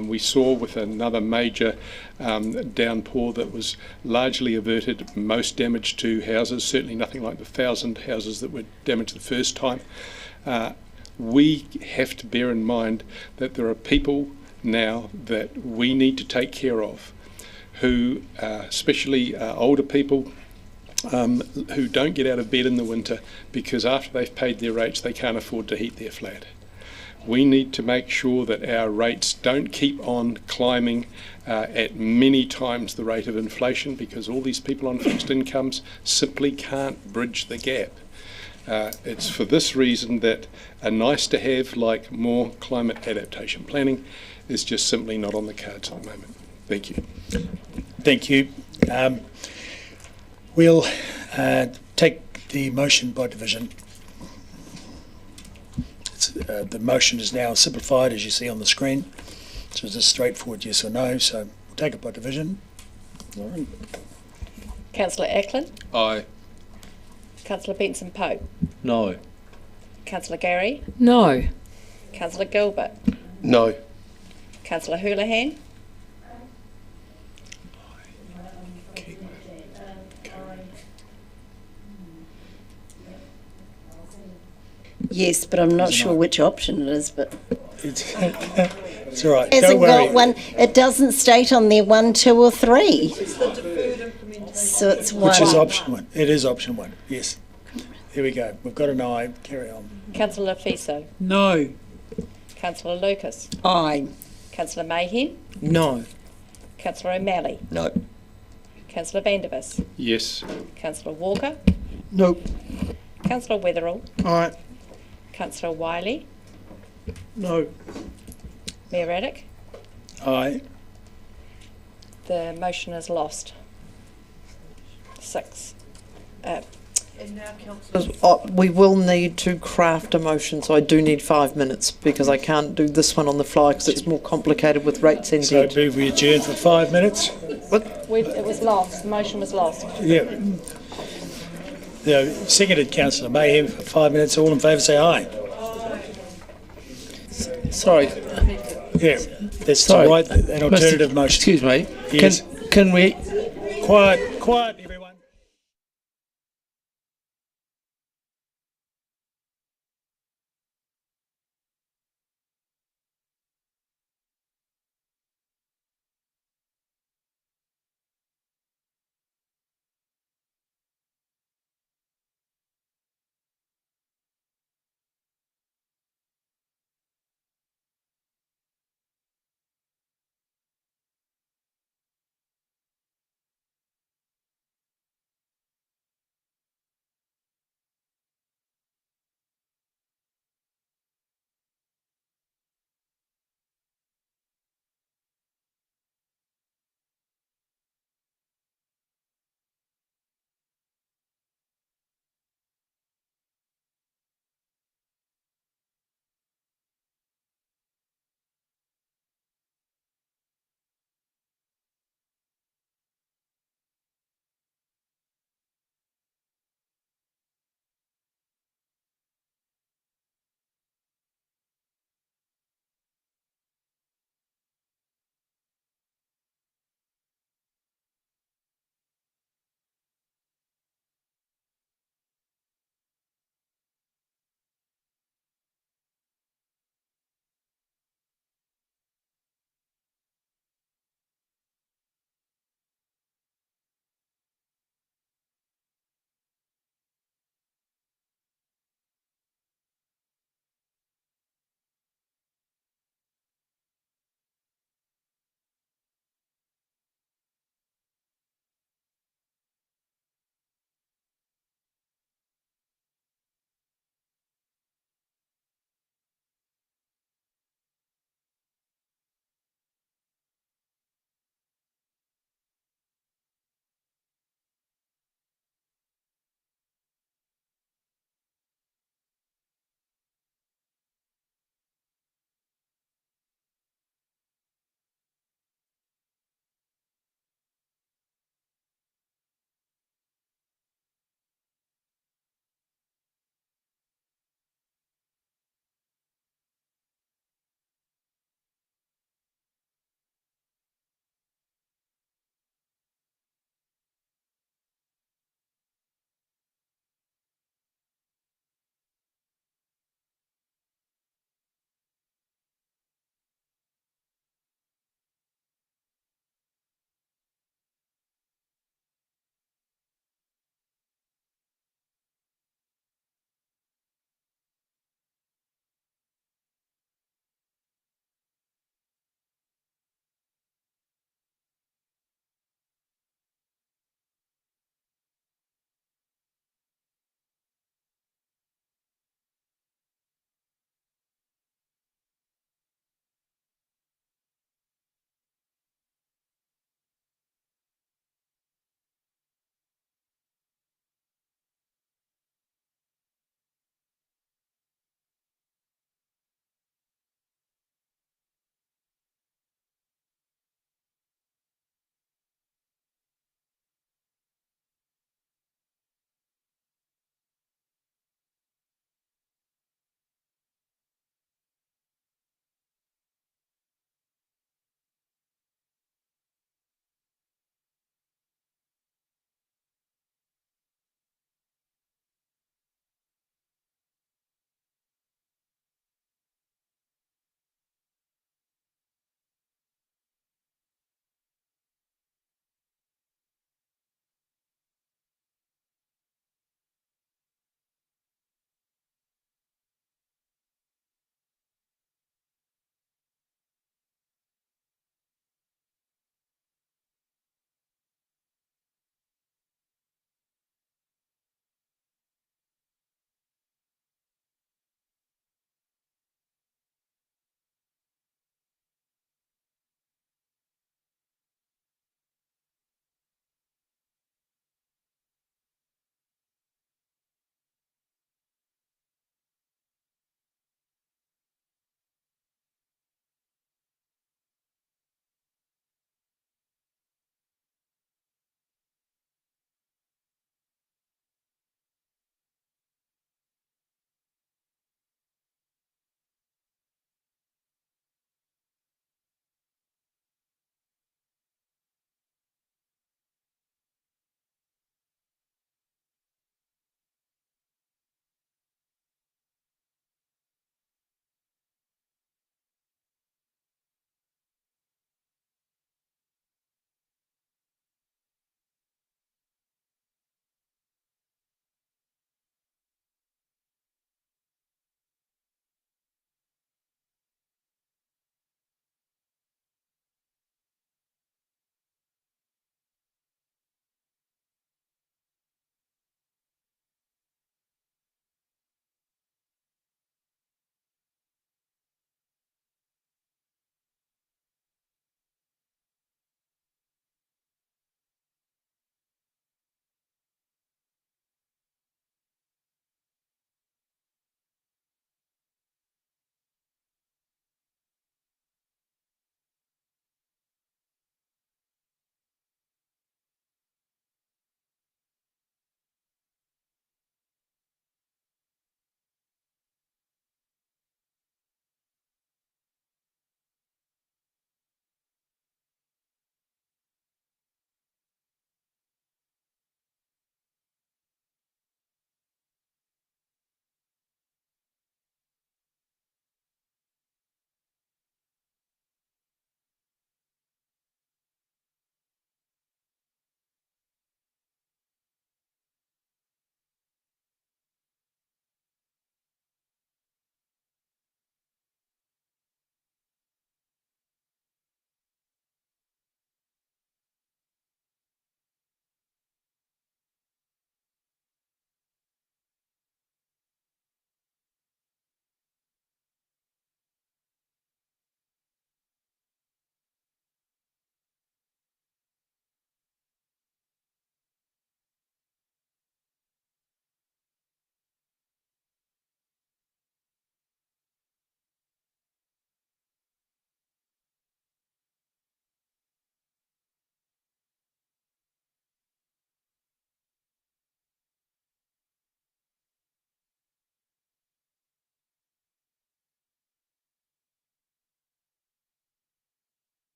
we saw with another major downpour that was largely averted most damage to houses, certainly nothing like the 1,000 houses that were damaged the first time. We have to bear in mind that there are people now that we need to take care of who, especially older people, who don't get out of bed in the winter because after they've paid their rates they can't afford to heat their flat. We need to make sure that our rates don't keep on climbing at many times the rate of inflation, because all these people on fixed incomes simply can't bridge the gap. It's for this reason that a nice to have like more climate adaptation planning is just simply not on the cards at the moment. Thank you. Thank you. We'll take the motion by division. The motion is now simplified, as you see on the screen. So it's a straightforward yes or no. So we'll take it by division. All right. Councillor Ackland? Aye. Councillor Benson Pope? No. Councillor Gary? No. Councillor Gilbert? No. Councillor Houlihan? Yes, but I'm not sure which option it is, but It's all right. has Don't it worry. got one? It doesn't state on there 1, 2 or 3. So it's one. Which is option one. It is option one, yes. Here we go. We've got an aye. Carry on. Councillor Fiso? No. Councillor Lucas? Aye. Councillor Mayhem? No. Councillor O'Malley? No. Councillor Vandervis? Yes. Councillor Walker? No. Councillor Wetherall? Aye. Councillor Wiley? No. Mayor Raddick? Aye. The motion is lost. 6. We will need to craft a motion, so I do need 5 minutes because I can't do this one on the fly because it's more complicated with rates and So debt. move we adjourn for 5 minutes. It was lost. The motion was lost. Yeah. The seconded Councillor Mayhem for 5 minutes. All in favour say aye. Sorry. Yeah, that's Sorry. the right, an alternative motion. Excuse me. Yes. Can we... Quiet, everyone.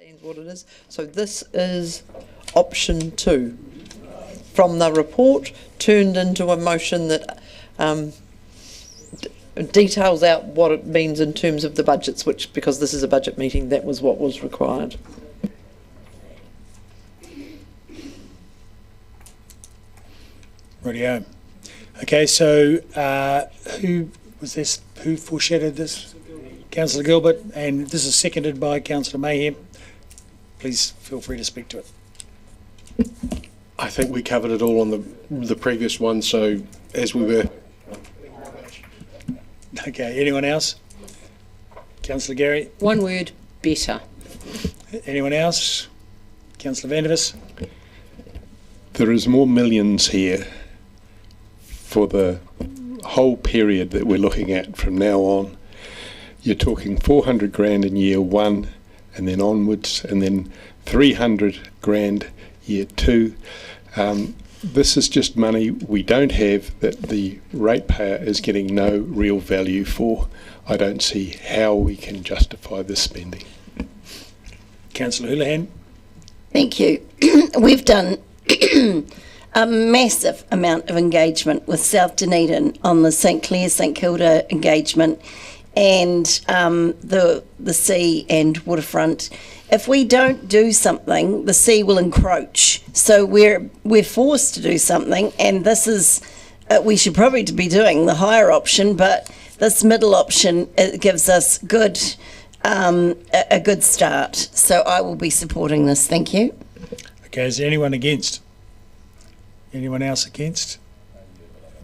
understands what it is. So this is option 2 from the report turned into a motion that details out what it means in terms of the budgets, which, because this is a budget meeting, that was what was required. Rightio. Okay, so who was this? Who foreshadowed this? Councillor Gilbert, and this is seconded by Councillor Mayhem. Please feel free to speak to it. I think we covered it all on the previous one, so as we were. Okay, anyone else? Councillor Gary? One word, better. Anyone else? Councillor Vandervis? There is more millions here for the whole period that we're looking at from now on. You're talking 400 grand in year 1 and then onwards, and then 300 grand year 2. This is just money we don't have that the ratepayer is getting no real value for. I don't see how we can justify this spending. Councillor Houlihan? Thank you. We've done a massive amount of engagement with South Dunedin on the St Clair, St Kilda engagement and the sea and waterfront. If we don't do something, the sea will encroach. So we're forced to do something, and this is we should probably be doing the higher option, but this middle option, it gives us a good start. So I will be supporting this. Thank you. Okay, is there anyone against? Anyone else against?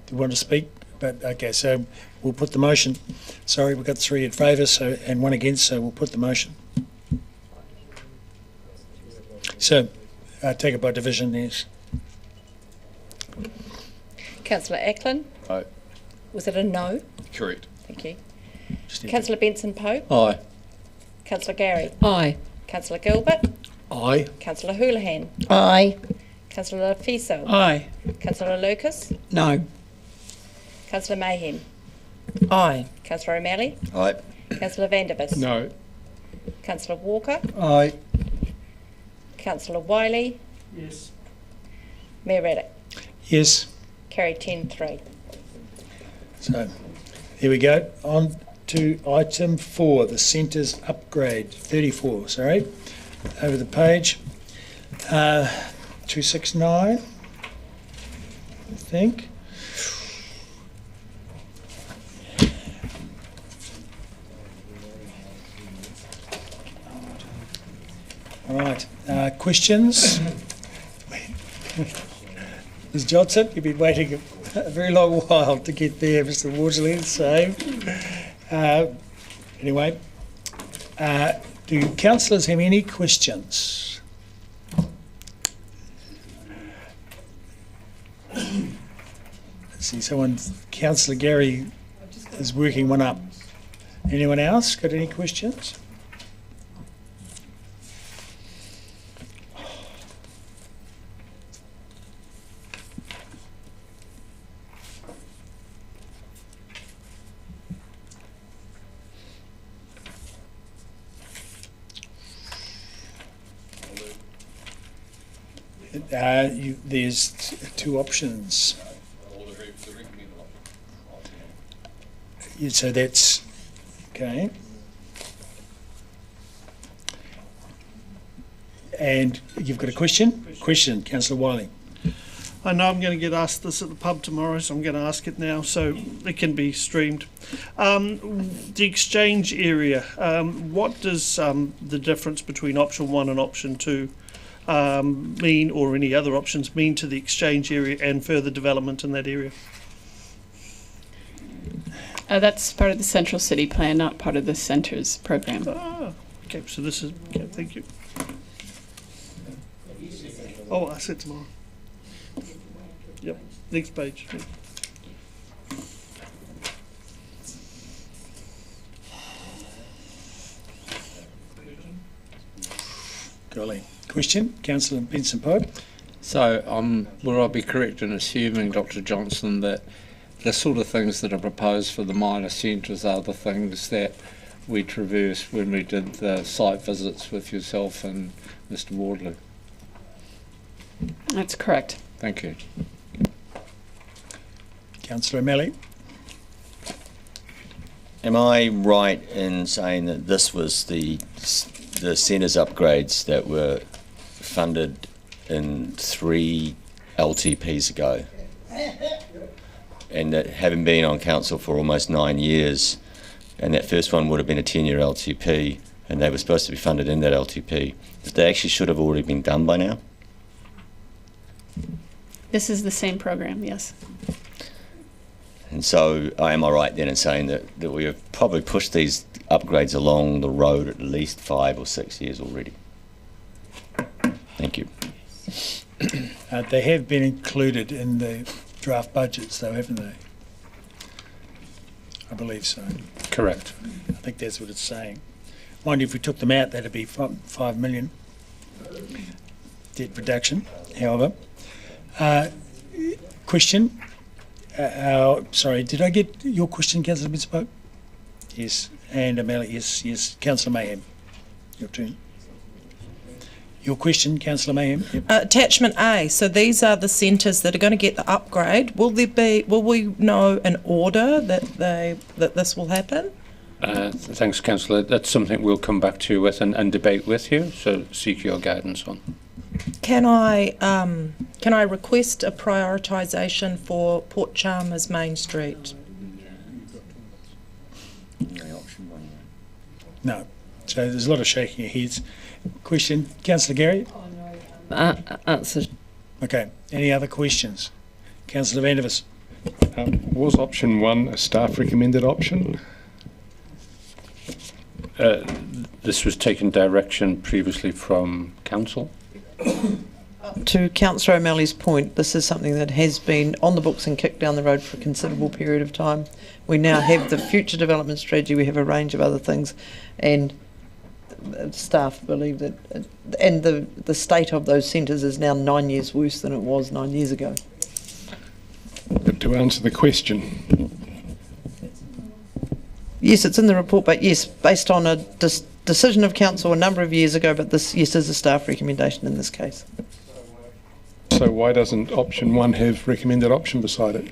Do you want to speak? But okay, so we'll put the motion. Sorry, we've got 3 in favour, so and 1 against, so we'll put the motion. So, take it by division, yes. Councillor Ackland? Aye. Was it a no? Correct. Thank you. Councillor Benson Pope? Aye. Councillor Gary? Aye. Councillor Gilbert? Aye. Councillor Houlihan? Aye. Councillor Fiso? Aye. Councillor Lucas? No. Councillor Mayhem? Aye. Councillor O'Malley? Aye. Councillor Vandervis? No. Councillor Walker? Aye. Councillor Wiley? Yes. Mayor Reddick? Yes. Carried 10-3. So, here we go. On to item 4, the centres upgrade. 34, sorry. Over the page. 269, I think. All right. Questions? Ms Johnson, you've been waiting a very long while to get there, Mr Waterley, so anyway, do councillors have any questions? Let's see, Councillor Gary is working one up. Anyone else got any questions? There's 2 options. So that's okay. And you've got a question? Question, Councillor Wiley. I know I'm going to get asked this at the pub tomorrow, so I'm going to ask it now so it can be streamed. The exchange area, what does the difference between option 1 and option 2 mean, or any other options mean to the exchange area and further development in that area? That's part of the Central City Plan, not part of the Centres program. Ah, okay, so this is, okay, thank you. Oh, I said tomorrow. Yep, next page. Golly. Question, Councillor Benson Pope. So, will I be correct in assuming, Dr Johnson, that the sort of things that are proposed for the minor centres are the things that we traversed when we did the site visits with yourself and Mr. Wardley. That's correct. Thank you. Councillor O'Malley. Am I right in saying that this was the centres upgrades that were funded in 3 LTPs ago? And that having been on council for almost 9 years, and that first one would have been a 10-year LTP, and they were supposed to be funded in that LTP, that they actually should have already been done by now? This is the same program, yes. And so, am I right then in saying that we have probably pushed these upgrades along the road at least 5 or 6 years already? Thank you. They have been included in the draft budgets, though, haven't they? I believe so. Correct. I think that's what it's saying. Mind you, if we took them out, that'd be 5 million debt reduction. However, question. Sorry, did I get your question, Councillor Binspoke? Yes. And O'Malley, yes. Councillor Mayhem, your turn. Your question, Councillor Mayhem. Yep. Attachment A. So these are the centres that are going to get the upgrade. Will we know an order that this will happen? Thanks, Councillor. That's something we'll come back to you with and debate with you. So seek your guidance on. Can I request a prioritisation for Port Chalmers Main Street? No. So there's a lot of shaking your heads. Question, Councillor Gary? Answer. Okay. Any other questions? Councillor Vandevers. Was option 1 a staff recommended option? This was taken direction previously from council. To Councillor O'Malley's point, this is something that has been on the books and kicked down the road for a considerable period of time. We now have the future development strategy, we have a range of other things, and staff believe that, and the state of those centres is now 9 years worse than it was 9 years ago. But to answer the question. Yes, it's in the report, but yes, based on a decision of council a number of years ago, but this, yes, is a staff recommendation in this case. So why doesn't option 1 have recommended option beside it?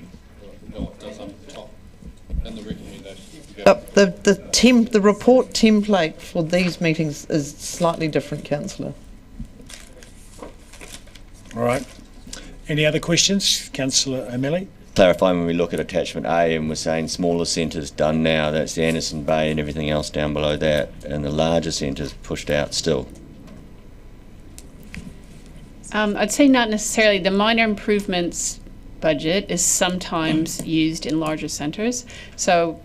No, it does on top. And the recommendation. The report template for these meetings is slightly different, Councillor. All right. Any other questions? Councillor O'Malley? Clarifying, when we look at attachment A and we're saying smaller centres done now, that's the Anderson Bay and everything else down below that, and the larger centres pushed out still. I'd say not necessarily. The minor improvements budget is sometimes used in larger centres. So,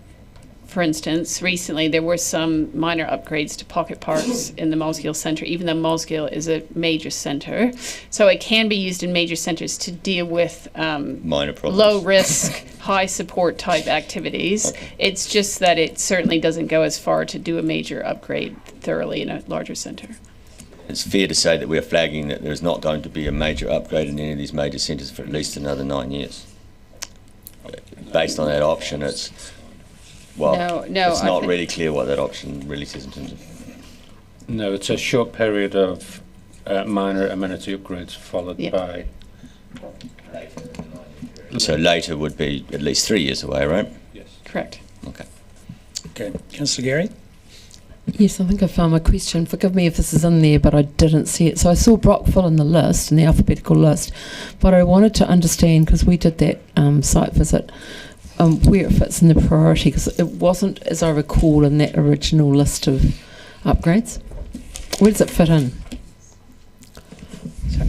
for instance, recently there were some minor upgrades to pocket parks in the Molesgill Centre, even though Molesgill is a major centre. So it can be used in major centres to deal with minor problems, low risk, high support type activities. Okay. It's just that it certainly doesn't go as far to do a major upgrade thoroughly in a larger centre. It's fair to say that we're flagging that there's not going to be a major upgrade in any of these major centres for at least another 9 years. Based on that option, it's it's not really clear what that option really says in terms of. No, it's a short period of minor amenity upgrades followed by. So later would be at least 3 years away, right? Yes. Correct. Okay. Okay. Councillor Gary? Yes, I think I found my question. Forgive me if this is in there, but I didn't see it. So I saw Brockville in the list, in the alphabetical list, but I wanted to understand, because we did that site visit, where it fits in the priority, because it wasn't, as I recall, in that original list of upgrades. Where does it fit in?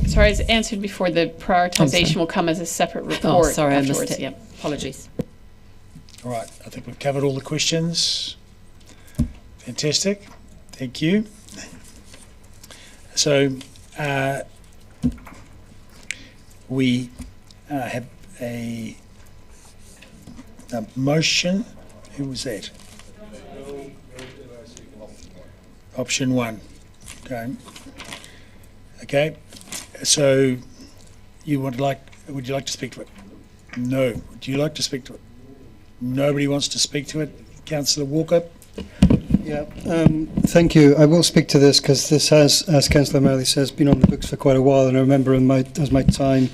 Sorry, as answered before, the prioritisation will come as a separate report. Oh, sorry, afterwards. I missed it. Yep. Apologies. All right, I think we've covered all the questions. Fantastic, thank you. So we have a motion. Who was that? Option 1. Okay. Okay. So would you like to speak to it? No. Would you like to speak to it? Nobody wants to speak to it. Councillor Walker? Yeah, thank you. I will speak to this because this has, as Councillor O'Malley says, been on the books for quite a while, and I remember as my time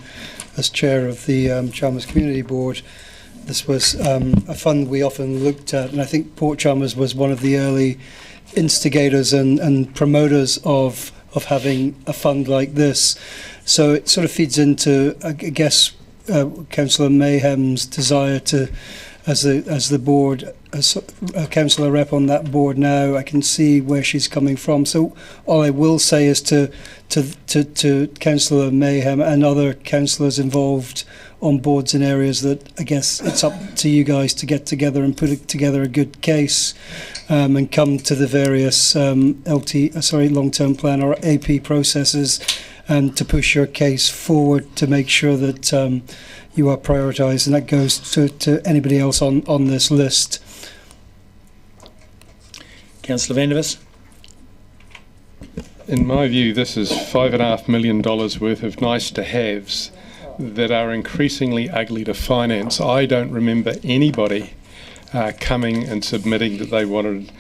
as chair of the Chalmers Community Board, this was a fund we often looked at, and I think Port Chalmers was one of the early instigators and promoters of having a fund like this. So it sort of feeds into, I guess, Councillor Mayhem's desire to, as the board, as a councillor rep on that board now, I can see where she's coming from. So all I will say is to Councillor Mayhem and other councillors involved on boards in areas that I guess it's up to you guys to get together and put together a good case and come to the various long-term plan or AP processes and to push your case forward to make sure that you are prioritised, and that goes to anybody else on this list. Councillor Vandervis. In my view, this is $5.5 million worth of nice-to-haves that are increasingly ugly to finance. I don't remember anybody coming and submitting that they wanted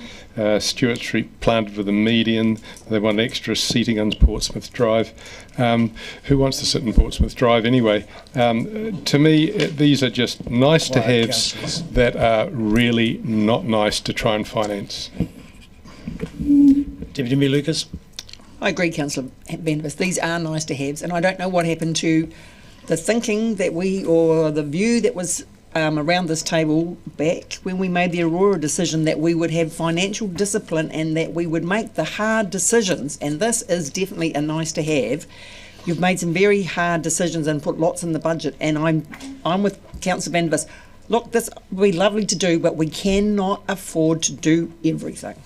Stewart Street planted with a median, they wanted extra seating on Portsmouth Drive. Who wants to sit in Portsmouth Drive anyway? To me, these are just nice-to-haves that are really not nice to try and finance. Deputy Mayor Lucas. I agree, Councillor Vandervis. These are nice to haves, and I don't know what happened to the thinking that or the view that was around this table back when we made the Aurora decision that we would have financial discipline and that we would make the hard decisions, and this is definitely a nice to have. You've made some very hard decisions and put lots in the budget, and I'm with Councillor Vandervis. Look, this would be lovely to do, but we cannot afford to do everything.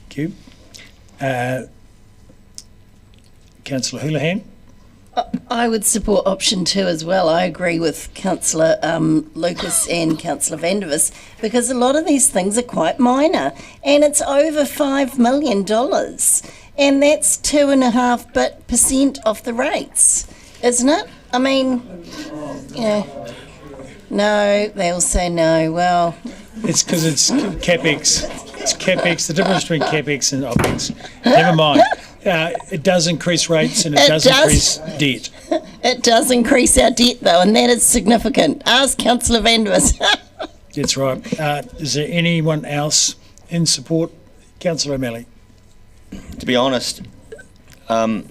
Thank you. Councillor Houlihan. I would support option 2 as well. I agree with Councillor Lucas and Councillor Vandervis because a lot of these things are quite minor, and it's over $5 million, and that's 2.5% off the rates, isn't it? I mean, yeah. No, they'll say no. Well, it's because it's capex. It's capex. The difference between capex and opex. Never mind. It does increase rates and it does increase debt. It does increase our debt though, and that is significant. Ask Councillor Vandervis. That's right. Is there anyone else in support? Councillor O'Malley. To be honest, that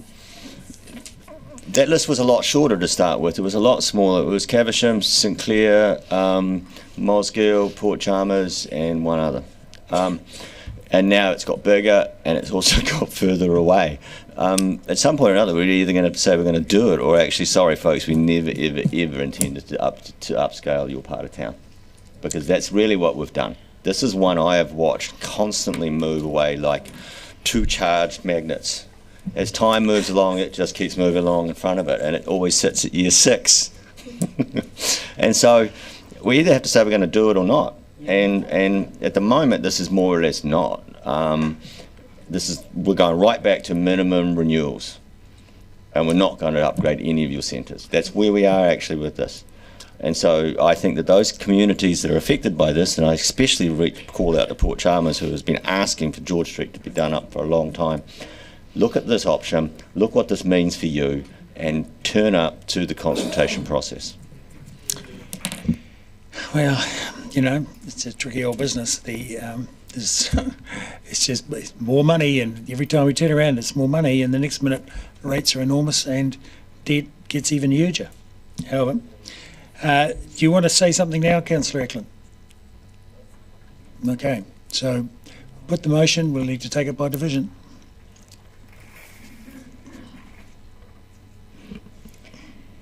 list was a lot shorter to start with. It was a lot smaller. It was Caversham, St Clair, Mosgiel, Port Chalmers, and one other. And now it's got bigger and it's also got further away. At some point or another, we're either going to say we're going to do it or actually, sorry folks, we never, ever, ever intended to upscale your part of town. Because that's really what we've done. This is one I have watched constantly move away like two charged magnets. As time moves along, it just keeps moving along in front of it, and it always sits at year 6. And so we either have to say we're going to do it or not. And at the moment, this is more or less not. We're going right back to minimum renewals, and we're not going to upgrade any of your centres. That's where we are actually with this. And so I think that those communities that are affected by this, and I especially call out to Port Chalmers, who has been asking for George Street to be done up for a long time, look at this option, look what this means for you, and turn up to the consultation process. Well, you know, it's a tricky old business. It's just more money, and every time we turn around, it's more money, and the next minute, rates are enormous, and debt gets even huger. However, do you want to say something now, Councillor Eklund? Okay, so put the motion. We'll need to take it by division.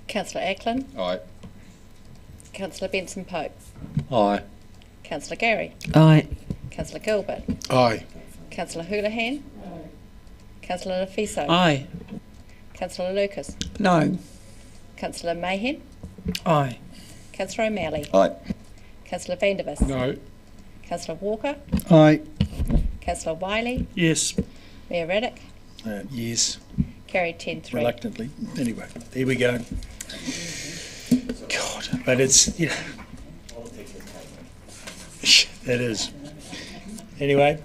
Councillor Eklund. Aye. Councillor Benson Pope. Aye. Councillor Gary. Aye. Councillor Gilbert. Aye. Councillor Houlihan. Councillor Lefiso. Aye. Councillor Lucas. No. Councillor Mayhem. Aye. Councillor O'Malley. Aye. Councillor Vandervis. No. Councillor Walker. Aye. Councillor Wiley. Yes. Mayor Reddick. Yes. Carried 10-3. Reluctantly. Anyway, there we go. God, but it's, you know, it is. Anyway,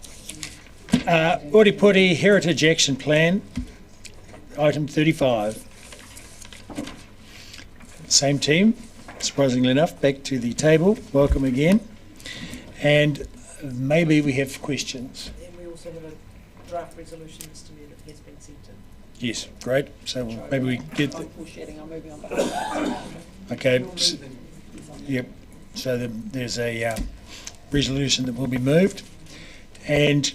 Oripuri Heritage Action Plan, item 35. Same team, surprisingly enough, back to the table. Welcome again. And maybe we have questions. And we also have a draft resolution, Mr. Mayor, that has been sent in. Yes, great. So maybe we get. I'm moving on. Okay. Yep. So there's a resolution that will be moved. And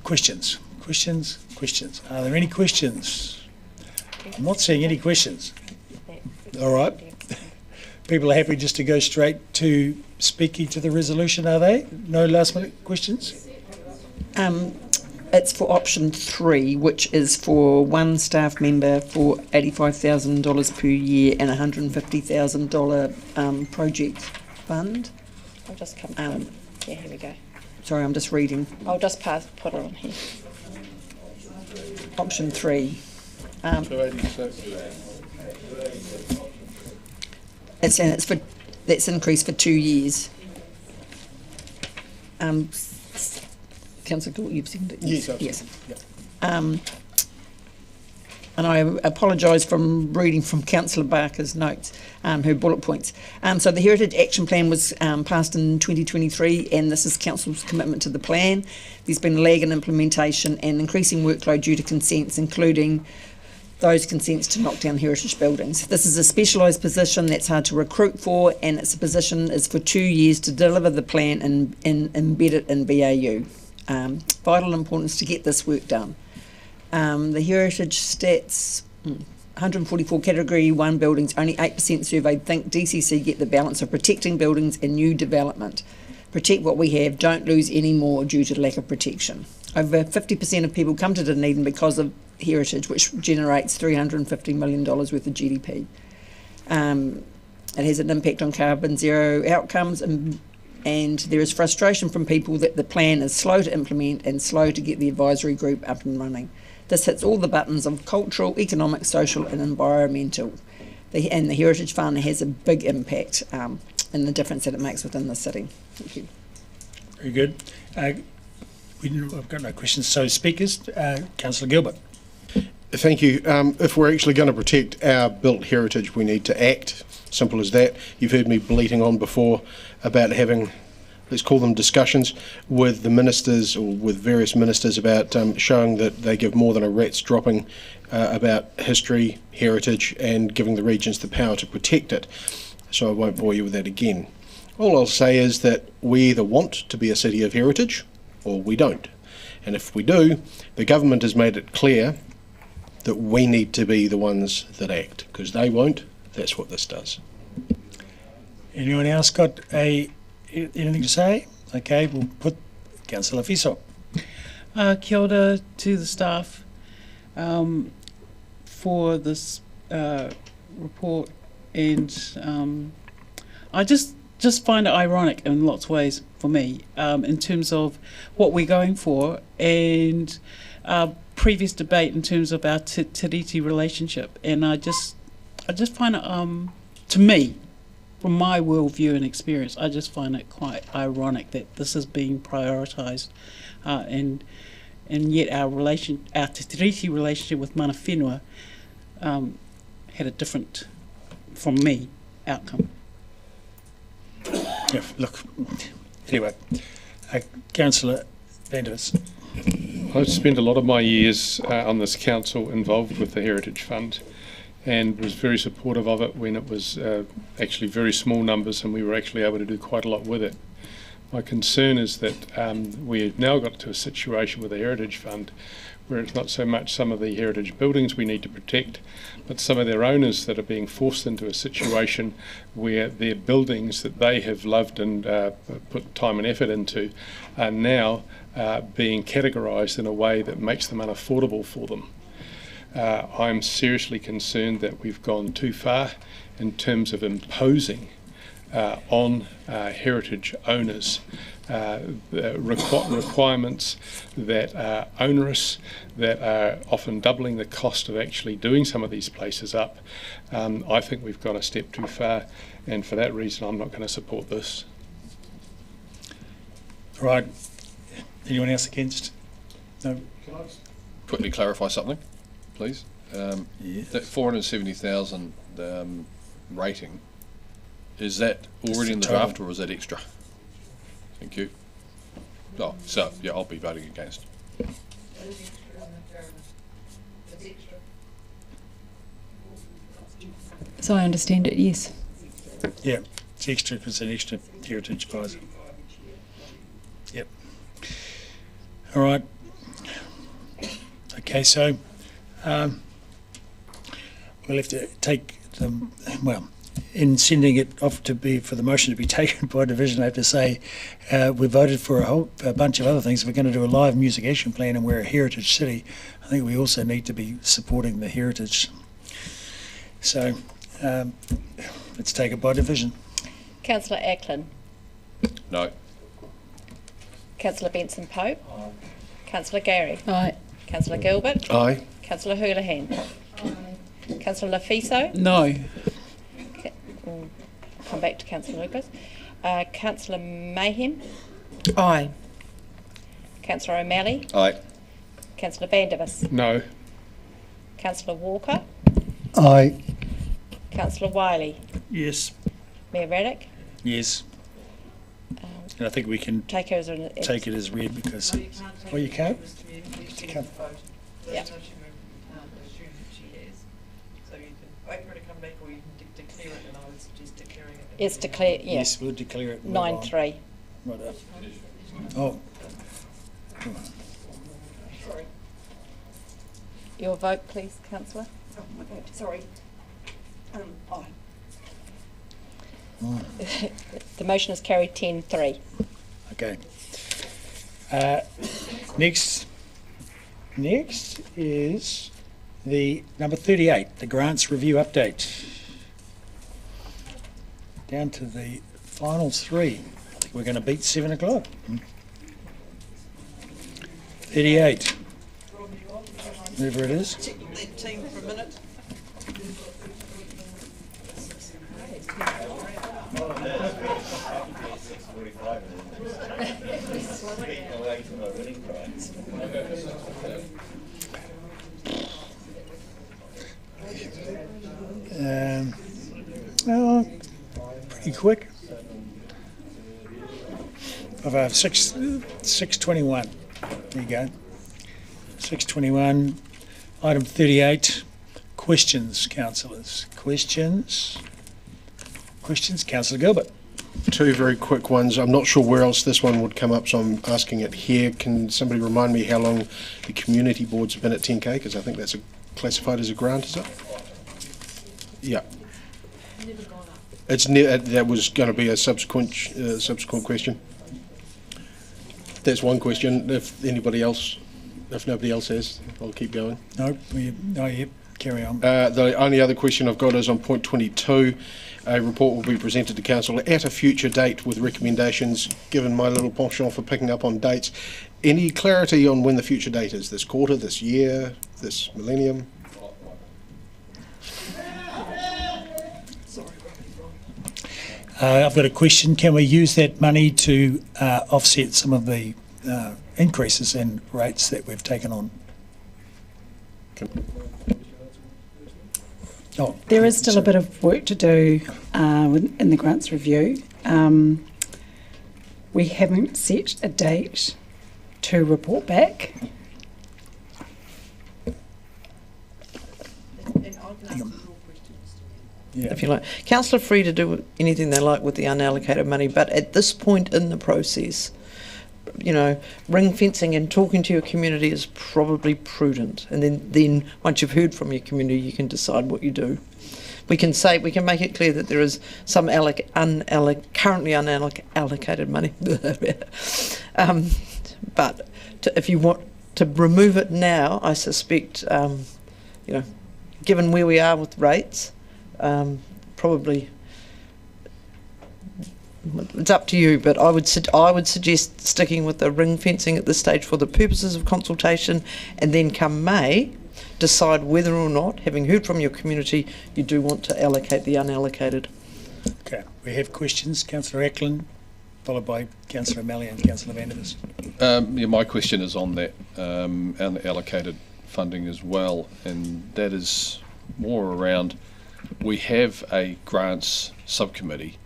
questions. Are there any questions? I'm not seeing any questions. All right. People are happy just to go straight to speaking to the resolution, are they? No last minute questions? It's for option 3, which is for one staff member for $85,000 per year and $150,000 project fund. I'll just come. Yeah, here we go. Sorry, I'm just reading. I'll just put it on here. Option 3. 286. That's increased for 2 years. Councillor Gould, you've seen it? Yes. Yep. And I apologise from reading from Councillor Barker's notes, her bullet points. So the Heritage Action Plan was passed in 2023, and this is Council's commitment to the plan. There's been a lag in implementation and increasing workload due to consents, including those consents to knock down heritage buildings. This is a specialised position that's hard to recruit for, and its position is for 2 years to deliver the plan and embed it in BAU. Vital importance to get this work done. The heritage stats, 144 category 1 buildings, only 8% surveyed think DCC get the balance of protecting buildings and new development. Protect what we have, don't lose any more due to lack of protection. Over 50% of people come to Dunedin because of heritage, which generates $350 million worth of GDP. It has an impact on carbon zero outcomes, and there is frustration from people that the plan is slow to implement and slow to get the advisory group up and running. This hits all the buttons of cultural, economic, social and environmental. And the Heritage Fund has a big impact in the difference that it makes within the city. Thank you. Very good. I've got no questions. So speakers, Councillor Gilbert. Thank you. If we're actually going to protect our built heritage, we need to act. Simple as that. You've heard me bleating on before about having, let's call them discussions, with the ministers or with various ministers about showing that they give more than a rat's dropping about history, heritage, and giving the regions the power to protect it. So I won't bore you with that again. All I'll say is that we either want to be a city of heritage or we don't. And if we do, the government has made it clear that we need to be the ones that act, because they won't. That's what this does. Anyone else got anything to say? Okay, we'll put Councillor Fiso. Kia ora to the staff for this report, and I just find it ironic in lots of ways for me in terms of what we're going for and previous debate in terms of our Tiriti relationship, and I just find it to me, from my worldview and experience, I just find it quite ironic that this is being prioritised, and yet our Tiriti relationship with Mana Whenua had a different, from me, outcome. Yeah, look, anyway, Councillor Vanders. I've spent a lot of my years on this council involved with the Heritage Fund, and was very supportive of it when it was actually very small numbers and we were actually able to do quite a lot with it. My concern is that we've now got to a situation with the Heritage Fund where it's not so much some of the heritage buildings we need to protect, but some of their owners that are being forced into a situation where their buildings that they have loved and put time and effort into are now being categorised in a way that makes them unaffordable for them. I'm seriously concerned that we've gone too far in terms of imposing on heritage owners requirements that are onerous, that are often doubling the cost of actually doing some of these places up. I think we've gone a step too far, and for that reason I'm not going to support this. Right. Anyone else against? No. Can I just quickly clarify something, please? That 470,000 rating, is that already in the total draft or is that extra? Thank you. Oh, so yeah, I'll be voting against. So I understand it, yes. Yeah, it's extra because it's an extra heritage prize. Yep. All right. Okay, so we'll have to take them, well, in sending it off to be, for the motion to be taken by division, I have to say we voted for a bunch of other things. If we're going to do a live music action plan and we're a heritage city, I think we also need to be supporting the heritage. So let's take it by division. Councillor Ackland. No. Councillor Benson Pope. Councillor Gary. Aye. Councillor Gilbert. Aye. Councillor Houlihan. Councillor Lafiso. No. We'll come back to Councillor Lucas. Councillor Mayhem. Aye. Councillor O'Malley. Aye. Councillor Vandervis. No. Councillor Walker. Aye. Councillor Wiley. Yes. Mayor Raddick. Yes. And I think we can Take it as an take it as read because. Oh, you can't? You can't. Yeah. So you can wait for it to come back or you can declare it, and I would suggest declaring it. It's declared, yeah. Yes, we'll declare it. 9-3. Right up. Oh. Sorry. Your vote, please, councillor. Oh, my vote, sorry. Aye. The motion is carried 10-3. Okay. Next is the number 38, the grants review update. Down to the final three. I think we're going to beat 7 o'clock. 38. Whatever it is. Check that team for a minute. Well, pretty quick. Of 621. There you go. 621. Item 38. Questions, councillors. Questions. Councillor Gilbert. Two very quick ones. I'm not sure where else this one would come up, so I'm asking it here. Can somebody remind me how long the community boards have been at 10K? Because I think that's classified as a grant, is it? Yeah. It's that was going to be a subsequent question. That's one question. If nobody else has, I'll keep going. No, yep, carry on. The only other question I've got is on point 22. A report will be presented to council at a future date with recommendations. Given my little penchant for picking up on dates, any clarity on when the future date is? This quarter, this year, this millennium? I've got a question. Can we use that money to offset some of the increases in rates that we've taken on? Oh, there is still a bit of work to do in the grants review. We haven't set a date to report back. Yeah. If you like. Council are free to do anything they like with the unallocated money, but at this point in the process, ring fencing and talking to your community is probably prudent. And then once you've heard from your community, you can decide what you do. We can make it clear that there is some currently unallocated money. But if you want to remove it now, I suspect, given where we are with rates, probably it's up to you, but I would suggest sticking with the ring fencing at this stage for the purposes of consultation, and then come May, decide whether or not, having heard from your community, you do want to allocate the unallocated. Okay, we have questions. Councillor Ackland. followed by Councillor O'Malley and Councillor Vandervis. Yeah, my question is on that unallocated funding as well, and that is more around, we have a grants subcommittee.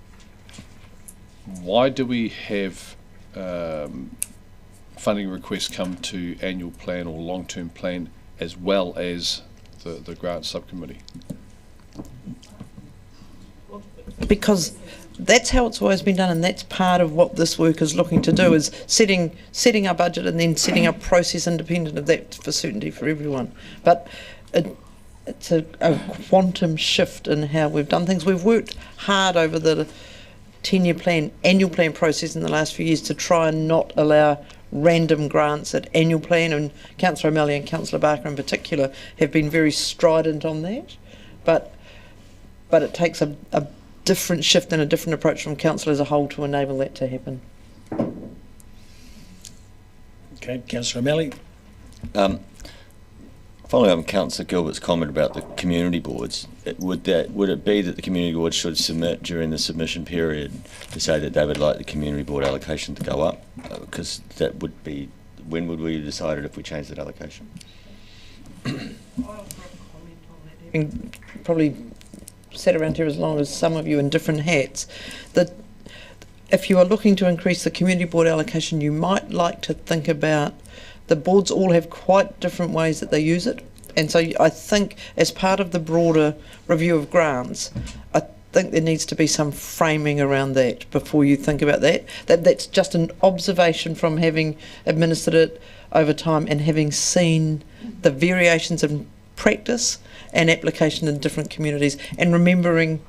Why do we have funding requests come to annual plan or long-term plan as well as the grants subcommittee? Because that's how it's always been done, and that's part of what this work is looking to do, is setting our budget and then setting up process independent of that for certainty for everyone. But it's a quantum shift in how we've done things. We've worked hard over the 10-year plan, annual plan process in the last few years to try and not allow random grants at annual plan, and Councillor O'Malley and Councillor Barker in particular have been very strident on that. But it takes a different shift and a different approach from council as a whole to enable that to happen. Okay, Councillor O'Malley. Following on Councillor Gilbert's comment about the community boards, would it be that the community board should submit during the submission period to say that they would like the community board allocation to go up? Because that would be, when would we have decided if we changed that allocation? Having probably sat around here as long as some of you in different hats, that if you are looking to increase the community board allocation, you might like to think about the boards all have quite different ways that they use it. And so I think as part of the broader review of grants, I think there needs to be some framing around that before you think about that. That's just an observation from having administered it over time and having seen the variations in practice and application in different communities, and remembering,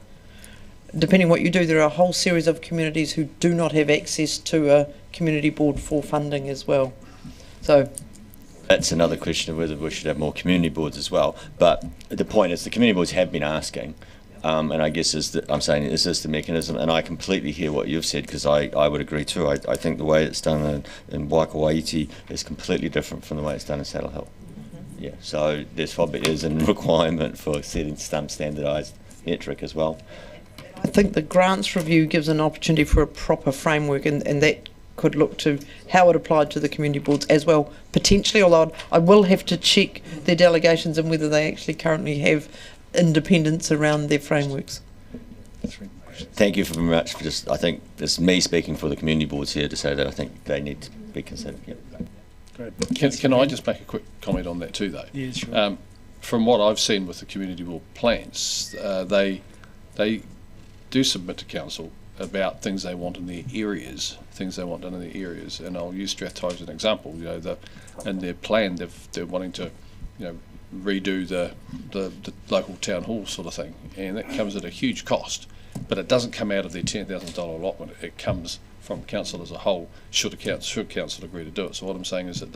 depending what you do, there are a whole series of communities who do not have access to a community board for funding as well. So that's another question of whether we should have more community boards as well. But the point is, the community boards have been asking, and I guess I'm saying, is this the mechanism? And I completely hear what you've said, because I would agree too. I think the way it's done in Waikawaiti is completely different from the way it's done in Saddle Hill. Yeah, so there's probably is a requirement for setting some standardised metric as well. I think the grants review gives an opportunity for a proper framework, and that could look to how it applied to the community boards as well, potentially, although I will have to check their delegations and whether they actually currently have independence around their frameworks. Thank you very much for just, I think it's me speaking for the community boards here to say that I think they need to be considered. Yep. Can I just make a quick comment on that too, though? Yeah, sure. From what I've seen with the community board plans, they do submit to council about things they want in their areas, done in their areas, and I'll use Strathtyre as an example. You know, in their plan, they're wanting to, redo the local town hall sort of thing, and that comes at a huge cost, but it doesn't come out of their $10,000 allotment. It comes from council as a whole, should council agree to do it. So what I'm saying is that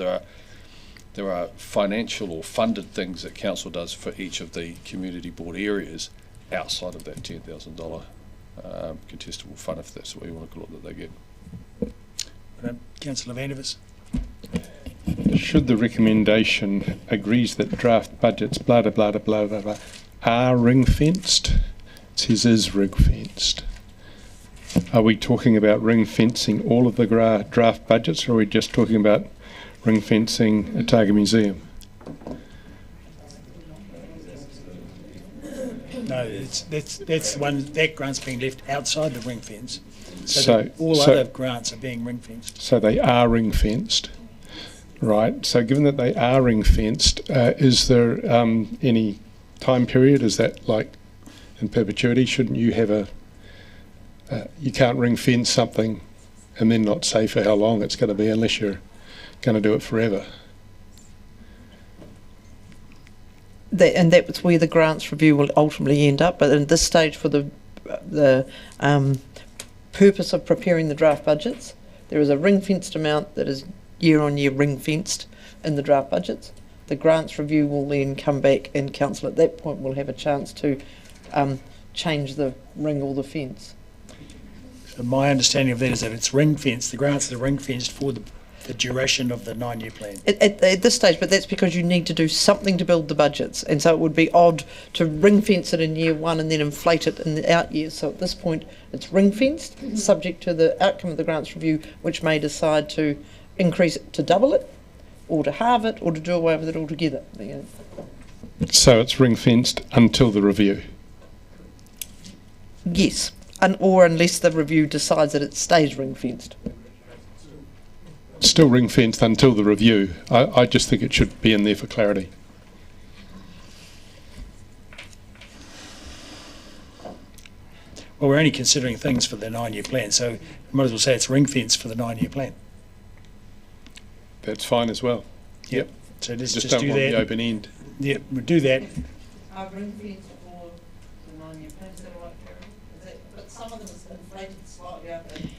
there are financial or funded things that council does for each of the community board areas outside of that $10,000 contestable fund, if that's what you want to call it, that they get. Councillor Vandervis. Should the recommendation agrees that draft budgets blah blah blah blah blah blah are ring fenced? It says is ring fenced. Are we talking about ring fencing all of the draft budgets, or are we just talking about ring fencing Otago Museum? No, that's the one, that grant's being left outside the ring fence. So all other grants are being ring fenced. So they are ring fenced, right? So given that they are ring fenced, is there any time period? Is that like in perpetuity? Shouldn't you have you can't ring fence something and then not say for how long it's going to be unless you're going to do it forever. And that's where the grants review will ultimately end up. But at this stage, for the purpose of preparing the draft budgets, there is a ring-fenced amount that is year-on-year ring-fenced in the draft budgets. The grants review will then come back, and council at that point will have a chance to change the ring or the fence. So my understanding of that is that it's ring fenced. The grants are ring fenced for the duration of the 9-year plan. At this stage, but that's because you need to do something to build the budgets, and so it would be odd to ring fence it in year one and then inflate it in the out years. So at this point, it's ring fenced, subject to the outcome of the grants review, which may decide to increase it, to double it, or to halve it, or to do away with it altogether. So it's ring fenced until the review. Yes, or unless the review decides that it stays ring fenced. Still ring fenced until the review. I just think it should be in there for clarity. Well, we're only considering things for the 9-year plan, so you might as well say it's ring fenced for the 9-year plan. That's fine as well. Yep. So let's just don't do want that. the open end. Yep, we'll do that. Ring fenced for the 9-year plan, is that right, Karen? But some of them is inflated slightly, aren't they?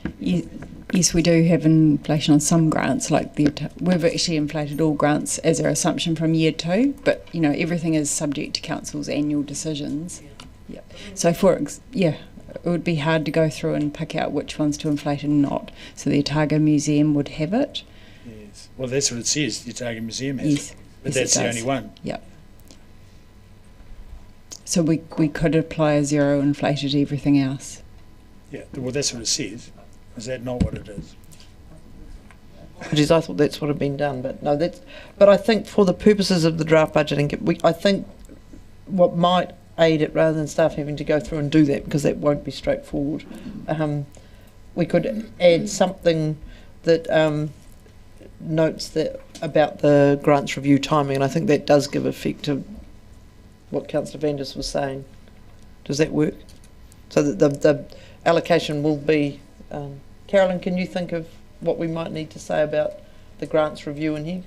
Yes, we do have inflation on some grants, like we've actually inflated all grants as our assumption from year 2, but everything is subject to council's annual decisions. Yeah. So it would be hard to go through and pick out which ones to inflate and not. So the Otago Museum would have it. Yes. Well, that's what it says. The Otago Museum has it. But that's the only one. Yeah. So we could apply a zero inflated to everything else. Yeah. Well, that's what it says. Is that not what it is? Apologies, I thought that's what had been done, but no, But I think for the purposes of the draft budgeting, I think what might aid it, rather than staff having to go through and do that, because that won't be straightforward, we could add something that notes that about the grants review timing, and I think that does give effect to what Councillor Vandis was saying. Does that work? So that the allocation will be. Carolyn, can you think of what we might need to say about the grants review in here?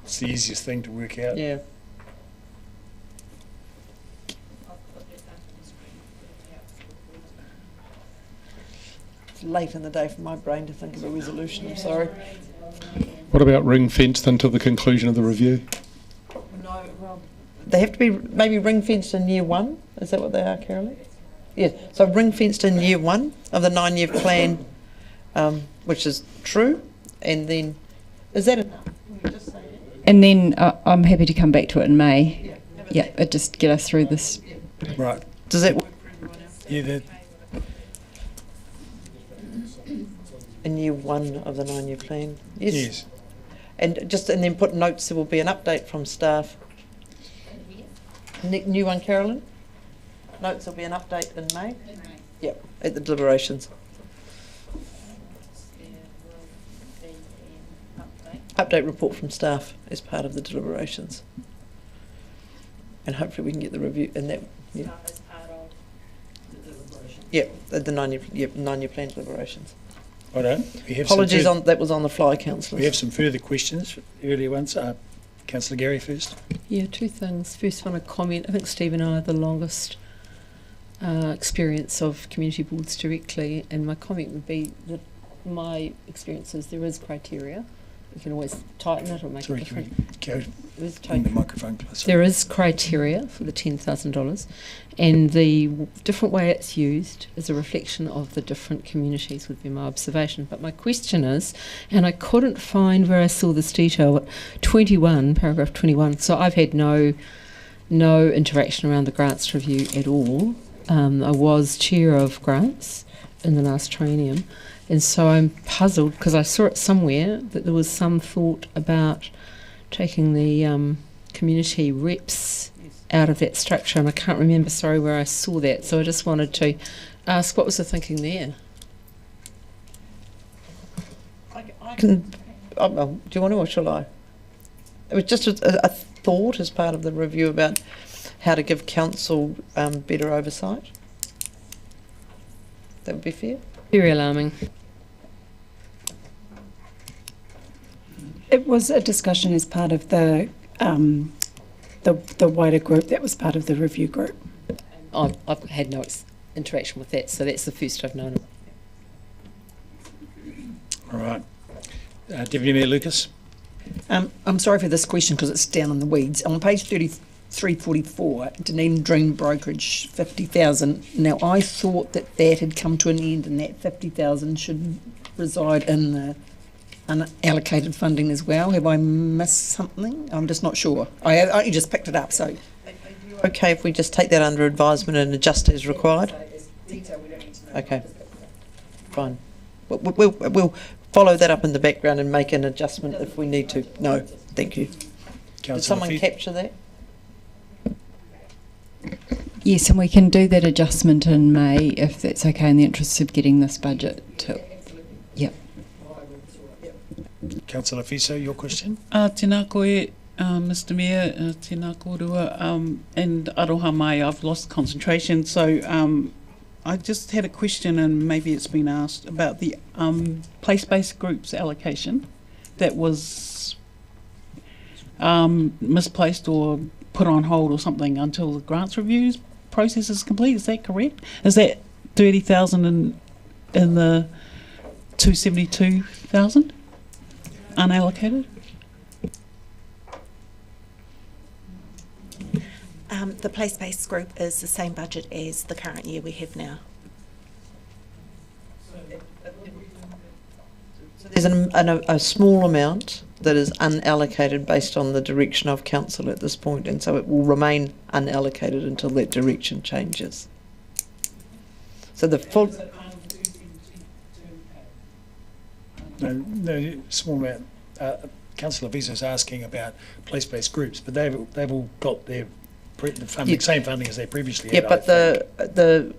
It's the easiest thing to work out. Yeah. It's late in the day for my brain to think of a resolution, I'm sorry. What about ring fenced until the conclusion of the review? No, well, they have to be maybe ring fenced in year 1. Is that what they are, Carolyn? Yeah, so ring fenced in year 1 of the 9-year plan, which is true, and then is that enough? And then I'm happy to come back to it in May. Yeah, it just get us through this. Right. Does that work for everyone else? Yeah. In year 1 of the 9-year plan. Yes. And then put notes. There will be an update from staff. New one, Carolyn. Notes. There'll be an update in May. Yep, at the deliberations. Update report from staff as part of the deliberations. And hopefully we can get the review in that. Yeah. Yeah, the 9-year plan deliberations. Apologies, that was on the fly, councillors. We have some further questions, earlier ones. Councillor Gary first. Yeah, 2 things. First one, a comment. I think Steve and I are the longest experience of community boards directly, and my comment would be that my experience is there is criteria. You can always tighten it or make it different. The microphone closer. There is criteria for the $10,000, and the different way it's used is a reflection of the different communities, would be my observation. But my question is, and I couldn't find where I saw this detail, at 21, paragraph 21, so I've had no interaction around the grants review at all. I was chair of grants in the last triennium, and so I'm puzzled because I saw it somewhere that there was some thought about taking the community reps out of that structure, and I can't remember, where I saw that. So I just wanted to ask, what was the thinking there? I can. Do you want to, or shall I? It was just a thought as part of the review about how to give council better oversight. That would be fair. Very alarming. It was a discussion as part of the wider group that was part of the review group. I've had no interaction with that, so that's the first I've known of. All right. Deputy Mayor Lucas. I'm sorry for this question because it's down in the weeds. On page 3344, Dunedin Dream Brokerage, 50,000. Now, I thought that had come to an end and that 50,000 should reside in the unallocated funding as well. Have I missed something? I'm just not sure. I only just picked it up, so. Okay, if we just take that under advisement and adjust as required? Okay, fine. We'll follow that up in the background and make an adjustment if we need to. No, thank you. Did someone capture that? Yes, and we can do that adjustment in May if that's okay in the interest of getting this budget to. Yep. Councillor Fiso, your question? Tēnā koe, Mr Mayor, tēnā kōrua, and aroha mai, I've lost concentration, so I just had a question, and maybe it's been asked, about the place-based groups allocation that was misplaced or put on hold or something until the grants reviews process is complete. Is that correct? Is that 30,000 in the 272,000 unallocated? The place-based group is the same budget as the current year we have now. So there's a small amount that is unallocated based on the direction of council at this point, and so it will remain unallocated until that direction changes. So the full... No, small amount. Councillor Viso is asking about place-based groups, but they've all got their the funding, same funding as they previously had. Yeah, but the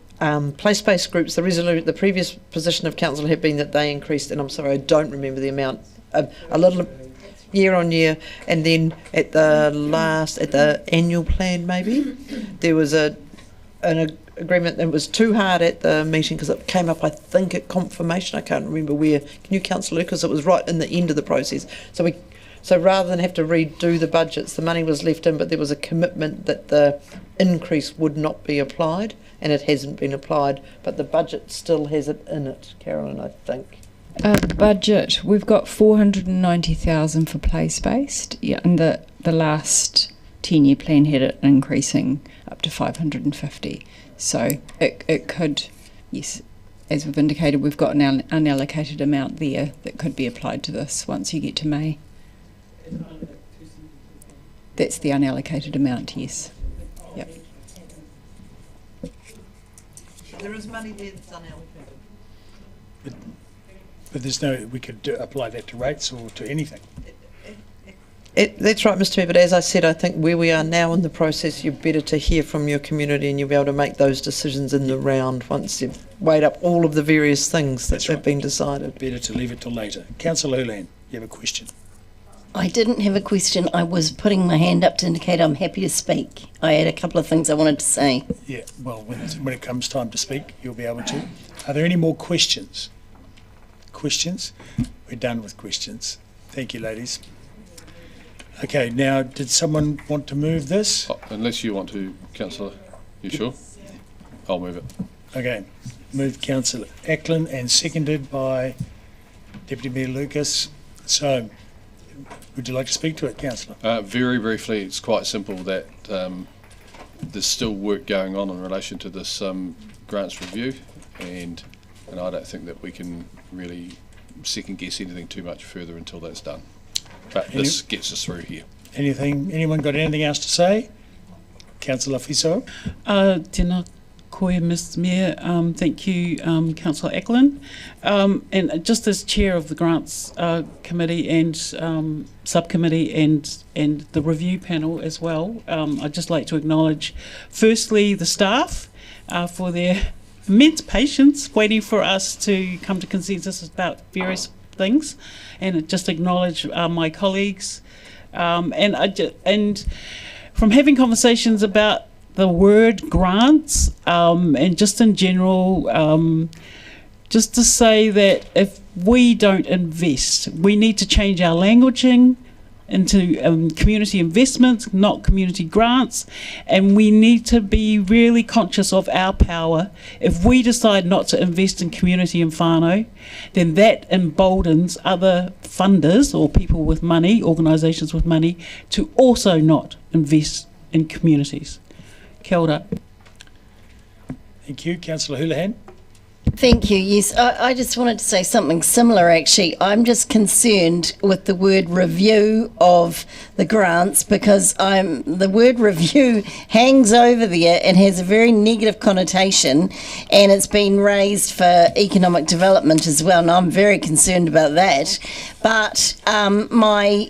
place-based groups, the previous position of council had been that they increased, and I'm sorry, I don't remember the amount, a little year on year, and then at the annual plan maybe, there was an agreement that was too hard at the meeting because it came up, I think, at confirmation. I can't remember where. Can you, Councillor Lucas? It was right in the end of the process. So rather than have to redo the budgets, the money was left in, but there was a commitment that the increase would not be applied, and it hasn't been applied, but the budget still has it in it, Carolyn, I think. Budget, we've got 490,000 for place-based, yeah, and the last 10-year plan had it increasing up to 550. So it could, yes, as we've indicated, we've got an unallocated amount there that could be applied to this once you get to May. That's the unallocated amount, yes. Yep. There is money there that's unallocated. But there's no, we could apply that to rates or to anything. That's right, Mr Mayor, but as I said, I think where we are now in the process, you're better to hear from your community and you'll be able to make those decisions in the round once you've weighed up all of the various things that have been decided. Better to leave it till later. Councillor Hurland, you have a question? I didn't have a question. I was putting my hand up to indicate I'm happy to speak. I had a couple of things I wanted to say. Yeah, well, when it comes time to speak, you'll be able to. Are there any more questions? Questions? We're done with questions. Thank you, ladies. Okay, now, did someone want to move this? Unless you want to, Councillor. You sure? I'll move it. Okay, moved Councillor Ackland and seconded by Deputy Mayor Lucas. So, would you like to speak to it, Councillor? Very briefly, it's quite simple that there's still work going on in relation to this grants review, and I don't think that we can really second guess anything too much further until that's done. But this gets us through here. Anyone got anything else to say? Councillor Fiso? Tēnā koe, Mr Mayor. Thank you, Councillor Ackland. And just as Chair of the Grants Committee and Subcommittee and the review panel as well, I'd just like to acknowledge firstly the staff for their immense patience waiting for us to come to consensus about various things, and just acknowledge my colleagues, and from having conversations about the word grants, and just in general, just to say that if we don't invest, we need to change our languaging into community investments, not community grants, and we need to be really conscious of our power. If we decide not to invest in community and whānau, then that emboldens other funders or people with money, organisations with money, to also not invest in communities. Kia ora. Thank you. Councillor Houlihan? Thank you. Yes, I just wanted to say something similar actually. I'm just concerned with the word review of the grants because the word review hangs over there and has a very negative connotation, and it's been raised for economic development as well, and I'm very concerned about that. But my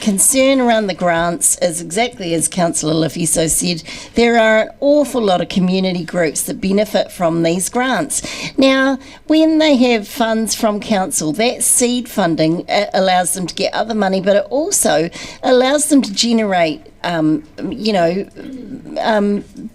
concern around the grants is exactly as Councillor Liffey said, there are an awful lot of community groups that benefit from these grants. Now, when they have funds from council, that seed funding allows them to get other money, but it also allows them to generate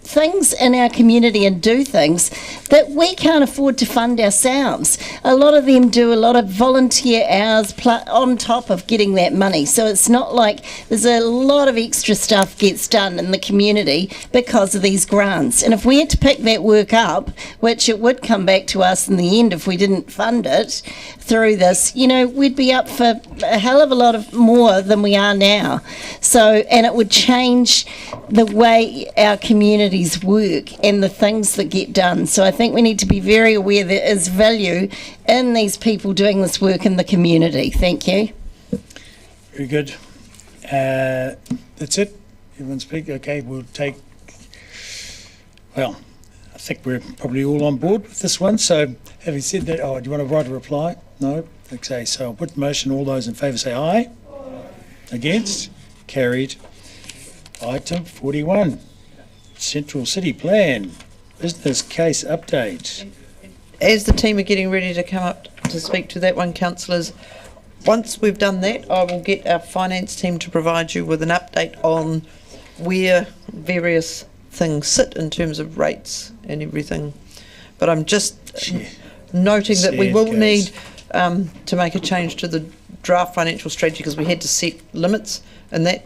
things in our community and do things that we can't afford to fund ourselves. A lot of them do a lot of volunteer hours on top of getting that money. So it's not like there's a lot of extra stuff gets done in the community because of these grants. And if we had to pick that work up, which it would come back to us in the end if we didn't fund it through this, we'd be up for a hell of a lot of more than we are now. So, and it would change the way our communities work and the things that get done. So I think we need to be very aware there is value in these people doing this work in the community. Thank you. Very good. That's it. Everyone speak. Okay, we'll take. Well, I think we're probably all on board with this one. So, having said that, do you want to write a reply? No. Okay. So I'll put the motion. All those in favour say aye. Against? Carried. Item 41. Central City Plan. Business case update. As the team are getting ready to come up to speak to that one, councillors, once we've done that, I will get our finance team to provide you with an update on where various things sit in terms of rates and everything. But I'm just noting that we will need to make a change to the draft financial strategy because we had to set limits, and that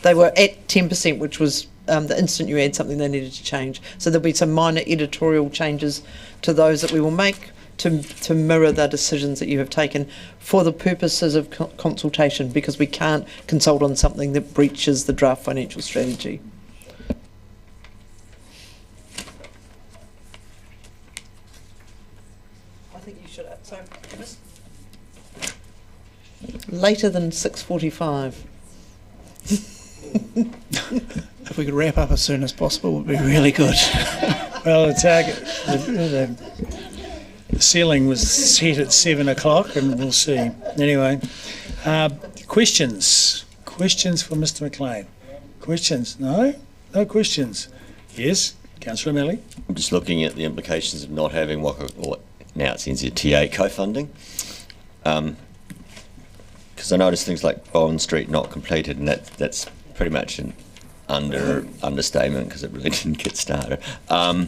they were at 10%, which was the instant you add something they needed to change. So there'll be some minor editorial changes to those that we will make to mirror the decisions that you have taken for the purposes of consultation, because we can't consult on something that breaches the draft financial strategy. I think you should. So, later than 6:45. If we could wrap up as soon as possible, would be really good. Well, the target, the ceiling was set at 7 o'clock, and we'll see. Anyway, questions? Questions for Mr. McLean? Questions? No? No questions? Yes, Councillor Melly. I'm just looking at the implications of not having what now it's NZTA co-funding. Because I noticed things like Bowen Street not completed, and that's pretty much an understatement because it really didn't get started. I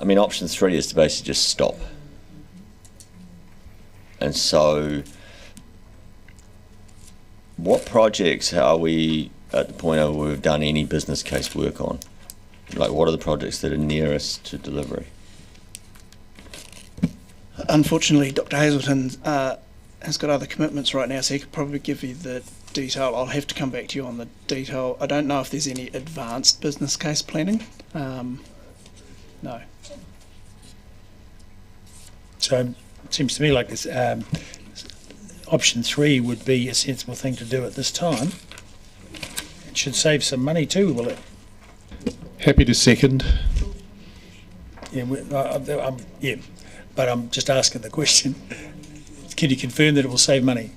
mean, option 3 is to basically just stop. And so, what projects are we at the point where we've done any business case work on? Like, what are the projects that are nearest to delivery? Unfortunately, Dr. Hazelton has got other commitments right now, so he could probably give you the detail. I'll have to come back to you on the detail. I don't know if there's any advanced business case planning. No. So it seems to me like this option 3 would be a sensible thing to do at this time. It should save some money too, will it? Happy to second. Yeah, but I'm just asking the question. Can you confirm that it will save money?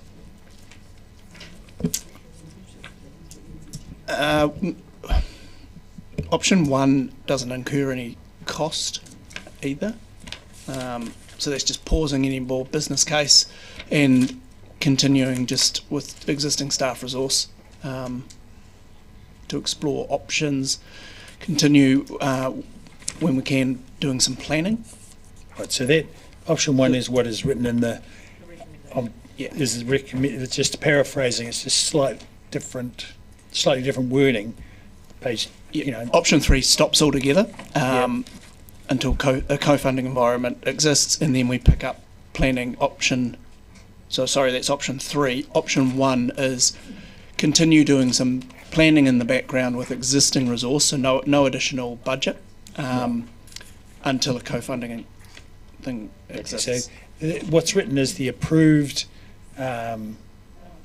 Option 1 doesn't incur any cost either. So that's just pausing any more business case and continuing just with existing staff resource to explore options, continue when we can doing some planning. Right, so that option 1 is what is written in the it's just paraphrasing, it's just slightly different wording. Page, Option 3 stops altogether until a co-funding environment exists, and then we pick up planning option. So sorry, that's option 3. Option 1 is continue doing some planning in the background with existing resource, so no additional budget, until a co-funding thing exists. So what's written is the approved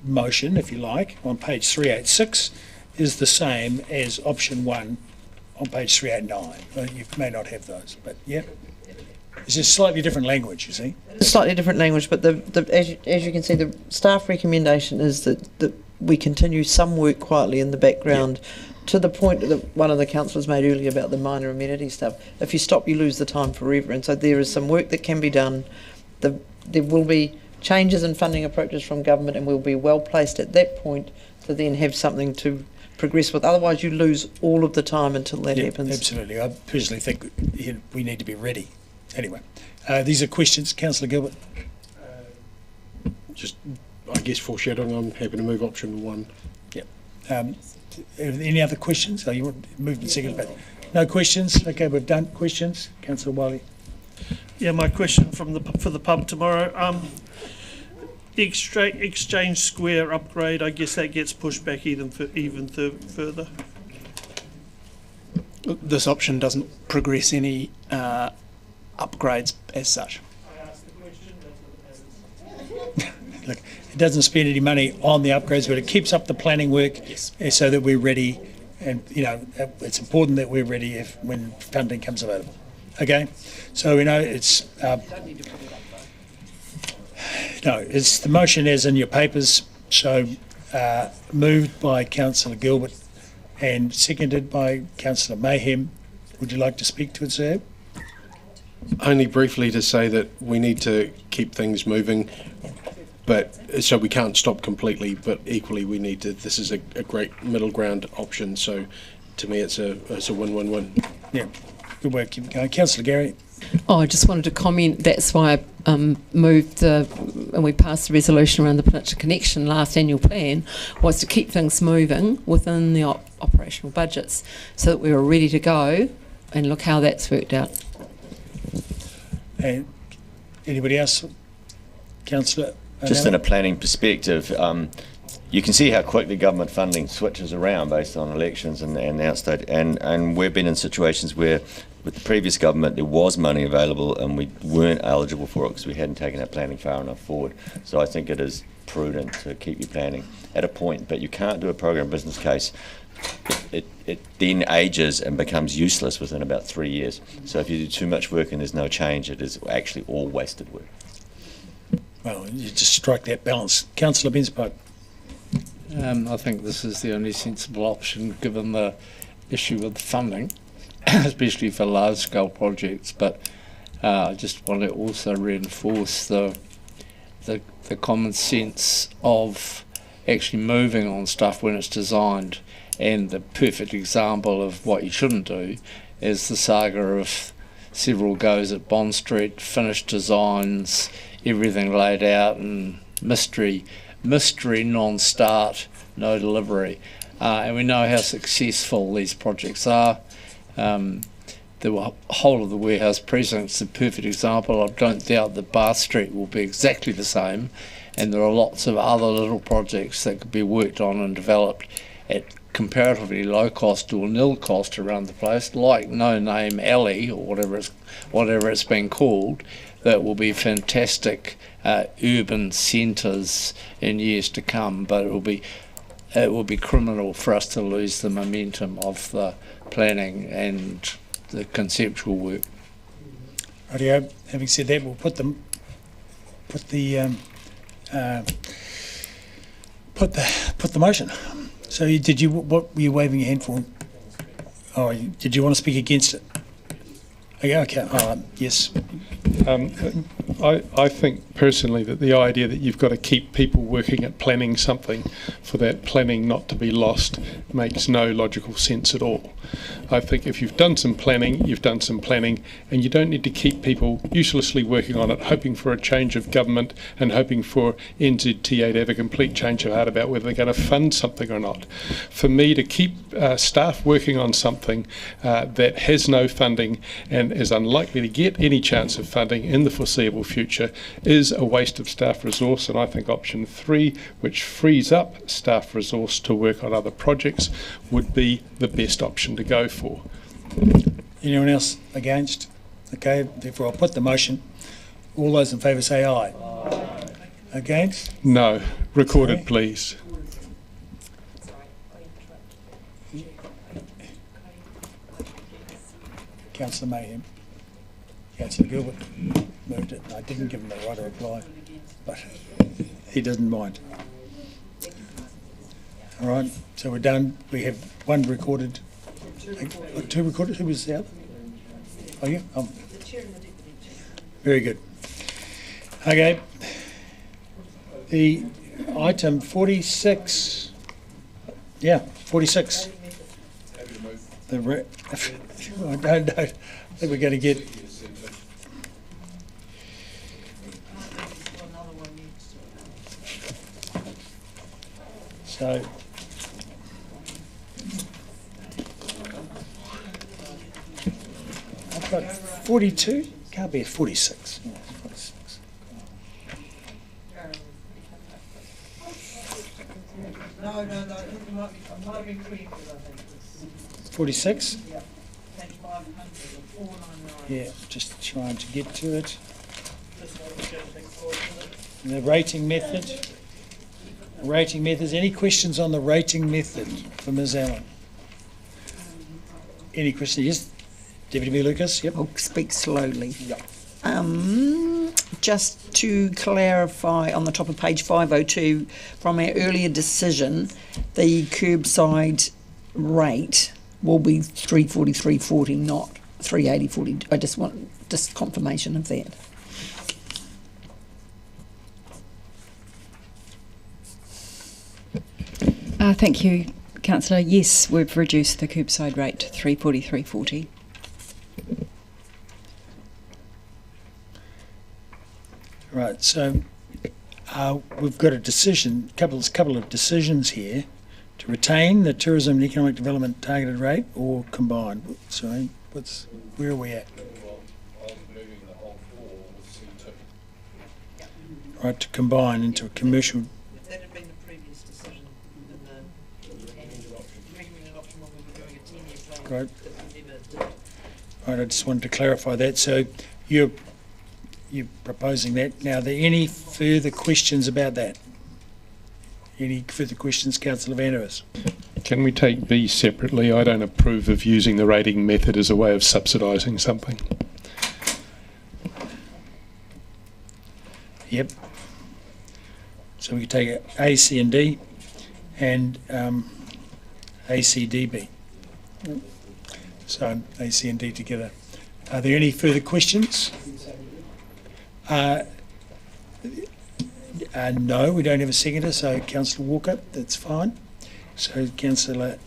motion, if you like, on page 386 is the same as option 1 on page 389. Well, you may not have those, but yeah. It's just slightly different language, you see. Slightly different language, but as you can see, the staff recommendation is that we continue some work quietly in the background, to the point that one of the councillors made earlier about the minor amenity stuff. If you stop, you lose the time forever. And so there is some work that can be done. There will be changes in funding approaches from government, and we'll be well placed at that point to then have something to progress with. Otherwise, you lose all of the time until that happens. Absolutely. I personally think we need to be ready. Anyway, these are questions. Councillor Gilbert. Just, I guess, foreshadowing, I'm happy to move option 1. Yep. Any other questions? Oh, you want movement second, but no questions? Okay, we've done questions. Councillor Wiley. Yeah, my question for the pub tomorrow. The Exchange Square upgrade, I guess that gets pushed back even further. This option doesn't progress any upgrades as such. Look, it doesn't spend any money on the upgrades, but it keeps up the planning work so that we're ready. And, you know, it's important that we're ready when funding comes available. Okay? So, we know it's... no, it's the motion as in your papers. So, moved by Councillor Gilbert and seconded by Councillor Mayhem. Would you like to speak to it, sir? Only briefly to say that we need to keep things moving, but so we can't stop completely, but equally we need to, this is a great middle ground option, so to me it's a win-win-win. Yeah, good work, keep going. Councillor Gary. Oh, I just wanted to comment, that's why I moved and we passed the resolution around the Peninsula Connection last annual plan, was to keep things moving within the operational budgets so that we were ready to go, and look how that's worked out. And anybody else? Councillor? Just in a planning perspective, you can see how quickly government funding switches around based on elections and outstate, and we've been in situations where with the previous government there was money available and we weren't eligible for it because we hadn't taken our planning far enough forward. So I think it is prudent to keep your planning at a point, but you can't do a program business case. It then ages and becomes useless within about 3 years. So if you do too much work and there's no change, it is actually all wasted work. Well, you just strike that balance. Councillor Benspoke. I think this is the only sensible option given the issue with funding, especially for large-scale projects. But I just want to also reinforce the common sense of actually moving on stuff when it's designed. And the perfect example of what you shouldn't do is the saga of several goes at Bond Street, finished designs, everything laid out, and mystery non-start, no delivery. And we know how successful these projects are. The whole of the warehouse precinct is a perfect example. I don't doubt that Bath Street will be exactly the same, and there are lots of other little projects that could be worked on and developed at comparatively low cost or nil cost around the place, like No Name Alley or whatever it's been called, that will be fantastic urban centres in years to come. But it will be criminal for us to lose the momentum of the planning and the conceptual work. Rightio. Having said that, we'll put the motion. So what were you waving your hand for? Oh, did you want to speak against it? Okay. Yes. I think personally that the idea that you've got to keep people working at planning something for that planning not to be lost makes no logical sense at all. I think if you've done some planning, you've done some planning, and you don't need to keep people uselessly working on it, hoping for a change of government and hoping for NZTA to have a complete change of heart about whether they're going to fund something or not. For me, to keep staff working on something that has no funding and is unlikely to get any chance of funding in the foreseeable future is a waste of staff resource, and I think option 3, which frees up staff resource to work on other projects, would be the best option to go for. Anyone else against? Okay, therefore I'll put the motion. All those in favour say aye. Against? No. Recorded, please. Councillor Mayhem. Councillor Gilbert moved it. I didn't give him the right to reply, but he doesn't mind. All right, so we're done. We have one recorded. Two recorded. Who was the other? Oh, yeah. Very good. Okay. The item 46. Yeah, 46. I don't know. I think we're going to get. So. I've got 42. Can't be a 46. Yeah, 46. No, it might be corrected, I think. 46? Yeah. Page 500 of 499. Yeah, just trying to get to it. The rating method. Rating methods. Any questions on the rating method for Ms. Allen? Any questions? Yes, Deputy Mayor Lucas. Yep. I'll speak slowly. Yep. Just to clarify, on the top of page 502, from our earlier decision, the curbside rate will be 343.40, not 380.40. I just want confirmation of that. Thank you, Councillor. Yes, we've reduced the curbside rate to 343.40. Right, so we've got a decision, couple of decisions here, to retain the tourism and economic development targeted rate or combine. So where are we at? Right, to combine into a commercial. If that had been the previous decision in the recommended option when we were doing a 10-year plan, Right. that we never did. Right, I just wanted to clarify that. So you're proposing that. Now, are there any further questions about that? Any further questions, Councillor Van Urs? Can we take these separately? I don't approve of using the rating method as a way of subsidising something. Yep. So we could take A, C and D and A, C, D, B. So A, C and D together. Are there any further questions? No, we don't have a seconder, so Councillor Walker, that's fine. So Councillor,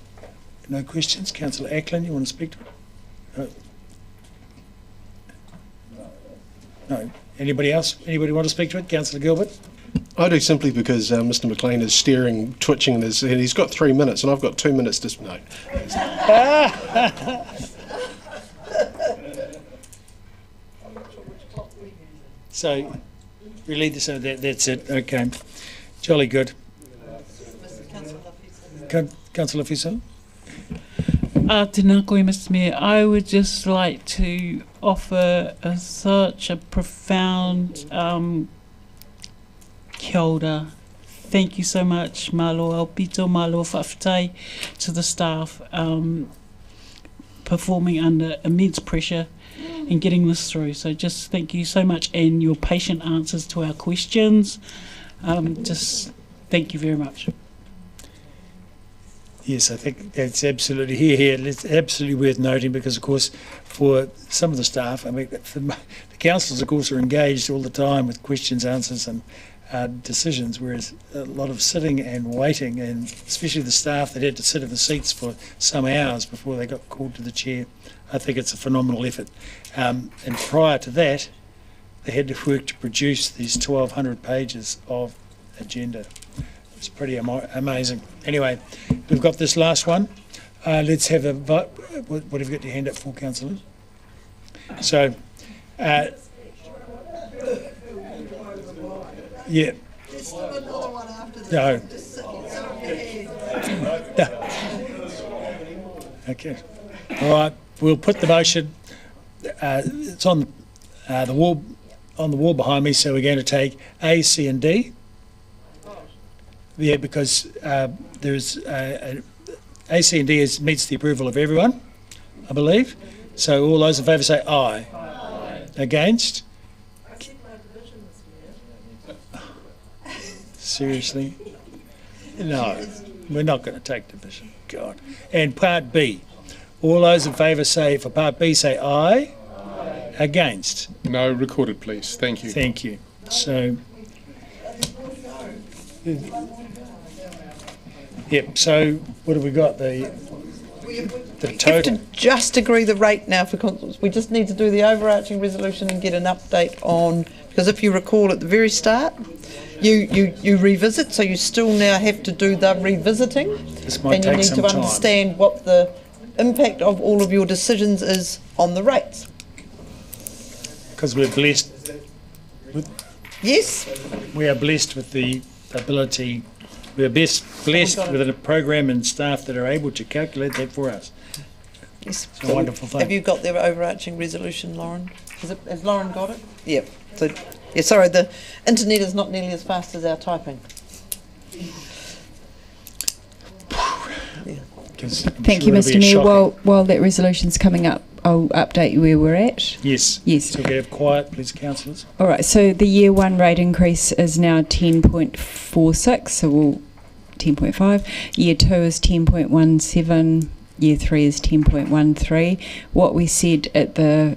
no questions. Councillor Ackland, you want to speak to it? No. Anybody else? Anybody want to speak to it? Councillor Gilbert? I do, simply because Mr. McLean is staring, twitching in his head. He's got 3 minutes and I've got 2 minutes to... No. So, we leave this, that's it, okay. Jolly good. Councillor Fissel? Tēnā koe, Mr. Mayor. I would just like to offer such a profound kia ora. Thank you so much, malo Alpito, malo whawhitai, to the staff performing under immense pressure and getting this through. So just thank you so much, and your patient answers to our questions. Just thank you very much. Yes, I think that's absolutely here. It's absolutely worth noting because, of course, for some of the staff, I mean, the councillors, of course, are engaged all the time with questions, answers, and decisions, whereas a lot of sitting and waiting, and especially the staff that had to sit in the seats for some hours before they got called to the chair. I think it's a phenomenal effort. And prior to that, they had to work to produce these 1,200 pages of agenda. It's pretty amazing. Anyway, we've got this last one. Let's have a vote. What have you got your hand up for, councillors? So, yeah. No. No. Okay. All right. We'll put the motion. it's on the wall behind me. So we're going to take A, C, and D. Yeah, because there's A, C, and D meets the approval of everyone, I believe. So all those in favour say aye. Aye. Against? Seriously? No, we're not going to take division. God. And Part B. All those in favour say, for Part B, say aye. Aye. Against? No, recorded, please. Thank you. Thank you. So, yep, so what have we got? The total. have to just agree the rate now for constables. We just need to do the overarching resolution and get an update on, because if you recall at the very start, you revisit, so you still now have to do the revisiting. This might and you take need some to time. understand what the impact of all of your decisions is on the rates. Because we're blessed with... Yes. We are blessed with the ability... We are blessed with a program and staff that are able to calculate that for us. Yes. It's a wonderful thing. Have you got the overarching resolution, Lauren? Has Lauren got it? Yep. So, yeah, sorry, the internet is not nearly as fast as our typing. Thank you, Mr. Mayor. While that resolution's coming up, I'll update you where we're at. Yes. Yes. So we can have quiet, please, councillors. All right, so the year one rate increase is now 10.46, so we'll 10.5. Year two is 10.17. Year three is 10.13. What we said at the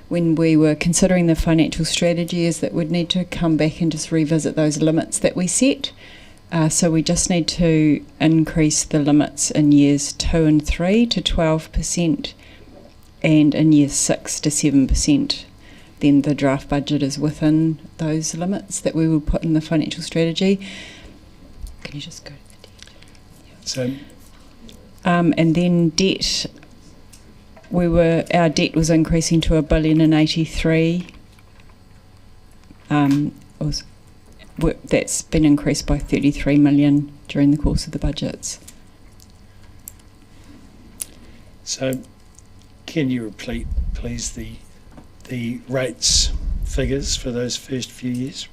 when we were considering the financial strategy is that we'd need to come back and just revisit those limits that we set. So we just need to increase the limits in years 2 and 3 to 12%, and in years 6 to 7%. Then the draft budget is within those limits that we will put in the financial strategy. Can you just go to the debt? So, and then debt. Our debt was increasing to $1.083 billion. That's been increased by 33 million during the course of the budgets. So, can you repeat, please, the rates figures for those first few years?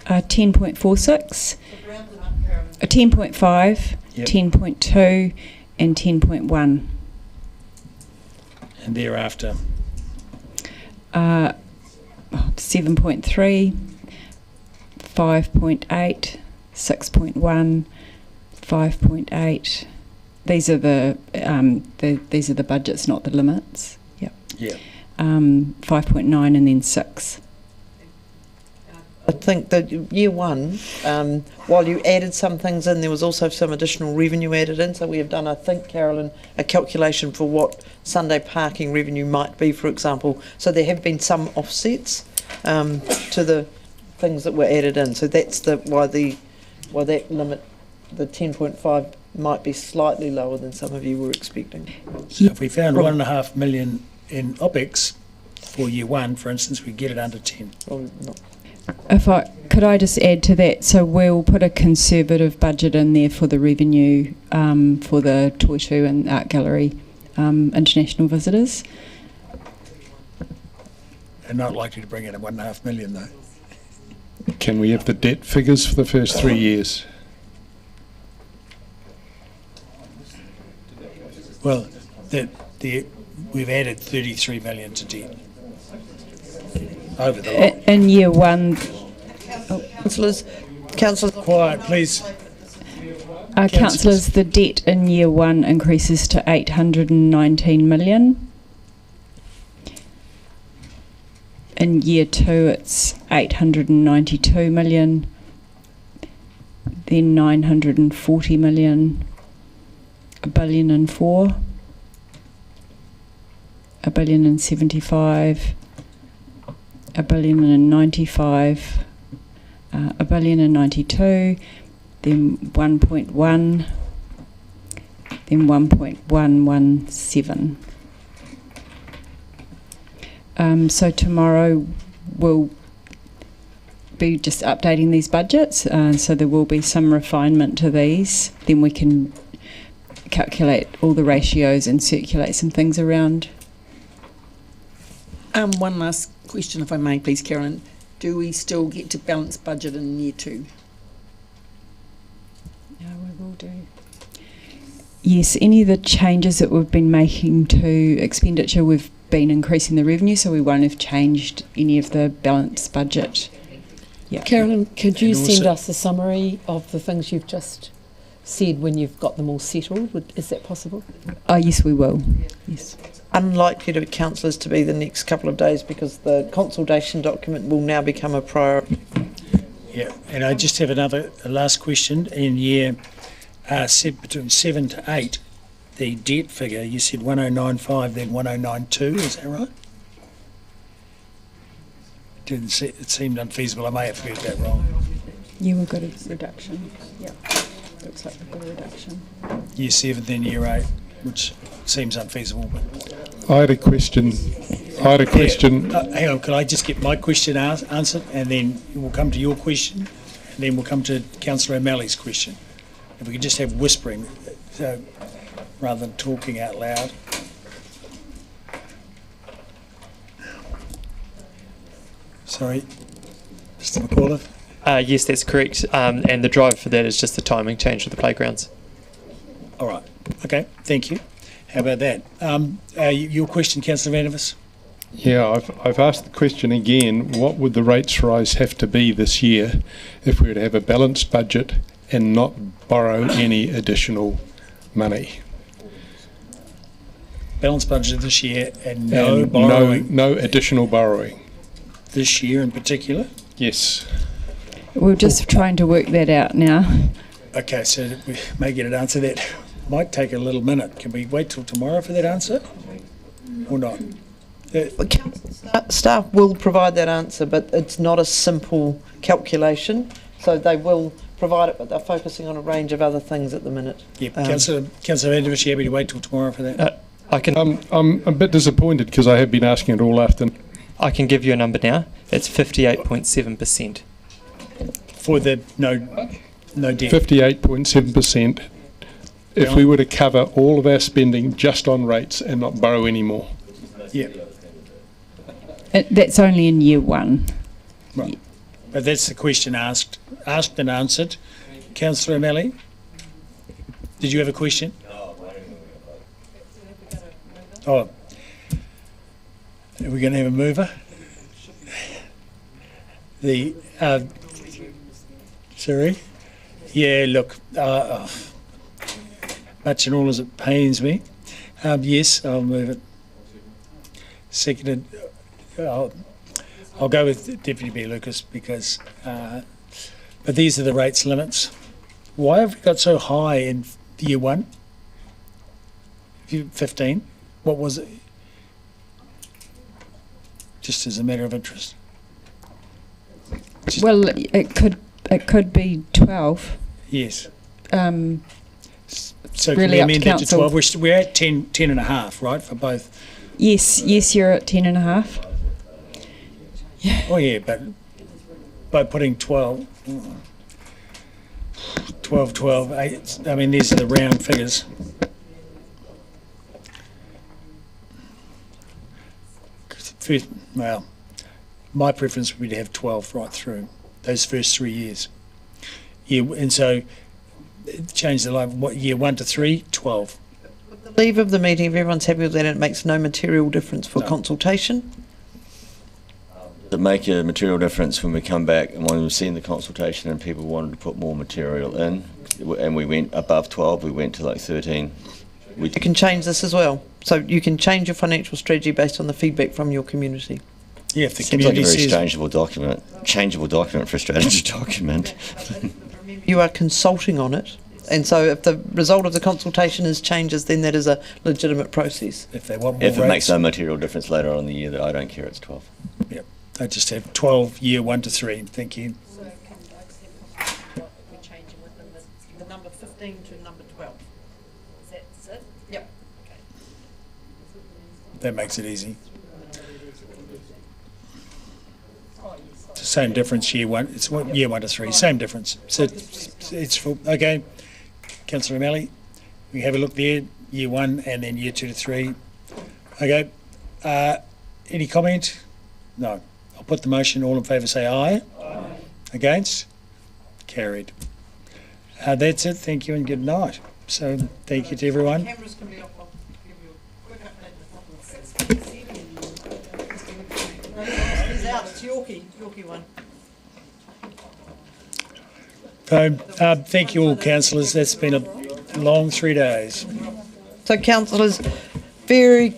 10.46, 10.5, Yep. 10.2, and 10.1. And thereafter? 7.3, 5.8, 6.1, 5.8. These are the budgets, not the limits. Yep. Yeah. 5.9 and then 6. I think that year one, while you added some things in, there was also some additional revenue added in. So we have done, I think, Carolyn, a calculation for what Sunday parking revenue might be, for example. So there have been some offsets to the things that were added in. So that's why that limit, the 10.5, might be slightly lower than some of you were expecting. So if we found $1.5 million in OPEX for year one, for instance, we get it under 10. Well, not. Could I just add to that? So we'll put a conservative budget in there for the revenue for the Toitu and Art Gallery international visitors. They're not likely to bring in $1.5 million, though. Can we have the debt figures for the first 3 years? Well, we've added 33 million to debt over the long. In year one. Councillors, quiet, please. Councillors, the debt in year one increases to 819 million. In year two, it's 892 million. Then 940 million. $1.004 billion, $1.075 $1.095 $1.092, then 1.1, then 1.117. So tomorrow we'll be just updating these budgets, so there will be some refinement to these. Then we can calculate all the ratios and circulate some things around One last question, if I may, please, Carolyn. Do we still get to balance budget in year 2? No, we will do. Yes, any of the changes that we've been making to expenditure, we've been increasing the revenue, so we won't have changed any of the balanced budget. Yeah. Carolyn, could you And also- send us a summary of the things you've just said when you've got them all settled? Is that possible? Oh, yes, we will. Yes. Unlikely to councillors to be the next couple of days because the consultation document will now become a priority. Yeah, and I just have a last question. In year said between 7 to 8, the debt figure, you said 1095, then 1092, is that right? It seemed unfeasible. I may have heard that wrong. Yeah, we've got a reduction. Yeah, looks like we've got a reduction. Year 7, then year 8, which seems unfeasible. But I had a question. hang on, can I just get my question answered, and then we'll come to your question, and then we'll come to Councillor O'Malley's question. If we could just have whispering, so, rather than talking out loud. Sorry, Mr. McAuliffe. Yes, that's correct. And the driver for that is just the timing change of the playgrounds. All right. Okay. Thank you. How about that? Your question, Councillor Vandervis? Yeah, I've asked the question again. What would the rates rise have to be this year if we were to have a balanced budget and not borrow any additional money? Balanced budget this year and no borrowing. No additional borrowing. This year in particular? Yes. We're just trying to work that out now. Okay, so we may get an answer that might take a little minute. Can we wait till tomorrow for that answer or not? Staff will provide that answer, but it's not a simple calculation. So they will provide it, but they're focusing on a range of other things at the minute. Yeah, Councillor Vandervis, you happy to wait till tomorrow for that? I can. I'm a bit disappointed because I have been asking it all afternoon. I can give you a number now. It's 58.7%. For the no debt. 58.7%. If we were to cover all of our spending just on rates and not borrow any more. Yeah. That's only in year 1. Right. But that's the question asked and answered. Councillor O'Malley, did you have a question? Oh, are we going to have a mover? Sorry? Yeah, look, much and all as it pains me. Yes, I'll move it. Seconded. I'll go with Deputy Mayor Lucas because, but these are the rates limits. Why have we got so high in year 1? 15? What was it? Just as a matter of interest. Well, it could be 12. Yes. So really can we up to amend that to council. 12? We're at 10 and a half, right, for both? Yes, you're at 10 and a half. Oh yeah, but by putting 12, 8, I mean, these are the round figures. First, well, my preference would be to have 12 right through those first 3 years. Yeah, and so change the line, what, year 1 to 3, 12. The leave of the meeting, if everyone's happy with that, it makes no material difference for consultation. Does it make a material difference when we come back and when we've seen the consultation and people wanted to put more material in and we went above 12, we went to like 13? You can change this as well. So you can change your financial strategy based on the feedback from your community. Yeah, if the Seems like a community very says... changeable document for a strategy document. You are consulting on it. And so if the result of the consultation is changes, then that is a legitimate process. If they want more If it makes no material difference later on in the year, that I don't care, it's 12. Yep, I just have 12, year 1 to 3, thank you. We're changing with them the number 15 to number 12. Is that it? Yep. Okay. That makes it easy. It's the same difference, year 1, it's year 1 to 3, same difference. So it's full, okay. Councillor O'Malley, we have a look there, year 1 and then year 2 to 3. Okay, Any comment? No. I'll put the motion. All in favour say aye. Aye. Against? Carried. That's it. Thank you and good night. So thank you to everyone. Cameras can be off. I'll give you a quick update. He's out. It's Yorkie one. So, thank you all, councillors. That's been a long 3 days. So, councillors, very